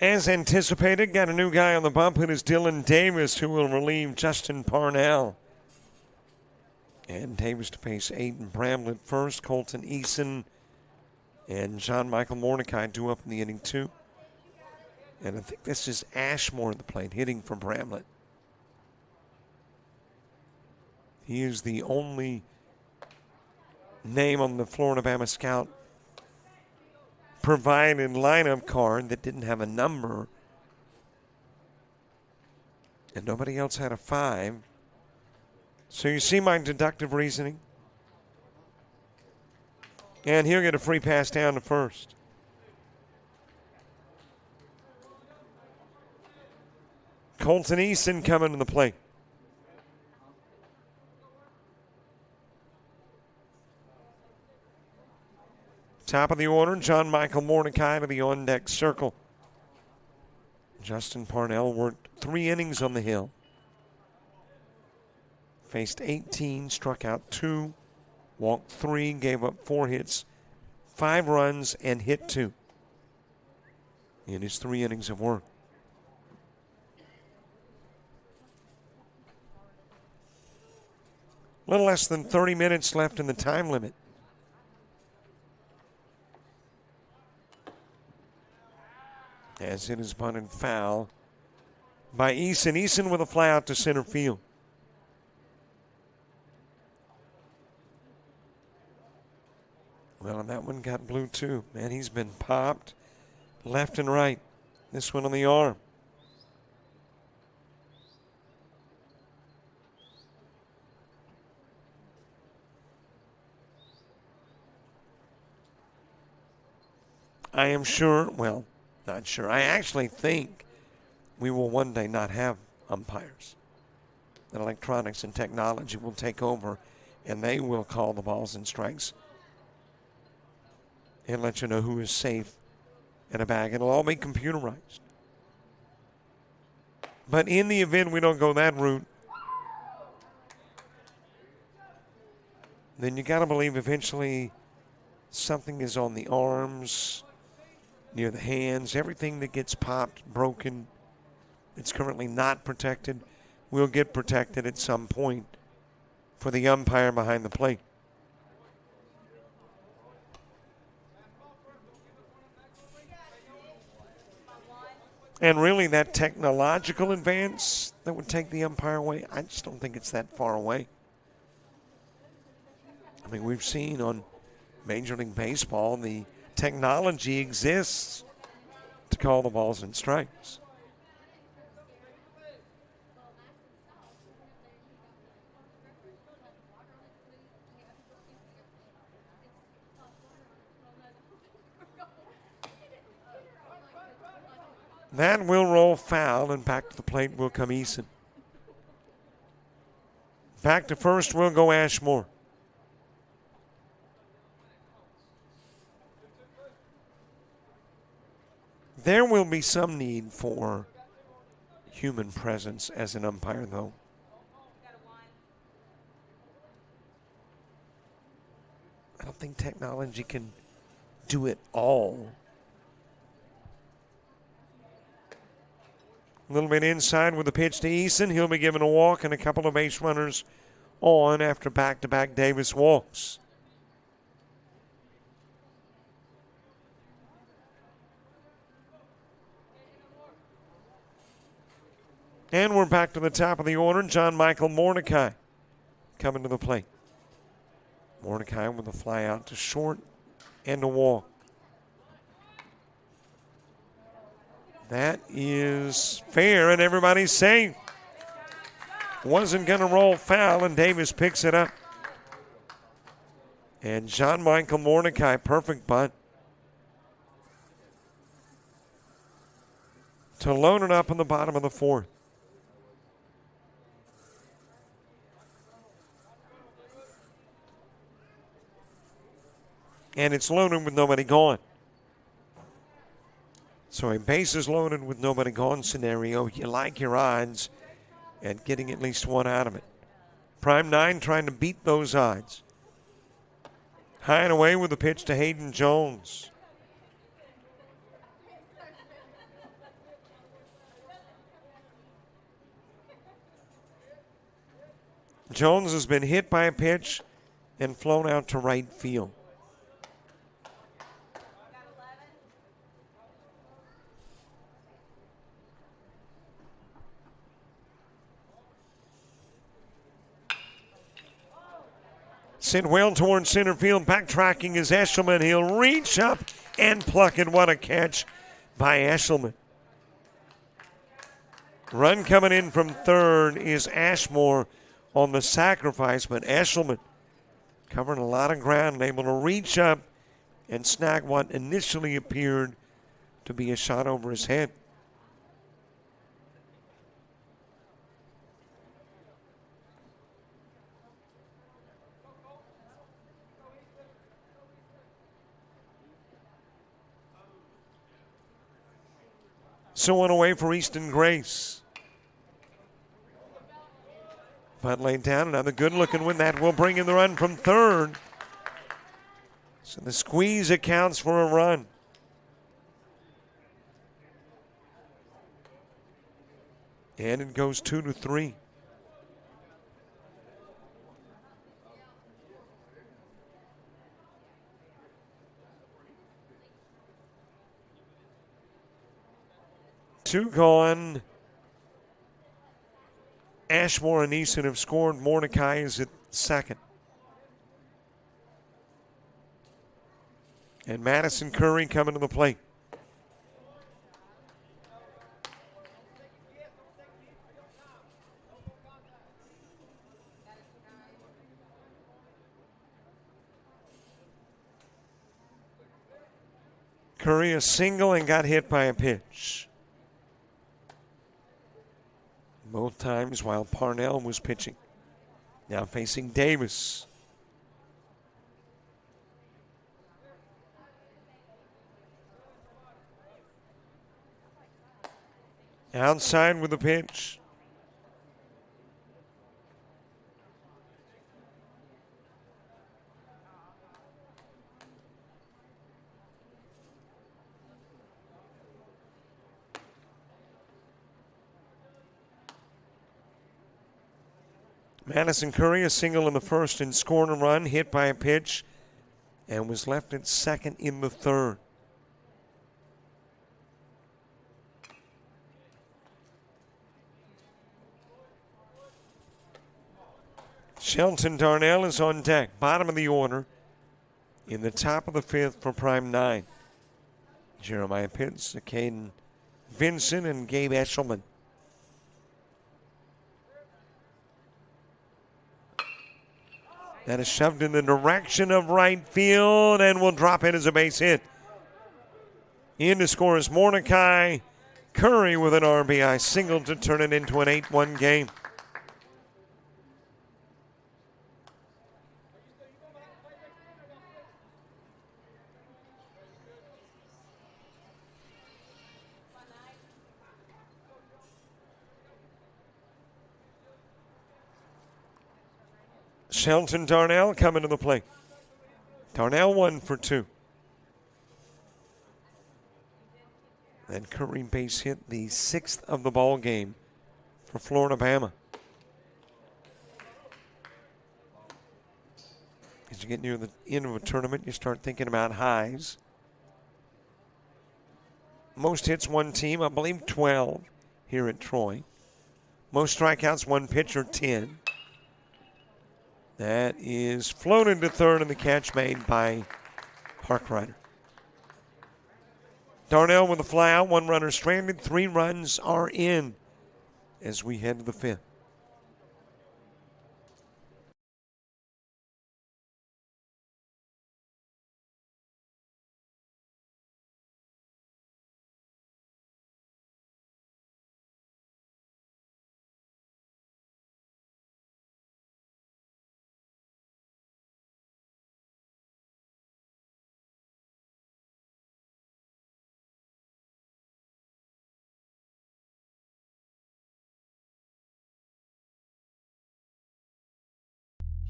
Speaker 1: As anticipated, got a new guy on the bump. It is Dylan Davis, who will relieve Justin Parnell. And Davis to face Aiden Bramlett first. Colton Eason and John Michael Mordecai due up in the inning, too. And I think this is Ashmore at the plate, hitting for Bramlett. He is the only name on the Florida Bama Scout provided lineup card that didn't have a number. And nobody else had a 5. So you see my deductive reasoning? And he'll get a free pass down to first. Colton Easton coming to the plate. Top of the order, John Michael Mordecai to the on-deck circle. Justin Parnell worked 3 innings on the hill. Faced 18, struck out 2, walked 3, gave up 4 hits, 5 runs, and hit 2 in his 3 innings of work. A little less than 30 minutes left in the time limit. As it is bunted foul by Eason. Eason with a fly out to center field. Well, and that one got blue too. Man, he's been popped left and right. This one on the arm. I am sure, well, not sure. I actually think we will one day not have umpires. That electronics and technology will take over, and they will call the balls and strikes and let you know who is safe in a bag. It'll all be computerized. But in the event we don't go that route, then you got to believe eventually something is on the arms, near the hands. Everything that gets popped, broken, it's currently not protected, will get protected at some point for the umpire behind the plate. And really, that technological advance that would take the umpire away, I just don't think it's that far away. I mean, we've seen on Major League Baseball, the technology exists to call the balls and strikes. That will roll foul, and back to the plate will come Eason. Back to first will go Ashmore. There will be some need for human presence as an umpire, though. I don't think technology can do it all. A little bit inside with the pitch to Eason. He'll be given a walk and a couple of base runners on after back-to-back Davis walks. And we're back to the top of the order. John Michael Mordecai coming to the plate. Mordecai with a fly out to short and a walk. That is fair, and everybody's safe. Wasn't going to roll foul, and Davis picks it up. And John Michael Mordecai, perfect bunt to load it up in the bottom of the 4th. And it's loaded with nobody gone. So a bases loaded with nobody gone scenario, you like your odds at getting at least one out of it. Prime 9 trying to beat those odds. High and away with the pitch to Hayden Jones. Jones has been hit by a pitch and flown out to right field. Sent well towards center field. Backtracking is Eshelman. He'll reach up and pluck it. What a catch by Eshelman. Run coming in from third is Ashmore on the sacrifice, but Eshelman covering a lot of ground and able to reach up and snag what initially appeared to be a shot over his head. So one away for Easton Grace. Putt laid down, another good-looking one. That will bring in the run from third. So the squeeze accounts for a run. And it goes 2-3. Two gone. Ashmore and Easton have scored. Mordecai is at second. And Madison Curry coming to the plate. Curry a single and got hit by a pitch. Both times while Parnell was pitching. Now facing Davis. Outside with the pitch. Madison Curry a single in the first and scored a run, hit by a pitch, and was left at second in the third. Shelton Darnell is on deck, bottom of the order, in the top of the fifth for prime 9. Jeremiah Pitts, Caden Vincent, and Gabe Eshelman. That is shoved in the direction of right field and will drop in as a base hit. In to score is Mordecai. Curry with an RBI single to turn it into an 8-1 game. Shelton Darnell coming to the plate. Darnell 1 for 2. Then Curry base hit the 6th of the ball game for Florida-Bama. As you get near the end of a tournament, you start thinking about highs. Most hits, one team, I believe 12 here at Troy. Most strikeouts, one pitcher, 10. That is floated to third, and the catch made by Parkrider. Darnell with a fly out, one runner stranded, 3 runs are in as we head to the 5th.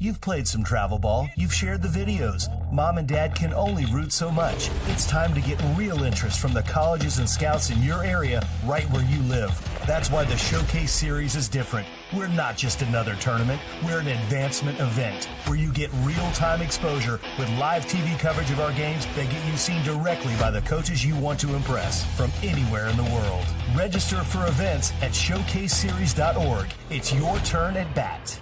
Speaker 3: You've played some travel ball. You've shared the videos. Mom and Dad can only root so much. It's time to get real interest from the colleges and scouts in your area right where you live. That's why the Showcase Series is different. We're not just another tournament. We're an advancement event where you get real-time exposure with live TV coverage of our games that get you seen directly by the coaches you want to impress from anywhere in the world. Register for events at showcaseseries.org. It's your turn at bat.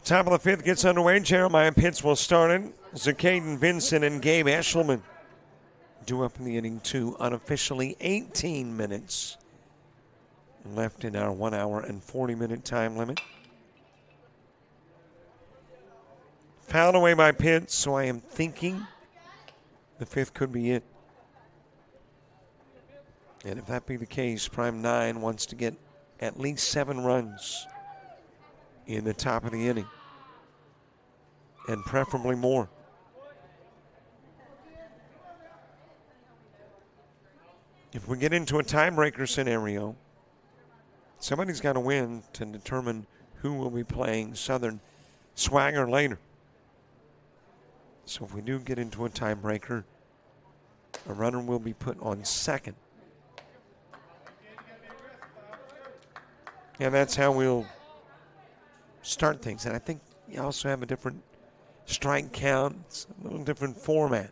Speaker 1: Top of the fifth gets underway. Jeremiah Pitts will start it. Zacaden Vincent and Gabe Eshelman due up in the inning two. Unofficially 18 minutes left in our 1 hour and 40-minute time limit. Fouled away by Pitts, so I am thinking the fifth could be it. And if that be the case, Prime 9 wants to get at least 7 runs in the top of the inning, and preferably more. If we get into a tiebreaker scenario, somebody's got to win to determine who will be playing Southern Swagger later. So if we do get into a tiebreaker, a runner will be put on second. And that's how we'll start things. And I think you also have a different strike count. It's a little different format.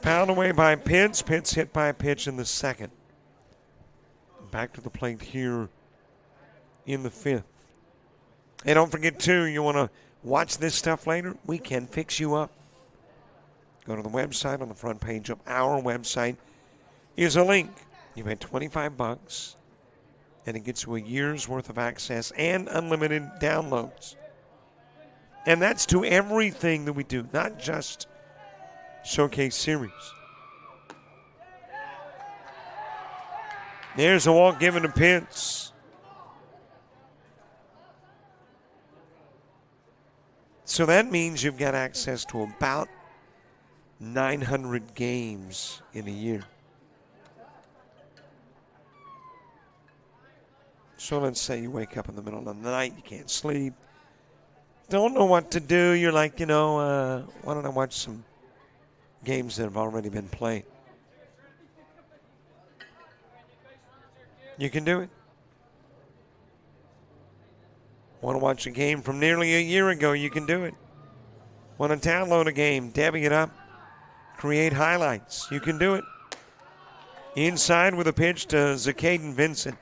Speaker 1: Fouled away by Pitts. Pitts hit by a pitch in the second. Back to the plate here in the fifth. Hey, don't forget, too, you want to watch this stuff later? We can fix you up. Go to the website. On the front page of our website is a link. You pay $25, and it gets you a year's worth of access and unlimited downloads. And that's to everything that we do, not just Showcase Series. There's a walk given to Pitts. So that means you've got access to about 900 games in a year. So let's say you wake up in the middle of the night, you can't sleep, don't know what to do. You're like, why don't I watch some games that have already been played? You can do it. Want to watch a game from nearly a year ago? You can do it. Want to download a game, devvy it up, create highlights? You can do it. Inside with a pitch to Zacaden Vincent.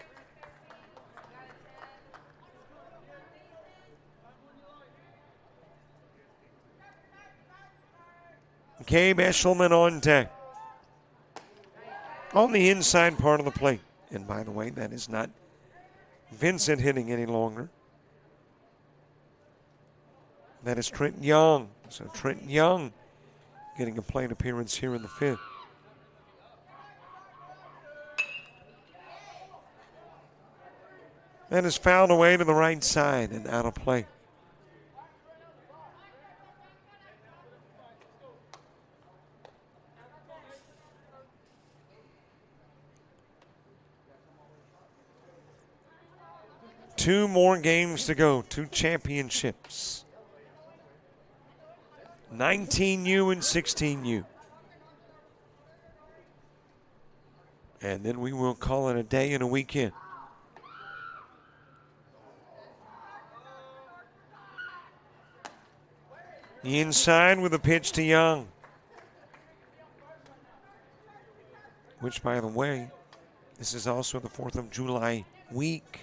Speaker 1: Gabe Eshelman on deck. On the inside part of the plate. And by the way, that is not Vincent hitting any longer. That is Trent Young. So Trent Young getting a plate appearance here in the fifth. That is fouled away to the right side and out of play. 2 more games to go, 2 championships. 19U and 16U. And then we will call it a day and a weekend. The inside with a pitch to Young. Which, by the way, this is also the 4th of July week.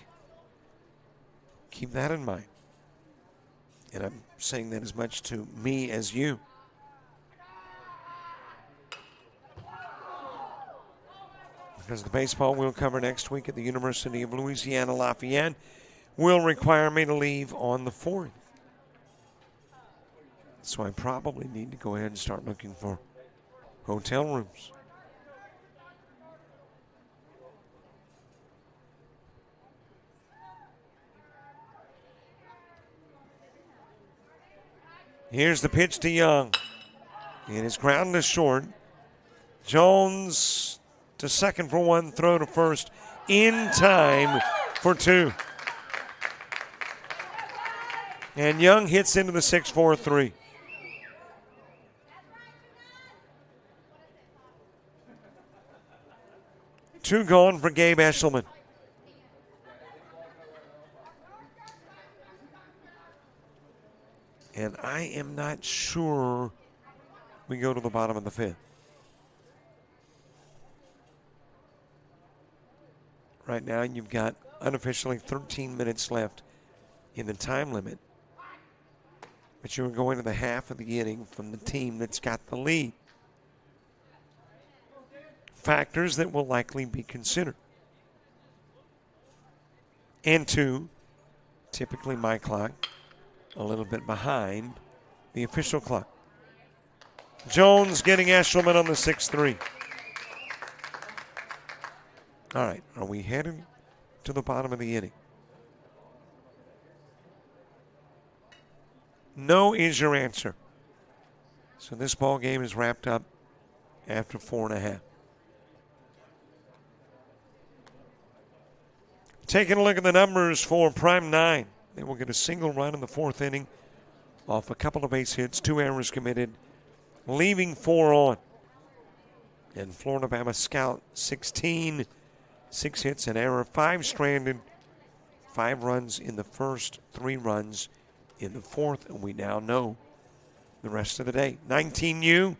Speaker 1: Keep that in mind. And I'm saying that as much to me as you. Because the baseball we'll cover next week at the University of Louisiana Lafayette will require me to leave on the 4th. So I probably need to go ahead and start looking for hotel rooms. Here's the pitch to Young. It is ground to short. Jones to second for 1, throw to first in time for 2. And Young hits into the 6-4-3. Two gone for Gabe Eshelman. And I am not sure we go to the bottom of the 5th. Right now, you've got unofficially 13 minutes left in the time limit. But you're going to the half of the inning from the team that's got the lead. Factors that will likely be considered. And 2, typically my clock, a little bit behind the official clock. Jones getting Eshelman on the 6-3. All right, are we headed to the bottom of the inning? No is your answer. So this ball game is wrapped up after 4.5. Taking a look at the numbers for Prime 9. They will get a single run in the 4th inning off a couple of base hits, 2 errors committed, leaving 4 on. And Florida Bama Scout 16, 6 hits, an error, 5 stranded, 5 runs in the first, 3 runs in the 4th, and we now know the rest of the day. 19U,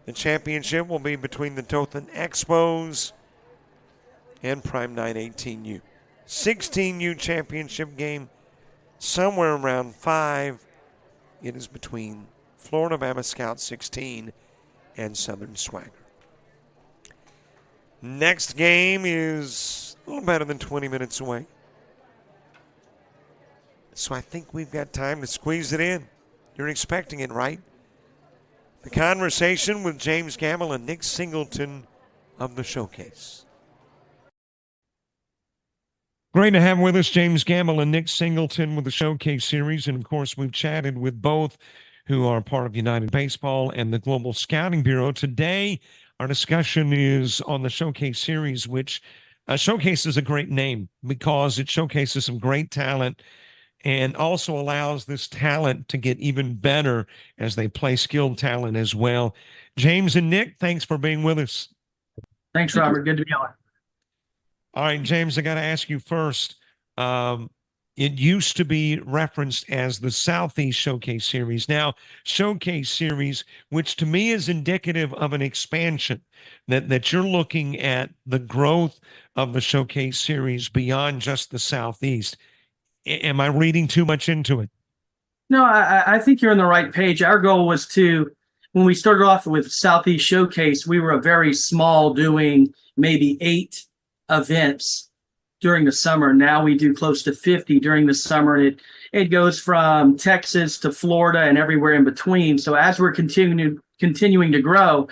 Speaker 1: the championship will be between the Dothan Expos and Prime 9 18U. 16U championship game somewhere around 5. It is between Florida Bama Scout 16 and Southern Swagger. Next game is a little better than 20 minutes away. So I think we've got time to squeeze it in. You're expecting it, right? The conversation with James Gamble and Nick Singleton of the Showcase. Great to have with us James Gamble and Nick Singleton with the Showcase Series. And, of course, we've chatted with both who are part of United Baseball and the Global Scouting Bureau. Today, our discussion is on the Showcase Series, which Showcase is a great name because it showcases some great talent and also allows this talent to get even better as they play skilled talent as well. James and Nick, thanks for being with us.
Speaker 7: Thanks, Robert. Good to be on.
Speaker 1: All right, James, I got to ask you first. It used to be referenced as the Southeast Showcase Series. Now, Showcase Series, which to me is indicative of an expansion, that you're looking at the growth of the Showcase Series beyond just the Southeast. Am I reading too much into it?
Speaker 7: No, I think you're on the right page. Our goal was when we started off with Southeast Showcase, we were a very small, doing maybe 8 events during the summer. Now we do close to 50 during the summer. And it goes from Texas to Florida and everywhere in between. So as we're continuing to grow,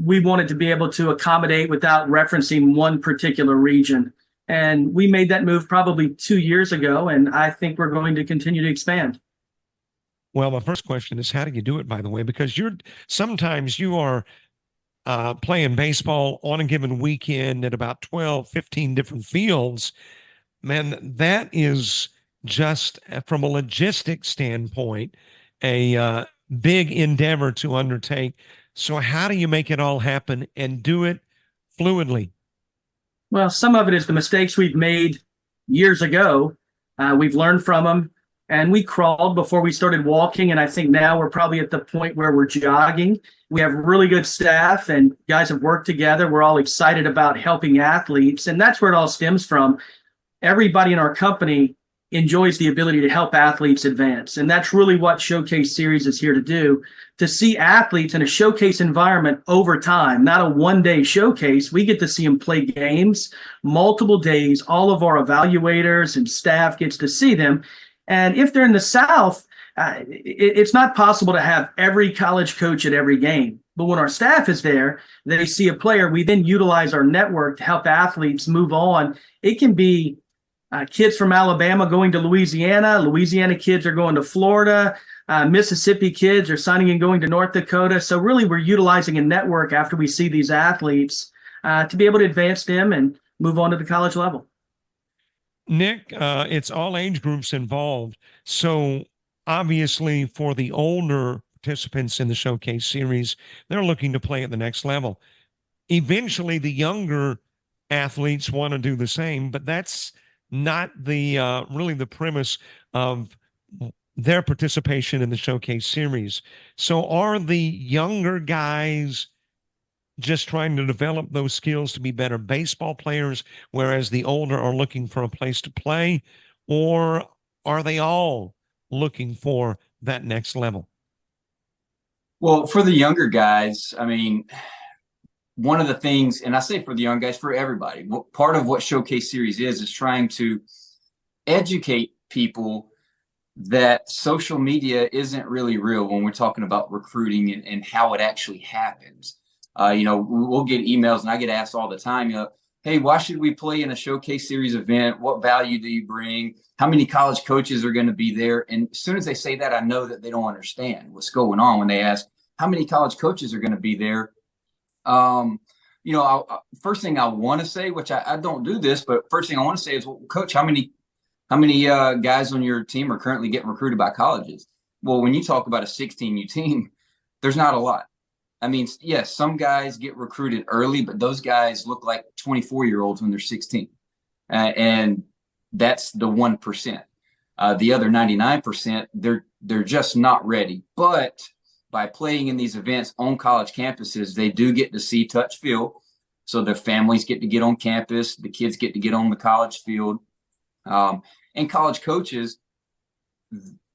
Speaker 7: we wanted to be able to accommodate without referencing one particular region. And we made that move probably 2 years ago, and I think we're going to continue to expand.
Speaker 1: Well, my first question is, how do you do it, by the way? Because sometimes you are playing baseball on a given weekend at about 12, 15 different fields. Man, that is just from a logistic standpoint, a big endeavor to undertake. So, how do you make it all happen and do it fluidly?
Speaker 7: Well, some of it is the mistakes we've made years ago. We've learned from them, and we crawled before we started walking. And I think now we're probably at the point where we're jogging. We have really good staff, and guys have worked together. We're all excited about helping athletes, and that's where it all stems from. Everybody in our company enjoys the ability to help athletes advance. And that's really what Showcase Series is here to do, to see athletes in a showcase environment over time, not a one-day showcase. We get to see them play games multiple days. All of our evaluators and staff gets to see them. And if they're in the South, it's not possible to have every college coach at every game. But when our staff is there, they see a player. We then utilize our network to help athletes move on. It can be kids from Alabama going to Louisiana. Louisiana kids are going to Florida. Mississippi kids are signing and going to North Dakota. So really, we're utilizing a network after we see these athletes to be able to advance them and move on to the college level.
Speaker 1: Nick, it's all age groups involved. So obviously for the older participants in the Showcase Series, they're looking to play at the next level. Eventually, the younger athletes want to do the same, but that's not the really the premise of their participation in the Showcase Series. So are the younger guys just trying to develop those skills to be better baseball players, whereas the older are looking for a place to play? Or are they all looking for that next level?
Speaker 8: Well, for the younger guys, I mean, one of the things, and I say for the young guys, for everybody, part of what Showcase Series is trying to educate people that social media isn't really real when we're talking about recruiting and how it actually happens. We'll get emails, and I get asked all the time, hey, why should we play in a Showcase Series event? What value do you bring? How many college coaches are going to be there? And as soon as they say that, I know that they don't understand what's going on when they ask how many college coaches are going to be there. First thing I want to say, which I don't do this, but first thing I want to say is, well, Coach, how many guys on your team are currently getting recruited by colleges? Well, when you talk about a 16U team, there's not a lot. I mean, yes, some guys get recruited early, but those guys look like 24-year-olds when they're 16. And that's the 1%. The other 99%, they're just not ready. But by playing in these events on college campuses, they do get to see, touch, feel. So their families get to get on campus. The kids get to get on the college field. And college coaches,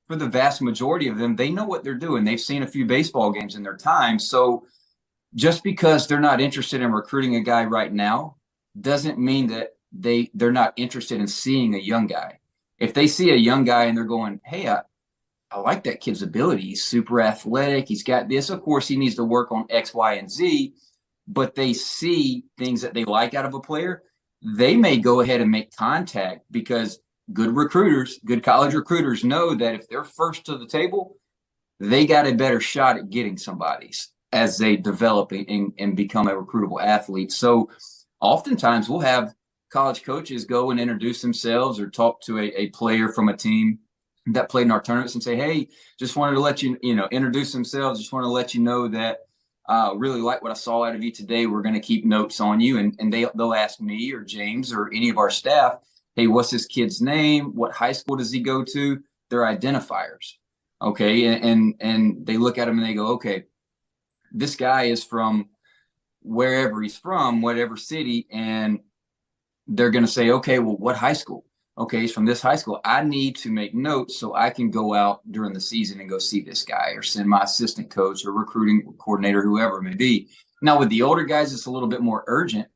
Speaker 8: for the vast majority of them, they know what they're doing. They've seen a few baseball games in their time. So just because they're not interested in recruiting a guy right now doesn't mean that they're not interested in seeing a young guy. If they see a young guy and they're going, hey, I like that kid's ability. He's super athletic. He's got this. Of course, he needs to work on X, Y, and Z. But they see things that they like out of a player. They may go ahead and make contact, because good recruiters, good college recruiters know that if they're first to the table, they got a better shot at getting somebody as they develop and become a recruitable athlete. So oftentimes we'll have college coaches go and introduce themselves or talk to a player from a team that played in our tournaments and say, hey, just wanted to let you, introduce themselves. Just want to let you know that really like what I saw out of you today. We're going to keep notes on you. And they'll ask me or James or any of our staff, hey, what's this kid's name? What high school does he go to? They're identifiers. Okay. And they look at him and they go, okay, this guy is from wherever he's from, whatever city. And they're going to say, okay, well, what high school? Okay, he's from this high school. I need to make notes so I can go out during the season and go see this guy, or send my assistant coach or recruiting coordinator, whoever it may be. Now, with the older guys, it's a little bit more urgent.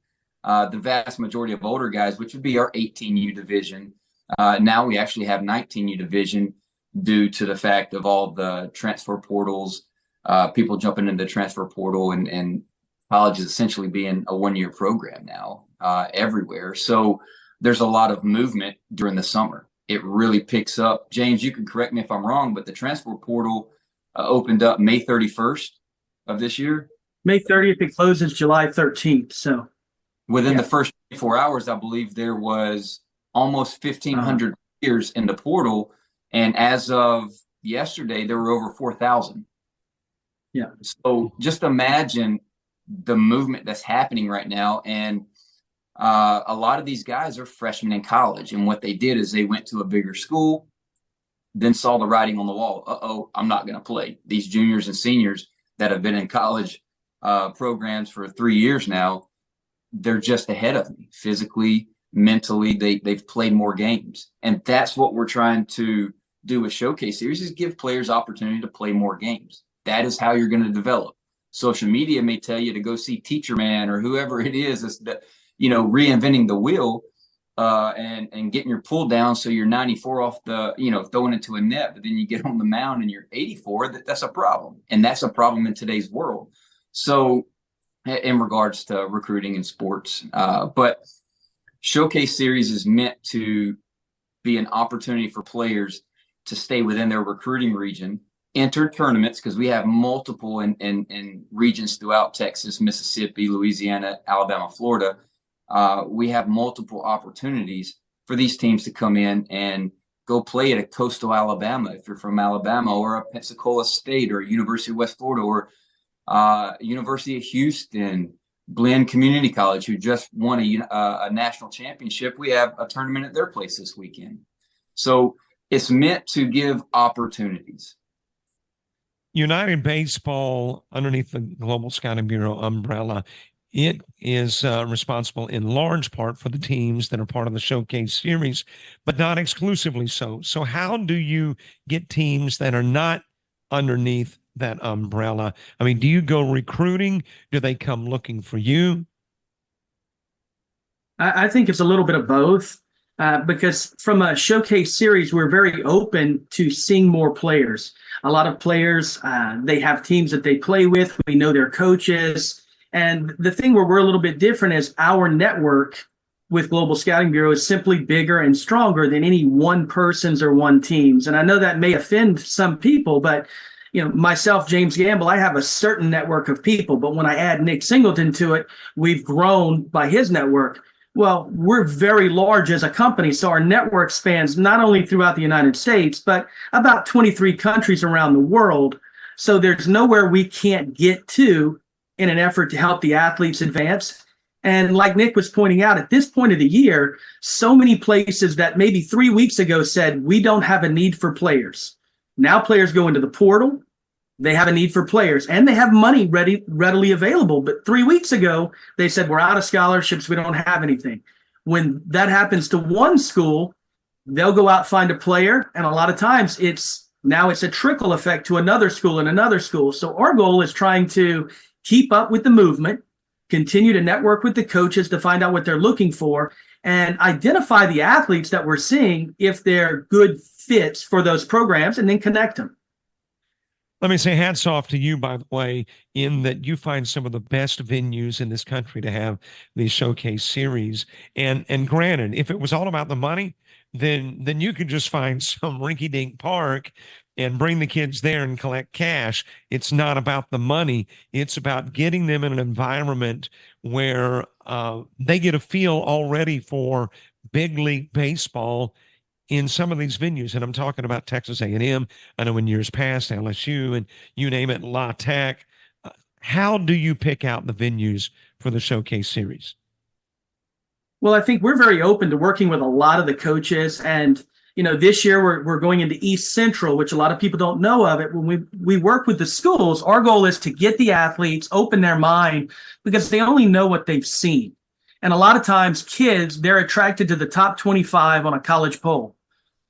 Speaker 8: The vast majority of older guys, which would be our 18U division. Now we actually have 19U division due to the fact of all the transfer portals, people jumping into the transfer portal, and college is essentially being a one-year program now everywhere. So there's a lot of movement during the summer. It really picks up. James, you can correct me if I'm wrong, but the transfer portal opened up May 31st of this year.
Speaker 7: May 30th, it closes July 13th. So
Speaker 8: within the first 24 hours, I believe there was almost 1,500 players in the portal. And as of yesterday, there were over 4,000.
Speaker 7: Yeah.
Speaker 8: So just imagine the movement that's happening right now. And a lot of these guys are freshmen in college. And what they did is they went to a bigger school, then saw the writing on the wall. Uh-oh, I'm not going to play. These juniors and seniors that have been in college programs for 3 years now, they're just ahead of me physically, mentally. They've played more games. And that's what we're trying to do with Showcase Series, is give players opportunity to play more games. That is how you're going to develop. Social media may tell you to go see Teacher Man or whoever it is that, reinventing the wheel and getting your pull down so you're 94 off the, throwing into a net, but then you get on the mound and you're 84. That's a problem. And that's a problem in today's world. So in regards to recruiting and sports, but Showcase Series is meant to be an opportunity for players to stay within their recruiting region, enter tournaments, because we have multiple in regions throughout Texas, Mississippi, Louisiana, Alabama, Florida. We have multiple opportunities for these teams to come in and go play at a coastal Alabama if you're from Alabama, or a Pensacola State, or University of West Florida, or University of Houston, Glenn Community College, who just won a national championship. We have a tournament at their place this weekend. So it's meant to give opportunities.
Speaker 1: United Baseball, underneath the Global Scouting Bureau umbrella, it is responsible in large part for the teams that are part of the Showcase Series, but not exclusively so. So how do you get teams that are not underneath that umbrella? I mean, do you go recruiting? Do they come looking for you?
Speaker 7: I think it's a little bit of both, because from a Showcase Series, we're very open to seeing more players. A lot of players, they have teams that they play with. We know their coaches. And the thing where we're a little bit different is our network with Global Scouting Bureau is simply bigger and stronger than any one person's or one team's. And I know that may offend some people, but myself, James Gamble, I have a certain network of people, but when I add Nick Singleton to it, we've grown by his network. Well, we're very large as a company, so our network spans not only throughout the United States, but about 23 countries around the world. So there's nowhere we can't get to in an effort to help the athletes advance. And like Nick was pointing out, at this point of the year, so many places that maybe 3 weeks ago said, we don't have a need for players. Now players go into the portal, they have a need for players, and they have money readily available. But 3 weeks ago, they said, we're out of scholarships, we don't have anything. When that happens to one school, they'll go out, find a player, and a lot of times it's a trickle effect to another school and another school. So our goal is trying to keep up with the movement, continue to network with the coaches to find out what they're looking for, and identify the athletes that we're seeing if they're good fits for those programs, and then connect them.
Speaker 1: Let me say hats off to you, by the way, in that you find some of the best venues in this country to have these Showcase Series. And granted, if it was all about the money, then you could just find some rinky-dink park and bring the kids there and collect cash. It's not about the money. It's about getting them in an environment where they get a feel already for big league baseball in some of these venues. And I'm talking about Texas A&M. I know in years past, LSU, and you name it, La Tech. How do you pick out the venues for the Showcase Series?
Speaker 7: Well, I think we're very open to working with a lot of the coaches. And, this year we're going into East Central, which a lot of people don't know of it. When we work with the schools, our goal is to get the athletes, open their mind, because they only know what they've seen. And a lot of times kids, they're attracted to the top 25 on a college poll.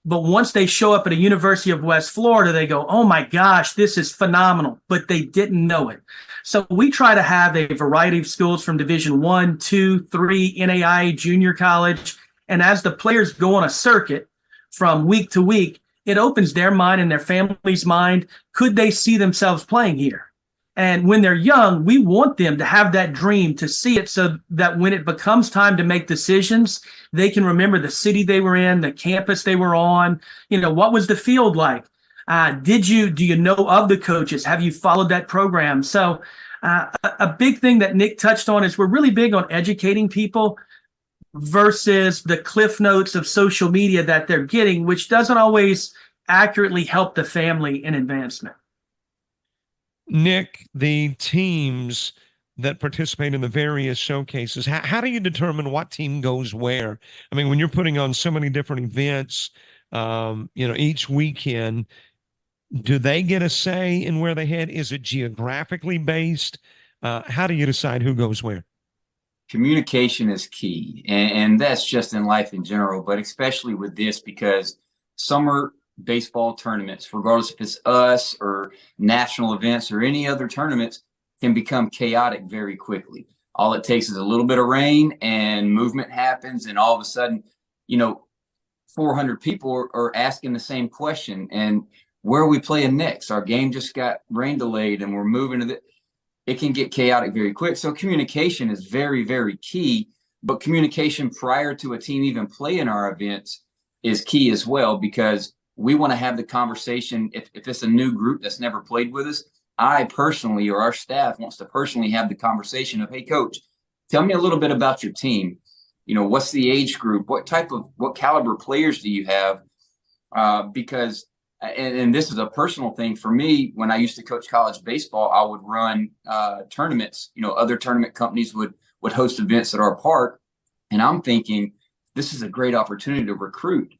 Speaker 7: But once they show up at a University of West Florida, they go, oh my gosh, this is phenomenal, but they didn't know it. So we try to have a variety of schools from Division 1, 2, 3, NAIA, junior college. And as the players go on a circuit from week to week, it opens their mind and their family's mind. Could they see themselves playing here? And when they're young, we want them to have that dream, to see it, so that when it becomes time to make decisions, they can remember the city they were in, the campus they were on. What was the field like? Do you know of the coaches? Have you followed that program? So a big thing that Nick touched on is we're really big on educating people. versus the cliff notes of social media that they're getting, which doesn't always accurately help the family in advancement.
Speaker 1: Nick, the teams that participate in the various showcases, how do you determine what team goes where? I mean, when you're putting on so many different events, each weekend, do they get a say in where they head? Is it geographically based? How do you decide who goes where?
Speaker 8: Communication is key, and that's just in life in general, but especially with this, because summer baseball tournaments, regardless if it's us or national events or any other tournaments, can become chaotic very quickly. All it takes is a little bit of rain and movement happens, and all of a sudden, 400 people are asking the same question. And where are we playing next? Our game just got rain delayed and we're moving to it can get chaotic very quick. So communication is very, very key, but communication prior to a team even playing our events is key as well, because we want to have the conversation. If it's a new group that's never played with us, I personally, or our staff wants to personally have the conversation of, hey, coach, tell me a little bit about your team. What's the age group? What caliber players do you have? Because and this is a personal thing for me. When I used to coach college baseball, I would run tournaments. Other tournament companies would host events at our park. And I'm thinking, this is a great opportunity to recruit.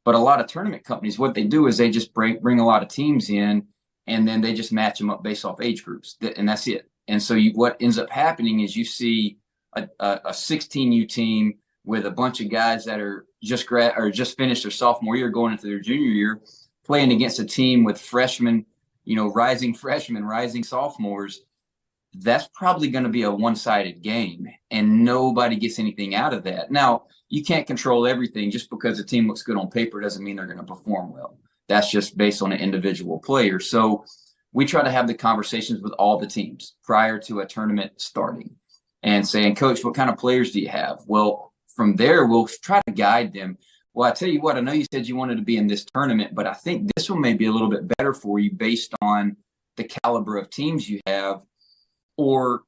Speaker 8: But a lot of tournament companies, what they do is they just bring a lot of teams in, and then they just match them up based off age groups. And that's it. And so what ends up happening is you see a 16U team with a bunch of guys that are just finished their sophomore year, going into their junior year, playing against a team with freshmen, rising freshmen, rising sophomores. That's probably going to be a one-sided game, and nobody gets anything out of that. Now, you can't control everything. Just because a team looks good on paper doesn't mean they're going to perform well. That's just based on an individual player. So we try to have the conversations with all the teams prior to a tournament starting and saying, Coach, what kind of players do you have? Well, from there, we'll try to guide them. Well, I tell you what, I know you said you wanted to be in this tournament, but I think this one may be a little bit better for you based on the caliber of teams you have. Or,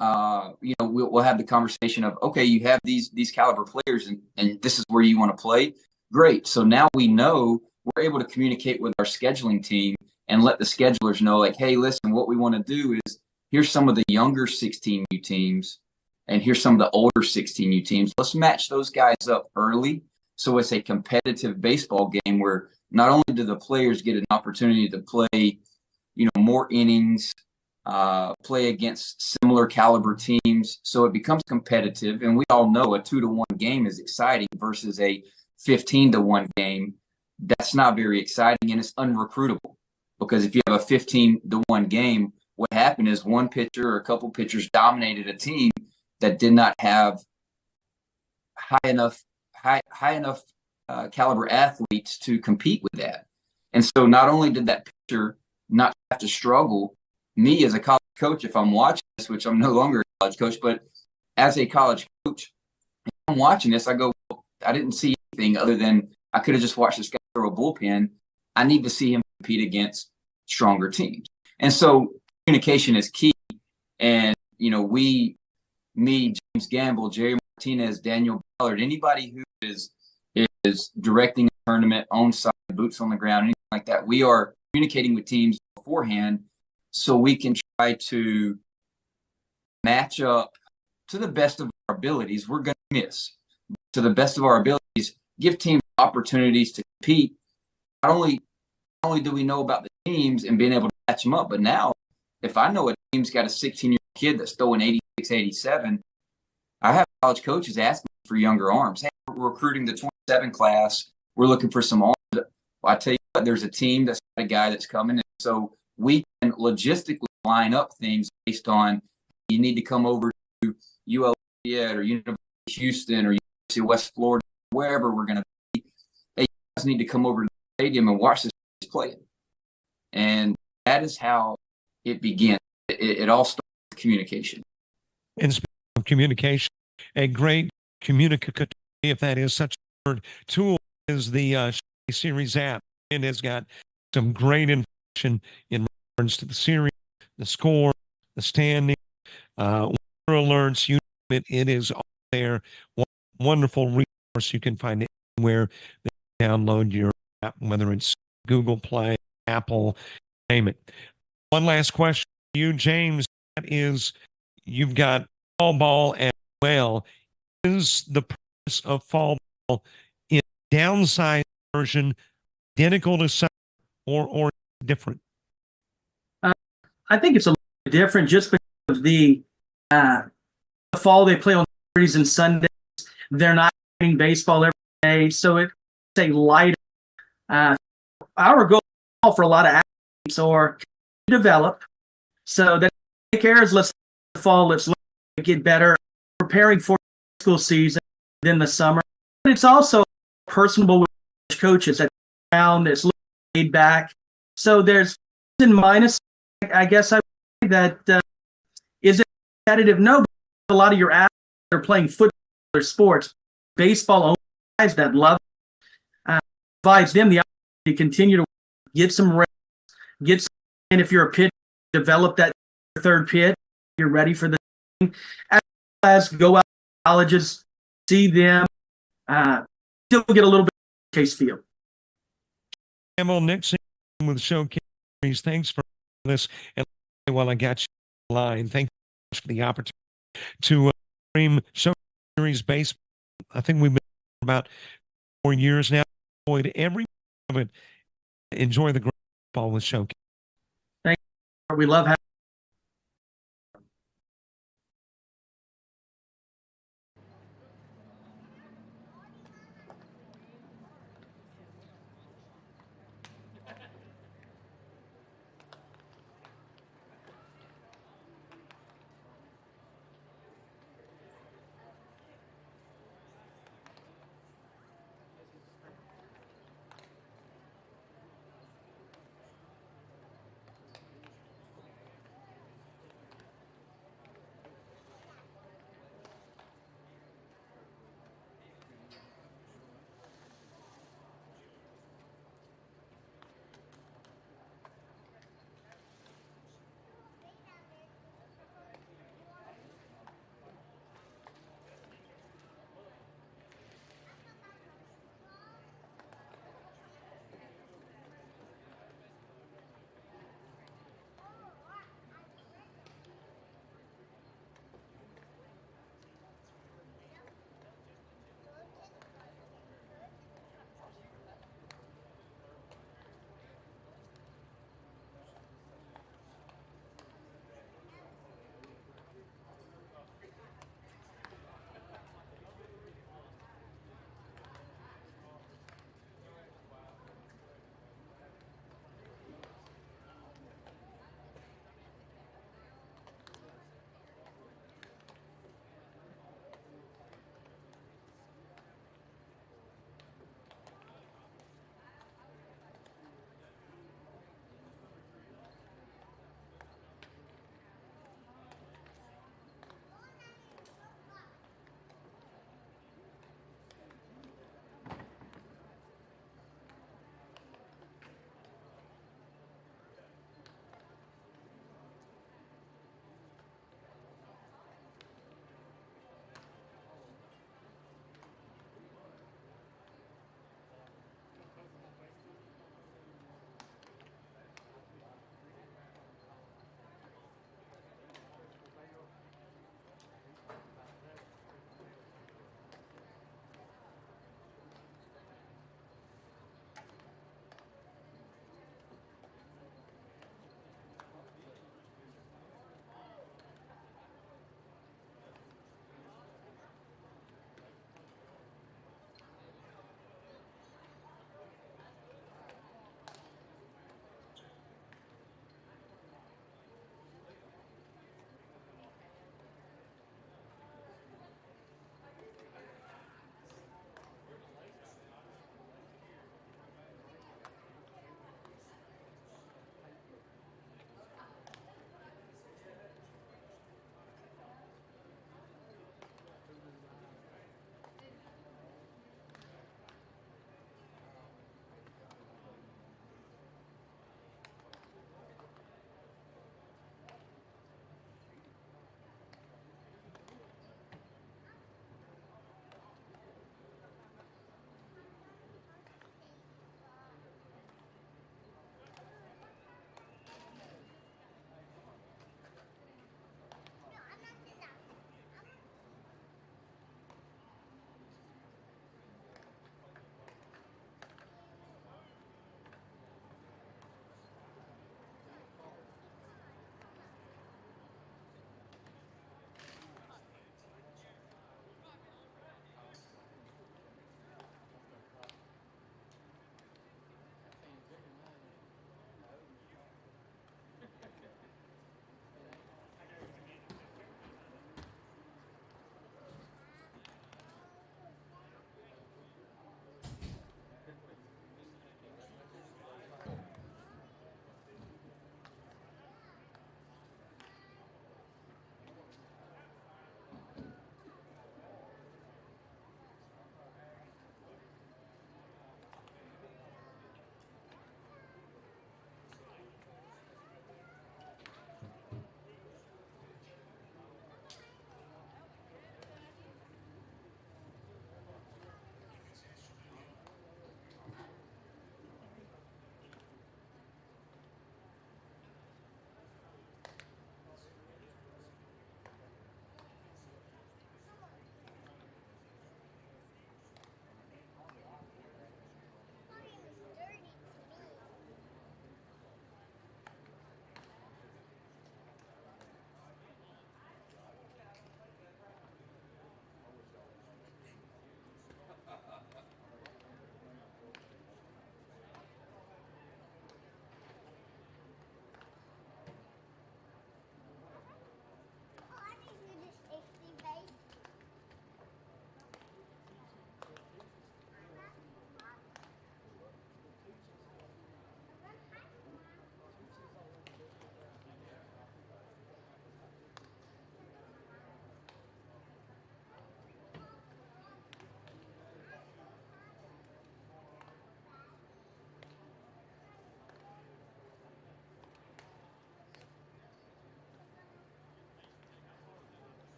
Speaker 8: we'll have the conversation of, okay, you have these caliber players, and this is where you want to play. Great. So now we know, we're able to communicate with our scheduling team and let the schedulers know, like, hey, listen, what we want to do is, here's some of the younger 16U teams, and here's some of the older 16U teams. Let's match those guys up early, so it's a competitive baseball game where not only do the players get an opportunity to play, more innings, play against similar caliber teams, so it becomes competitive. And we all know a 2-1 game is exciting versus a 15-1 game. That's not very exciting, and it's unrecruitable, because if you have a 15-1 game, what happened is one pitcher or a couple pitchers dominated a team that did not have high enough caliber athletes to compete with that. And so not only did that pitcher not have to struggle, me as a college coach, if I'm watching this, which I'm no longer a college coach, but as a college coach, if I'm watching this, I go, well, I didn't see anything other than I could have just watched this guy throw a bullpen. I need to see him compete against stronger teams. And so communication is key. And, me, James Gamble, Jerry Martinez, Daniel Ballard, anybody who is directing a tournament on site, boots on the ground, anything like that, we are communicating with teams beforehand so we can try to match up to the best of our abilities. We're going to miss. To the best of our abilities, give teams opportunities to compete. Not only do we know about the teams and being able to match them up, but now if I know a team's got a 16-year-old kid that's throwing 86, 87, I have college coaches asking for younger arms. Hey, we're recruiting the 27 class. We're looking for some arms. Well, I tell you what, there's a team that's got a guy that's coming. And so we can logistically line up things based on, you need to come over to UL or University of Houston or University of West Florida, wherever we're going to be. Hey, you guys need to come over to the stadium and watch this play. And that is how it begins. It all starts with communication.
Speaker 1: And speaking of communication, a great communicator, if that is such a word, tool, is the series app. It has got some great information in reference to the series, the score, the standing, alerts, you name it, it is all there. wonderful resource you can find anywhere that you download your app, whether it's Google Play, Apple, name it. One last question for you, James. That is, you've got fall ball as well. Is the purpose of fall ball in downsized version identical to summer or different?
Speaker 7: I think it's a little bit different just because of the fall they play on Saturdays and Sundays. They're not playing baseball every day, so it's a lighter. Our goal for a lot of athletes are to develop. So that take care is let's fall, let's get better, preparing for the school season, then the summer. But it's also personable with coaches at around that's laid back. So there's and minus. I guess I would say that is it competitive? No, but a lot of your athletes are playing football or sports. Baseball only guys that love provides them the opportunity to continue to get some rest, get some, and if you're a pitcher, develop that third pitch. You're ready for the thing. As go out to colleges, see them, still get a little bit of case feel.
Speaker 1: Emil Nixon with Showcase. Thanks for this. And while I got you on the line, thank you for the opportunity to stream Showcase Series baseball. I think we've been about 4 years now. Enjoyed every of it. Enjoy the great ball with Showcase.
Speaker 7: Thank you. We love having.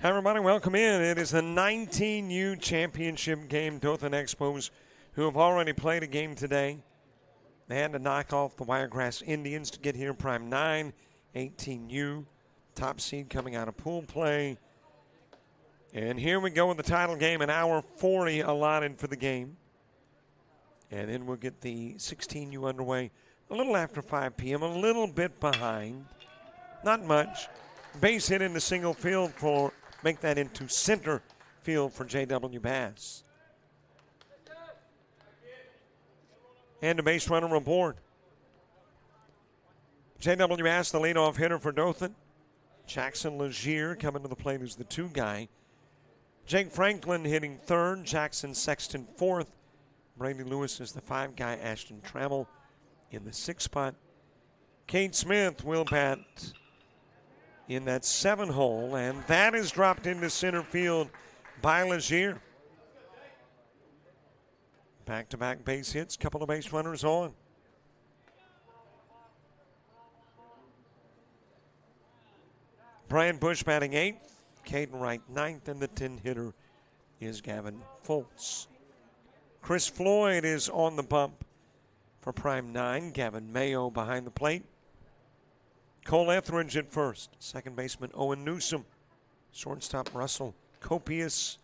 Speaker 1: Hi, everybody. Welcome in. It is the 19U championship game. Dothan Expos, who have already played a game today. They had to knock off the Wiregrass Indians to get here. Prime 9, 18U, top seed coming out of pool play. And here we go with the title game, an hour 40 allotted for the game. And then we'll get the 16U underway a little after 5 p.m., a little bit behind. Not much. Base hit into single field for, make that into center field for J.W. Bass. And a base runner aboard. J.W. Bass, the leadoff hitter for Dothan. Jackson Legier coming to the plate as the 2 guy. Jake Franklin hitting third. Jackson Sexton fourth. Brady Lewis is the 5 guy. Ashton Trammell in the 6 spot. Cade Smith will bat in that 7 hole, and that is dropped into center field by Legier. Back-to-back base hits, couple of base runners on. Brian Bush batting 8th, Caden Wright 9th, and the 10 hitter is Gavin Foltz. Chris Floyd is on the bump for Prime 9. Gavin Mayo behind the plate. Cole Etheridge at first. Second baseman Owen Newsom. Shortstop Russell Copius.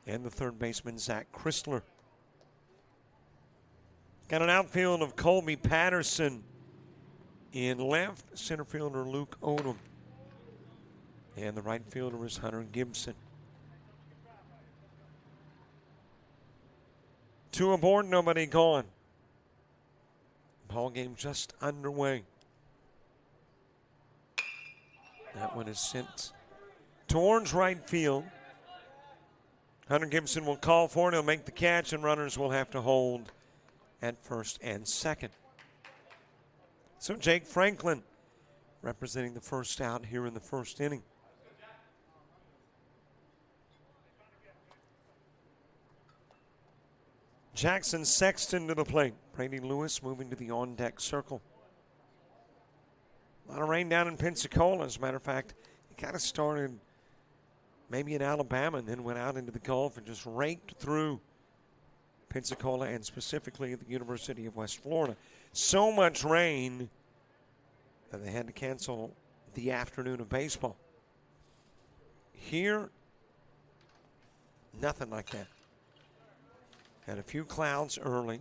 Speaker 1: And the third baseman Zach Chrysler. Got an outfield of Colby Patterson in left. Center fielder Luke Odom. And the right fielder is Hunter Gibson. 2 aboard, nobody gone. Ball game just underway. That one is sent towards right field. Hunter Gibson will call for it. He'll make the catch, and runners will have to hold at first and second. So Jake Franklin representing the first out here in the first inning. Jackson Sexton to the plate. Brady Lewis moving to the on-deck circle. A lot of rain down in Pensacola. As a matter of fact, it kind of started maybe in Alabama and then went out into the Gulf and just raked through Pensacola and specifically at the University of West Florida. So much rain that they had to cancel the afternoon of baseball. Here, nothing like that. Had a few clouds early,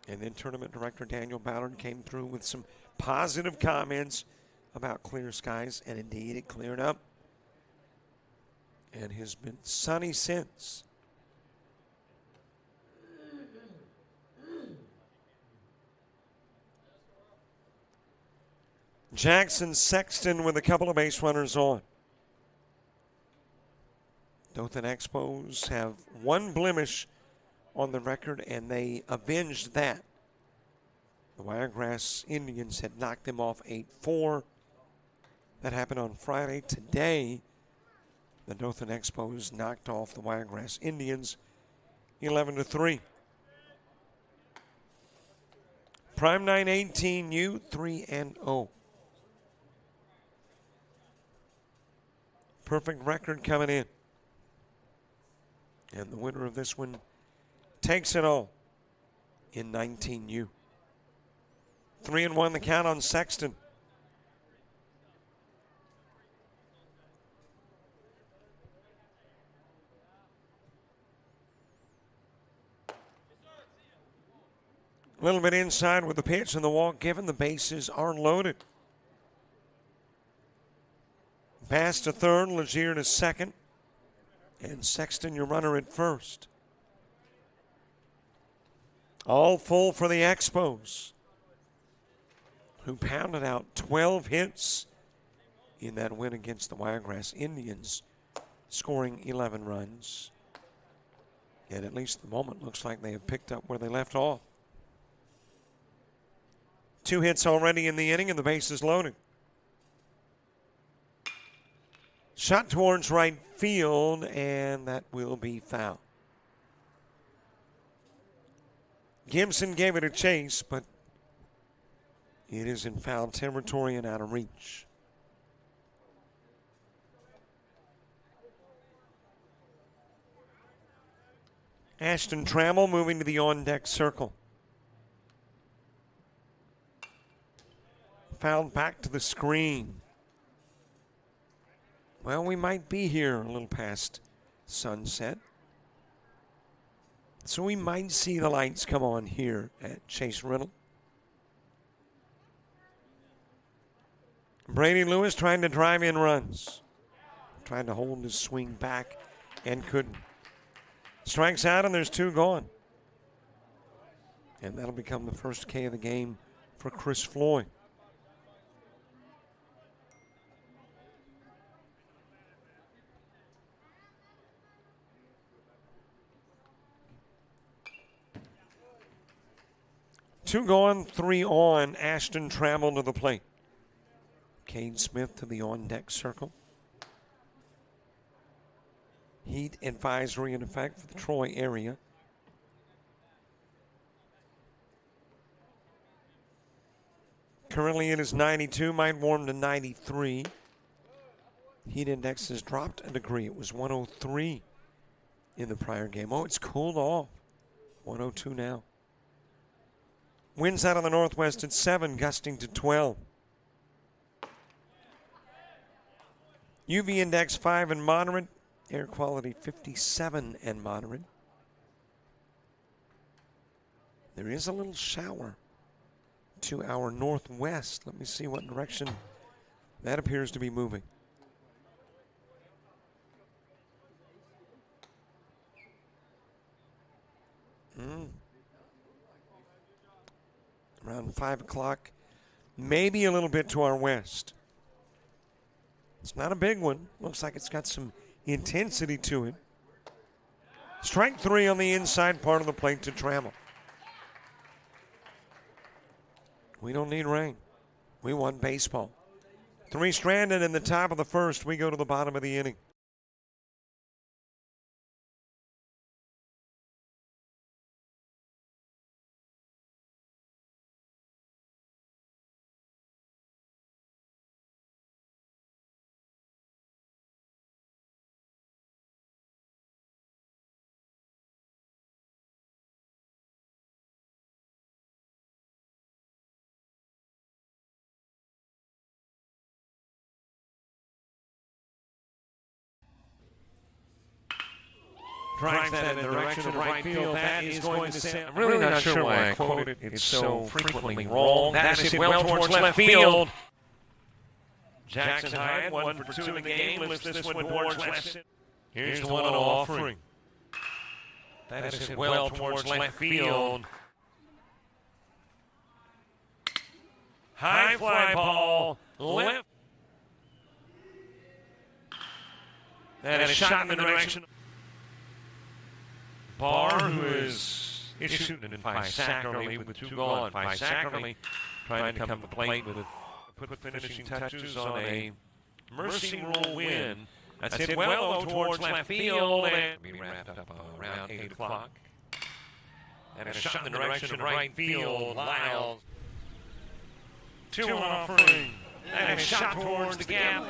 Speaker 1: and then tournament director Daniel Ballard came through with some positive comments about clear skies, and indeed it cleared up and has been sunny since. Jackson Sexton with a couple of base runners on. Dothan Expos have 1 blemish on the record, and they avenged that. The Wiregrass Indians had knocked them off 8-4. That happened on Friday. Today, the Dothan Expos knocked off the Wiregrass Indians 11-3. Prime 9 18U 3-0. Perfect record coming in. And the winner of this one takes it all in 19U. 3-1 the count on Sexton. A little bit inside with the pitch and the walk given. The bases are loaded. Pass to third, Legier to second. And Sexton, your runner at first. All full for the Expos, who pounded out 12 hits in that win against the Wiregrass Indians, scoring 11 runs. And at least at the moment, looks like they have picked up where they left off. 2 hits already in the inning, and the base is loaded. Shot towards right field, and that will be foul. Gibson gave it a chase, but it is in foul territory and out of reach. Ashton Trammell moving to the on-deck circle. Fouled back to the screen. Well, we might be here a little past sunset. So we might see the lights come on here at Chase Riddle. Brady Lewis trying to drive in runs. Trying to hold his swing back and couldn't. Strikes out and there's 2 gone. And that'll become the first K of the game for Chris Floyd. Two gone, 3 on. Ashton Trammell to the plate. Cade Smith to the on-deck circle. Heat advisory in effect for the Troy area. Currently it is 92, might warm to 93. Heat index has dropped a degree. It was 103 in the prior game. Oh, it's cooled off. 102 now. Winds out of the northwest at 7, gusting to 12. UV index 5 and moderate. Air quality 57 and moderate. There is a little shower to our northwest. Let me see what direction that appears to be moving. Around 5 o'clock, maybe a little bit to our west. It's not a big one. Looks like it's got some intensity to it. Strike 3 on the inside part of the plate to Trammell. We don't need rain. We want baseball. 3 stranded in the top of the first. We go to the bottom of the inning. Drives that in the direction of right field. That is going to send. I'm really not sure why I quoted it. It's so frequently wrong. That is hit well towards left field. Jackson Hyde, 1 for 2 in the game. Lifts this one towards left. Here's the 1-0 offering. That is hit well towards left field. High fly ball, left. That is shot in the direction. Barr, who is issued an Sackerly with 2 gone. Sackerly trying to come to the plate with put finishing touches on a mercy rule win. That's hit well towards left field and be wrapped up around 8 o'clock. And a shot in the direction of right field. Lyles. 2-1 offering. And a shot towards the gap.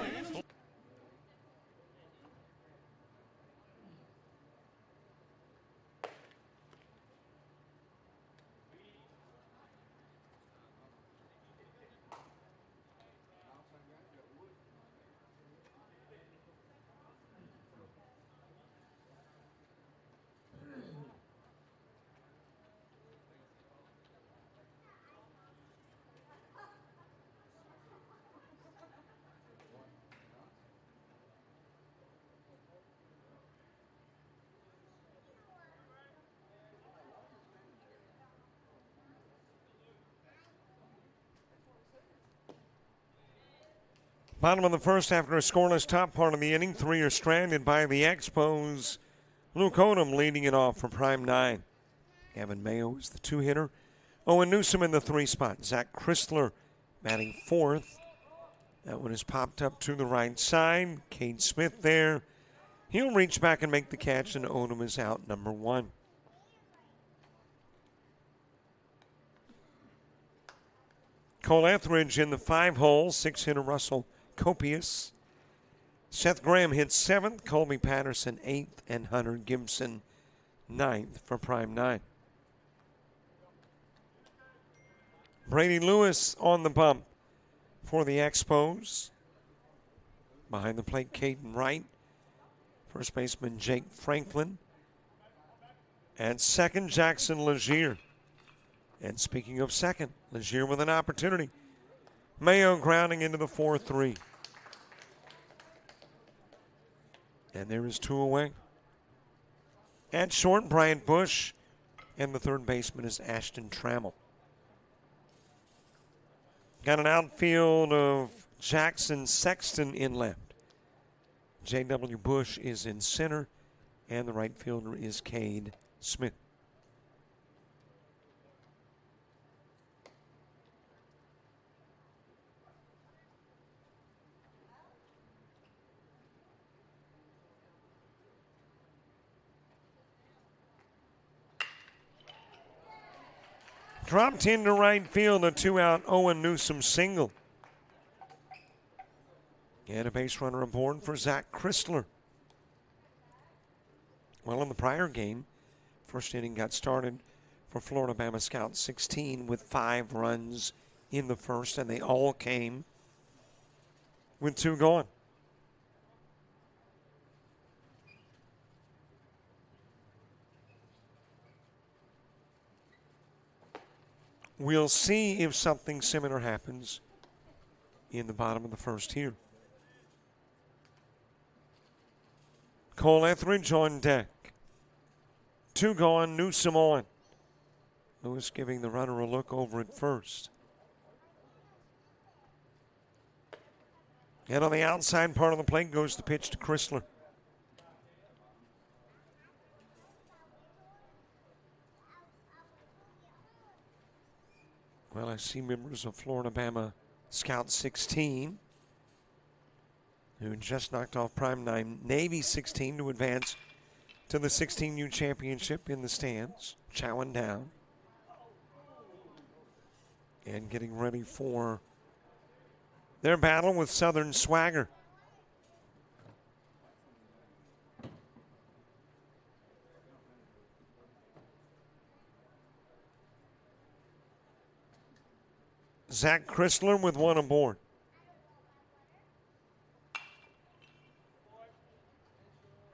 Speaker 1: Bottom of the first after a scoreless top part of the inning. 3 are stranded by the Expos. Luke Odom leading it off for Prime 9. Evan Mayo is the 2-hitter. Owen Newsom in the 3 spot. Zach Chrysler batting 4th. That one is popped up to the right side. Cade Smith there. He'll reach back and make the catch, and Odom is out number 1. Cole Etheridge in the 5-hole. 6-hitter Russell Copius. Seth Graham hits 7th, Colby Patterson 8th, and Hunter Gibson ninth for Prime 9. Brady Lewis on the bump for the Expos. Behind the plate, Caden Wright. First baseman, Jake Franklin. And second, Jackson Legier. And speaking of second, Legier with an opportunity. Mayo grounding into the 4-3. And there is 2 away. At short, Bryant Bush. And the third baseman is Ashton Trammell. Got an outfield of Jackson Sexton in left. J.W. Bush is in center. And the right fielder is Cade Smith. Dropped into right field, a 2-out Owen Newsom single. And a base runner aboard for Zach Chrysler. Well, in the prior game, first inning got started for Florida Bama Scout 16 with 5 runs in the first, and they all came with 2 gone. We'll see if something similar happens in the bottom of the first here. Cole Etheridge on deck. 2 gone, Newsom on. Lewis giving the runner a look over at first. And on the outside part of the plate goes the pitch to Chrysler. Well, I see members of Florida Bama Scout 16 who just knocked off Prime 9 Navy 16 to advance to the 16U championship in the stands, chowing down and getting ready for their battle with Southern Swagger. Zach Chrysler with 1 aboard.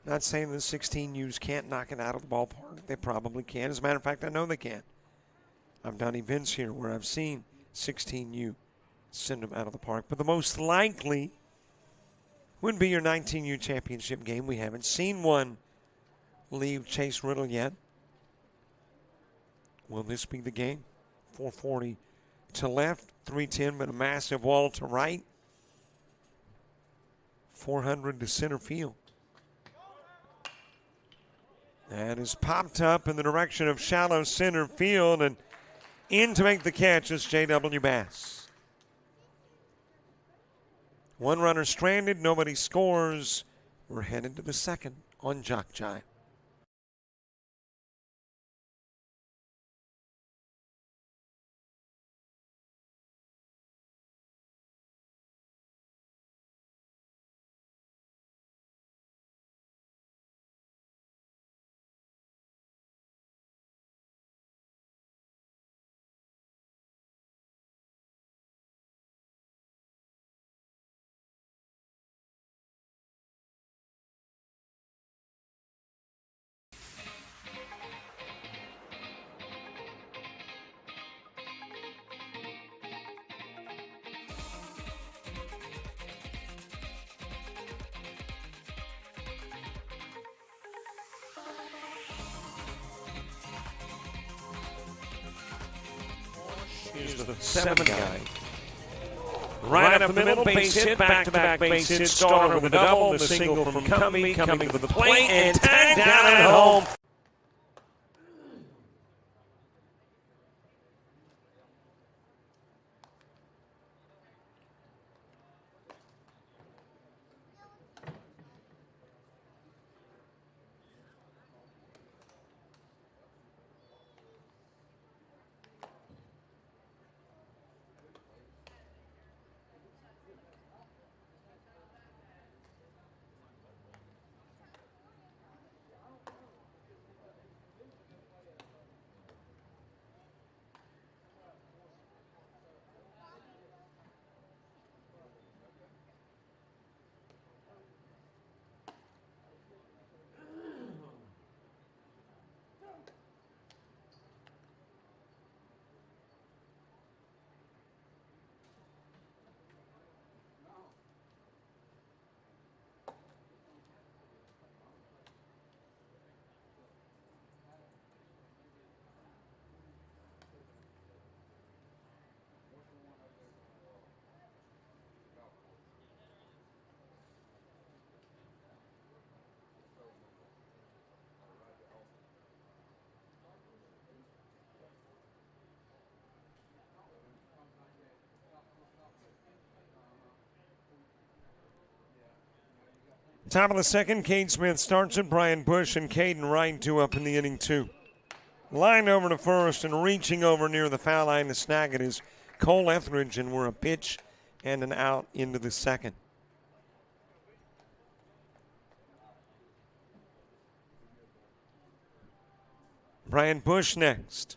Speaker 1: Not saying the 16Us can't knock it out of the ballpark. They probably can. As a matter of fact, I know they can. I've done events here where I've seen 16U send them out of the park. But the most likely would be your 19U championship game. We haven't seen one leave Chase Riddle yet. Will this be the game? 440 to left, 310, but a massive wall to right. 400 to center field. That is popped up in the direction of shallow center field, and in to make the catch is J.W. Bass. 1 runner stranded, nobody scores. We're headed to the second on JockJive. Here's the 7 guy. Right up the middle, base hit, back-to-back base hit, starter with a double, the single from Cummey, coming to the plate, and tagged down at home. Top of the second, Cade Smith starts it. Brian Bush and Caden Wright due up in the inning, too. Line over to first and reaching over near the foul line to snag it is Cole Etheridge, and we're a pitch and an out into the second. Brian Bush next.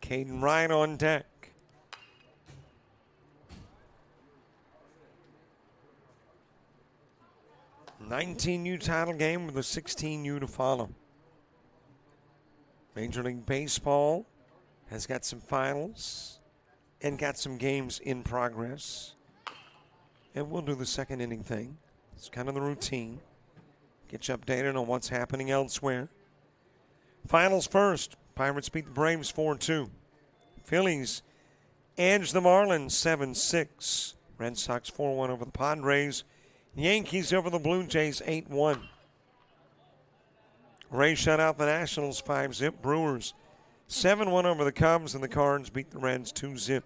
Speaker 1: Caden Wright on deck. 19U title game with a 16U to follow. Major League Baseball has got some finals and got some games in progress. And we'll do the second inning thing. It's kind of the routine. Get you updated on what's happening elsewhere. Finals first. Pirates beat the Braves 4-2. Phillies edge the Marlins 7-6. Red Sox 4-1 over the Padres. Yankees over the Blue Jays 8-1. Rays shut out the Nationals 5-zip. Brewers 7-1 over the Cubs, and the Cards beat the Reds 2-zip.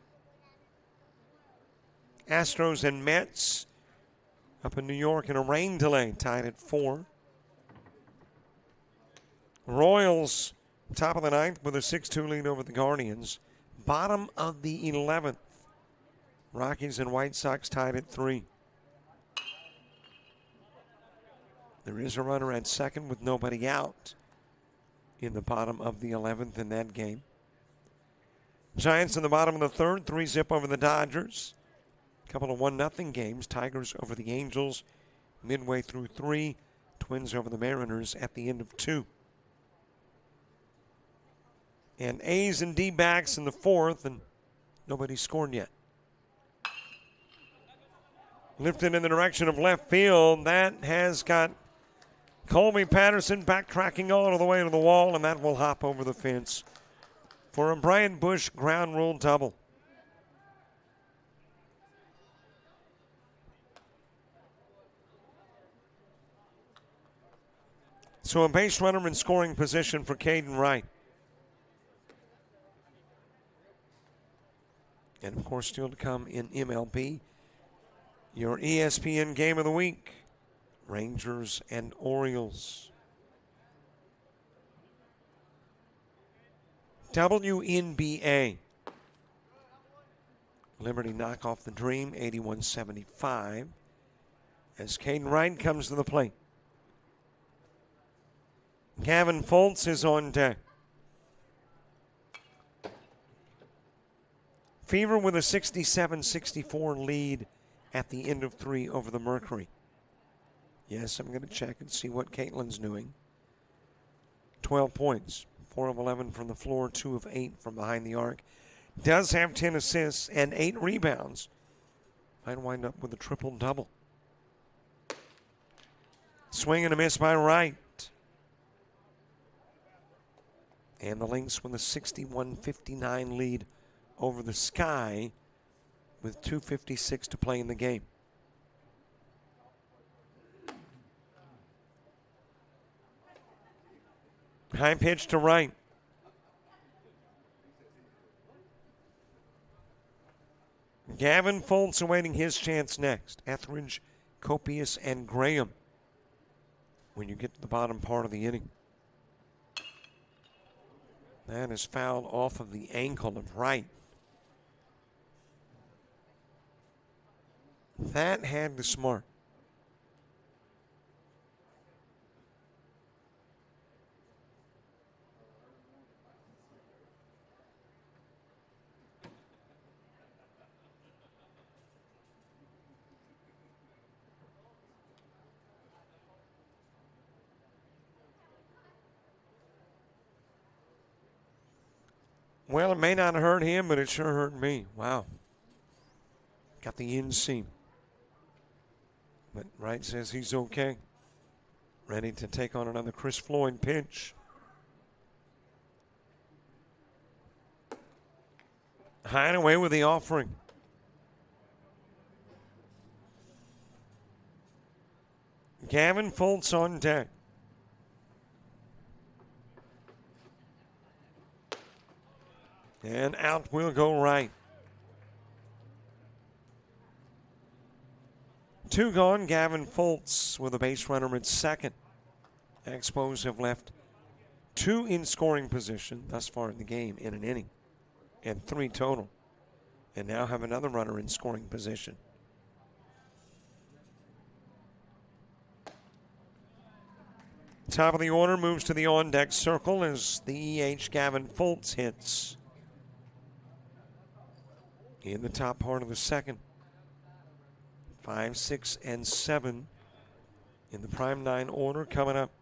Speaker 1: Astros and Mets up in New York in a rain delay, tied at 4. Royals top of the ninth with a 6-2 lead over the Guardians. Bottom of the 11th. Rockies and White Sox tied at 3. There is a runner at second with nobody out in the bottom of the 11th in that game. Giants in the bottom of the third, 3-zip over the Dodgers. A couple of 1-0 games. Tigers over the Angels midway through 3. Twins over the Mariners at the end of 2. And A's and D-backs in the fourth, and nobody scored yet. Lifted in the direction of left field. That has got Colby Patterson backtracking all the way to the wall, and that will hop over the fence for a Brian Bush ground rule double. So a base runner in scoring position for Caden Wright. And, of course, still to come in MLB, your ESPN Game of the Week, Rangers and Orioles. WNBA. Liberty knock off the Dream, 81-75, as Caden Wright comes to the plate. Gavin Foltz is on deck. Fever with a 67-64 lead at the end of 3 over the Mercury. Yes, I'm going to check and see what Caitlin's doing. 12 points, 4 of 11 from the floor, 2 of 8 from behind the arc. Does have 10 assists and 8 rebounds. Might wind up with a triple-double. Swing and a miss by Wright. And the Lynx with a 61-59 lead over the Sky with 2:56 to play in the game. High pitch to Wright. Gavin Foltz awaiting his chance next. Etheridge, Copius, and Graham when you get to the bottom part of the inning. That is fouled off of the ankle of Wright. That had the smart. Well, it may not have hurt him, but it sure hurt me. Wow. Got the inseam. But Wright says he's okay. Ready to take on another Chris Floyd pitch. High and away with the offering. Gavin Foltz on deck. And out will go Wright. Two gone. Gavin Foltz with a base runner at second. Expos have left two in scoring position thus far in the game in an inning, and three total, and now have another runner in scoring position. Top of the order moves to the on-deck circle as the EH Gavin Foltz hits in the top part of the second. 5, 6, and 7 in the prime 9 order coming up.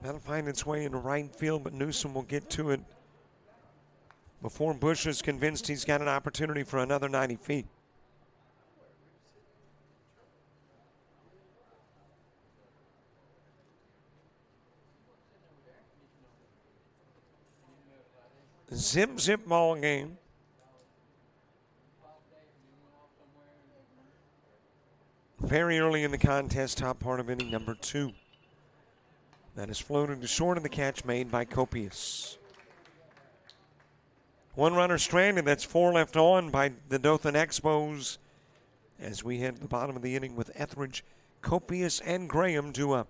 Speaker 1: That'll find its way into right field, but Newsom will get to it before Bush is convinced he's got an opportunity for another 90 feet. Zip ball game. Very early in the contest, top part of inning number 2. That is floated to short of the catch made by Copius. One runner stranded. That's 4 left on by the Dothan Expos as we head to the bottom of the inning with Etheridge, Copius, and Graham due up.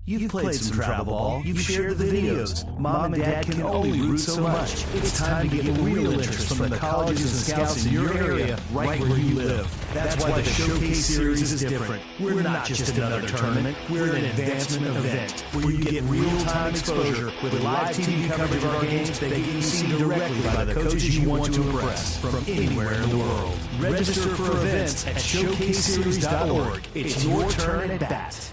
Speaker 3: You've played some travel ball. You've shared the videos. Mom and Dad can only root so much. It's time to get real interest from the colleges and scouts in your area, right where you live. That's why the Showcase Series is different. We're not just another tournament. We're an advancement event where you get real-time exposure with live TV coverage of our games that get you seen directly by the coaches you want to impress from anywhere in the world. Register for events at showcaseseries.org. It's your turn at bat.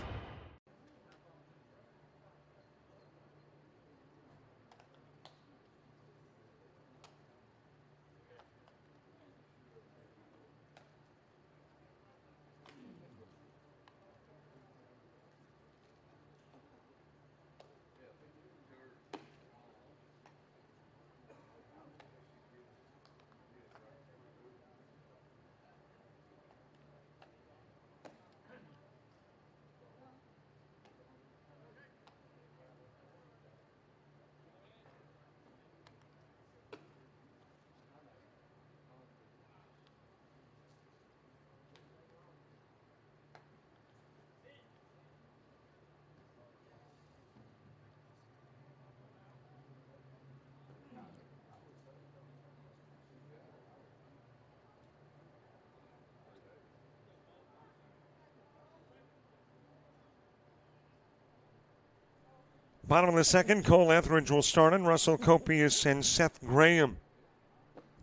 Speaker 3: Bottom of the second, Cole Etheridge will start in. Russell Copius and Seth Graham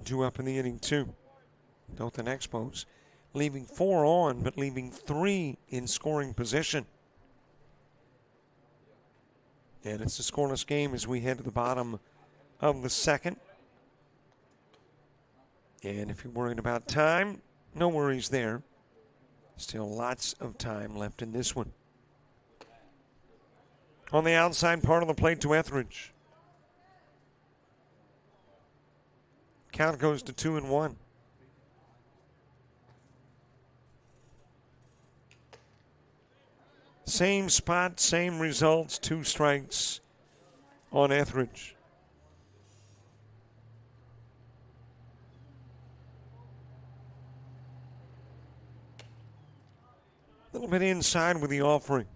Speaker 3: due up in the inning 2. Dothan Expos leaving 4 on, but leaving 3 in scoring position. And it's a scoreless game as we head to the bottom of the second. And if you're worried about time, no worries there. Still lots of time left in this one. On the outside part of the plate to Etheridge. Count goes to 2-1. Same spot, same results, 2 strikes on Etheridge. A little bit inside with the offering.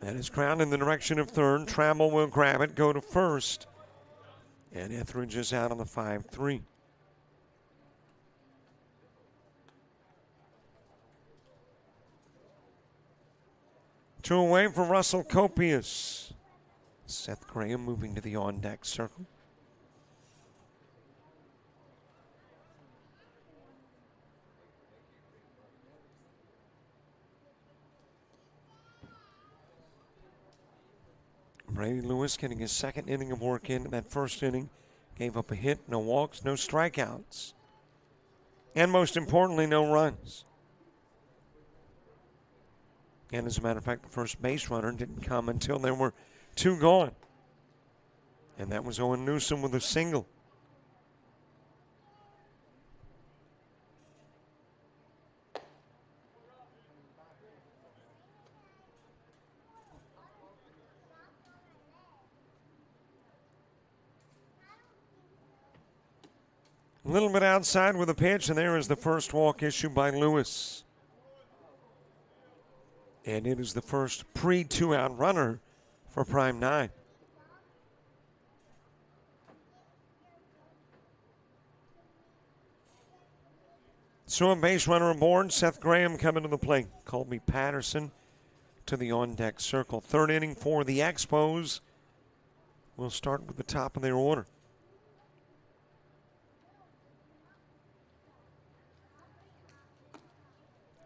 Speaker 3: That is ground in the direction of third. Trammell will grab it, go to first. And Etheridge is out on the 5-3. Two away for Russell Copius.
Speaker 1: Seth Graham moving to the on-deck circle. Brady Lewis getting his second inning of work in that first inning. Gave up a hit, no walks, no strikeouts. And most importantly, no runs. And as a matter of fact, the first base runner didn't come until there were two gone. And that was Owen Newsom with a single. A little bit outside with a pitch, and there is the first walk issued by Lewis. And it is the first pre-2-out runner for Prime 9. So a base runner aboard, Seth Graham coming to the plate. Colby Patterson to the on-deck circle. Third inning for the Expos. We'll start with the top of their order.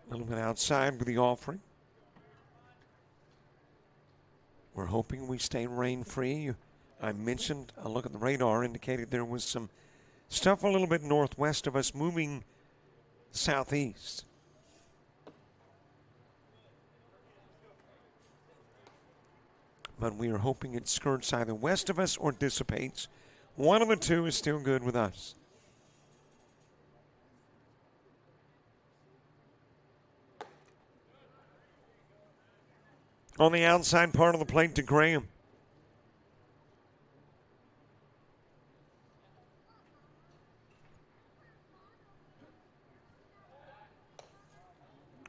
Speaker 1: A little bit outside with the offering. We're hoping we stay rain-free. I mentioned a look at the radar indicated there was some stuff a little bit northwest of us moving southeast. But we are hoping it skirts either west of us or dissipates. One of the two is still good with us. On the outside part of the plate to Graham.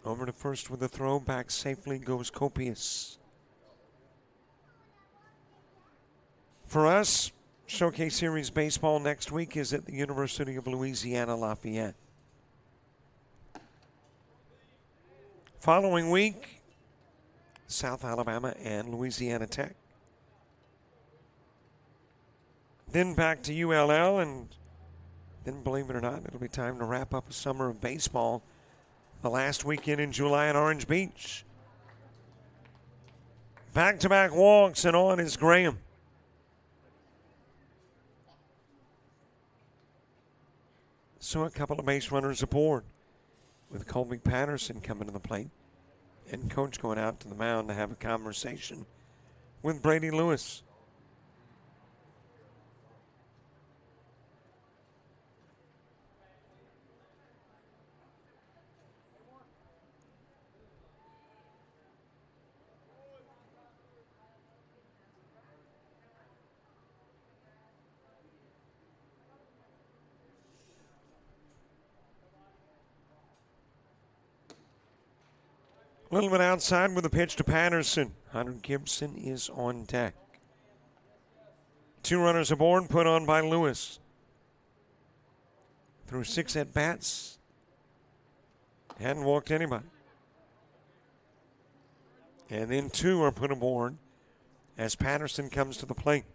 Speaker 1: Over to first with the throw. Back safely goes Copius. For us, Showcase Series Baseball next week is at the University of Louisiana Lafayette. Following week, South Alabama and Louisiana Tech. Then back to ULL, and then, believe it or not, it'll be time to wrap up a summer of baseball the last weekend in July at Orange Beach. Back-to-back walks, and on is Graham. So a couple of base runners aboard with Colby Patterson coming to the plate. And coach going out to the mound to have a conversation with Brady Lewis. A little bit outside with a pitch to Patterson. Hunter Gibson is on deck. Two runners aboard, put on by Lewis. Through 6 at-bats. Hadn't walked anybody. And then 2 are put aboard as Patterson comes to the plate.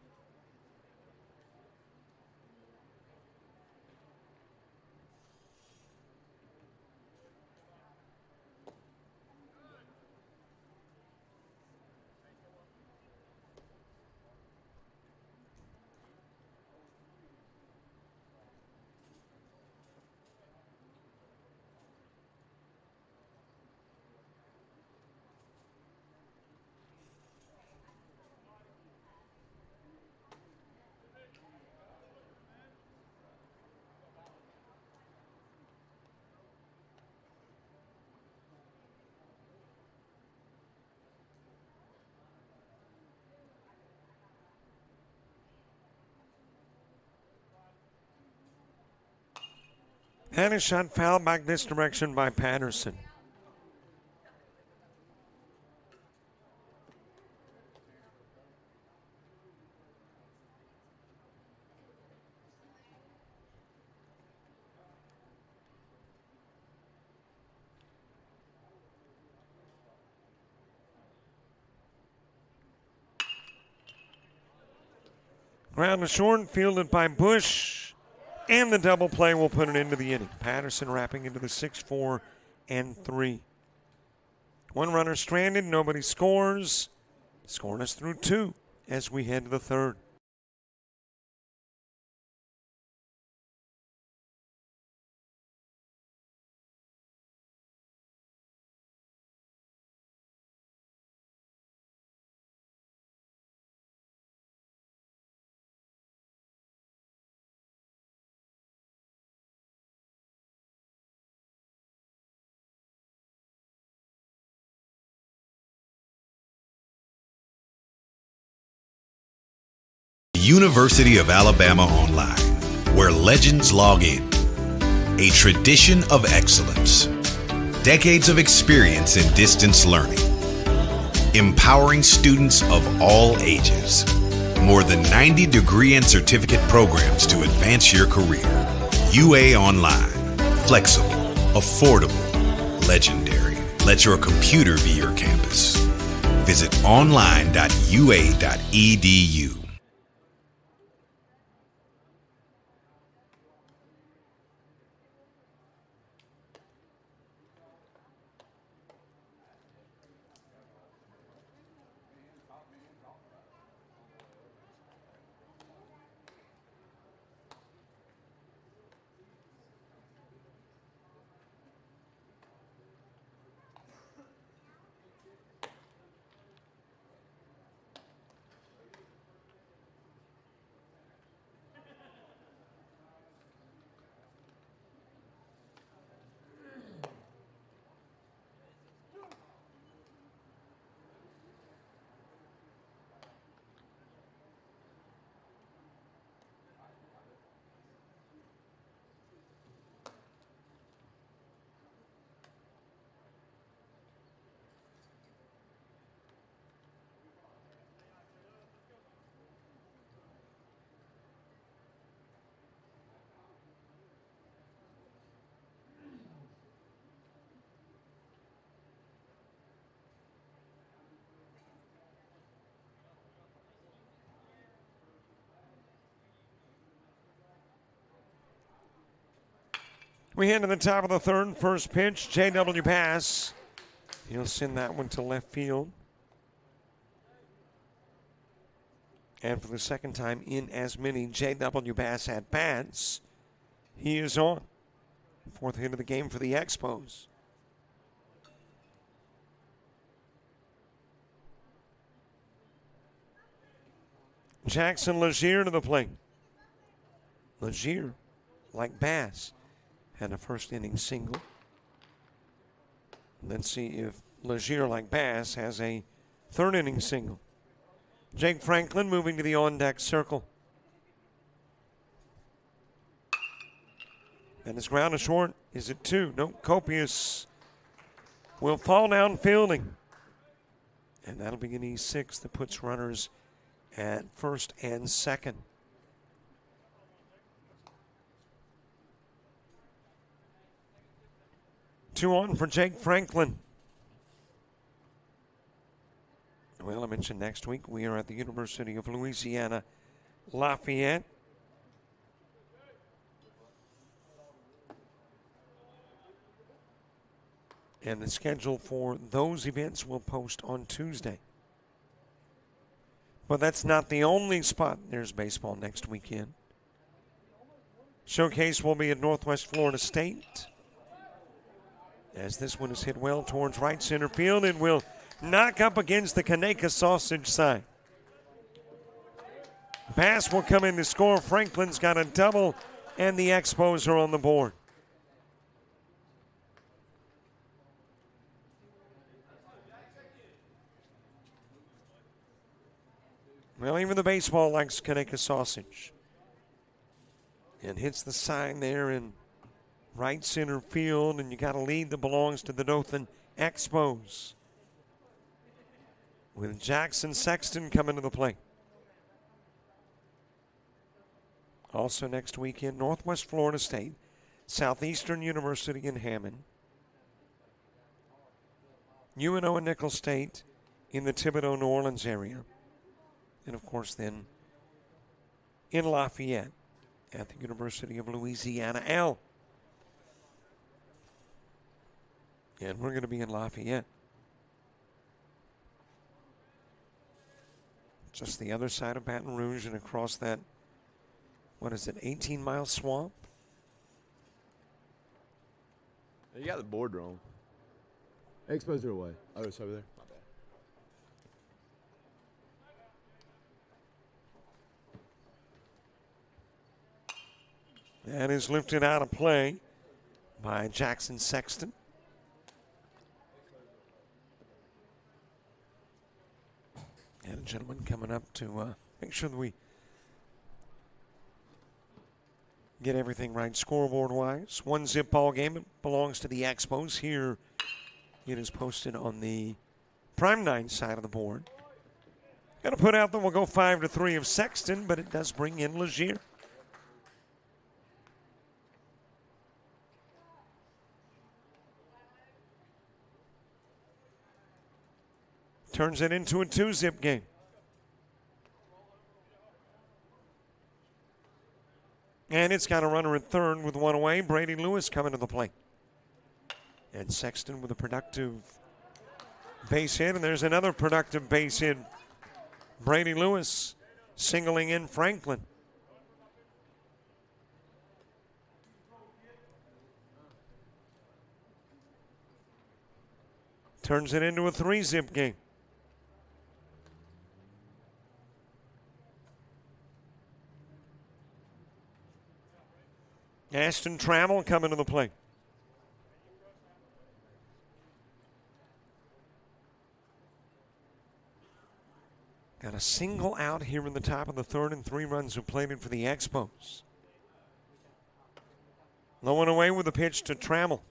Speaker 1: And a shot fouled back this direction by Patterson. Ground to short, fielded by Bush. And the double play will put an end to the inning. Patterson wrapping into the 6-4 and 3. One runner stranded, nobody scores. Scoreless through 2 as we head to the 3rd.
Speaker 4: University of Alabama Online, where legends log in. A tradition of excellence. Decades of experience in distance learning. Empowering students of all ages. More than 90 degree and certificate programs to advance your career. UA Online. Flexible, affordable, legendary. Let your computer be your campus. Visit online.ua.edu.
Speaker 1: We head to the top of the 3rd. First pitch, J.W. Bass. He'll send that one to left field. And for the second time in as many J.W. Bass at bats, he is on. 4th hit of the game for the Expos. Jackson Legier to the plate. Legier, like Bass, had a first inning single. Let's see if Legier, like Bass, has a 3rd inning single. Jake Franklin moving to the on-deck circle. And his ground to short is at 2. No, Copius will fall down fielding. And that'll be an E6 that puts runners at 1st and 2nd. 2 on for Jake Franklin. Well, I mentioned next week we are at the University of Louisiana Lafayette. And the schedule for those events will post on Tuesday. But that's not the only spot. There's baseball next weekend. Showcase will be at Northwest Florida State. As this one is hit well towards right center field, it will knock up against the Kaneka sausage sign. Bass will come in to score. Franklin's got a double, and the Expos are on the board. Well, even the baseball likes Kaneka sausage. And hits the sign there in right center field, and you got a lead that belongs to the Dothan Expos. With Jackson Sexton coming to the plate. Also next weekend, Northwest Florida State, Southeastern University in Hammond, UNO and Nicholls State, in the Thibodaux, New Orleans area. And, of course, then in Lafayette at the University of Louisiana. Al. And we're going to be in Lafayette. Just the other side of Baton Rouge and across that, 18-mile swamp?
Speaker 9: You got the board wrong. Expos are away. Oh, it's over there. My bad.
Speaker 1: That is lifted out of play by Jackson Sexton. And a gentleman coming up to make sure that we get everything right scoreboard-wise. 1-zip ball game. It belongs to the Expos. Here it is posted on the Prime 9 side of the board. Got to put out that we'll go 5-3 of Sexton, but it does bring in Legier. Turns it into a 2-zip game. And it's got a runner at third with one away. Brady Lewis coming to the plate. And Sexton with a productive base hit. And there's another productive base hit. Brady Lewis singling in Franklin. Turns it into a 3-zip game. Ashton Trammell coming to the plate. Got a single out here in the top of the third, and 3 runs are plated for the Expos. No one away with the pitch to Trammell.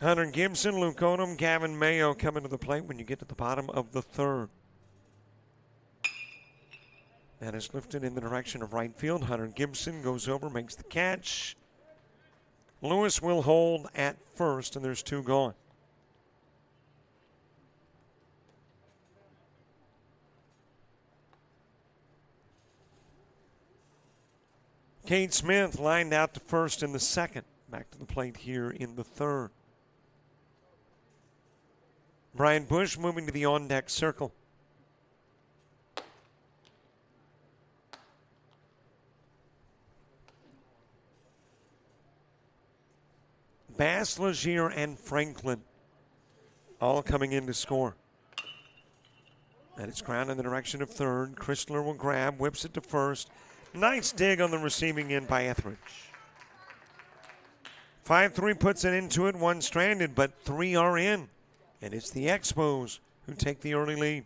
Speaker 1: Hunter Gibson, Luke Odom, Gavin Mayo coming to the plate when you get to the bottom of the third. That is lifted in the direction of right field. Hunter Gibson goes over, makes the catch. Lewis will hold at first, and there's 2 gone. Cade Smith lined out to first in the second. Back to the plate here in the third. Brian Bush moving to the on-deck circle. Bass, Legier, and Franklin all coming in to score. And it's ground in the direction of third. Chrysler will grab, whips it to first. Nice dig on the receiving end by Etheridge. 5-3 puts it into it, 1 stranded, but 3 are in. And it's the Expos who take the early lead.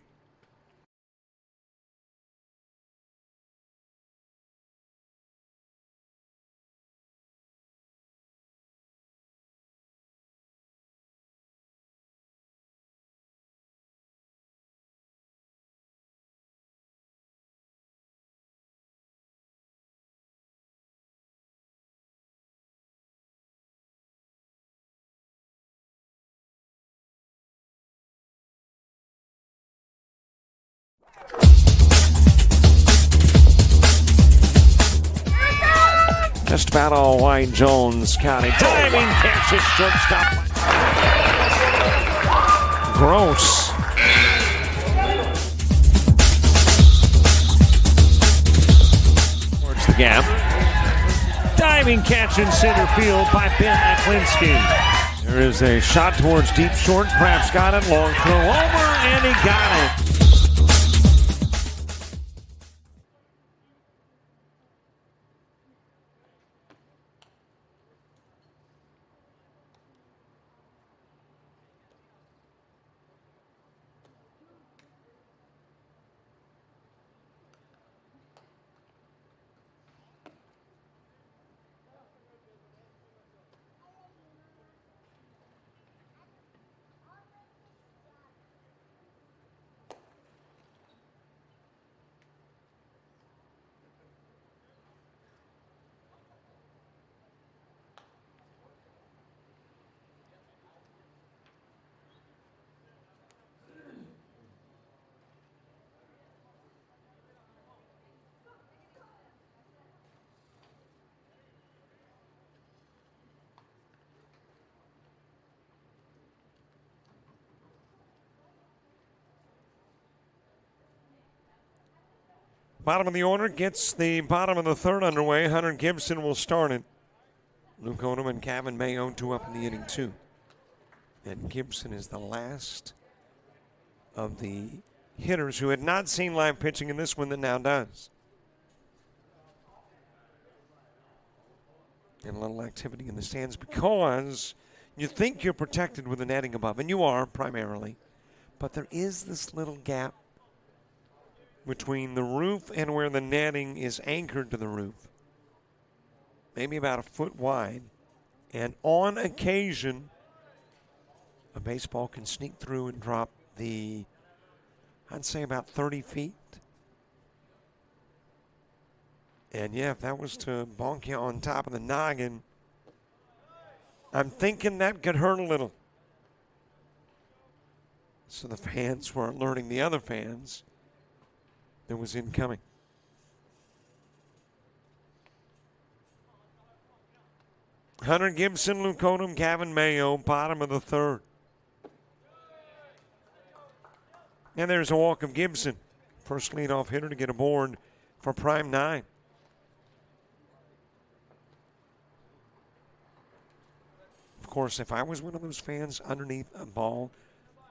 Speaker 1: Just about all white Jones County. Diving catch at shortstop. Gross. Towards the gap. Diving catch in center field by Ben Aklinski. There is a shot towards deep short. Kraft's got it. Long throw over, and he got it. Bottom of the order gets the bottom of the third underway. Hunter Gibson will start it. Luke Odom and Gavin Mayo 2 up in the inning 2. And Gibson is the last of the hitters who had not seen live pitching in this one that now does. And a little activity in the stands because you think you're protected with the netting above, and you are primarily, but there is this little gap between the roof and where the netting is anchored to the roof, maybe about a foot wide, and on occasion, a baseball can sneak through and drop I'd say about 30 feet. And yeah, if that was to bonk you on top of the noggin, I'm thinking that could hurt a little. So the fans were alerting the other fans that was incoming. Hunter Gibson, Luke Odom, Gavin Mayo, bottom of the third. And there's a walk of Gibson, first leadoff hitter to get aboard for prime 9. Of course, if I was one of those fans underneath a ball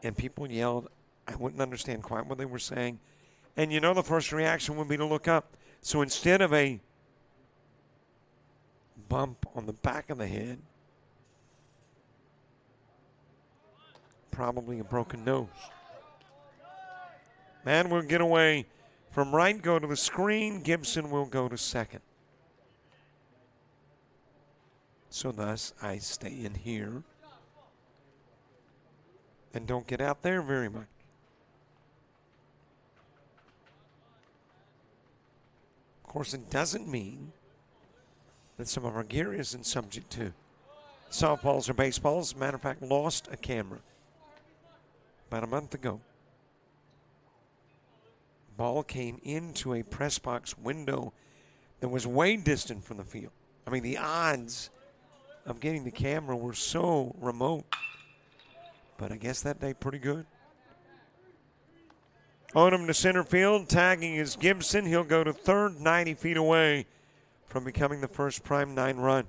Speaker 1: and people yelled, I wouldn't understand quite what they were saying. And you know the first reaction would be to look up. So instead of a bump on the back of the head, probably a broken nose. Man will get away from right, go to the screen. Gibson will go to second. So thus, I stay in here and don't get out there very much. Of course, it doesn't mean that some of our gear isn't subject to softballs or baseballs. As a matter of fact, lost a camera about a month ago. Ball came into a press box window that was way distant from the field. I mean, the odds of getting the camera were so remote. But I guess that day pretty good. Odom to center field. Tagging is Gibson. He'll go to third, 90 feet away from becoming the first prime 9 run.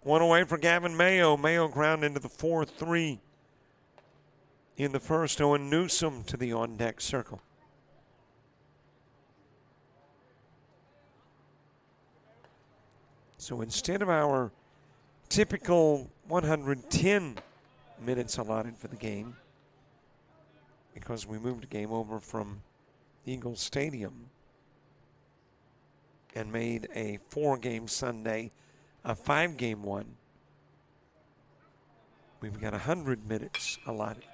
Speaker 1: One away for Gavin Mayo. Mayo ground into the 4-3 in the first. Owen Newsom to the on-deck circle. So instead of our typical 110 minutes allotted for the game, because we moved the game over from Eagles Stadium and made a 4-game Sunday a 5-game one, we've got 100 minutes allotted.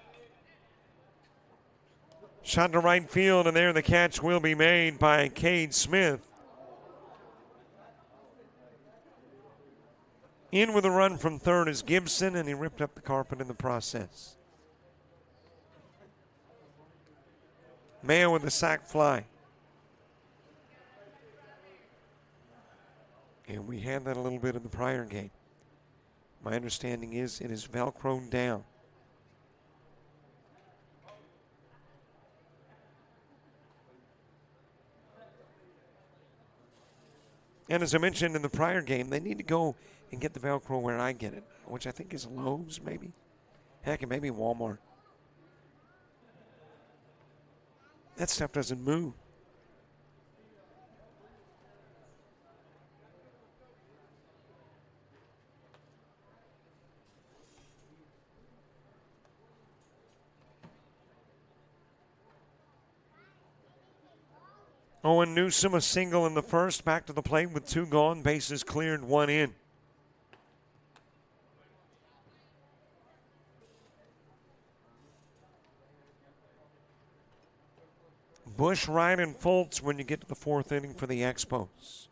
Speaker 1: Shot to right field, and there the catch will be made by Cade Smith. In with a run from third is Gibson, and he ripped up the carpet in the process. Mayo with a sac fly. And we had that a little bit in the prior game. My understanding is it is Velcroed down. And as I mentioned in the prior game, they need to go and get the Velcro where I get it, which I think is Lowe's maybe. Heck, and maybe Walmart. That stuff doesn't move. Owen Newsom, a single in the first, back to the plate with 2 gone, bases cleared, 1 in. Bush, Ryan, and Fultz when you get to the 4th inning for the Expos.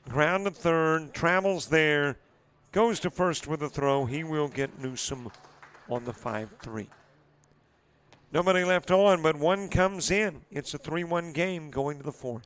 Speaker 1: Ground to third, travels there, goes to first with a throw. He will get Newsom on the 5-3. Nobody left on, but one comes in. It's a 3-1 game going to the 4th.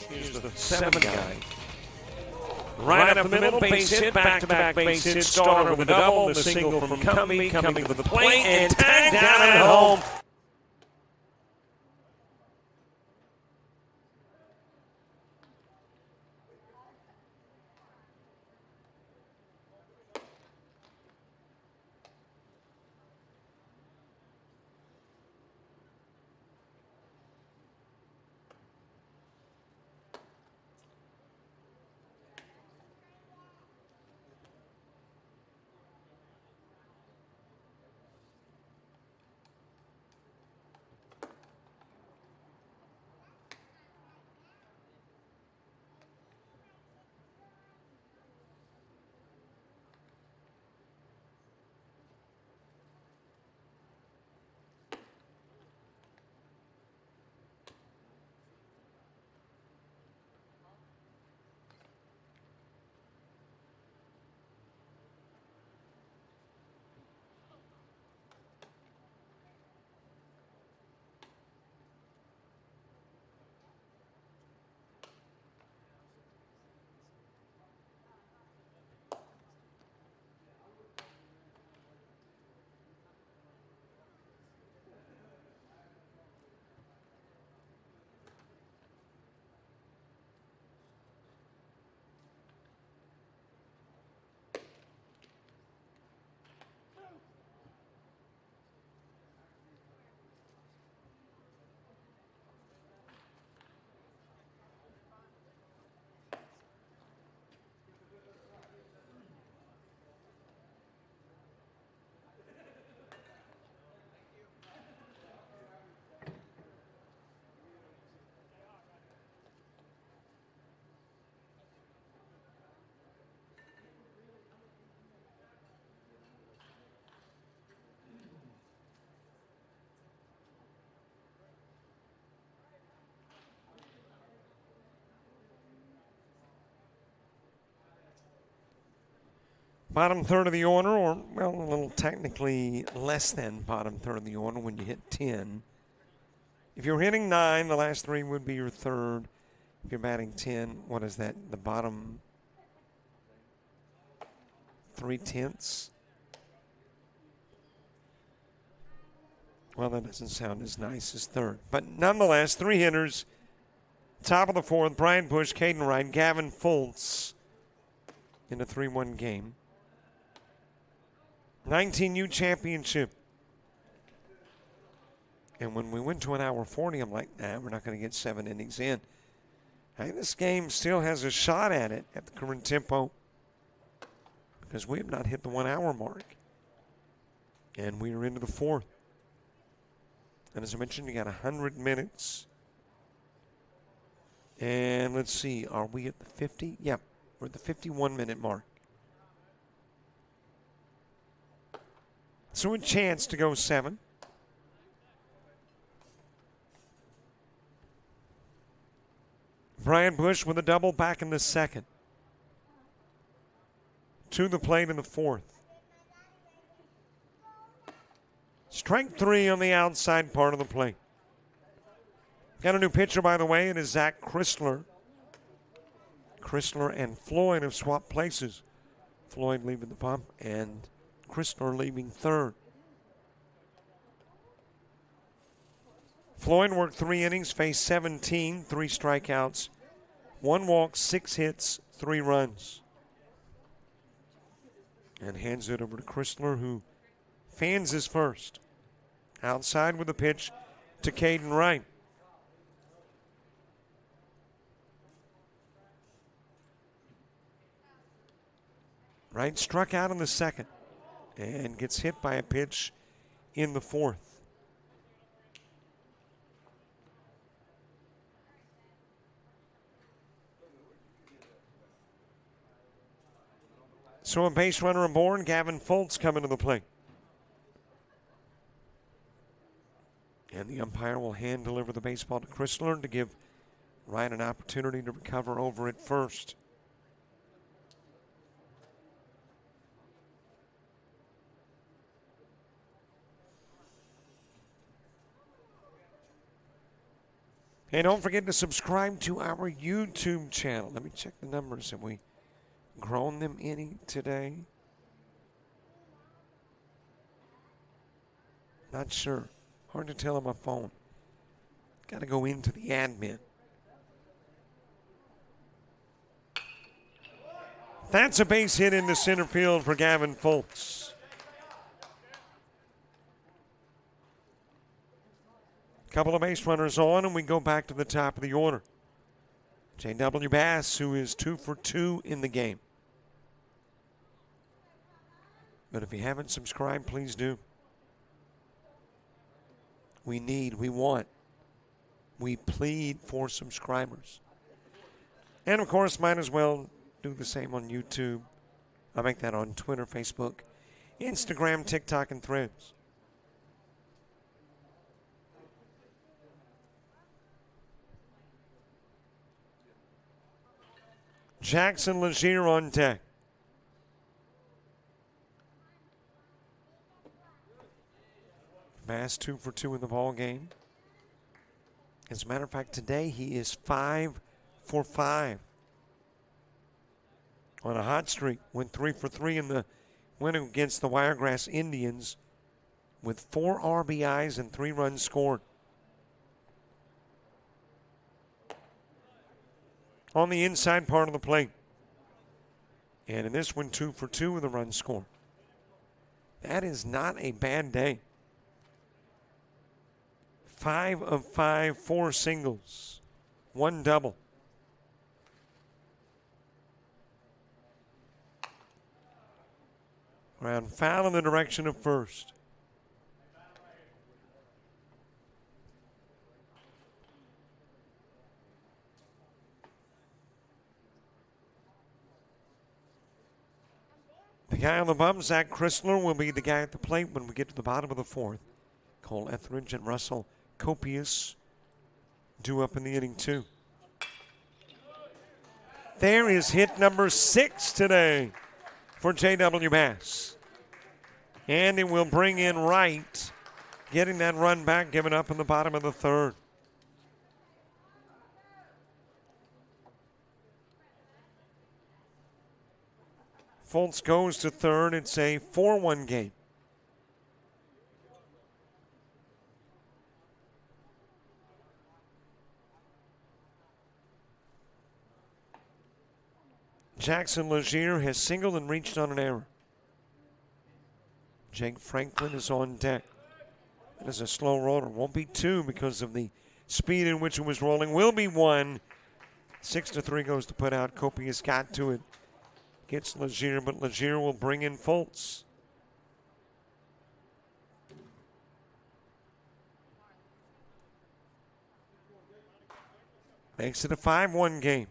Speaker 2: Here's the 7 guy. Right up the middle, base hit, back-to-back base hit. Starter with a double, the single from Cummey, coming to the plate, and tagged down at home.
Speaker 1: Bottom third of the order, or, well, a little technically less than bottom third of the order when you hit 10. If you're hitting 9, the last 3 would be your third. If you're batting 10, what is that? The bottom 3/10? Well, that doesn't sound as nice as third. But nonetheless, 3 hitters. Top of the 4th, Brian Bush, Caden Wright, Gavin Fultz in a 3-1 game. 19U championship. And when we went to an hour 40, I'm like, nah, we're not going to get 7 innings in. Hey, this game still has a shot at it at the current tempo because we have not hit the 1 hour mark. And we are into the 4th. And as I mentioned, you got 100 minutes. And let's see, are we at the 50? Yep, we're at the 51-minute mark. So a chance to go 7. Brian Bush with a double back in the 2nd. To the plate in the 4th. Strike 3 on the outside part of the plate. Got a new pitcher, by the way. It is Zach Chrysler. Chrysler and Floyd have swapped places. Floyd leaving the bump and Chrysler leaving third. Floyd worked 3 innings, faced 17, 3 strikeouts, 1 walk, 6 hits, 3 runs. And hands it over to Chrysler, who fans his first. Outside with a pitch to Caden Wright. Wright struck out in the 2nd and gets hit by a pitch in the 4th. So a base runner aboard, Gavin Fultz coming to the plate. And the umpire will hand deliver the baseball to Chrysler to give Wright an opportunity to recover over at first. And don't forget to subscribe to our YouTube channel. Let me check the numbers. Have we grown them any today? Not sure. Hard to tell on my phone. Got to go into the admin. That's a base hit into center field for Gavin Foltz. Couple of base runners on, and we go back to the top of the order. J.W. Bass, who is 2 for 2 in the game. But if you haven't subscribed, please do. We want, we plead for subscribers. And of course, might as well do the same on YouTube. I make that on Twitter, Facebook, Instagram, TikTok, and Threads. Jackson Legier on deck. Bass 2 for 2 in the ball game. As a matter of fact, today he is 5 for 5 on a hot streak. Went 3 for 3 in the win against the Wiregrass Indians with 4 RBIs and 3 runs scored. On the inside part of the plate. And in this one, 2 for 2 with a run score. That is not a bad day. 5 of 5, 4 singles, 1 double. Ground foul in the direction of first. The guy on the bump, Zach Chrysler, will be the guy at the plate when we get to the bottom of the fourth. Cole Etheridge and Russell Copius due up in the inning, too. There is hit number 6 today for J.W. Bass. And it will bring in Wright, getting that run back, given up in the bottom of the third. Foltz goes to third. It's a 4-1 game. Jackson Legier has singled and reached on an error. Jake Franklin is on deck. That is a slow roller. Won't be 2 because of the speed in which it was rolling. Will be 1. 6-3 goes to put out. Copius got to it. Gets Legier, but Legier will bring in Foltz. Makes it a 5-1 game.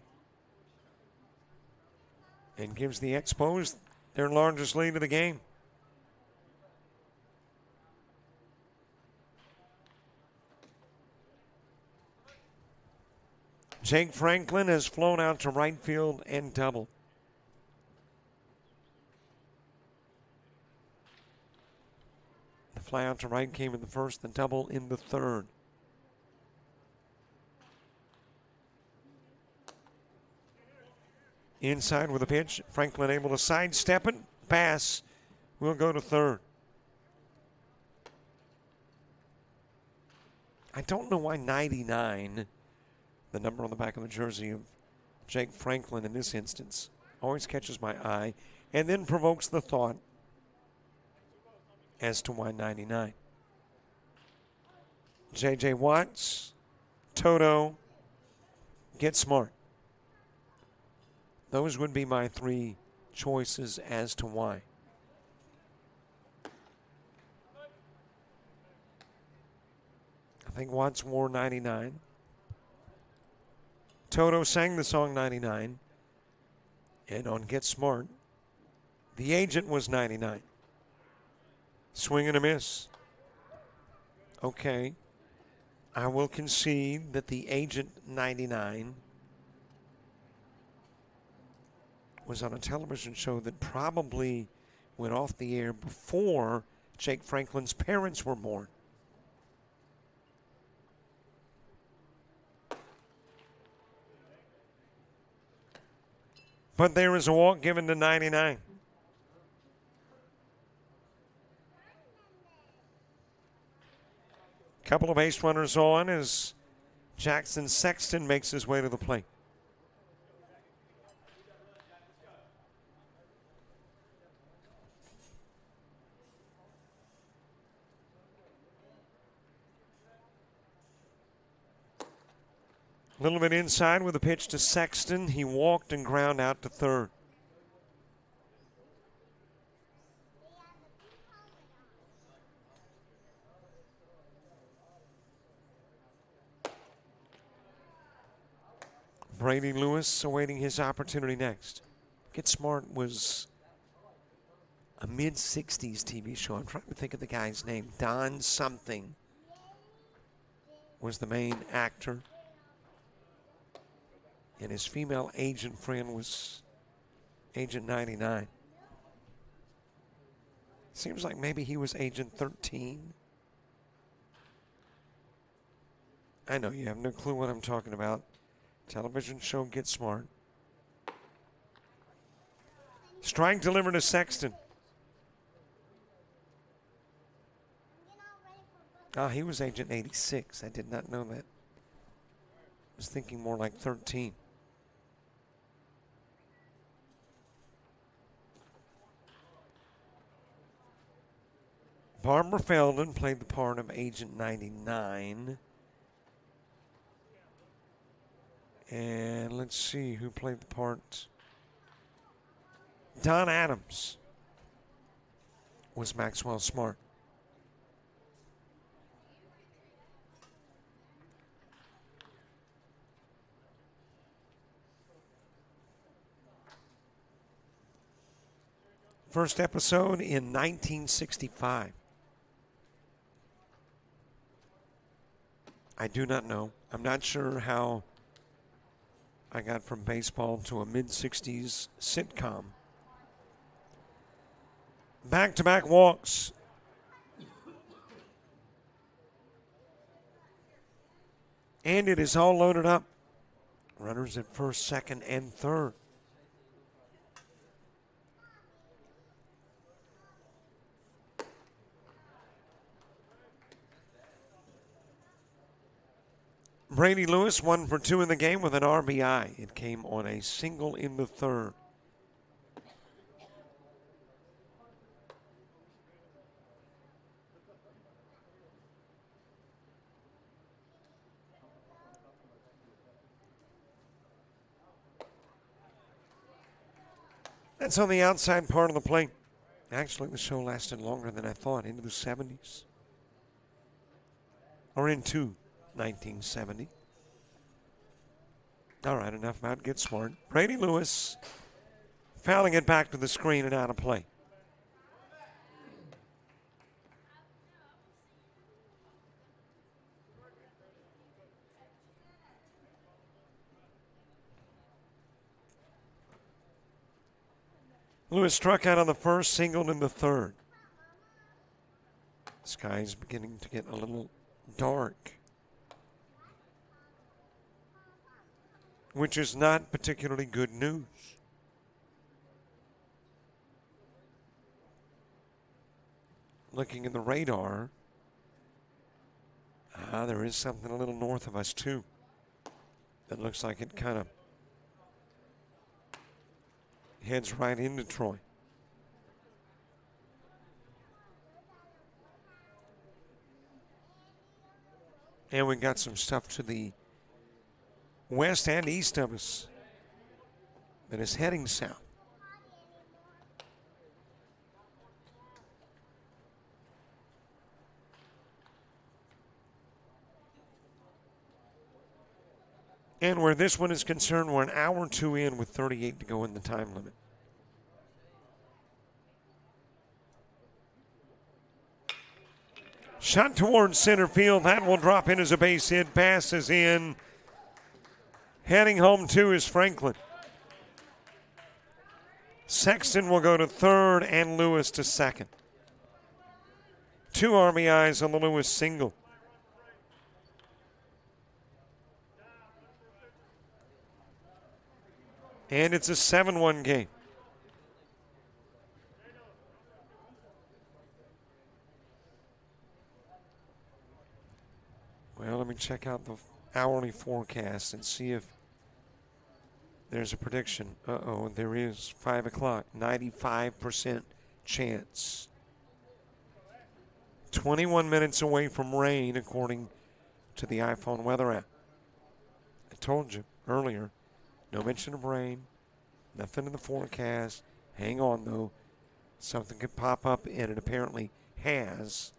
Speaker 1: And gives the Expos their largest lead of the game. Jake Franklin has flown out to right field and doubled. The fly out to right came in the first, the double in the third. Inside with a pitch. Franklin able to sidestep it. Bass will go to third. I don't know why 99, the number on the back of the jersey of Jake Franklin in this instance, always catches my eye and then provokes the thought as to why 99. J.J. Watts, Toto, Get Smart. Those would be my 3 choices as to why. I think Watts wore 99. Toto sang the song 99. And on Get Smart, the agent was 99. Swing and a miss. Okay. I will concede that the agent 99 was on a television show that probably went off the air before Jake Franklin's parents were born. But there is a walk given to 99. Couple of base runners on as Jackson Sexton makes his way to the plate. A little bit inside with a pitch to Sexton. He walked and ground out to third. Brady Lewis awaiting his opportunity next. Get Smart was a mid-60s TV show. I'm trying to think of the guy's name. Don something was the main actor. And his female agent friend was Agent 99. Seems like maybe he was Agent 13. I know you have no clue what I'm talking about. Television show Get Smart. Strike delivered to Sexton. He was Agent 86. I did not know that. I was thinking more like 13. Barbara Feldon played the part of Agent 99. And let's see who played the part. Don Adams was Maxwell Smart. First episode in 1965. I do not know. I'm not sure how I got from baseball to a mid-60s sitcom. Back-to-back walks. And it is all loaded up. Runners at first, second, and third. Brady Lewis 1 for 2 in the game with an RBI. It came on a single in the third. That's on the outside part of the plate. Actually, the show lasted longer than I thought, into the 70s. Or into 1970. All right, enough about Get Smart. Brady Lewis fouling it back to the screen and out of play. Lewis struck out on the first, singled in the third. The sky is beginning to get a little dark, which is not particularly good news. Looking at the radar, there is something a little north of us too that looks like it kind of heads right into Troy. And we got some stuff to the west and east of us that is heading south. And where this one is concerned, we're an hour or two in with 38 to go in the time limit. Shot towards center field. That will drop in as a base hit. Passes in. Heading home too is Franklin. Sexton will go to third and Lewis to second. 2 RBIs on the Lewis single. And it's a 7-1 game. Well, let me check out the hourly forecast and see if there's a prediction. Uh-oh, there is. 5 o'clock, 95% chance. 21 minutes away from rain, according to the iPhone weather app. I told you earlier, no mention of rain, nothing in the forecast. Hang on, though. Something could pop up, and it apparently has.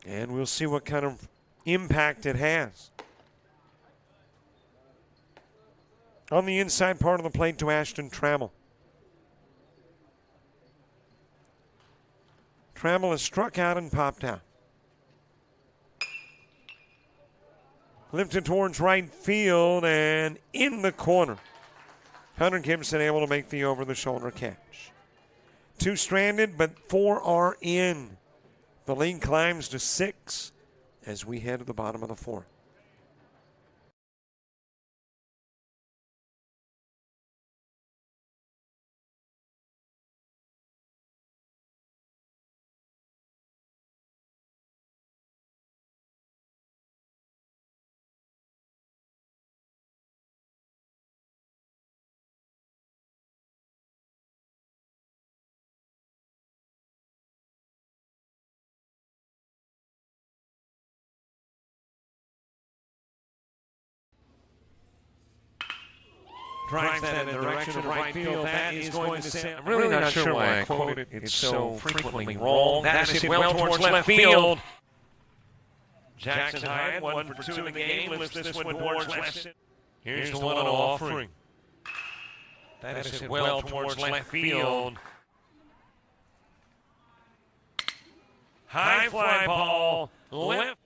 Speaker 1: And we'll see what kind of impact it has. On the inside part of the plate to Ashton Trammell. Trammell has struck out and popped out. Lifted towards right field and in the corner. Hunter Gibson able to make the over-the-shoulder catch. 2 stranded, but 4 are in. The lead climbs to 6 as we head to the bottom of the 4th. Drives that in the direction of right field. That is going to say, I'm really not sure why I quoted it. It's so frequently wrong. That is hit well towards left field. Jackson Hyde, 1 for 2 in the game, lifts this one towards left. Here's the one offering. That is hit well towards left field. High fly ball, left.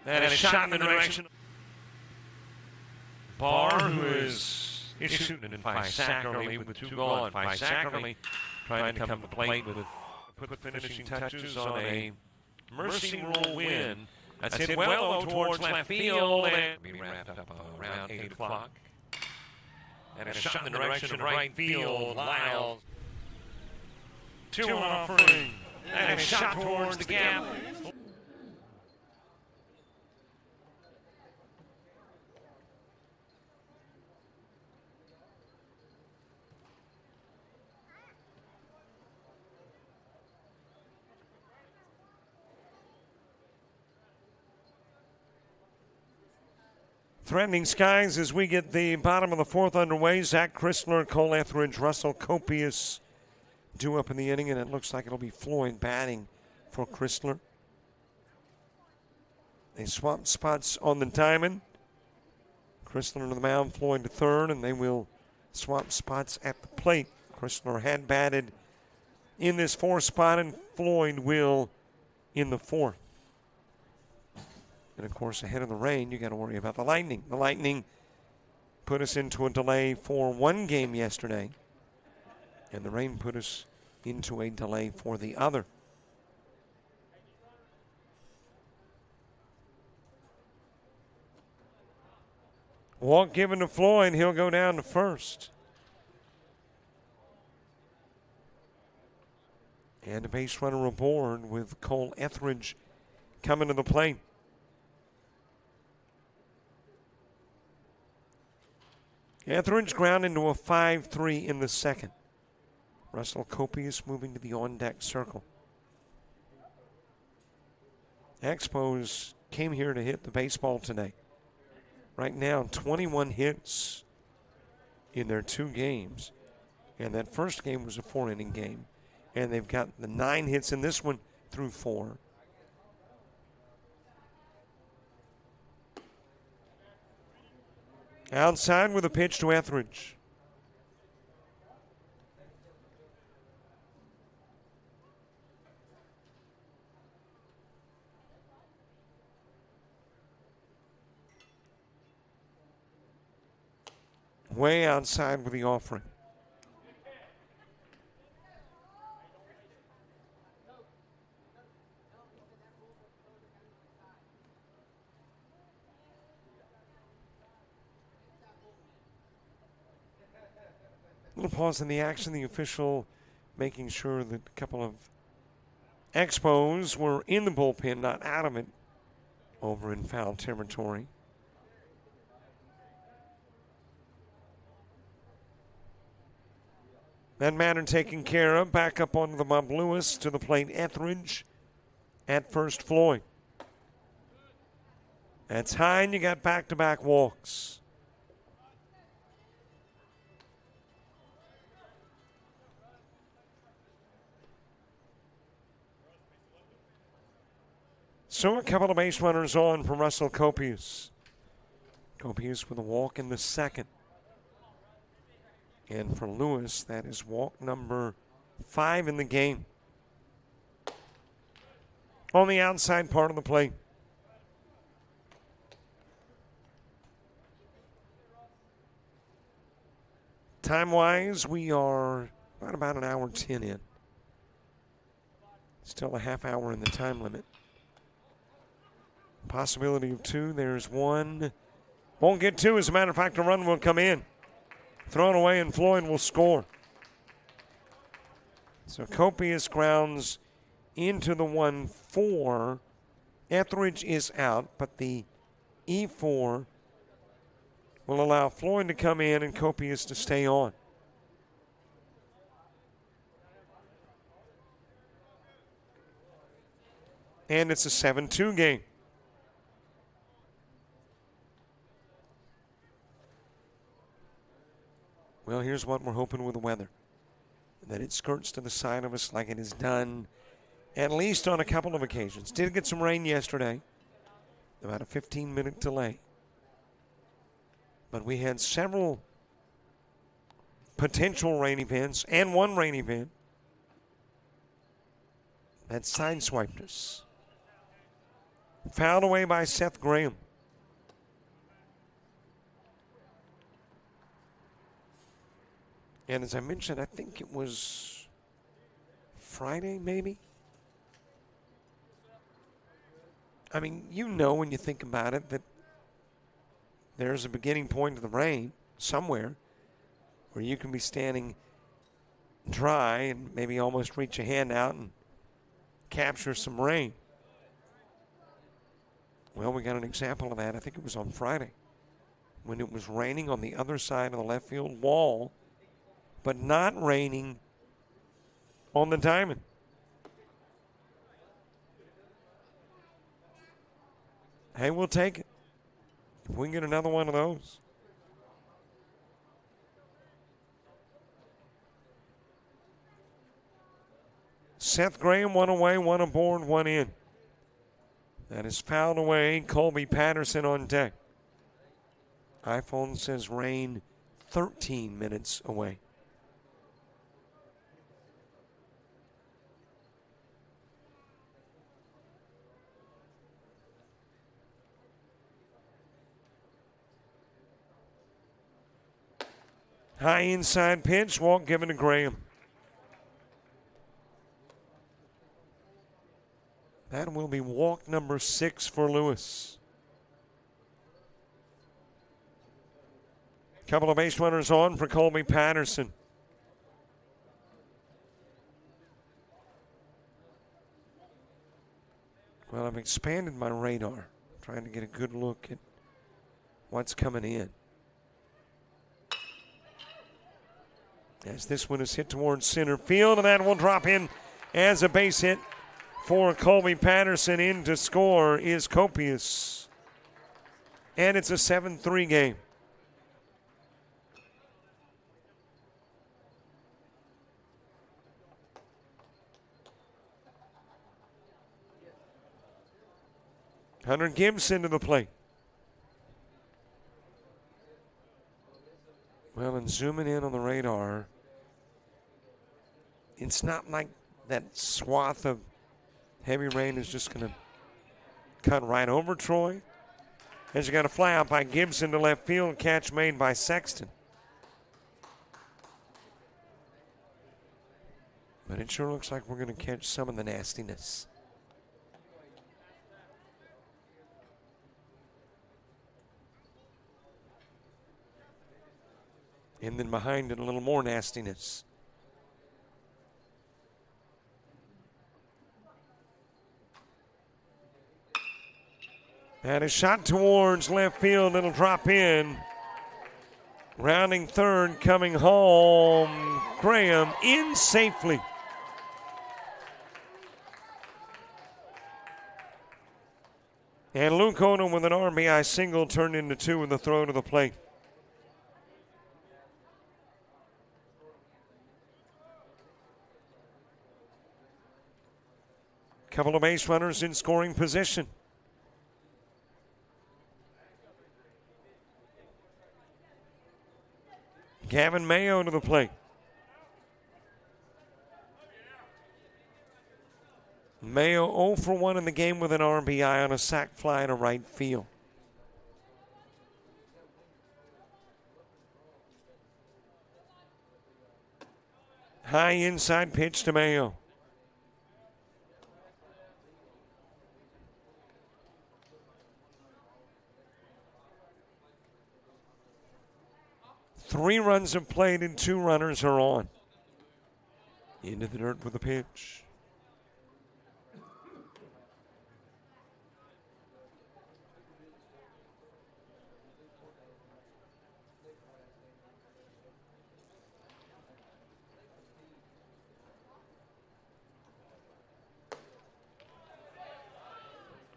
Speaker 1: That is shot in the direction. Barr, who is shooting in Sackerly with 2 gone. Sackerly trying to come to the plate with put finishing touches on a mercy rule win. That's hit well towards left field and be wrapped up around 8 o'clock. And a shot in the direction of right field. Lyles. 2 offering. And a shot towards the gap. Threatening skies as we get the bottom of the 4th underway. Zach Chrysler, Cole Etheridge, Russell Copius due up in the inning, and it looks like it'll be Floyd batting for Chrysler. They swap spots on the diamond. Chrysler to the mound, Floyd to third, and they will swap spots at the plate. Chrysler had batted in this 4th spot, and Floyd will in the 4th. And, of course, ahead of the rain, you got to worry about the Lightning. The Lightning put us into a delay for 1 game yesterday, and the rain put us into a delay for the other. Walk given to Floyd. He'll go down to first. And a base runner aboard with Cole Etheridge coming to the plate. Etheridge ground into a 5-3 in the 2nd. Russell Copius moving to the on-deck circle. Expos came here to hit the baseball today. Right now, 21 hits in their 2 games. And that first game was a 4-inning game. And they've got the 9 hits in this one through 4. Outside with a pitch to Etheridge. Way outside with the offering. little pause in the action. The official making sure that a couple of Expos were in the bullpen, not out of it, over in foul territory. That matter taken care of. Back up onto the mound, Lewis to the plate. Etheridge at first, Floyd. That's high, and you got back-to-back walks. So a couple of base runners on for Russell Copius. Copius with a walk in the second. And for Lewis, that is walk number 5 in the game. On the outside part of the plate. Time-wise, we are about an hour 10 in. Still a half hour in the time limit. Possibility of 2. There's 1. Won't get 2. As a matter of fact, a run will come in. Thrown away, and Floyd will score. So Copius grounds into the 1-4. Etheridge is out, but the E4 will allow Floyd to come in and Copius to stay on. And it's a 7-2 game. Well, here's what we're hoping with the weather. That it skirts to the side of us like it has done at least on a couple of occasions. Did get some rain yesterday. About a 15-minute delay. But we had several potential rain events and one rain event that sideswiped us. Fouled away by Seth Graham. And as I mentioned, I think it was Friday, maybe? I mean, you know when you think about it that there's a beginning point of the rain somewhere where you can be standing dry and maybe almost reach a hand out and capture some rain. Well, we got an example of that. I think it was on Friday when it was raining on the other side of the left field wall, but not raining on the diamond. Hey, we'll take it. If we can get another one of those. Seth Graham, 1 away, 1 aboard, 1 in. That is fouled away. Colby Patterson on deck. iPhone says rain 13 minutes away. High inside pitch, walk given to Graham. That will be walk number 6 for Lewis. Couple of base runners on for Colby Patterson. Well, I've expanded my radar, trying to get a good look at what's coming in. As this one is hit towards center field, and that will drop in as a base hit for Colby Patterson. In to score is Copius. And it's a 7-3 game. Hunter Gibson to the plate. Well, and zooming in on the radar, it's not like that swath of heavy rain is just going to cut right over Troy. As you got a fly out by Gibson to left field, catch made by Sexton. But it sure looks like we're going to catch some of the nastiness. And then behind it, a little more nastiness. And a shot towards left field. It'll drop in. Rounding third, coming home. Graham in safely. And Luke Odom with an RBI single turned into 2 in the throw to the plate. Couple of base runners in scoring position. Gavin Mayo to the plate. Mayo 0 for 1 in the game with an RBI on a sac fly to right field. High inside pitch to Mayo. Three runs have played and 2 runners are on. Into the dirt with a pitch.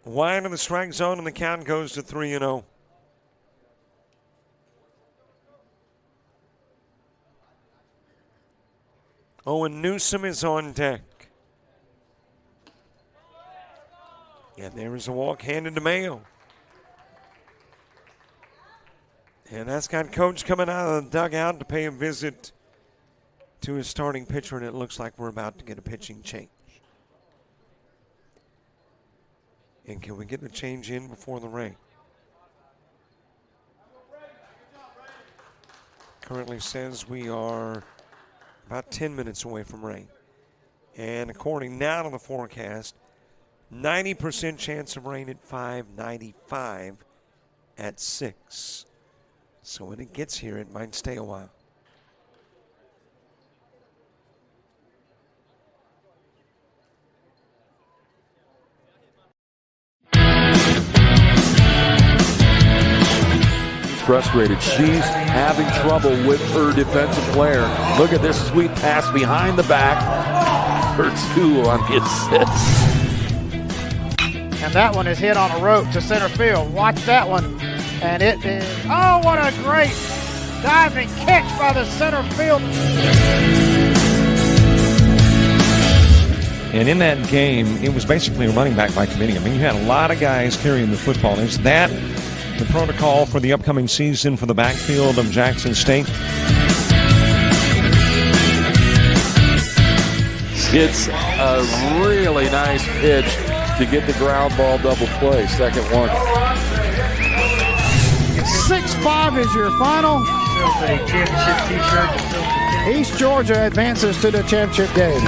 Speaker 1: Wide of the strike zone, and the count goes to 3-0. Owen Newsom is on deck. And there is a walk handed to Mayo. And that's got Coach coming out of the dugout to pay a visit to his starting pitcher, and it looks like we're about to get a pitching change. And can we get the change in before the rain? Currently says we are about 10 minutes away from rain. And according now to the forecast, 90% chance of rain at 5, 95 at 6. So when it gets here, it might stay a while.
Speaker 5: Frustrated. She's having trouble with her defensive player. Look at this sweet pass behind the back for 2 on the assist.
Speaker 6: And that one is hit on a rope to center field. Watch that one. And it is, oh, what a great diving catch by the center field.
Speaker 1: And in that game, it was basically a running back by committee. I mean, you had a lot of guys carrying the football. Is that the protocol for the upcoming season for the backfield of Jackson State?
Speaker 5: It's a really nice pitch to get the ground ball double play. Second one.
Speaker 6: 6-5 is your final. East Georgia advances to the championship game.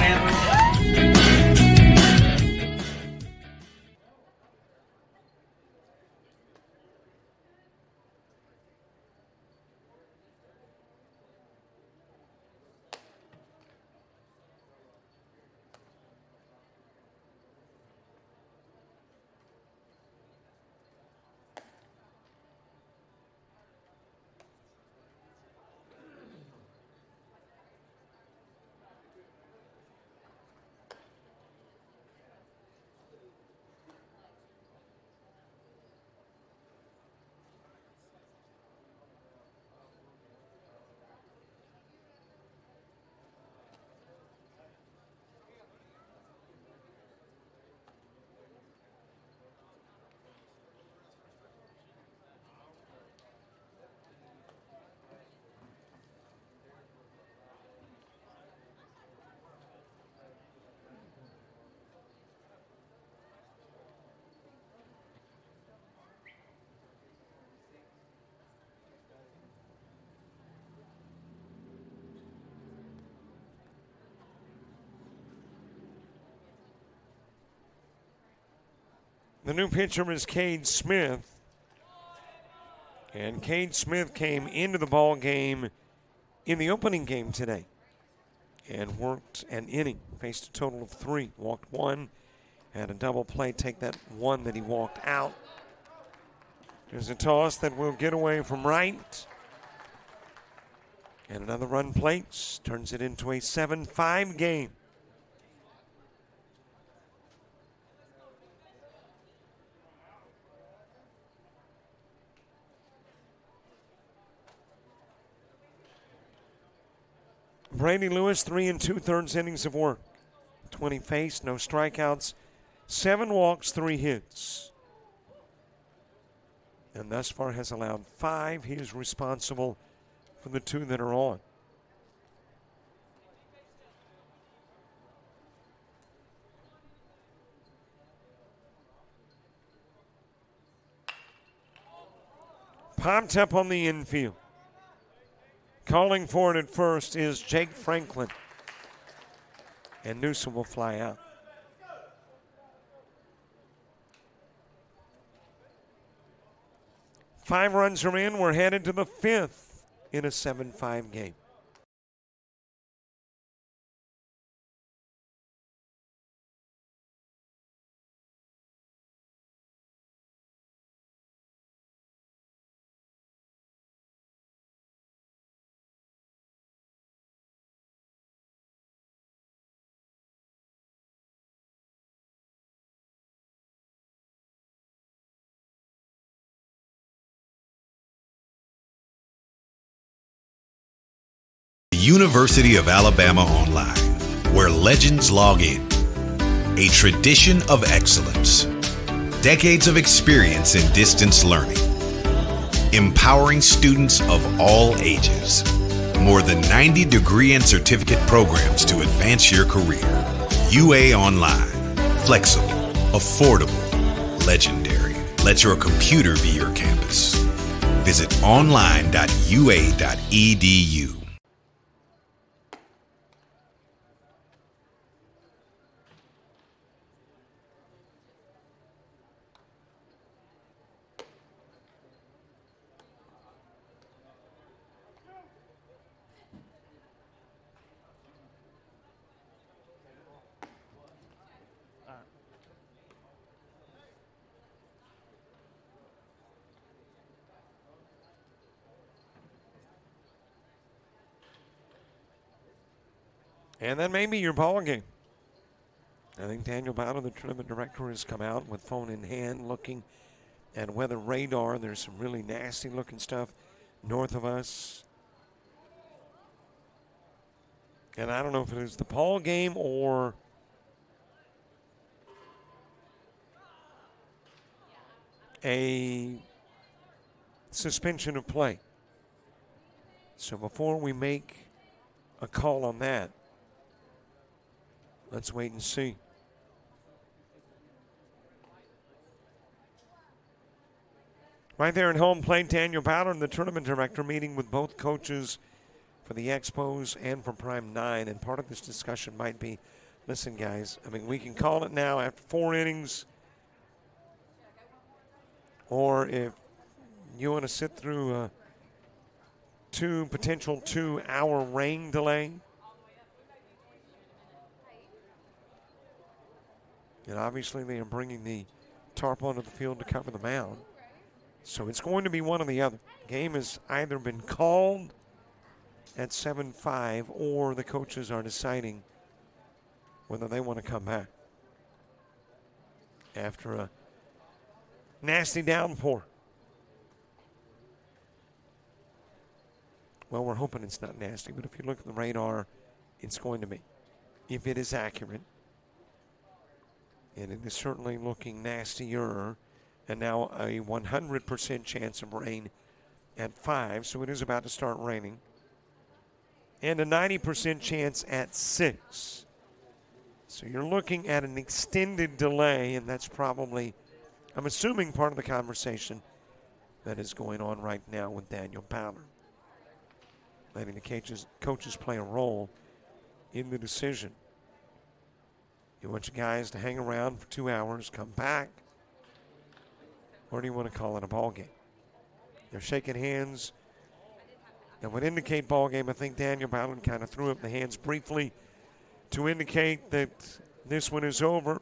Speaker 1: The new pitcher is Cade Smith. And Cade Smith came into the ball game in the opening game today and worked an inning. Faced a total of 3. Walked 1. Had a double play. Take that 1 that he walked out. There's a toss that will get away from right. And another run plates. Turns it into a 7-5 game. Brady Lewis, 3 2/3 innings of work. 20 faced, no strikeouts, 7 walks, 3 hits. And thus far has allowed 5. He is responsible for the 2 that are on. Popped up on the infield. Calling for it at first is Jake Franklin. And Newsom will fly out. Five runs are in. We're headed to the 5th in a 7-5 game.
Speaker 4: University of Alabama Online, where legends log in. A tradition of excellence. Decades of experience in distance learning. Empowering students of all ages. More than 90 degree and certificate programs to advance your career. UA Online. Flexible, affordable, legendary. Let your computer be your campus. Visit online.ua.edu.
Speaker 1: And that may be your ball game. I think Daniel Bowder, the tournament director, has come out with phone in hand looking at weather radar. There's some really nasty looking stuff north of us. And I don't know if it is the ball game or a suspension of play. So before we make a call on that, let's wait and see. Right there at home plate, Daniel Bowder, the tournament director, meeting with both coaches for the Expos and for Prime 9. And part of this discussion might be, listen, guys, I mean, we can call it now after 4 innings. Or if you want to sit through a potential 2-hour rain delay. And obviously they are bringing the tarp onto the field to cover the mound. So it's going to be one or the other. Game has either been called at 7-5 or the coaches are deciding whether they want to come back after a nasty downpour. Well, we're hoping it's not nasty, but if you look at the radar, it's going to be, if it is accurate. And it is certainly looking nastier. And now a 100% chance of rain at 5, so it is about to start raining. And a 90% chance at 6. So you're looking at an extended delay, and that's probably, I'm assuming, part of the conversation that is going on right now with Daniel Bowder. Letting the coaches play a role in the decision. You want your guys to hang around for 2 hours, come back, or do you want to call it a ball game? They're shaking hands That would indicate ball game. I think Daniel Bowden kind of threw up the hands briefly to indicate that this one is over.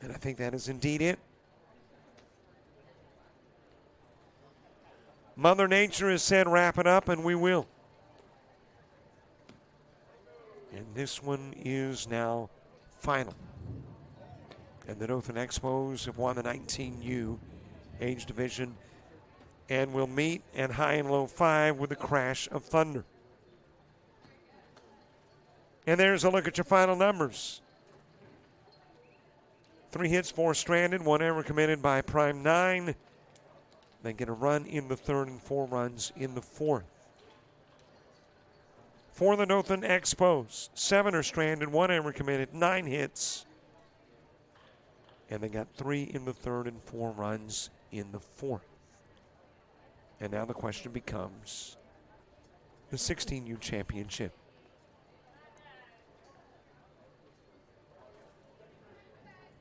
Speaker 1: And I think that is indeed it. Mother Nature has said wrap it up, and we will. And this one is now final. And the Dothan Expos have won the 19U age division and will meet at high and low 5 with the Crash of Thunder. And there's a look at your final numbers. 3 hits, 4 stranded, 1 error committed by Prime 9. They get a run in the third and 4 runs in the fourth. For the Dothan Expos, 7 are stranded, 1 error committed, 9 hits. And they got 3 in the third and 4 runs in the fourth. And now the question becomes the 16U championship.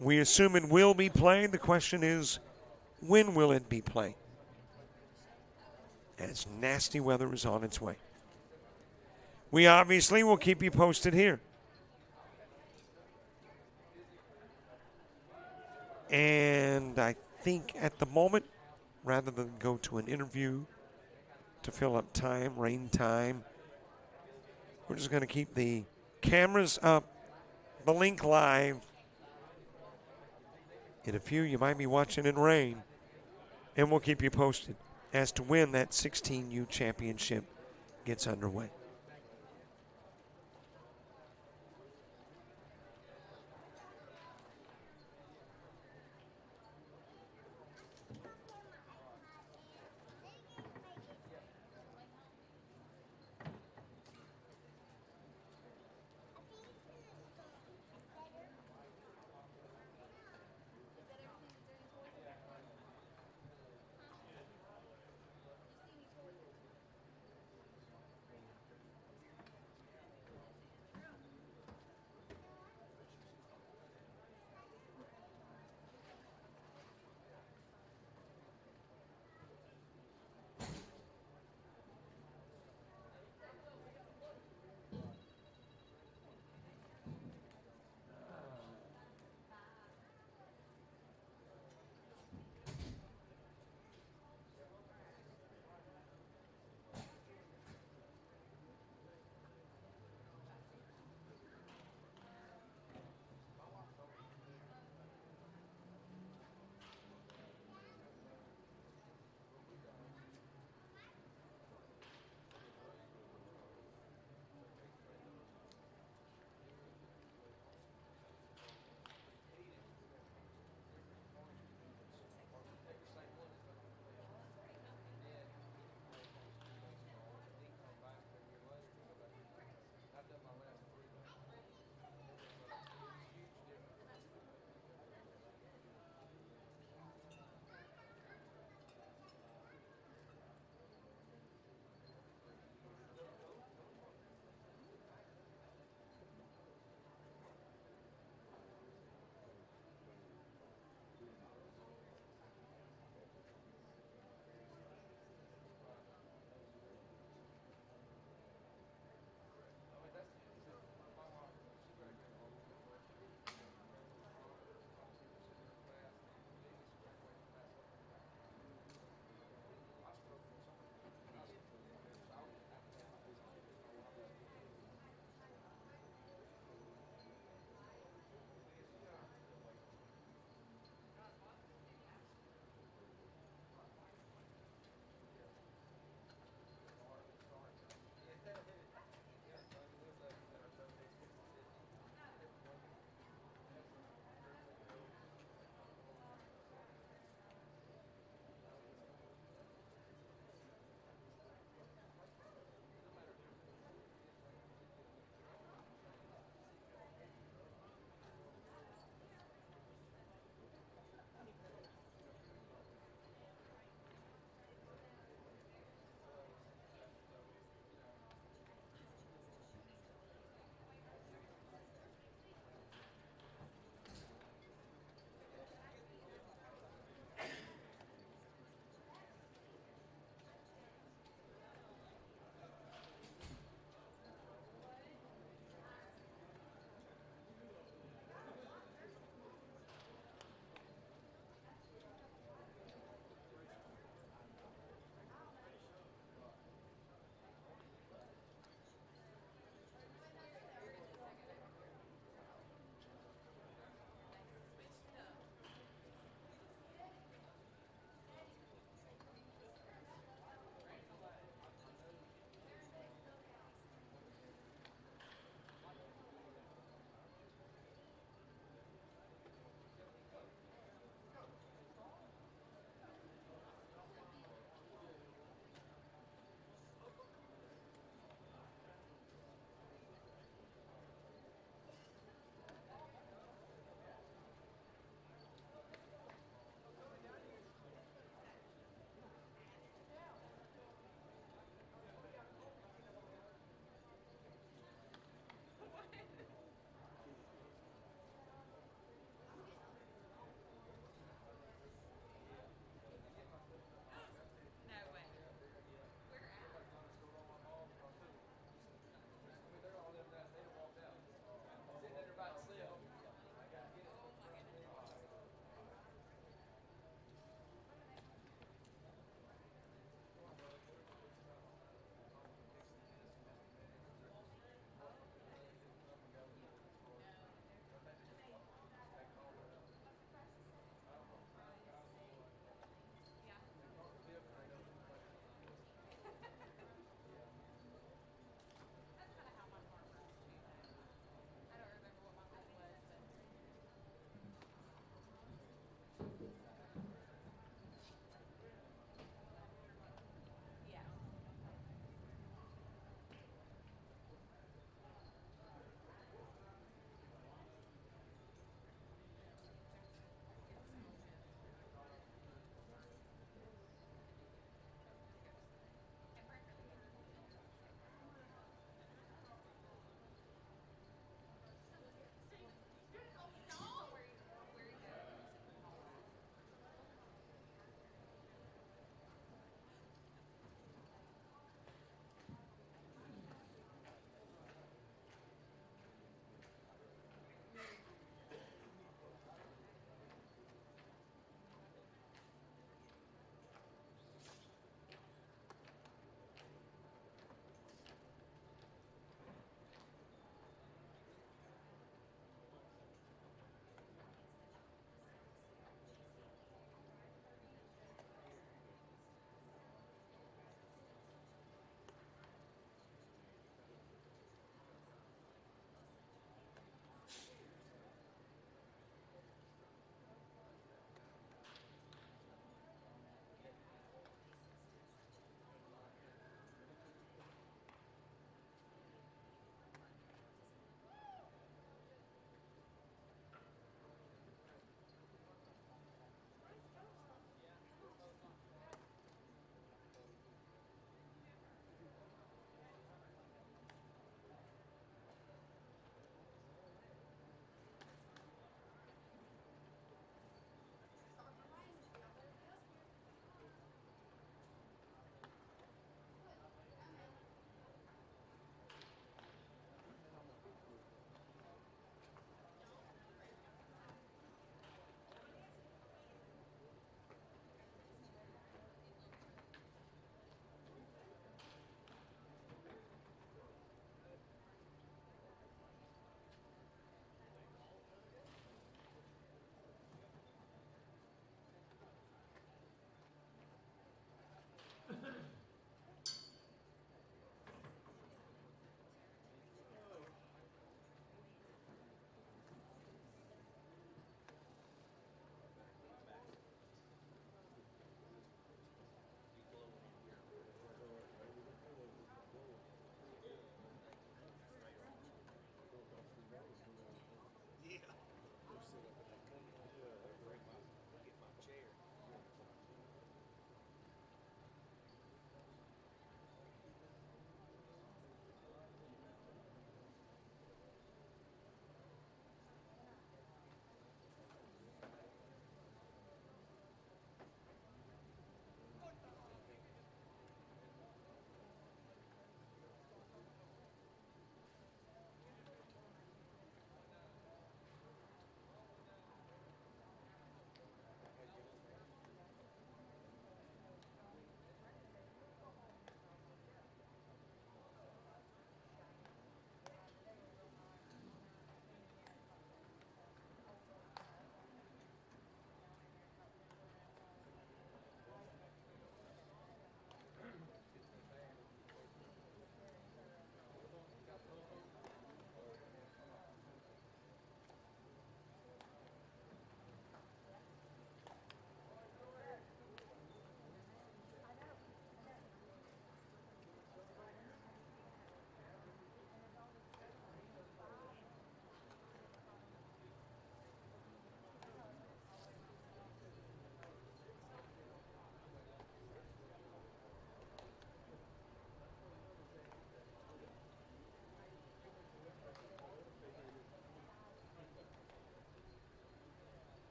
Speaker 1: We assume it will be played. The question is, when will it be played? As nasty weather is on its way. We obviously will keep you posted here. And I think at the moment, rather than go to an interview to fill up time, rain time, we're just going to keep the cameras up, the link live. In a few, you might be watching in rain, and we'll keep you posted as to when that 16U championship gets underway.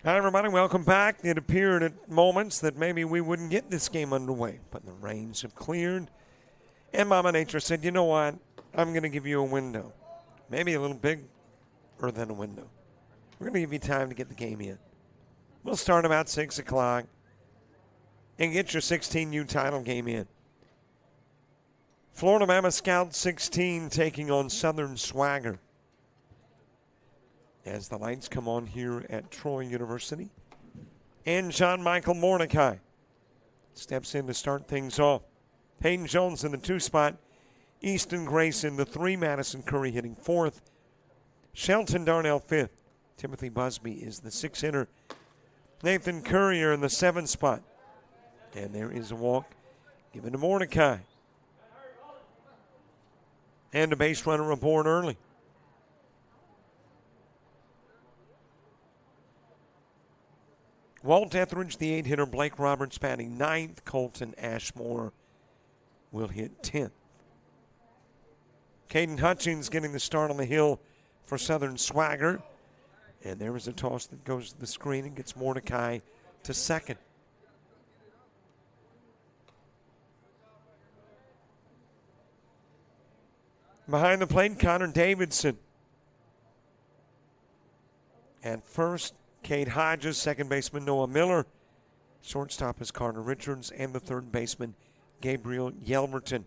Speaker 1: Hi, everybody. Welcome back. It appeared at moments that maybe we wouldn't get this game underway, but the rains have cleared. And Mama Nature said, you know what? I'm going to give you a window. Maybe a little bigger than a window. We're going to give you time to get the game in. We'll start about 6 o'clock and get your 16U title game in. Florida Bama Scout 16 taking on Southern Swagger. As the lights come on here at Troy University. And John Michael Mordecai steps in to start things off. Hayden Jones in the 2 spot. Easton Grace in the 3. Madison Curry hitting 4th. Shelton Darnell 5th. Timothy Busby is the 6 hitter. Nathan Courier in the 7 spot. And there is a walk given to Mordecai. And a base runner aboard early. Walt Etheridge, the 8 hitter. Blake Roberts batting 9th. Colton Ashmore will hit 10th. Caden Hutchings getting the start on the hill for Southern Swagger. And there is a toss that goes to the screen and gets Mordecai to second. Behind the plate, Connor Davidson. At first, Cade Hodges, second baseman Noah Miller. Shortstop is Carter Richards, and the third baseman Gabriel Yelverton.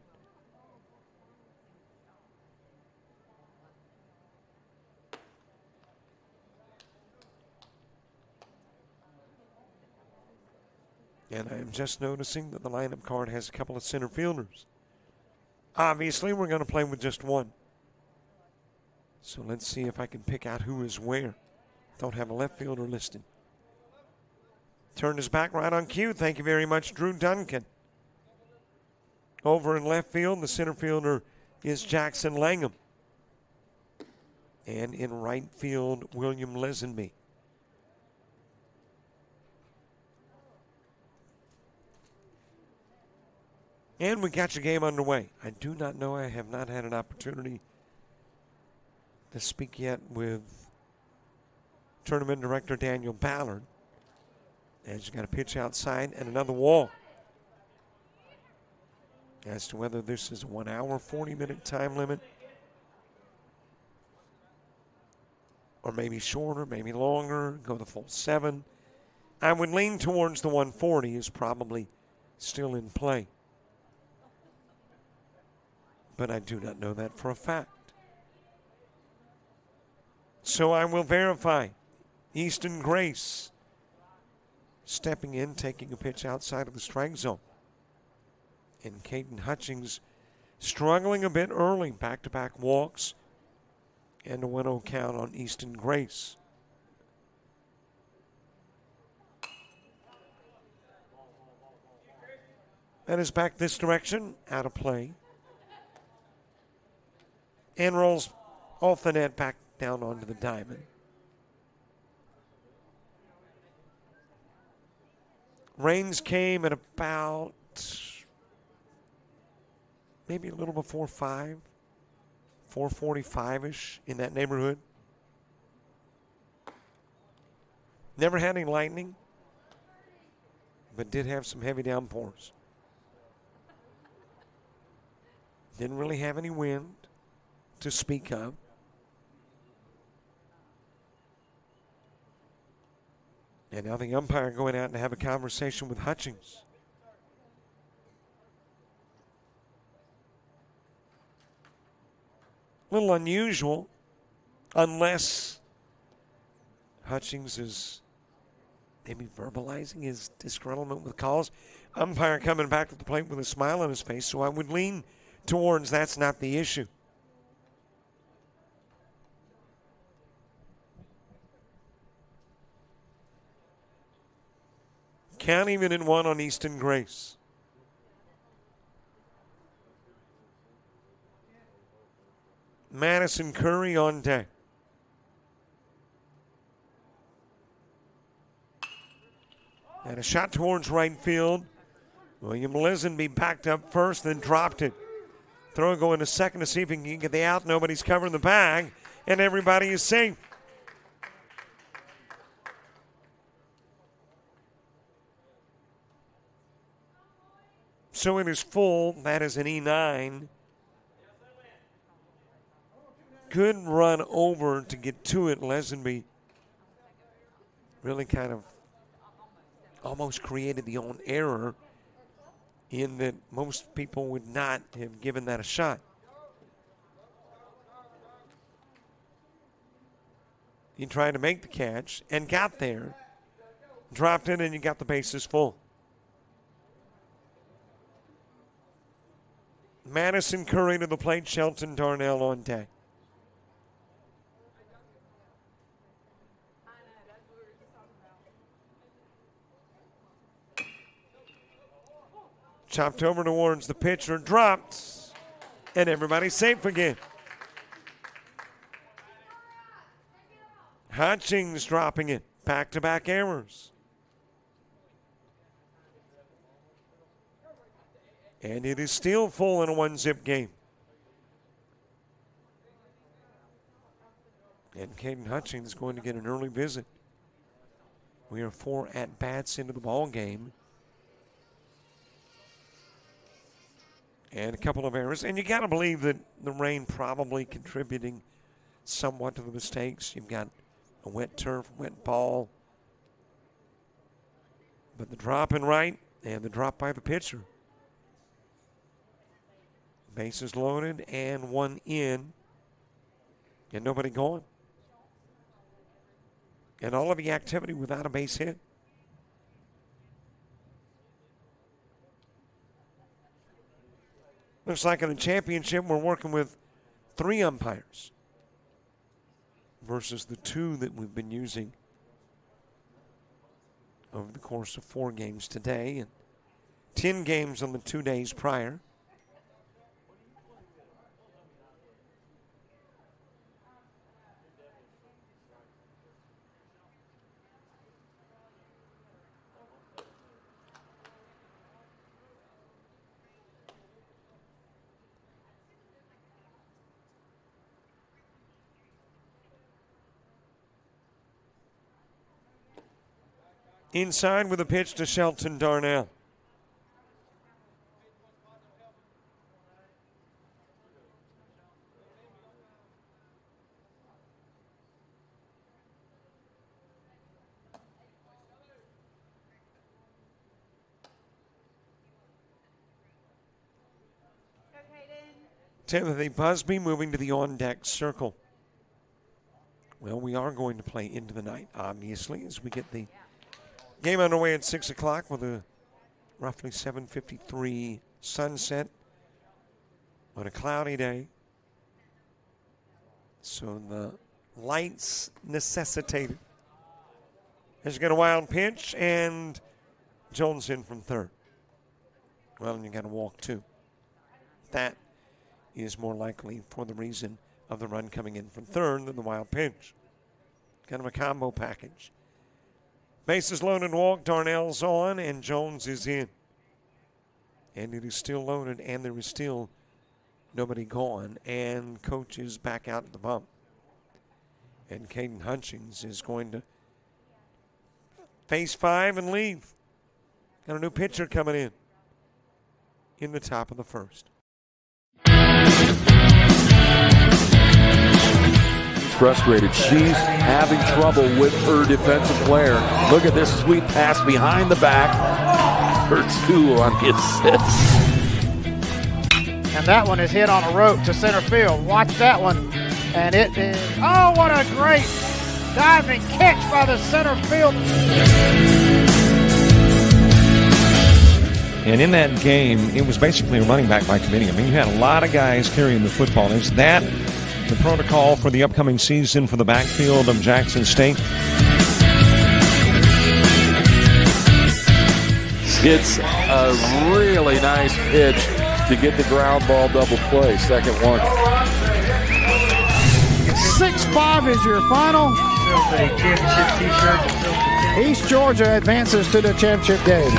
Speaker 1: And I am just noticing that the lineup card has a couple of center fielders. Obviously, we're going to play with just one. So let's see if I can pick out who is where. Don't have a left fielder listed. Turned his back right on cue. Thank you very much, Drew Duncan. Over in left field, the center fielder is Jackson Langham. And in right field, William Lesenby. And we got your game underway. I do not know. I have not had an opportunity to speak yet with Tournament Director Daniel Ballard. As you got a pitch outside and another wall. As to whether this is a 1 hour, 40-minute time limit. Or maybe shorter, maybe longer, go the full 7. I would lean towards the 140 is probably still in play. But I do not know that for a fact. So I will verify. Easton Grace stepping in, taking a pitch outside of the strike zone. And Caden Hutchings struggling a bit early. Back-to-back walks and a 1-0 count on Easton Grace. That is back this direction, out of play. And rolls off the net back down onto the diamond. Rains came at about maybe a little before 5, 4:45-ish, in that neighborhood. Never had any lightning, but did have some heavy downpours. Didn't really have any wind to speak of. And now the umpire going out and have a conversation with Hutchings. A little unusual, unless Hutchings is maybe verbalizing his disgruntlement with calls. Umpire coming back to the plate with a smile on his face, so I would lean towards that's not the issue. Count even in 1 on Easton Grace. Madison Curry on deck. And a shot towards right field. William Lisenby backed up first, then dropped it. Throw going to second to see if he can get the out. Nobody's covering the bag, and everybody is safe. So it is full. That is an E9. Good run over to get to it. Lesenby really kind of almost created the own error in that most people would not have given that a shot. He tried to make the catch and got there, dropped it, and you got the bases full. Madison Curry to the plate, Shelton Darnell on deck. Chopped over towards the pitcher, dropped, and everybody's safe again. Hutchings dropping it. Back-to-back errors. And it is still full in a one-zip game. And Caden Hutchings is going to get an early visit. We are 4 at-bats into the ball game. And a couple of errors. And you got to believe that the rain probably contributing somewhat to the mistakes. You've got a wet turf, wet ball. But the drop in right and the drop by the pitcher. Bases loaded and one in. And nobody going. And all of the activity without a base hit. Looks like in the championship we're working with 3 umpires versus the 2 that we've been using over the course of 4 games today and 10 games on the 2 days prior. Inside with a pitch to Shelton Darnell. Timothy Busby moving to the on-deck circle. Well, we are going to play into the night, obviously, as we get the game underway at 6 o'clock with a roughly 7:53 sunset on a cloudy day. So the lights necessitated. As you get a wild pitch, and Jones in from third. Well, and you got to walk too. That is more likely for the reason of the run coming in from third than the wild pitch. Kind of a combo package. Bases loaded, walk. Darnell's on, and Jones is in. And it is still loaded, and there is still nobody gone. And coach is back out at the bump. And Caden Hutchings is going to face 5 and leave. Got a new pitcher coming in the top of the first.
Speaker 5: Frustrated. She's having trouble with her defensive player. Look at this sweet pass behind the back for 2 on the assist.
Speaker 6: And that one is hit on a rope to center field. Watch that one. And it is, oh, what a great diving catch by the center field.
Speaker 1: And in that game, it was basically a running back by committee. I mean, you had a lot of guys carrying the football. Is that the protocol for the upcoming season for the backfield of Jackson State?
Speaker 5: It's a really nice pitch to get the ground ball double play. Second one.
Speaker 6: 6-5 is your final. East Georgia advances to the championship game.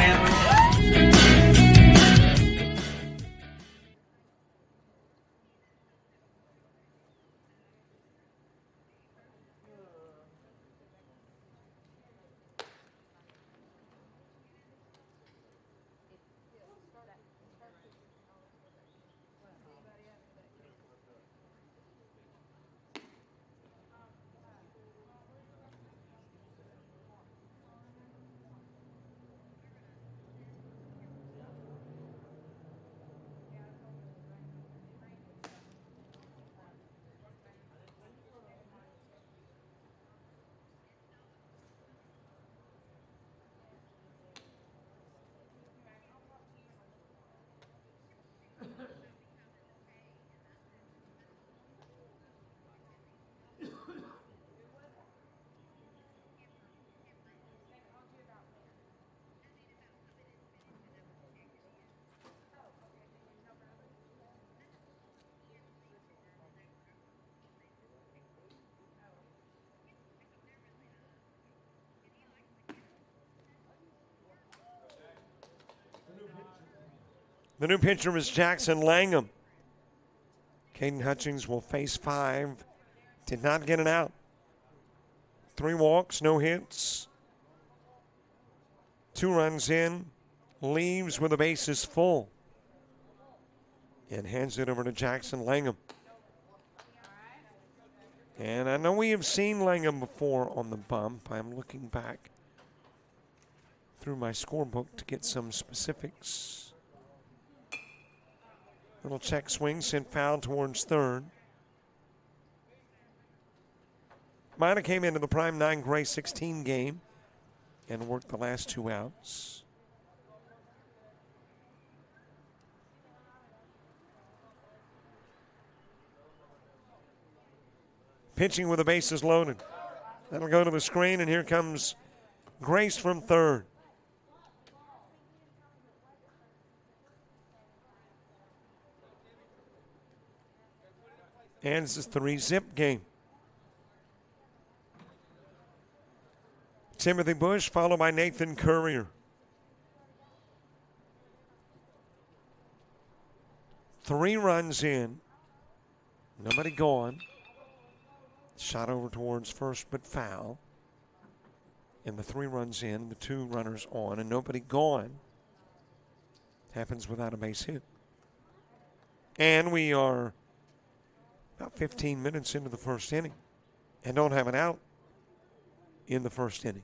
Speaker 1: The new pitcher is Jackson Langham. Caden Hutchings will face 5. Did not get it out. 3 walks, no hits. 2 runs in. Leaves with the bases full. And hands it over to Jackson Langham. And I know we have seen Langham before on the bump. I'm looking back through my scorebook to get some specifics. Little check swing, sent foul towards third. Might have came into the prime 9 Gray 16 game and worked the last 2 outs. Pitching with the bases loaded. That'll go to the screen, and here comes Grace from third. And it's a 3-zip game. Timothy Bush followed by Nathan Courier. 3 runs in. Nobody gone. Shot over towards first, but foul. And the 3 runs in, the 2 runners on, and nobody gone. Happens without a base hit. And we are about 15 minutes into the first inning and don't have an out in the first inning.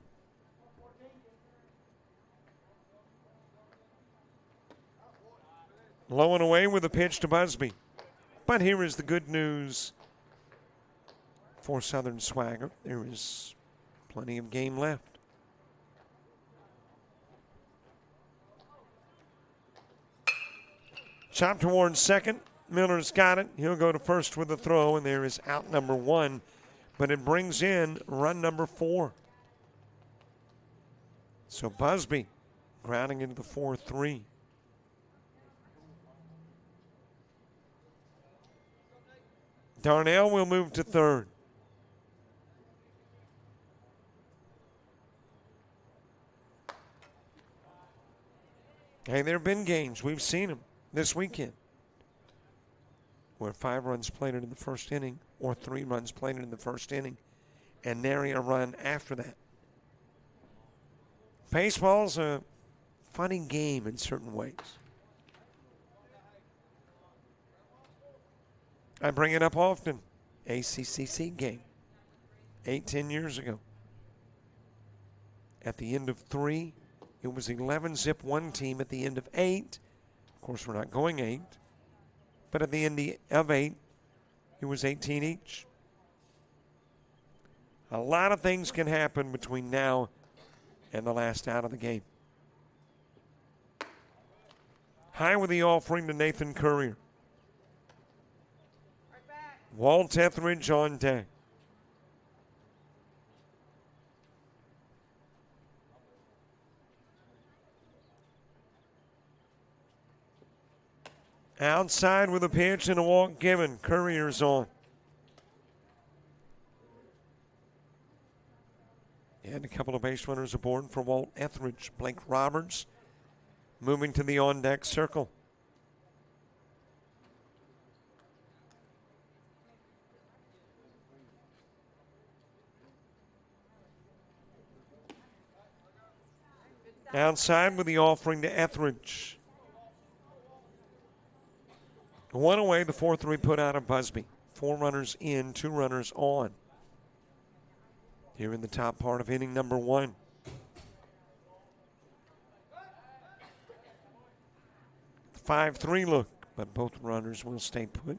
Speaker 1: Low and away with a pitch to Busby. But here is the good news for Southern Swagger. There is plenty of game left. Chop towards second. Miller's got it. He'll go to first with the throw, and there is out number 1. But it brings in run number 4. So Busby grounding into the 4-3. Darnell will move to third. Hey, there have been games. We've seen them this weekend where 5 runs played in the first inning or 3 runs played in the first inning and nary a run after that. Baseball's a funny game in certain ways. I bring it up often. ACCC game 8-10 years ago. At the end of 3, it was 11-zip one team. At the end of 8, of course we're not going 8, but at the end of 8, it was 18 each. A lot of things can happen between now and the last out of the game. High with the offering to Nathan Courier. Walt Etheridge on deck. Outside with a pitch and a walk given. Courier's on. And a couple of base runners aboard for Walt Etheridge. Blake Roberts moving to the on-deck circle. Outside with the offering to Etheridge. 1 away, the 4-3 put out of Busby. 4 runners in, 2 runners on. Here in the top part of inning number 1. The 5-3 look, but both runners will stay put.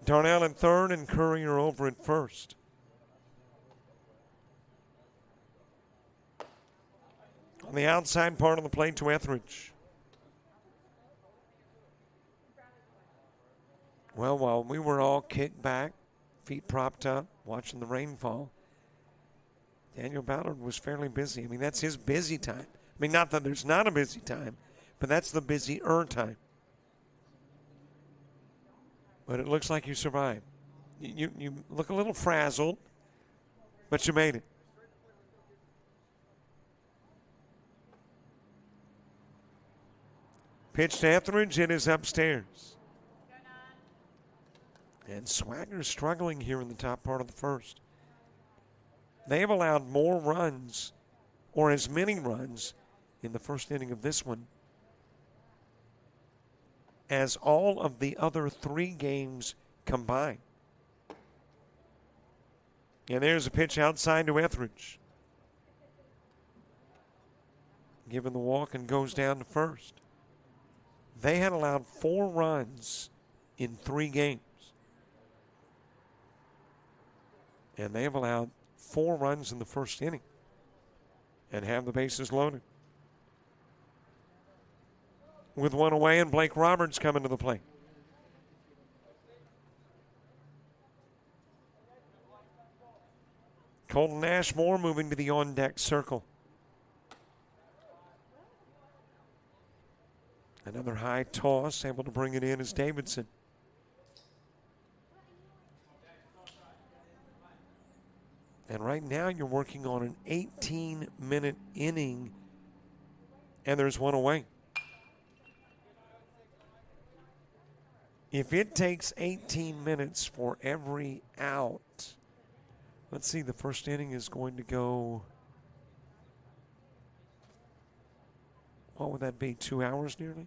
Speaker 1: Darnell in third and Courier over at first. On the outside part of the plate to Etheridge. Well, while we were all kicked back, feet propped up, watching the rainfall, Daniel Ballard was fairly busy. I mean, that's his busy time. I mean, not that there's not a busy time, but that's the busier time. But it looks like you survived. You look a little frazzled, but you made it. Pitch to Etheridge. It is upstairs. And Swagger's struggling here in the top part of the first. They have allowed more runs, or as many runs, in the first inning of this one as all of the other 3 games combined. And there's a pitch outside to Etheridge. Given the walk and goes down to first. They had allowed 4 runs in 3 games. And they have allowed 4 runs in the first inning and have the bases loaded. With 1 away, and Blake Roberts coming to the plate. Colton Ashmore moving to the on-deck circle. Another high toss, able to bring it in is Davidson. And right now you're working on an 18-minute inning, and there's 1 away. If it takes 18 minutes for every out, let's see, the first inning is going to go, what would that be, 2 hours nearly?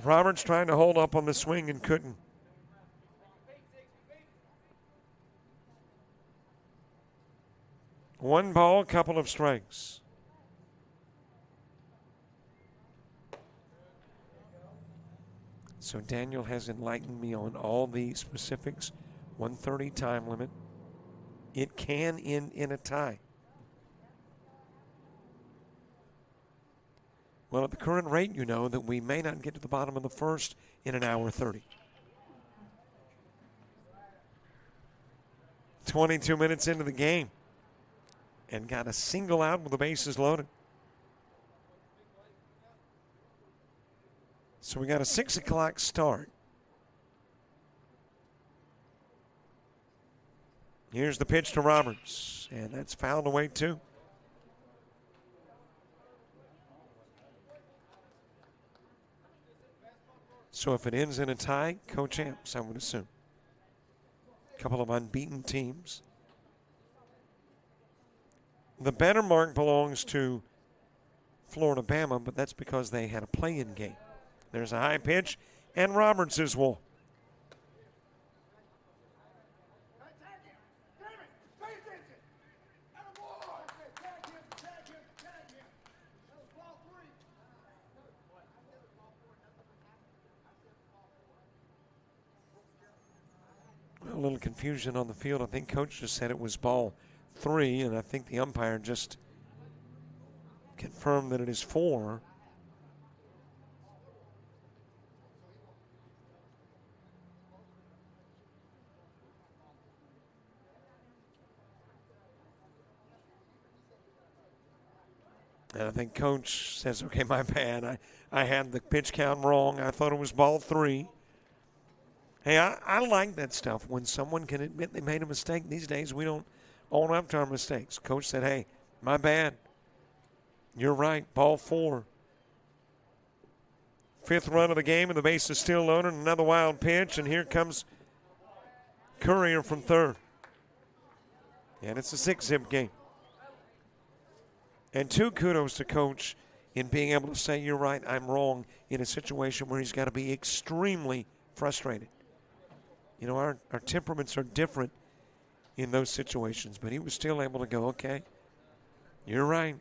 Speaker 1: Roberts trying to hold up on the swing and couldn't. One ball, couple of strikes. So Daniel has enlightened me on all the specifics. 1:30 time limit. It can end in a tie. Well, at the current rate, you know that we may not get to the bottom of the first in an hour 30. 22 minutes into the game. And got a single out with the bases loaded. So we got a 6 o'clock start. Here's the pitch to Roberts, and that's fouled away too. So if it ends in a tie, co-champs, I would assume. A couple of unbeaten teams. The better mark belongs to Florida-Bama, but that's because they had a play-in game. There's a high pitch, and Roberts is walked. A little confusion on the field. I think Coach just said it was ball 3, and I think the umpire just confirmed that it is 4. And I think Coach says, okay, my bad. I had the pitch count wrong. I thought it was ball 3. Hey, I like that stuff when someone can admit they made a mistake. These days we don't own up to our mistakes. Coach said, hey, my bad. You're right, ball 4. 5th run of the game, and the base is still loaded. Another wild pitch, and here comes Courier from third. And it's a 6-zip game. And 2 kudos to Coach in being able to say, you're right, I'm wrong, in a situation where he's got to be extremely frustrated. You know, our temperaments are different in those situations, but he was still able to go, okay, you're right.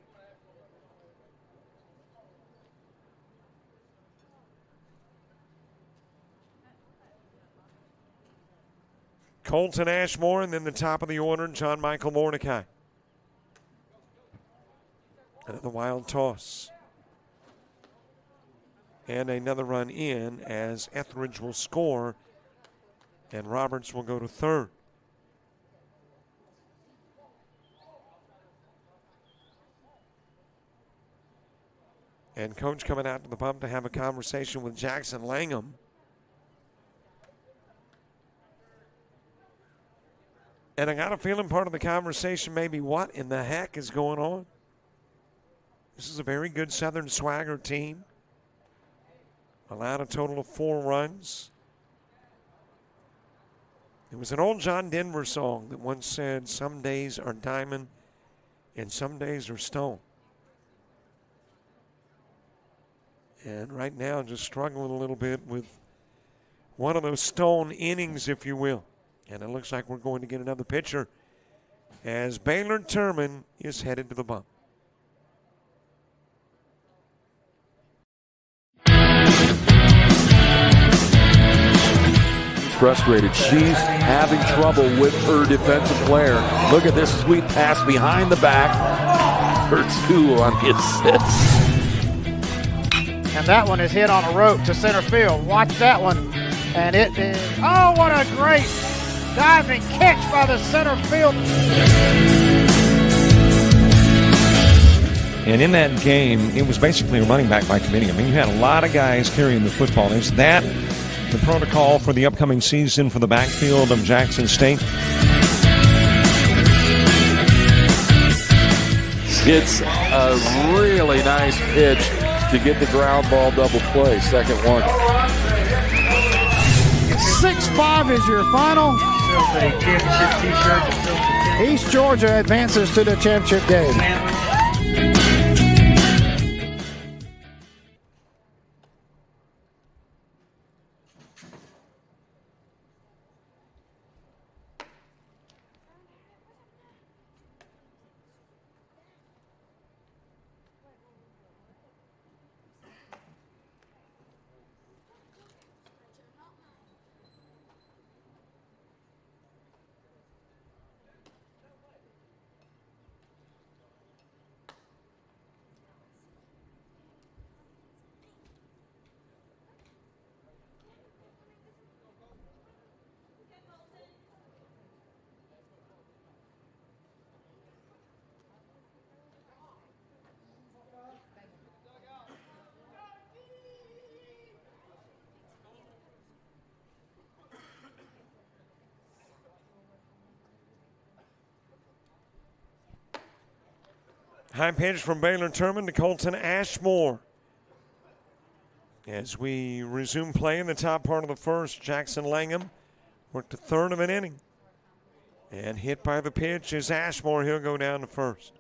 Speaker 1: Colton Ashmore, and then the top of the order, John Michael Mordecai. Another wild toss. And another run in as Etheridge will score, and Roberts will go to third. And Coach coming out to the bump to have a conversation with Jackson Langham. And I got a feeling part of the conversation may be, what in the heck is going on? This is a very good Southern Swagger team. Allowed a total of 4 runs. It was an old John Denver song that once said, some days are diamond and some days are stone. And right now just struggling a little bit with one of those stone innings, if you will. And it looks like we're going to get another pitcher as Baylor Turman is headed to the bump.
Speaker 5: Frustrated. She's having trouble with her defensive player. Look at this sweet pass behind the back for 2 on the assist.
Speaker 6: And that one is hit on a rope to center field. Watch that one. And it is, oh, what a great diving catch by the center field.
Speaker 1: And in that game, it was basically a running back by committee. I mean, you had a lot of guys carrying the football. Is that the protocol for the upcoming season for the backfield of Jackson State?
Speaker 5: It's a really nice pitch to get the ground ball double play. Second one.
Speaker 6: 6-5 is your final. East Georgia advances to the championship game.
Speaker 1: High pitch from Baylor Turman to Colton Ashmore. As we resume play in the top part of the first, Jackson Langham worked a third of an inning. And hit by the pitch is Ashmore. He'll go down to first.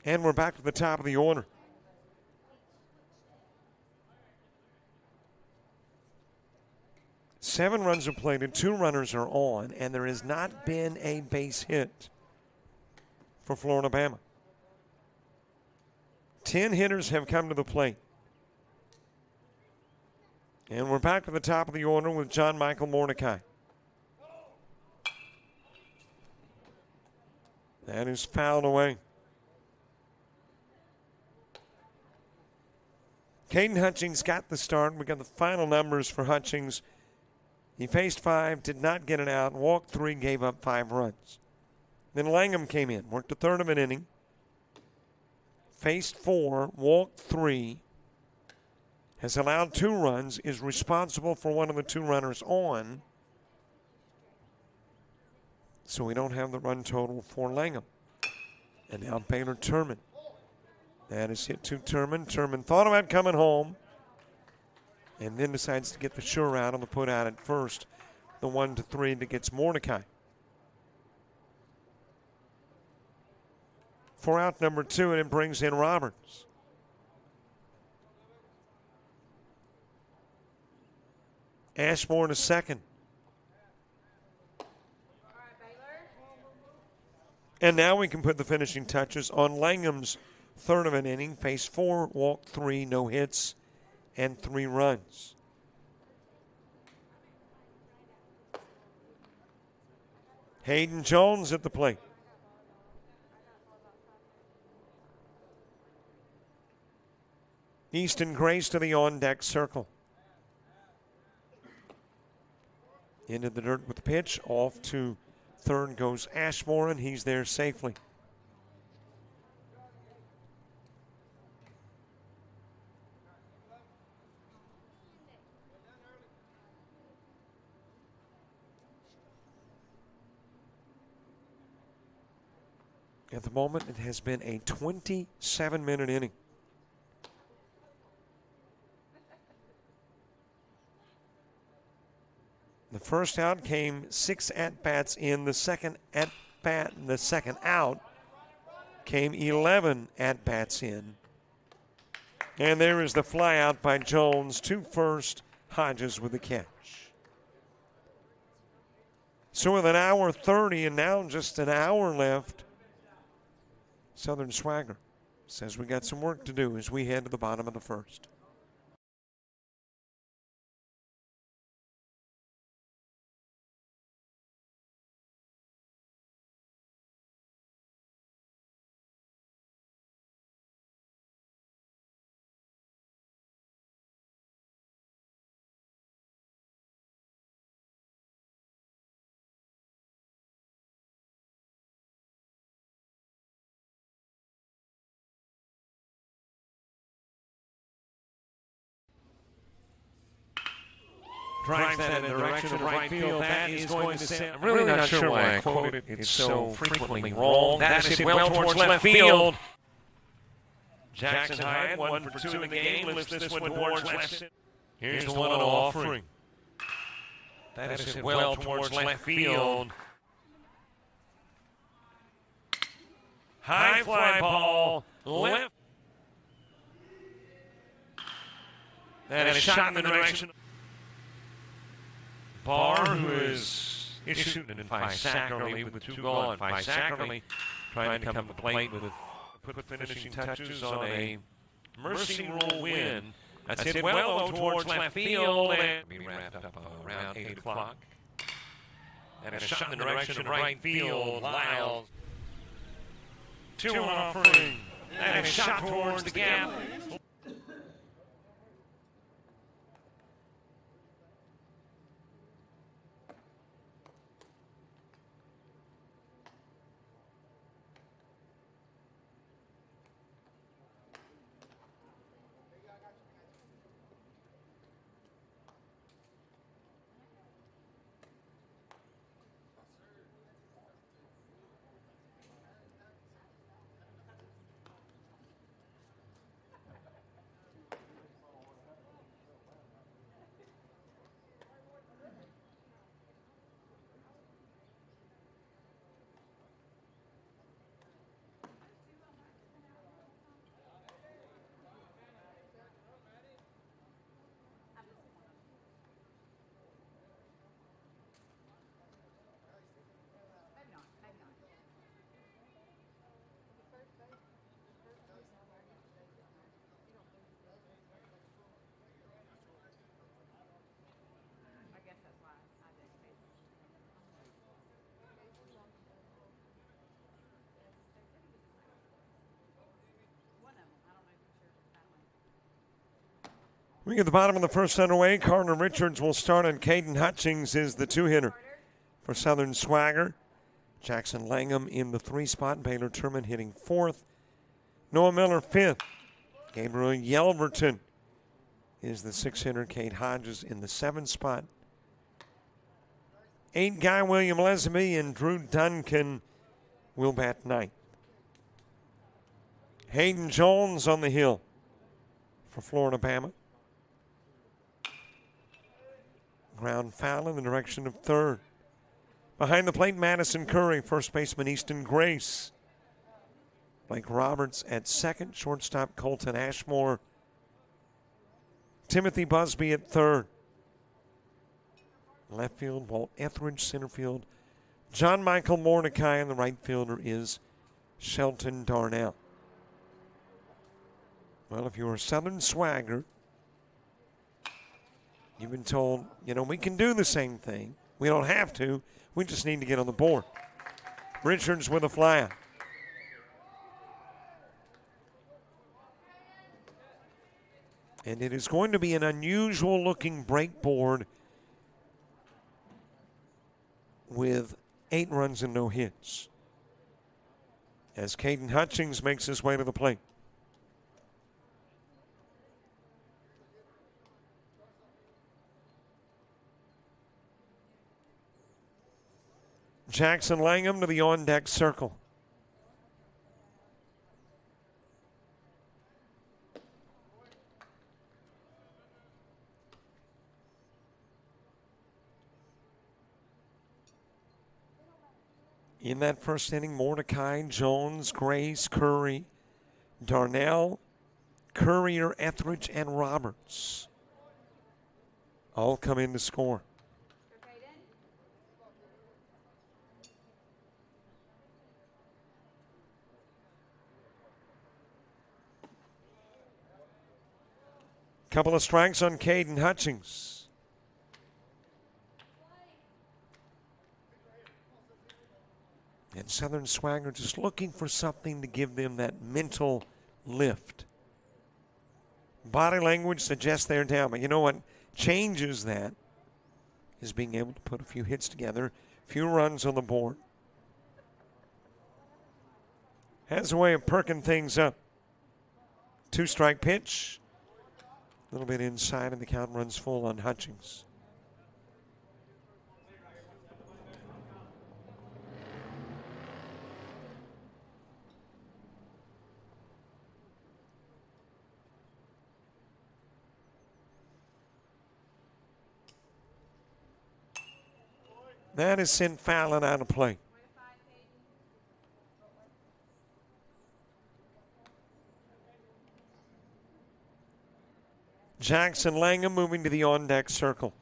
Speaker 1: And we're back to the top of the order. Seven runs are plated, 2 runners are on, and there has not been a base hit for Florida Bama. 10 hitters have come to the plate. And we're back to the top of the order with John Michael Mordecai. That is fouled away. Caden Hutchings got the start. We got the final numbers for Hutchings. He faced 5, did not get it out, walked 3, gave up 5 runs. Then Langham came in, worked a third of an inning, faced 4, walked 3, has allowed 2 runs, is responsible for one of the 2 runners on. So we don't have the run total for Langham. And now Baylor Turman. That is hit to Turman. Turman thought about coming home and then decides to get the sure out on the put out at first. The 1-3 that gets Mordecai. For out number 2, and it brings in Roberts. Ashmore to second. And now we can put the finishing touches on Langham's third of an inning. Faced 4, walked 3, no hits, and 3 runs. Hayden Jones at the plate. Easton Grace to the on-deck circle. Into the dirt with the pitch. Off to third goes Ashmore, and he's there safely. At the moment, it has been a 27-minute inning. The first out came 6 at-bats in. The second at-bat, the second out, came 11 at-bats in. And there is the fly out by Jones to first, Hodges with the catch. So with an hour 30 and now just an hour left, Southern Swagger says we got some work to do as we head to the bottom of the first.
Speaker 2: Drives that in the direction of right field. That is going to send. I'm really not sure why I quoted it. It's so frequently wrong. That is hit well towards left field. Jackson Hyde, 1 for 2 in the game, lifts this one towards left. Here's the 1-0 offering. That is hit well towards left field. High fly ball, left. That is shot in the direction. Barr, who is issued and Sackerly with 2 gone. Sackerly trying to come to the plate with put finishing touches on a Mercy Rule win. That's hit well towards left field and be wrapped up around 8 o'clock. And a shot in the direction of right field. Lyles. 2 offering. And a shot towards the gap.
Speaker 1: We get the bottom of the first underway. Carter Richards will start, and Caden Hutchings is the 2-hitter for Southern Swagger. Jackson Langham in the 3 spot. Baylor Turman hitting 4th. Noah Miller 5th. Gabriel Yelverton is the 6-hitter. Cade Hodges in the 7 spot. 8 Guy William Lesby and Drew Duncan will bat 9th. Hayden Jones on the hill for Florida Bama. Ground foul in the direction of 3rd. Behind the plate, Madison Curry, first baseman Easton Grace. Blake Roberts at 2nd, shortstop Colton Ashmore. Timothy Busby at 3rd. Left field, Walt Etheridge, center field. John Michael Mordecai, and the right fielder is Shelton Darnell. Well, if you're a Southern Swagger, you've been told, we can do the same thing. We don't have to. We just need to get on the board. Richards with a flyout. And it is going to be an unusual looking break board with 8 runs and no hits, as Caden Hutchings makes his way to the plate. Jackson Langham to the on-deck circle. In that first inning, Mordecai, Jones, Grace, Curry, Darnell, Courier, Etheridge, and Roberts all come in to score. Couple of strikes on Caden Hutchings. And Southern Swagger just looking for something to give them that mental lift. Body language suggests they're down, but you know what changes that is being able to put a few hits together, few runs on the board. Has a way of perking things up. 2-strike pitch. A little bit inside, and the count runs full on Hutchings. That is sent Fallon out of play. Jackson Langham moving to the on-deck circle.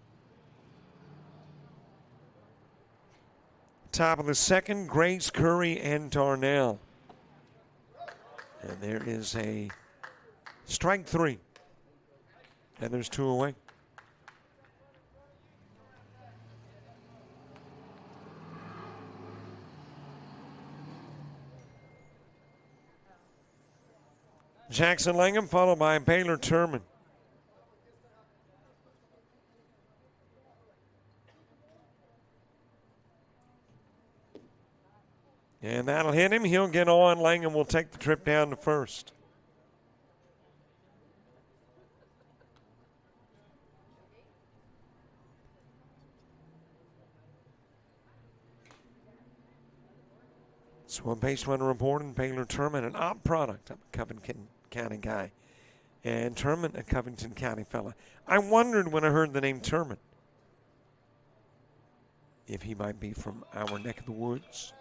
Speaker 1: Top of the second, Grace, Curry, and Darnell. And there is a strike 3. And there's 2 away. Jackson Langham followed by Baylor Turman. And that'll hit him. He'll get on. Langham will take the trip down to first. So a base runner aboard, and Baylor Turman, an op product of a Covington County guy. And Turman, a Covington County fella. I wondered when I heard the name Turman if he might be from our neck of the woods.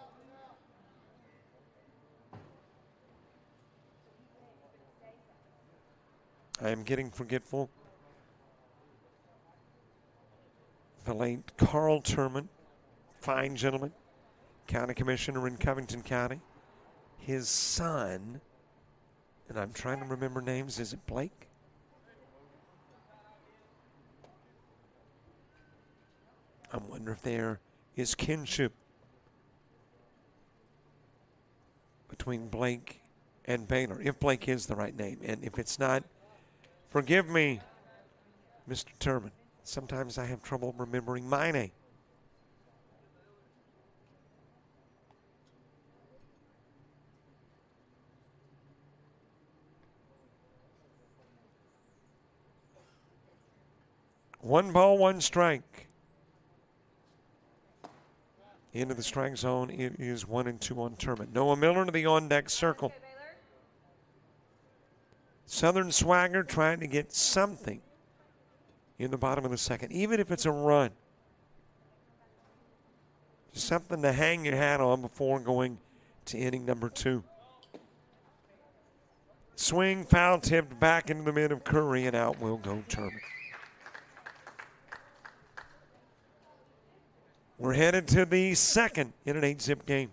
Speaker 1: I am getting forgetful. The late Carl Turman, fine gentleman, county commissioner in Covington County. His son, and I'm trying to remember names, is it Blake? I wonder if there is kinship between Blake and Baylor, if Blake is the right name. And if it's not, forgive me, Mr. Turman. Sometimes I have trouble remembering my name. One ball, one strike. Into the strike zone, it is 1-2 on Turman. Noah Miller to the on-deck circle. Southern Swagger trying to get something in the bottom of the second, even if it's a run. Just something to hang your hat on before going to inning number 2. Swing, foul tipped back into the mid of Curry, and out will go Turman. We're headed to the second in an 8-zip game.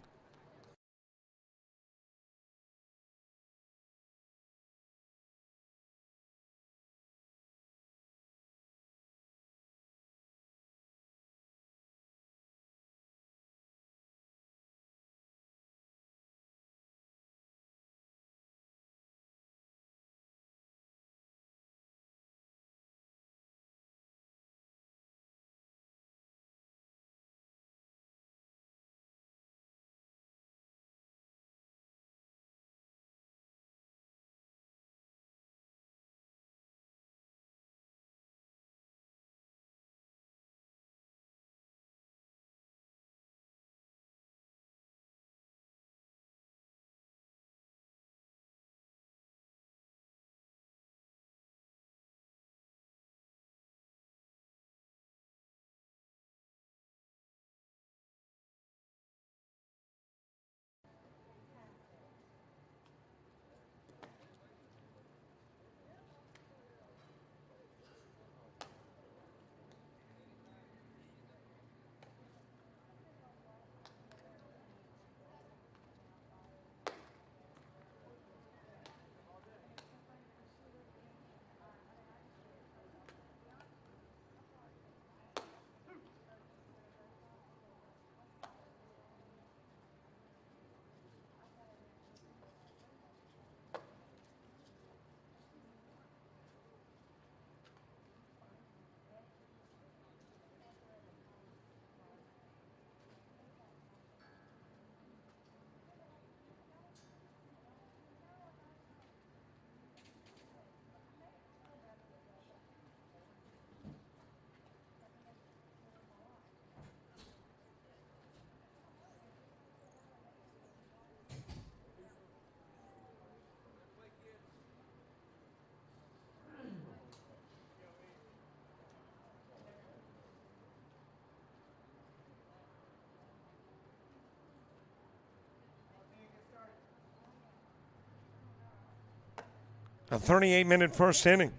Speaker 1: A 38-minute first inning.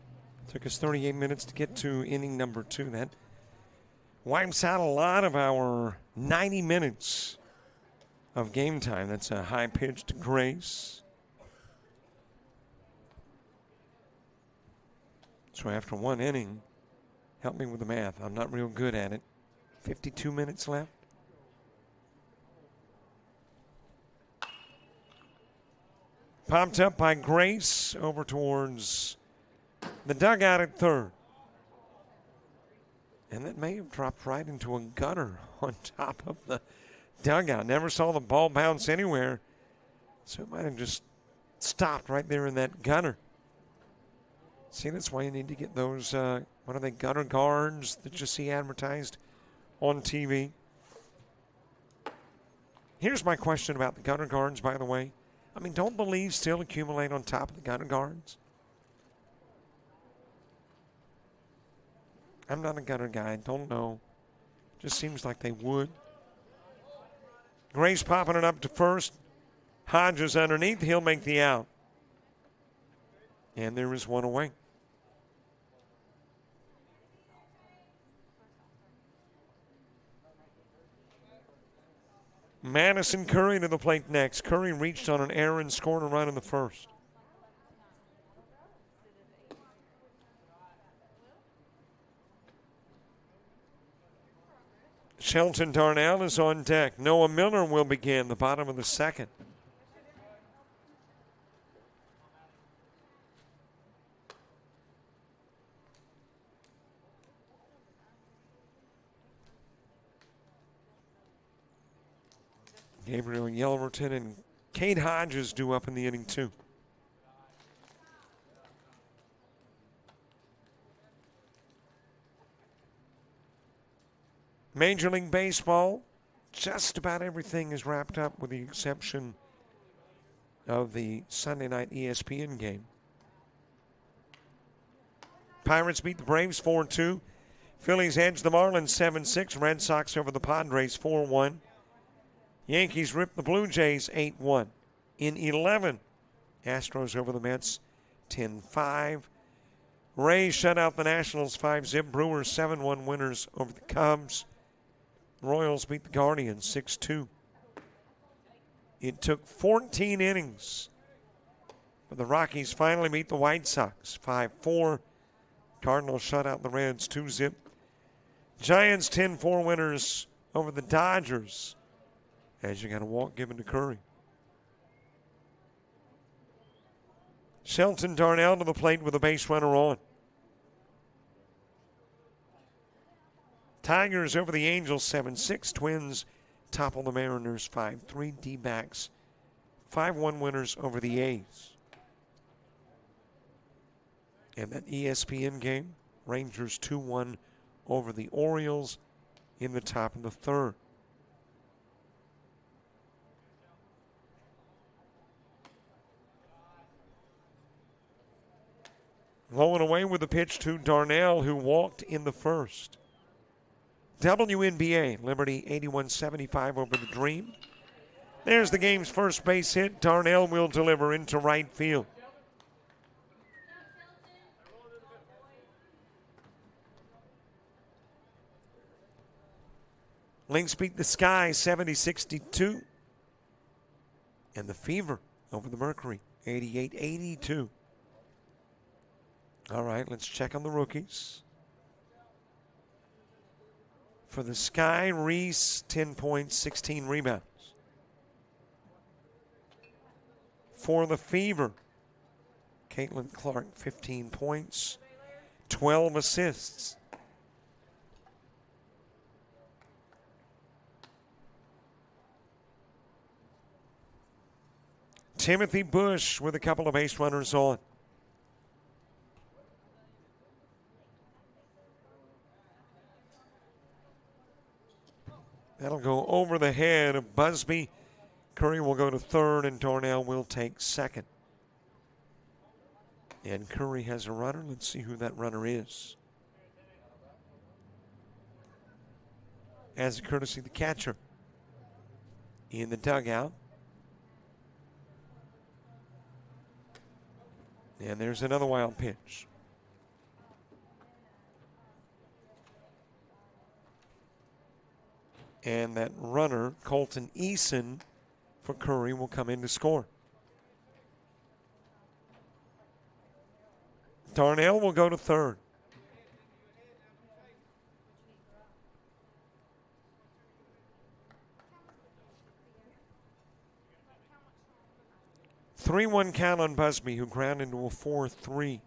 Speaker 1: Took us 38 minutes to get to inning number 2. That wipes out a lot of our 90 minutes of game time. That's a high pitch to Grace. So after 1 inning, help me with the math. I'm not real good at it. 52 minutes left. Popped up by Grace over towards the dugout at third. And that may have dropped right into a gutter on top of the dugout. Never saw the ball bounce anywhere. So it might have just stopped right there in that gutter. See, that's why you need to get those, what are they, gutter guards that you see advertised on TV. Here's my question about the gutter guards, by the way. I mean, don't the leaves still accumulate on top of the gutter guards? I'm not a gutter guy. Don't know. Just seems like they would. Grace popping it up to first. Hodges underneath. He'll make the out. And there is one away. Madison Curry to the plate next. Curry reached on an error and scored a run in the first. Shelton Darnell is on deck. Noah Miller will begin the bottom of the second. Gabriel Yelverton and Cade Hodges due up in the inning, too. Major League Baseball, just about everything is wrapped up with the exception of the Sunday night ESPN game. Pirates beat the Braves 4-2. Phillies edged the Marlins 7-6. Red Sox over the Padres 4-1. Yankees ripped the Blue Jays 8-1. In 11, Astros over the Mets 10-5. Rays shut out the Nationals 5-0. Brewers 7-1 winners over the Cubs. Royals beat the Guardians 6-2. It took 14 innings, but the Rockies finally beat the White Sox 5-4. Cardinals shut out the Reds 2-0. Giants 10-4 winners over the Dodgers. As you got a walk given to Curry. Shelton Darnell to the plate with a base runner on. Tigers over the Angels 7-6. Twins topple the Mariners 5-3. D-backs 5-1 winners over the A's. And that ESPN game, Rangers 2-1 over the Orioles in the top of the third. Blowing away with the pitch to Darnell, who walked in the first. WNBA, Liberty 81-75 over the Dream. There's the game's first base hit. Darnell will deliver into right field. Lynx beat the Sky 70-62. And the Fever over the Mercury 88-82. All right, let's check on the rookies. For the Sky, Reese, 10 points, 16 rebounds. For the Fever, Caitlin Clark, 15 points, 12 assists. Timothy Bush with a couple of base runners on. That'll go over the head of Busby. Curry will go to third, and Darnell will take second. And Curry has a runner. Let's see who that runner is. As a courtesy of the catcher in the dugout. And there's another wild pitch. And that runner, Colton Eason, for Curry will come in to score. Darnell will go to third. Three-one count on Busby, who grounded into a 4-3.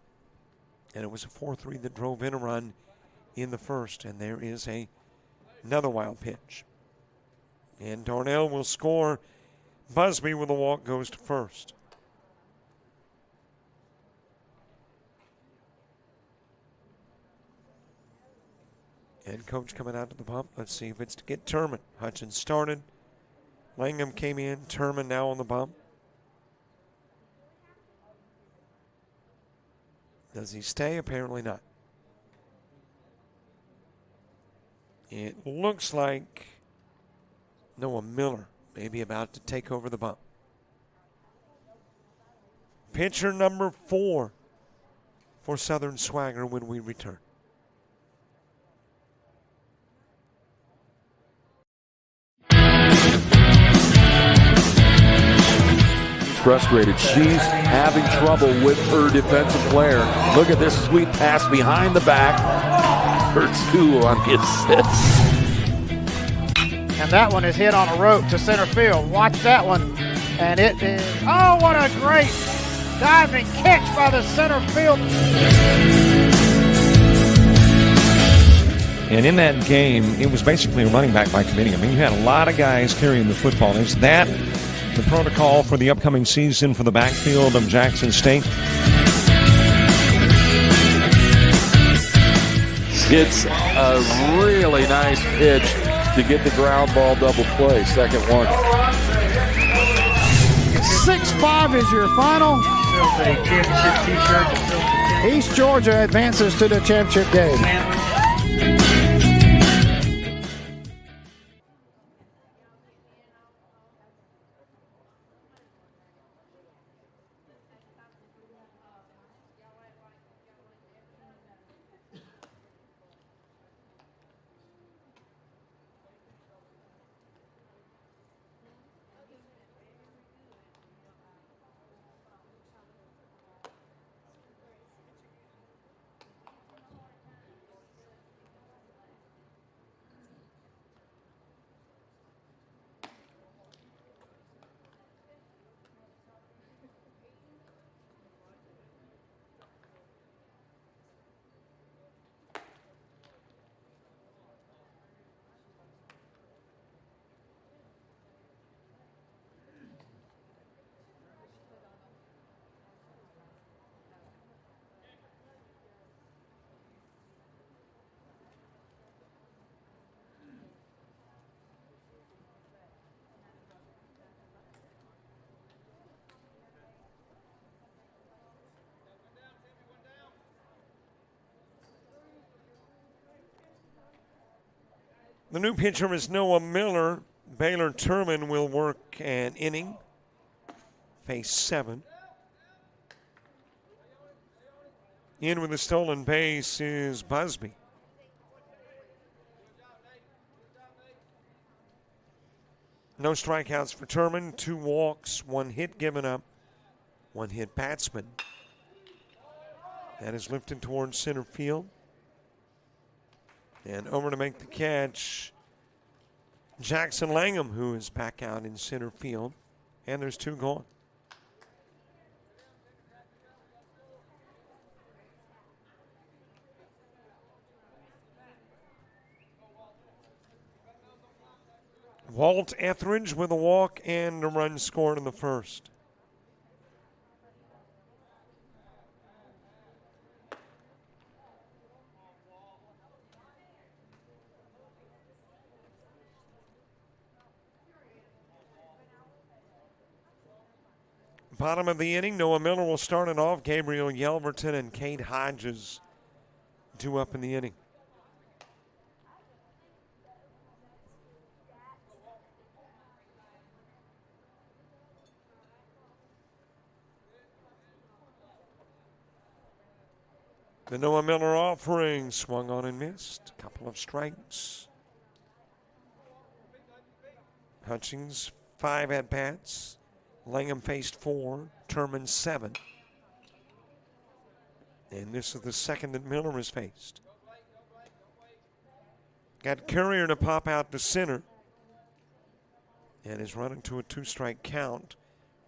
Speaker 1: And it was a 4-3 that drove in a run in the first. And there is another wild pitch. And Darnell will score. Busby with a walk goes to first. And coach coming out to the bump. Let's see if it's to get Turman. Hutchins started. Langham came in. Turman now on the bump. Does he stay? Apparently not. It looks like Noah Miller may be about to take over the bump. Pitcher number 4 for Southern Swagger when we return.
Speaker 5: Frustrated. She's having trouble with her defensive player. Look at this sweet pass behind the back for 2 on the assist.
Speaker 6: And that one is hit on a rope to center field. Watch that one. And it is, oh, what a great diving catch by the center field.
Speaker 1: And in that game, it was basically a running back by committee. I mean, you had a lot of guys carrying the football. Is that the protocol for the upcoming season for the backfield of Jackson State?
Speaker 5: It's a really nice pitch to get the ground ball double play. Second one.
Speaker 6: 6-5 is your final. East Georgia advances to the championship game.
Speaker 1: The new pitcher is Noah Miller. Baylor Turman will work an inning. Face 7. In with a stolen base is Busby. No strikeouts for Turman. 2 walks, 1 hit given up, 1 hit batsman. That is lifted towards center field. And over to make the catch, Jackson Langham, who is back out in center field. And there's 2 gone. Walt Etheridge with a walk and a run scored in the first. Bottom of the inning, Noah Miller will start it off. Gabriel Yelverton and Cade Hodges 2 up in the inning. The Noah Miller offering swung on and missed. Couple of strikes. Hutchings, 5 at-bats. Langham faced 4. Turman, 7. And this is the second that Miller has faced. Got Courier to pop out to center. And is running to a 2-strike count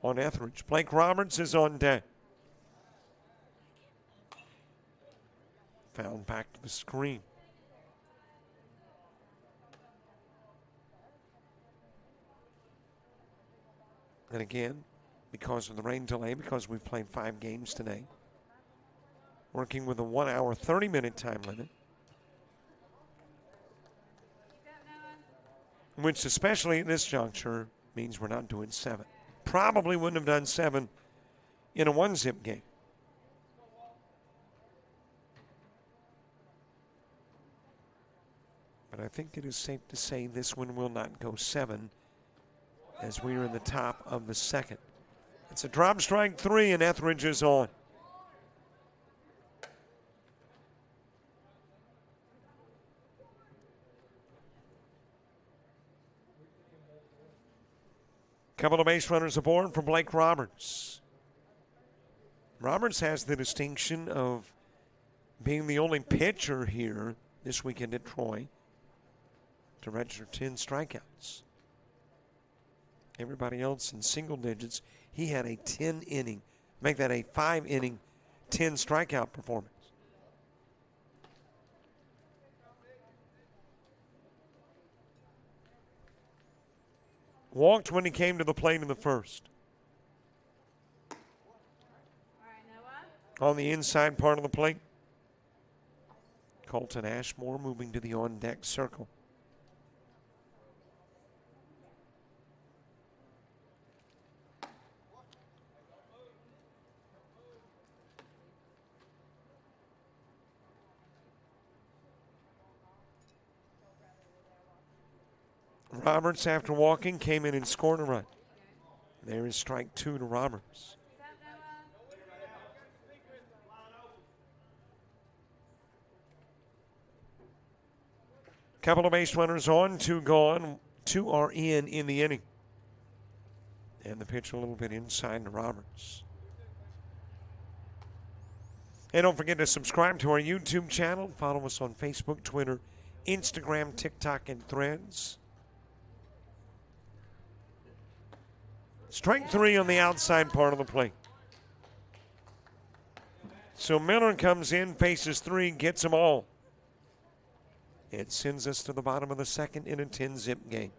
Speaker 1: on Etheridge. Blake Roberts is on deck. Found back to the screen. And again, because of the rain delay, because we've played 5 games today, working with a 1 hour, 30-minute time limit, which especially at this juncture means we're not doing 7. Probably wouldn't have done 7 in a 1-zip game. But I think it is safe to say this one will not go 7 as we are in the top of the second. It's a drop strike 3 and Etheridge is on. Couple of base runners aboard for Blake Roberts. Roberts has the distinction of being the only pitcher here this weekend at Troy to register 10 strikeouts. Everybody else in single digits. He had a 10-inning, make that a 5-inning, 10-strikeout performance. Walked when he came to the plate in the first. On the inside part of the plate, Colton Ashmore moving to the on-deck circle. Roberts, after walking, came in and scored a run. There is strike 2 to Roberts. Couple of base runners on, 2 gone. 2 are in the inning. And the pitch a little bit inside to Roberts. And don't forget to subscribe to our YouTube channel. Follow us on Facebook, Twitter, Instagram, TikTok, and Threads. Strike 3 on the outside part of the plate. So Miller comes in, faces 3, gets them all. It sends us to the bottom of the second in a 10-zip game.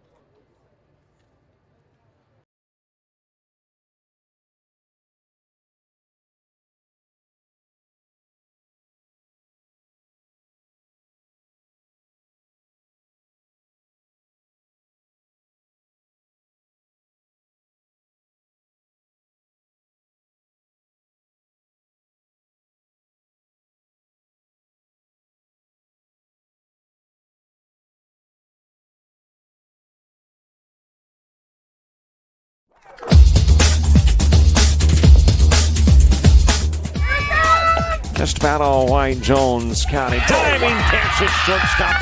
Speaker 1: Just about all White Jones County. Diving catch at shortstop.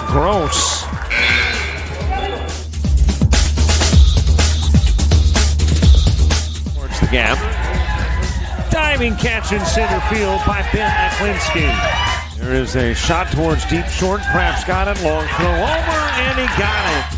Speaker 1: Gross. Towards the gap. Diving catch in center field by Ben Aklinski. There is a shot towards deep short. Kraft's got it. Long throw over, and he got it.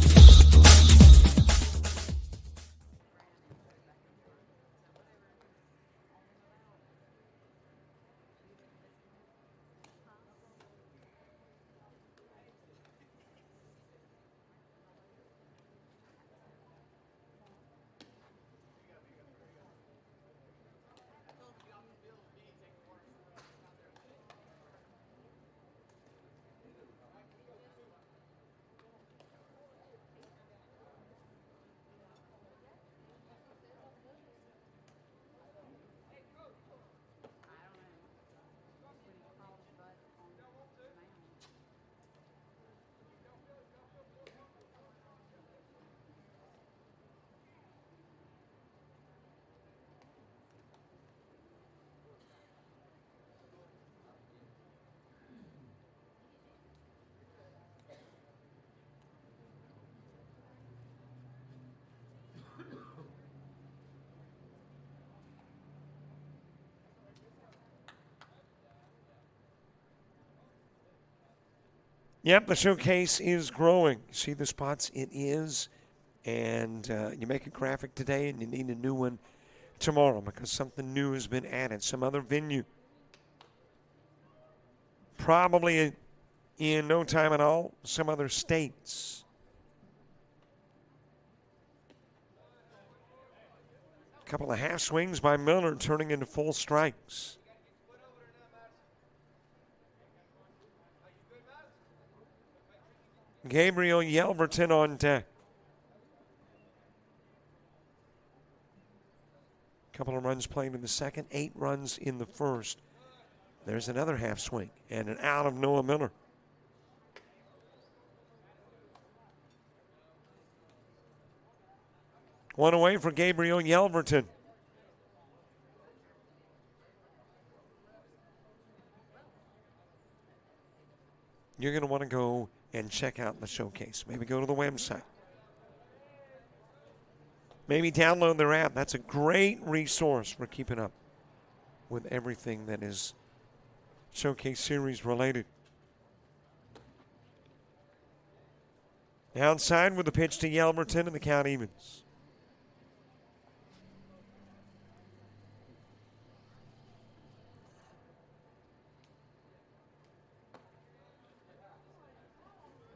Speaker 1: Yep, the showcase is growing. See the spots? It is. And you make a graphic today and you need a new one tomorrow because something new has been added. Some other venue. Probably in no time at all, some other states. A couple of half swings by Miller turning into full strikes. Gabriel Yelverton on deck. Couple of runs played in the second, 8 runs in the first. There's another half swing and an out of Noah Miller. One away for Gabriel Yelverton. You're going to want to go and check out the showcase. Maybe go to the website. Maybe download their app. That's a great resource for keeping up with everything that is Showcase Series related. Outside with the pitch to Yelverton and the count evens.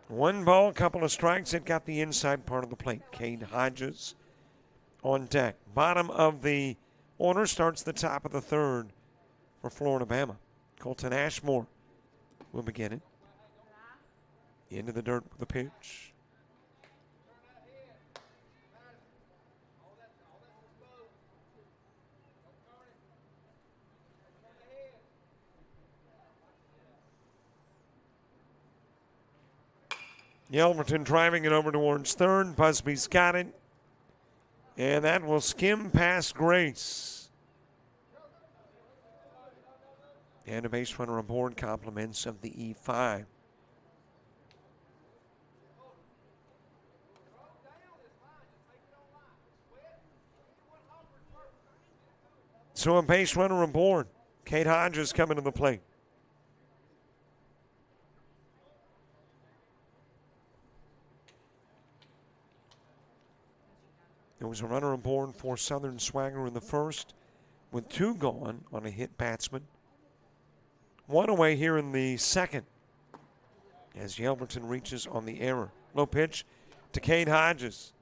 Speaker 1: One ball, couple of strikes. It got the inside part of the plate. Cade Hodges on deck. Bottom of the order starts the top of the third for Florida Bama. Colton Ashmore will begin it. Into the dirt with the pitch. Yelverton driving it over towards third. Busby's got it. And that will skim past Grace. And a base runner aboard, compliments of the E5. So a base runner aboard. Cade Hodges coming to the plate. There was a runner aboard for Southern Swagger in the first, with 2 gone on a hit batsman. 1 away here in the second, as Yelverton reaches on the error. Low pitch to Cade Hodges.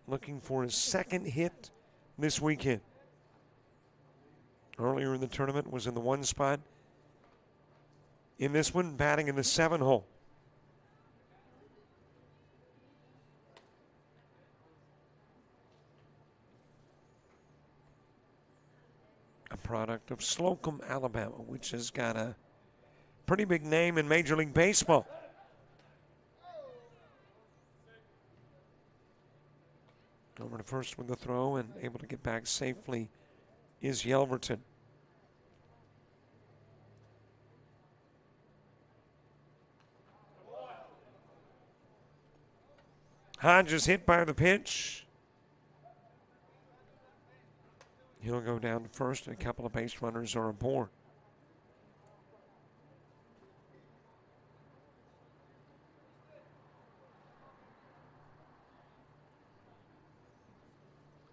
Speaker 1: Looking for his second hit this weekend. Earlier in the tournament was in the 1 spot. In this one, batting in the 7 hole. A product of Slocum, Alabama, which has got a pretty big name in Major League Baseball. Over to first with the throw and able to get back safely is Yelverton. Hodges hit by the pitch. He'll go down to first, and a couple of base runners are aboard.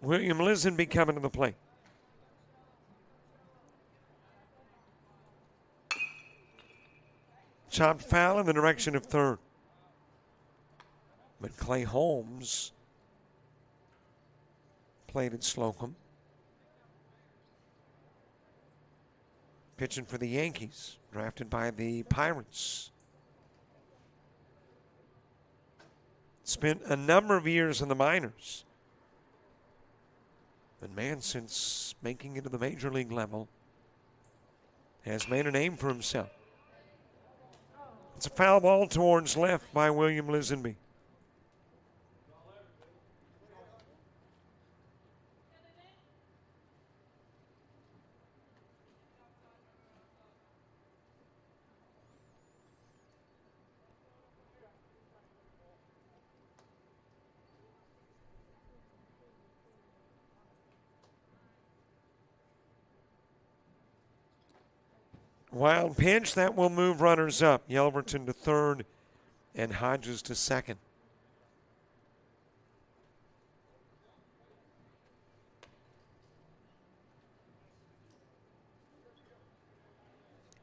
Speaker 1: William Lisenby coming to the plate. Chopped foul in the direction of third. But Clay Holmes played at Slocum. Pitching for the Yankees, drafted by the Pirates. Spent a number of years in the minors. But man, since making it to the major league level, has made a name for himself. It's a foul ball towards left by William Lisenby. Wild pitch that will move runners up. Yelverton to third and Hodges to second.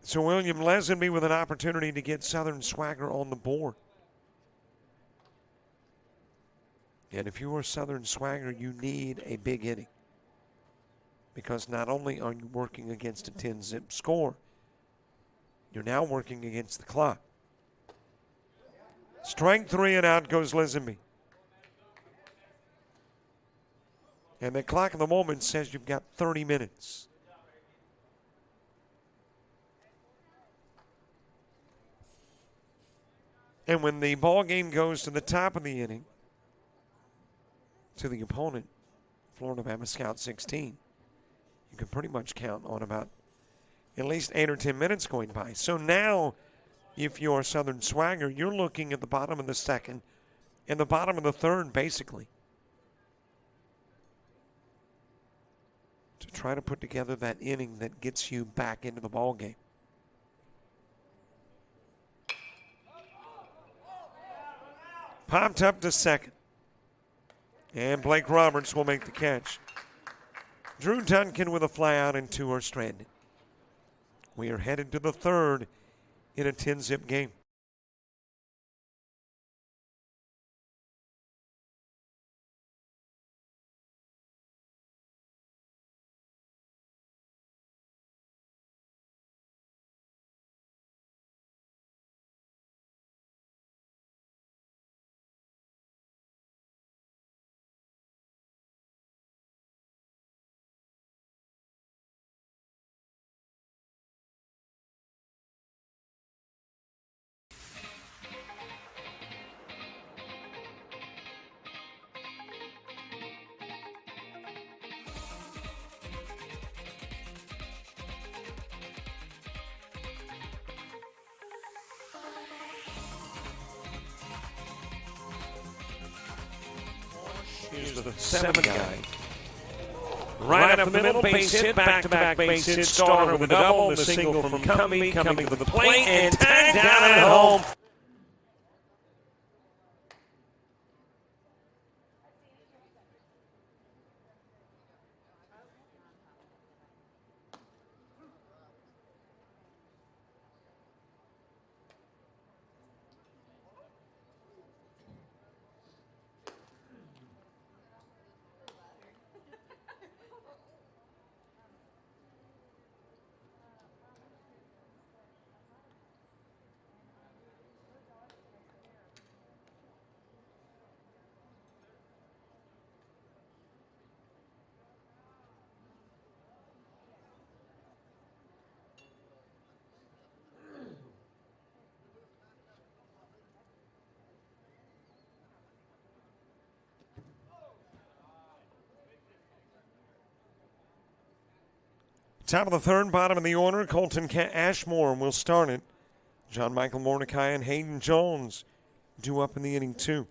Speaker 1: So William Lesenby with an opportunity to get Southern Swagger on the board. And if you are Southern Swagger, you need a big inning. Because not only are you working against a 10-zip score, you're now working against the clock. Strike three and out goes Lesenby. And the clock at the moment says you've got 30 minutes. And when the ball game goes to the top of the inning, to the opponent, Florida Bama Scout 16, you can pretty much count on about at least 8 or 10 minutes going by. So now, if you're Southern Swagger, you're looking at the bottom of the second and the bottom of the third, basically, to try to put together that inning that gets you back into the ball game. Popped up to second. And Blake Roberts will make the catch. Drew Duncan with a fly out and 2 are stranded. We are headed to the third in a 10-zip game. Here's the 7 guy. Right up the middle, base hit, back-to-back base hit. Starter with a double, the single from coming to the plate, and tagged down at home. Top of the third, bottom of the order, Colton Ashmore will start it. John Michael Mordecai and Hayden Jones due up in the inning, too.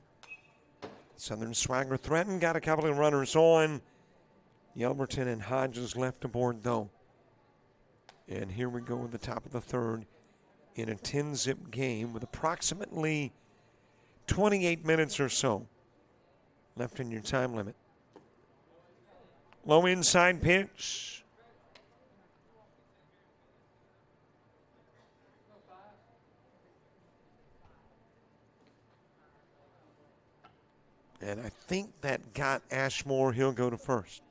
Speaker 1: Southern Swagger threatened, got a couple of runners on. Yelverton and Hodges left aboard, though. And here we go with the top of the third in a 10-zip game with approximately 28 minutes or so left in your time limit. Low inside pitch. And I think that got Ashmore. He'll go to first.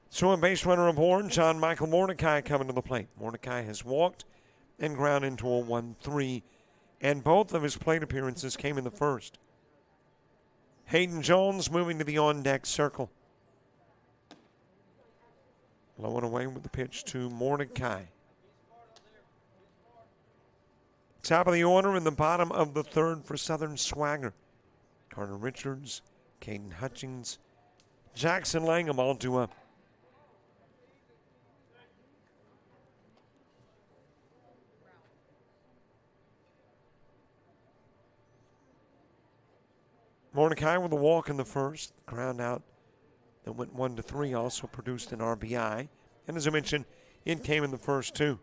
Speaker 1: So a base runner aboard, John Michael Mordecai coming to the plate. Mordecai has walked and ground into a 1-3, and both of his plate appearances came in the first. Hayden Jones moving to the on-deck circle. Low and away with the pitch to Mordecai. Top of the order in the bottom of the third for Southern Swagger. Carter Richards, Caden Hutchings, Jackson Langham all due up. Mordecai with a walk in the first. Ground out that went 1-3 also produced an RBI. And as I mentioned, it came in the first two.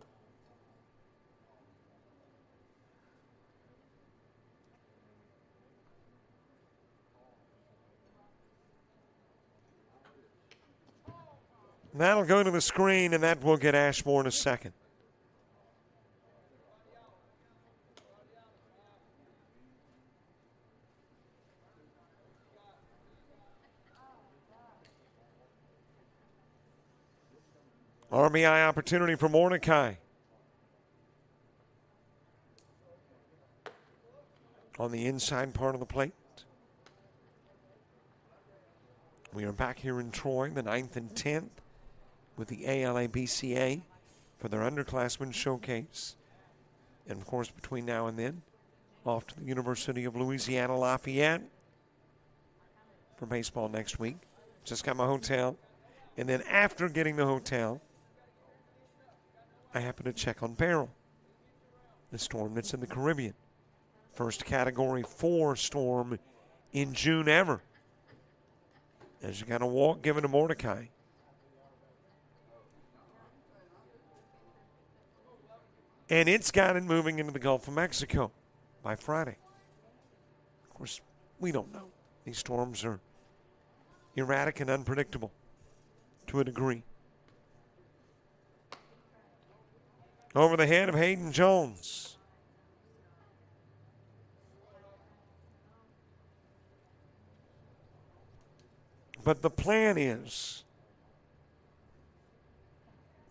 Speaker 1: That'll go to the screen, and that will get Ashmore to second. RBI opportunity for Mordecai. On the inside part of the plate. We are back here in Troy, the 9th and 10th, with the ALA-BCA for their underclassmen showcase. And, of course, between now and then, off to the University of Louisiana Lafayette for baseball next week. Just got my hotel. And then after getting the hotel, I happened to check on Beryl, the storm that's in the Caribbean. First Category 4 storm in June ever. As you got a walk given to Mordecai. And it's got it moving into the Gulf of Mexico by Friday. Of course, we don't know. These storms are erratic and unpredictable to a degree. Over the head of Hayden Jones. But the plan is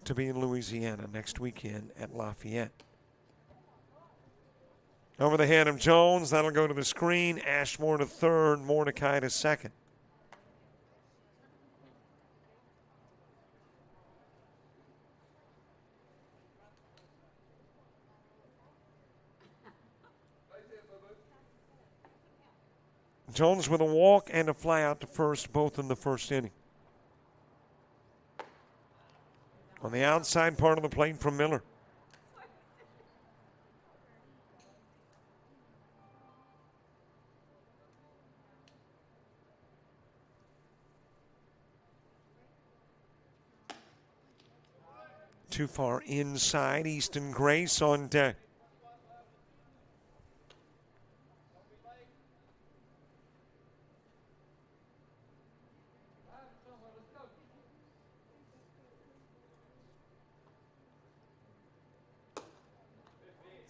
Speaker 1: to be in Louisiana next weekend at Lafayette. Over the head of Jones, that'll go to the screen. Ashmore to third, Mordecai to second. Jones with a walk and a fly out to first, both in the first inning. On the outside part of the plate from Miller. Too far inside, Easton Grace on deck.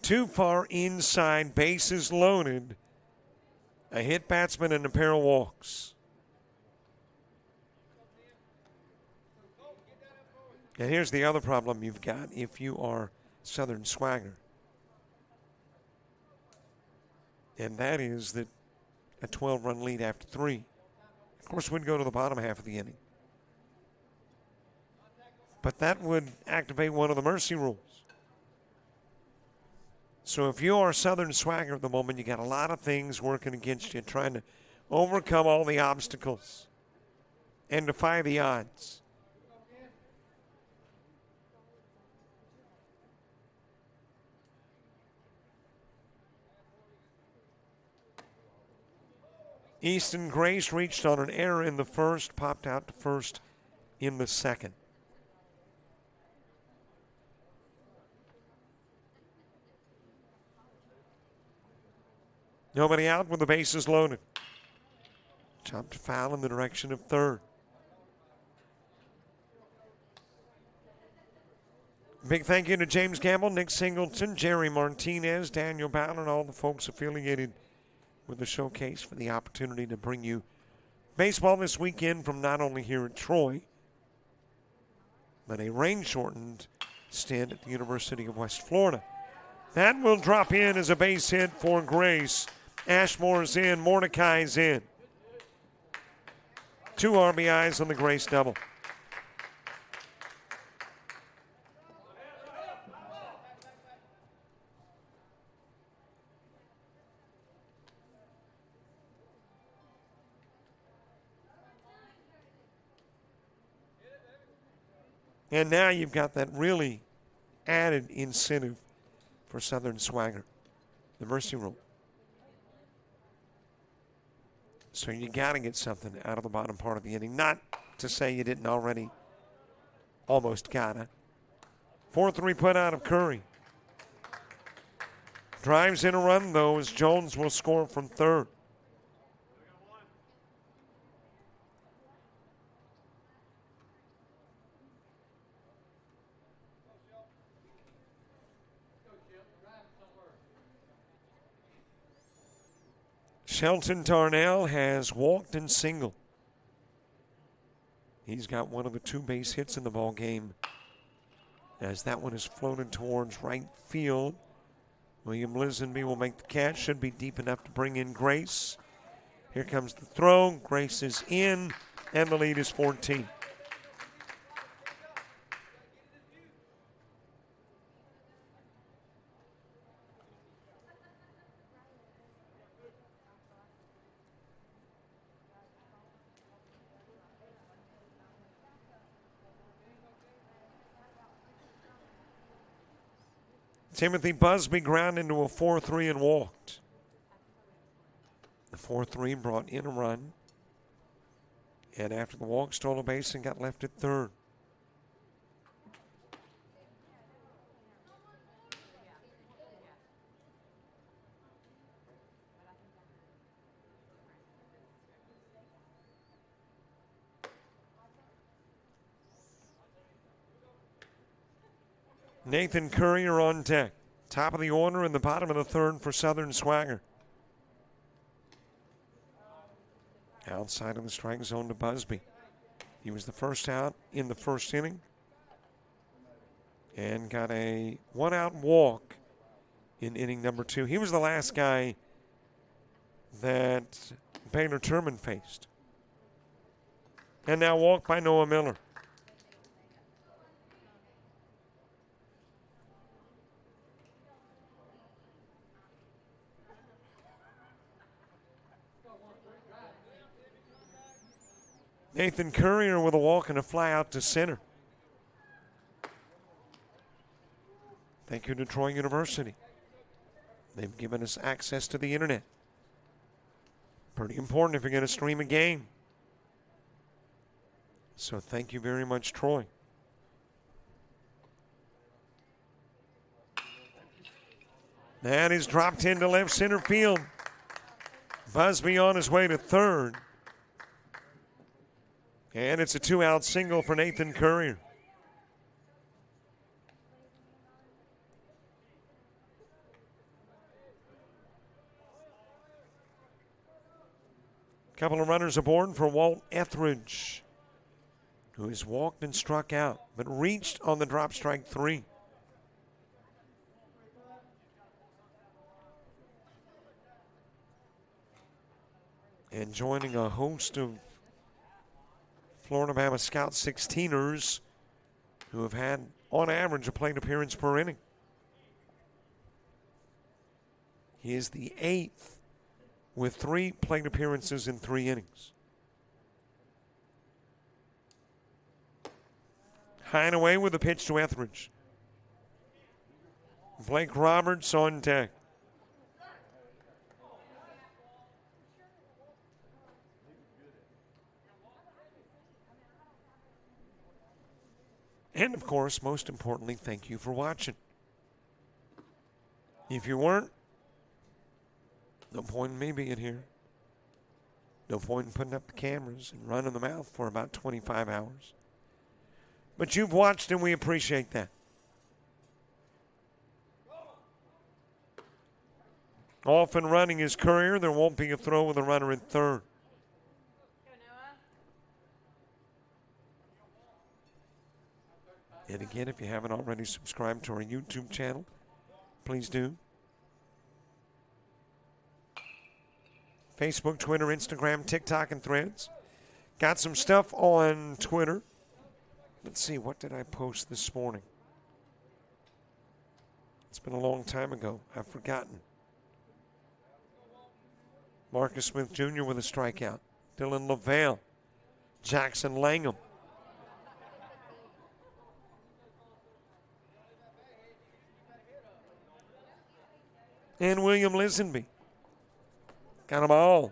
Speaker 1: Too far inside, bases loaded. A hit batsman and a pair of walks. And here's the other problem you've got if you are Southern Swagger. And that is that a 12-run lead after 3. Of course, would go to the bottom half of the inning. But that would activate one of the mercy rules. So if you are Southern Swagger at the moment, you got a lot of things working against you, trying to overcome all the obstacles and defy the odds. Easton Grace reached on an error in the first, popped out to first in the second. Nobody out with the bases loaded. Chopped foul in the direction of third. Big thank you to James Gamble, Nick Singleton, Jerry Martinez, Daniel Ballard, and all the folks affiliated with the showcase for the opportunity to bring you baseball this weekend from not only here at Troy, but a rain-shortened stint at the University of West Florida. That will drop in as a base hit for Grace. Ashmore's in, Mordecai's in. 2 RBIs on the Grace double. And now you've got that really added incentive for Southern Swagger, the mercy rule. So you got to get something out of the bottom part of the inning. Not to say you didn't already almost gotta. 4-3 put out of Curry. Drives in a run, though, as Jones will score from third. Shelton Darnell has walked and singled. He's got one of the 2 base hits in the ball game, as that one is floated towards right field. William Lisenby will make the catch. Should be deep enough to bring in Grace. Here comes the throw. Grace is in, and the lead is 14. Timothy Busby ground into a 4-3 and walked. The 4-3 brought in a run. And after the walk, stole a base and got left at third. Nathan Courier on deck. Top of the order in the bottom of the third for Southern Swagger. Outside of the strike zone to Busby. He was the first out in the first inning and got a 1-out walk in inning number 2. He was the last guy that Baylor Turman faced. And now walked by Noah Miller. Nathan Courier with a walk and a fly out to center. Thank you to Troy University. They've given us access to the internet. Pretty important if you're going to stream a game. So thank you very much, Troy. That is dropped into left center field. Busby on his way to third. And it's a 2-out single for Nathan Courier. Couple of runners aboard for Walt Etheridge, who has walked and struck out, but reached on the drop strike 3. And joining a host of Florida-Bama Scout 16ers who have had, on average, a plate appearance per inning. He is the 8th with 3 plate appearances in 3 innings. High and away with a pitch to Etheridge. Blake Roberts on deck. And, of course, most importantly, thank you for watching. If you weren't, no point in me being here. No point in putting up the cameras and running them out for about 25 hours. But you've watched, and we appreciate that. Off and running is Courier. There won't be a throw with a runner at third. And again, if you haven't already subscribed to our YouTube channel, please do. Facebook, Twitter, Instagram, TikTok, and Threads. Got some stuff on Twitter. Let's see, what did I post this morning? It's been a long time ago. I've forgotten. Marcus Smith Jr. with a strikeout. Dylan LaValle. Jackson Langham. And William Lisenby. Got them all.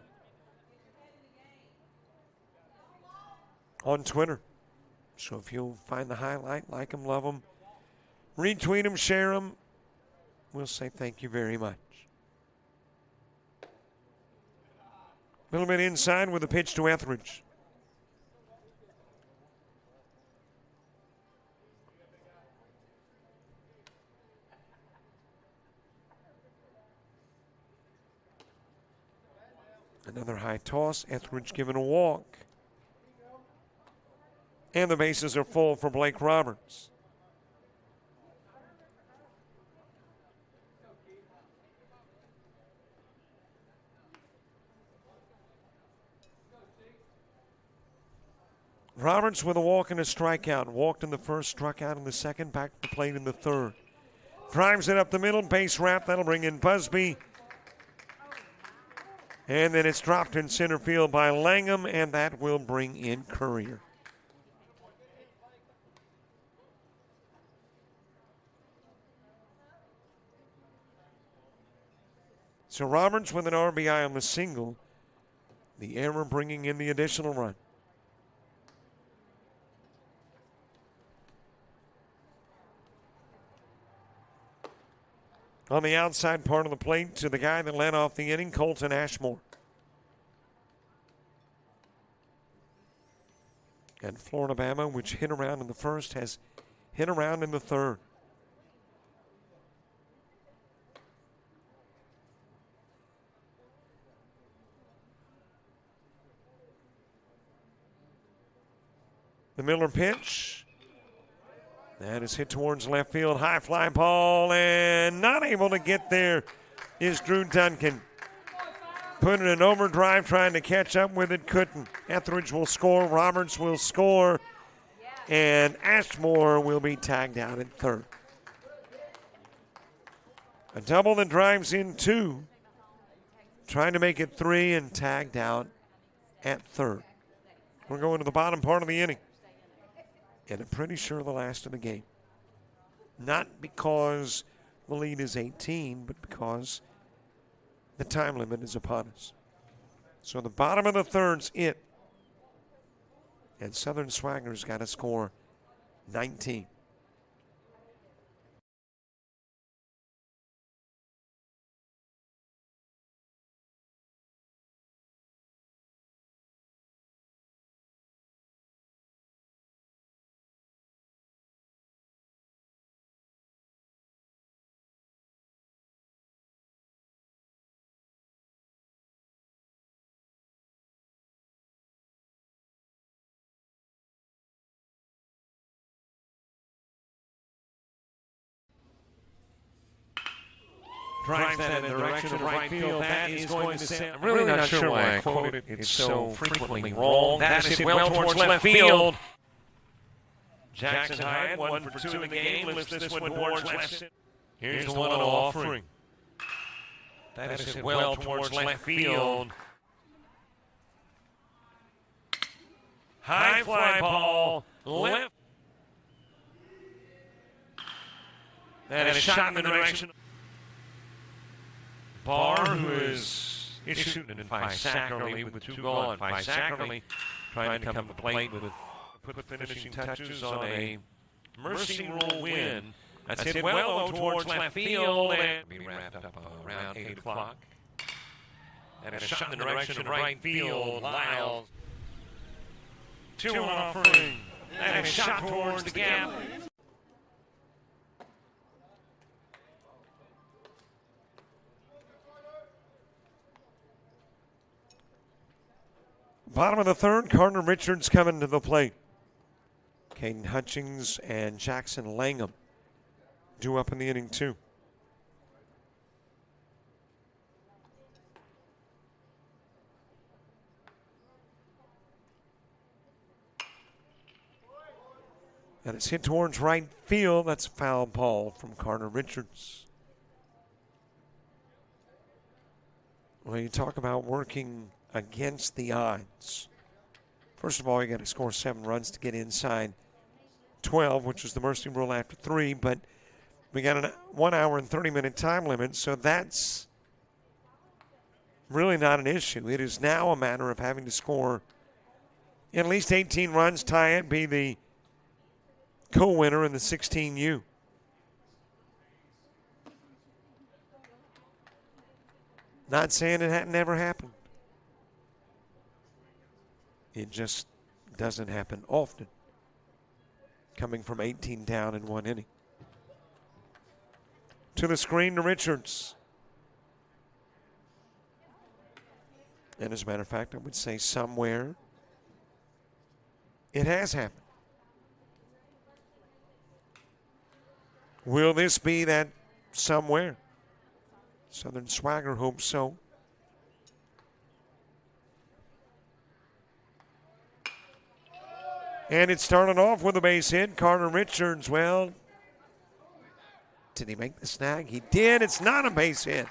Speaker 1: on Twitter. So if you'll find the highlight, like them, love them, retweet them, share them, we'll say thank you very much. A little bit inside with a pitch to Etheridge. Another high toss. Etheridge given a walk. And the bases are full for Blake Roberts. Roberts with a walk and a strikeout. Walked in the first, struck out in the second, back to the plate in the third. Drives it up the middle, base wrap. That'll bring in Busby. And then it's dropped in center field by Langham, and that will bring in Courier. So Roberts with an RBI on the single. The error bringing in the additional run. On the outside part of the plate to the guy that led off the inning, Colton Ashmore. And Florida Bama, which hit around in the first, has hit around in the third. The Miller pitch. That is hit towards left field. High fly ball, and not able to get there is Drew Duncan. Put in an overdrive, trying to catch up with it, couldn't. Etheridge will score, Roberts will score, and Ashmore will be tagged out at third. A double that drives in two. Trying to make it three and tagged out at third. We're going to the bottom part of the inning. And I'm pretty sure the last of the game. Not because the lead is 18, but because the time limit is upon us. So the bottom of the third's it. And Southern Swagger's got to score 19. Drives that in the direction of right field. That is going to send. I'm really not sure why I quoted it. It's so frequently wrong. That is hit well towards left field. Jackson Hyde, 1 for 2 in the game, lifts this one towards left. Here's the 1-0 offering. That is hit well towards left field. High fly ball, left. That is shot in the direction. Barr, who is shooting in Sackerly with 2 gone. Sackerly trying to come to the plate with put finishing touches on a mercy rule win. That's hit well towards left field and be wrapped up around 8 o'clock. And a shot in the direction of right field. Lyles. 2-1 offering. And a shot towards the gap. Bottom of the third, Carter Richards coming to the plate. Caden Hutchings and Jackson Langham due up in the inning too. And it's hit towards right field. That's a foul ball from Carter Richards. Well, you talk about working against the odds. First of all, you got to score 7 runs to get inside 12, which is the mercy rule after 3, but we got a 1 hour and 30-minute time limit, so that's really not an issue. It is now a matter of having to score at least 18 runs, tie it, be the co-winner in the 16U. Not saying it hadn't never happened. It just doesn't happen often. Coming from 18 down in 1 inning. To the screen to Richards. And as a matter of fact, I would say somewhere it has happened. Will this be that somewhere? Southern Swagger hopes so. And it started off with a base hit. Carter Richards, well, did he make the snag? He did. It's not a base hit.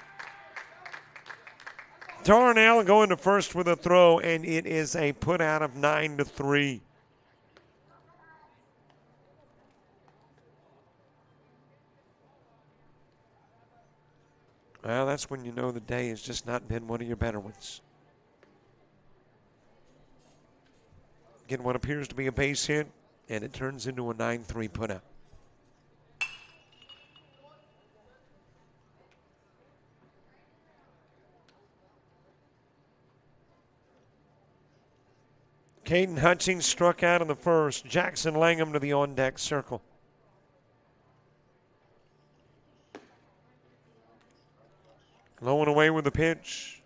Speaker 1: Darnell going to first with a throw, and it is a put out of 9-3. Well, that's when you know the day has just not been one of your better ones. Get what appears to be a base hit, and it turns into a 9-3 putout. Caden Hutchings struck out in the first. Jackson Langham to the on-deck circle. Low and away with the pitch.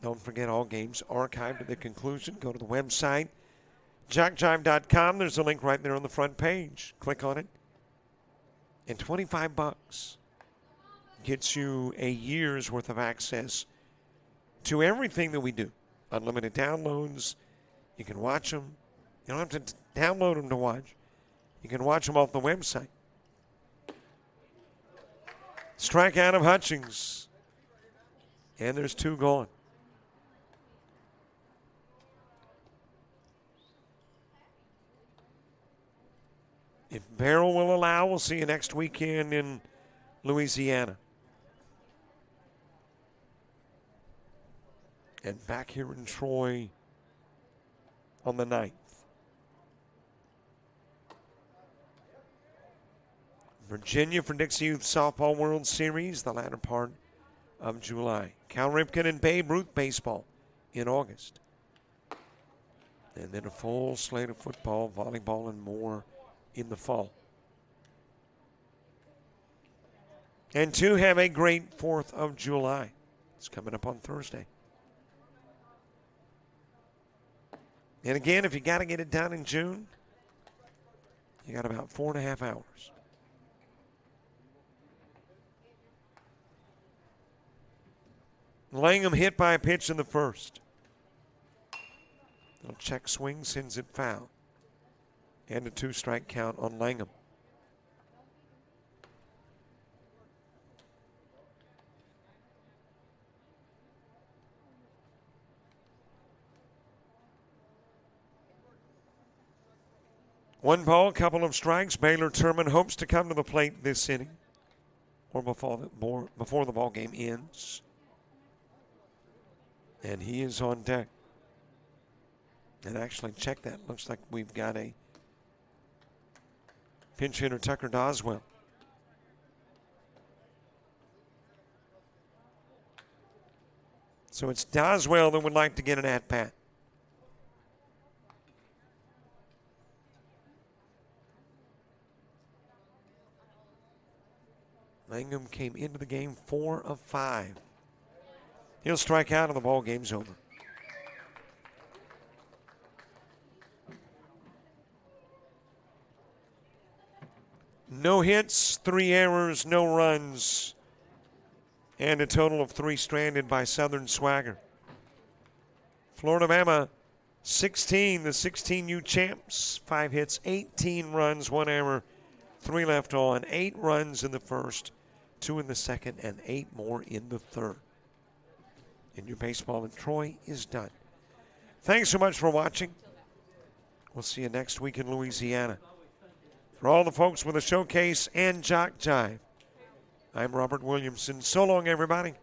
Speaker 1: Don't forget, all games archived at the conclusion. Go to the website, JockJive.com. There's a link right there on the front page. Click on it. And $25 gets you a year's worth of access to everything that we do. Unlimited downloads. You can watch them. You don't have to download them to watch. You can watch them off the website. Strikeout of Hutchings. And there's 2 gone. If Barrel will allow, we'll see you next weekend in Louisiana. And back here in Troy on the 9th. Virginia for Dixie Youth Softball World Series, the latter part of July. Cal Ripken and Babe Ruth baseball in August. And then a full slate of football, volleyball, and more in the fall. And 2 have a great 4th of July. It's coming up on Thursday. And again, if you got to get it done in June, you got about 4.5 hours. Langham hit by a pitch in the first. Little check swing sends it foul. And a 2-strike count on Langham. One ball, couple of strikes. Baylor Turman hopes to come to the plate this inning or before the ball game ends. And he is on deck. And actually, check that. Looks like we've got a pinch hitter, Tucker Doswell. So it's Doswell that would like to get an at-bat. Langham came into the game 4 of 5. He'll strike out and the ball game's over. No hits, 3 errors, no runs, and a total of 3 stranded by Southern Swagger. Florida Bama 16, the 16U champs. 5 hits, 18 runs, 1 error, 3 left on. 8 runs in the first, 2 in the second, and 8 more in the third. And your baseball in Troy is done. Thanks so much for watching. We'll see you next week in Louisiana. For all the folks with the Showcase and Jock Jive, I'm Robert Williamson. So long, everybody.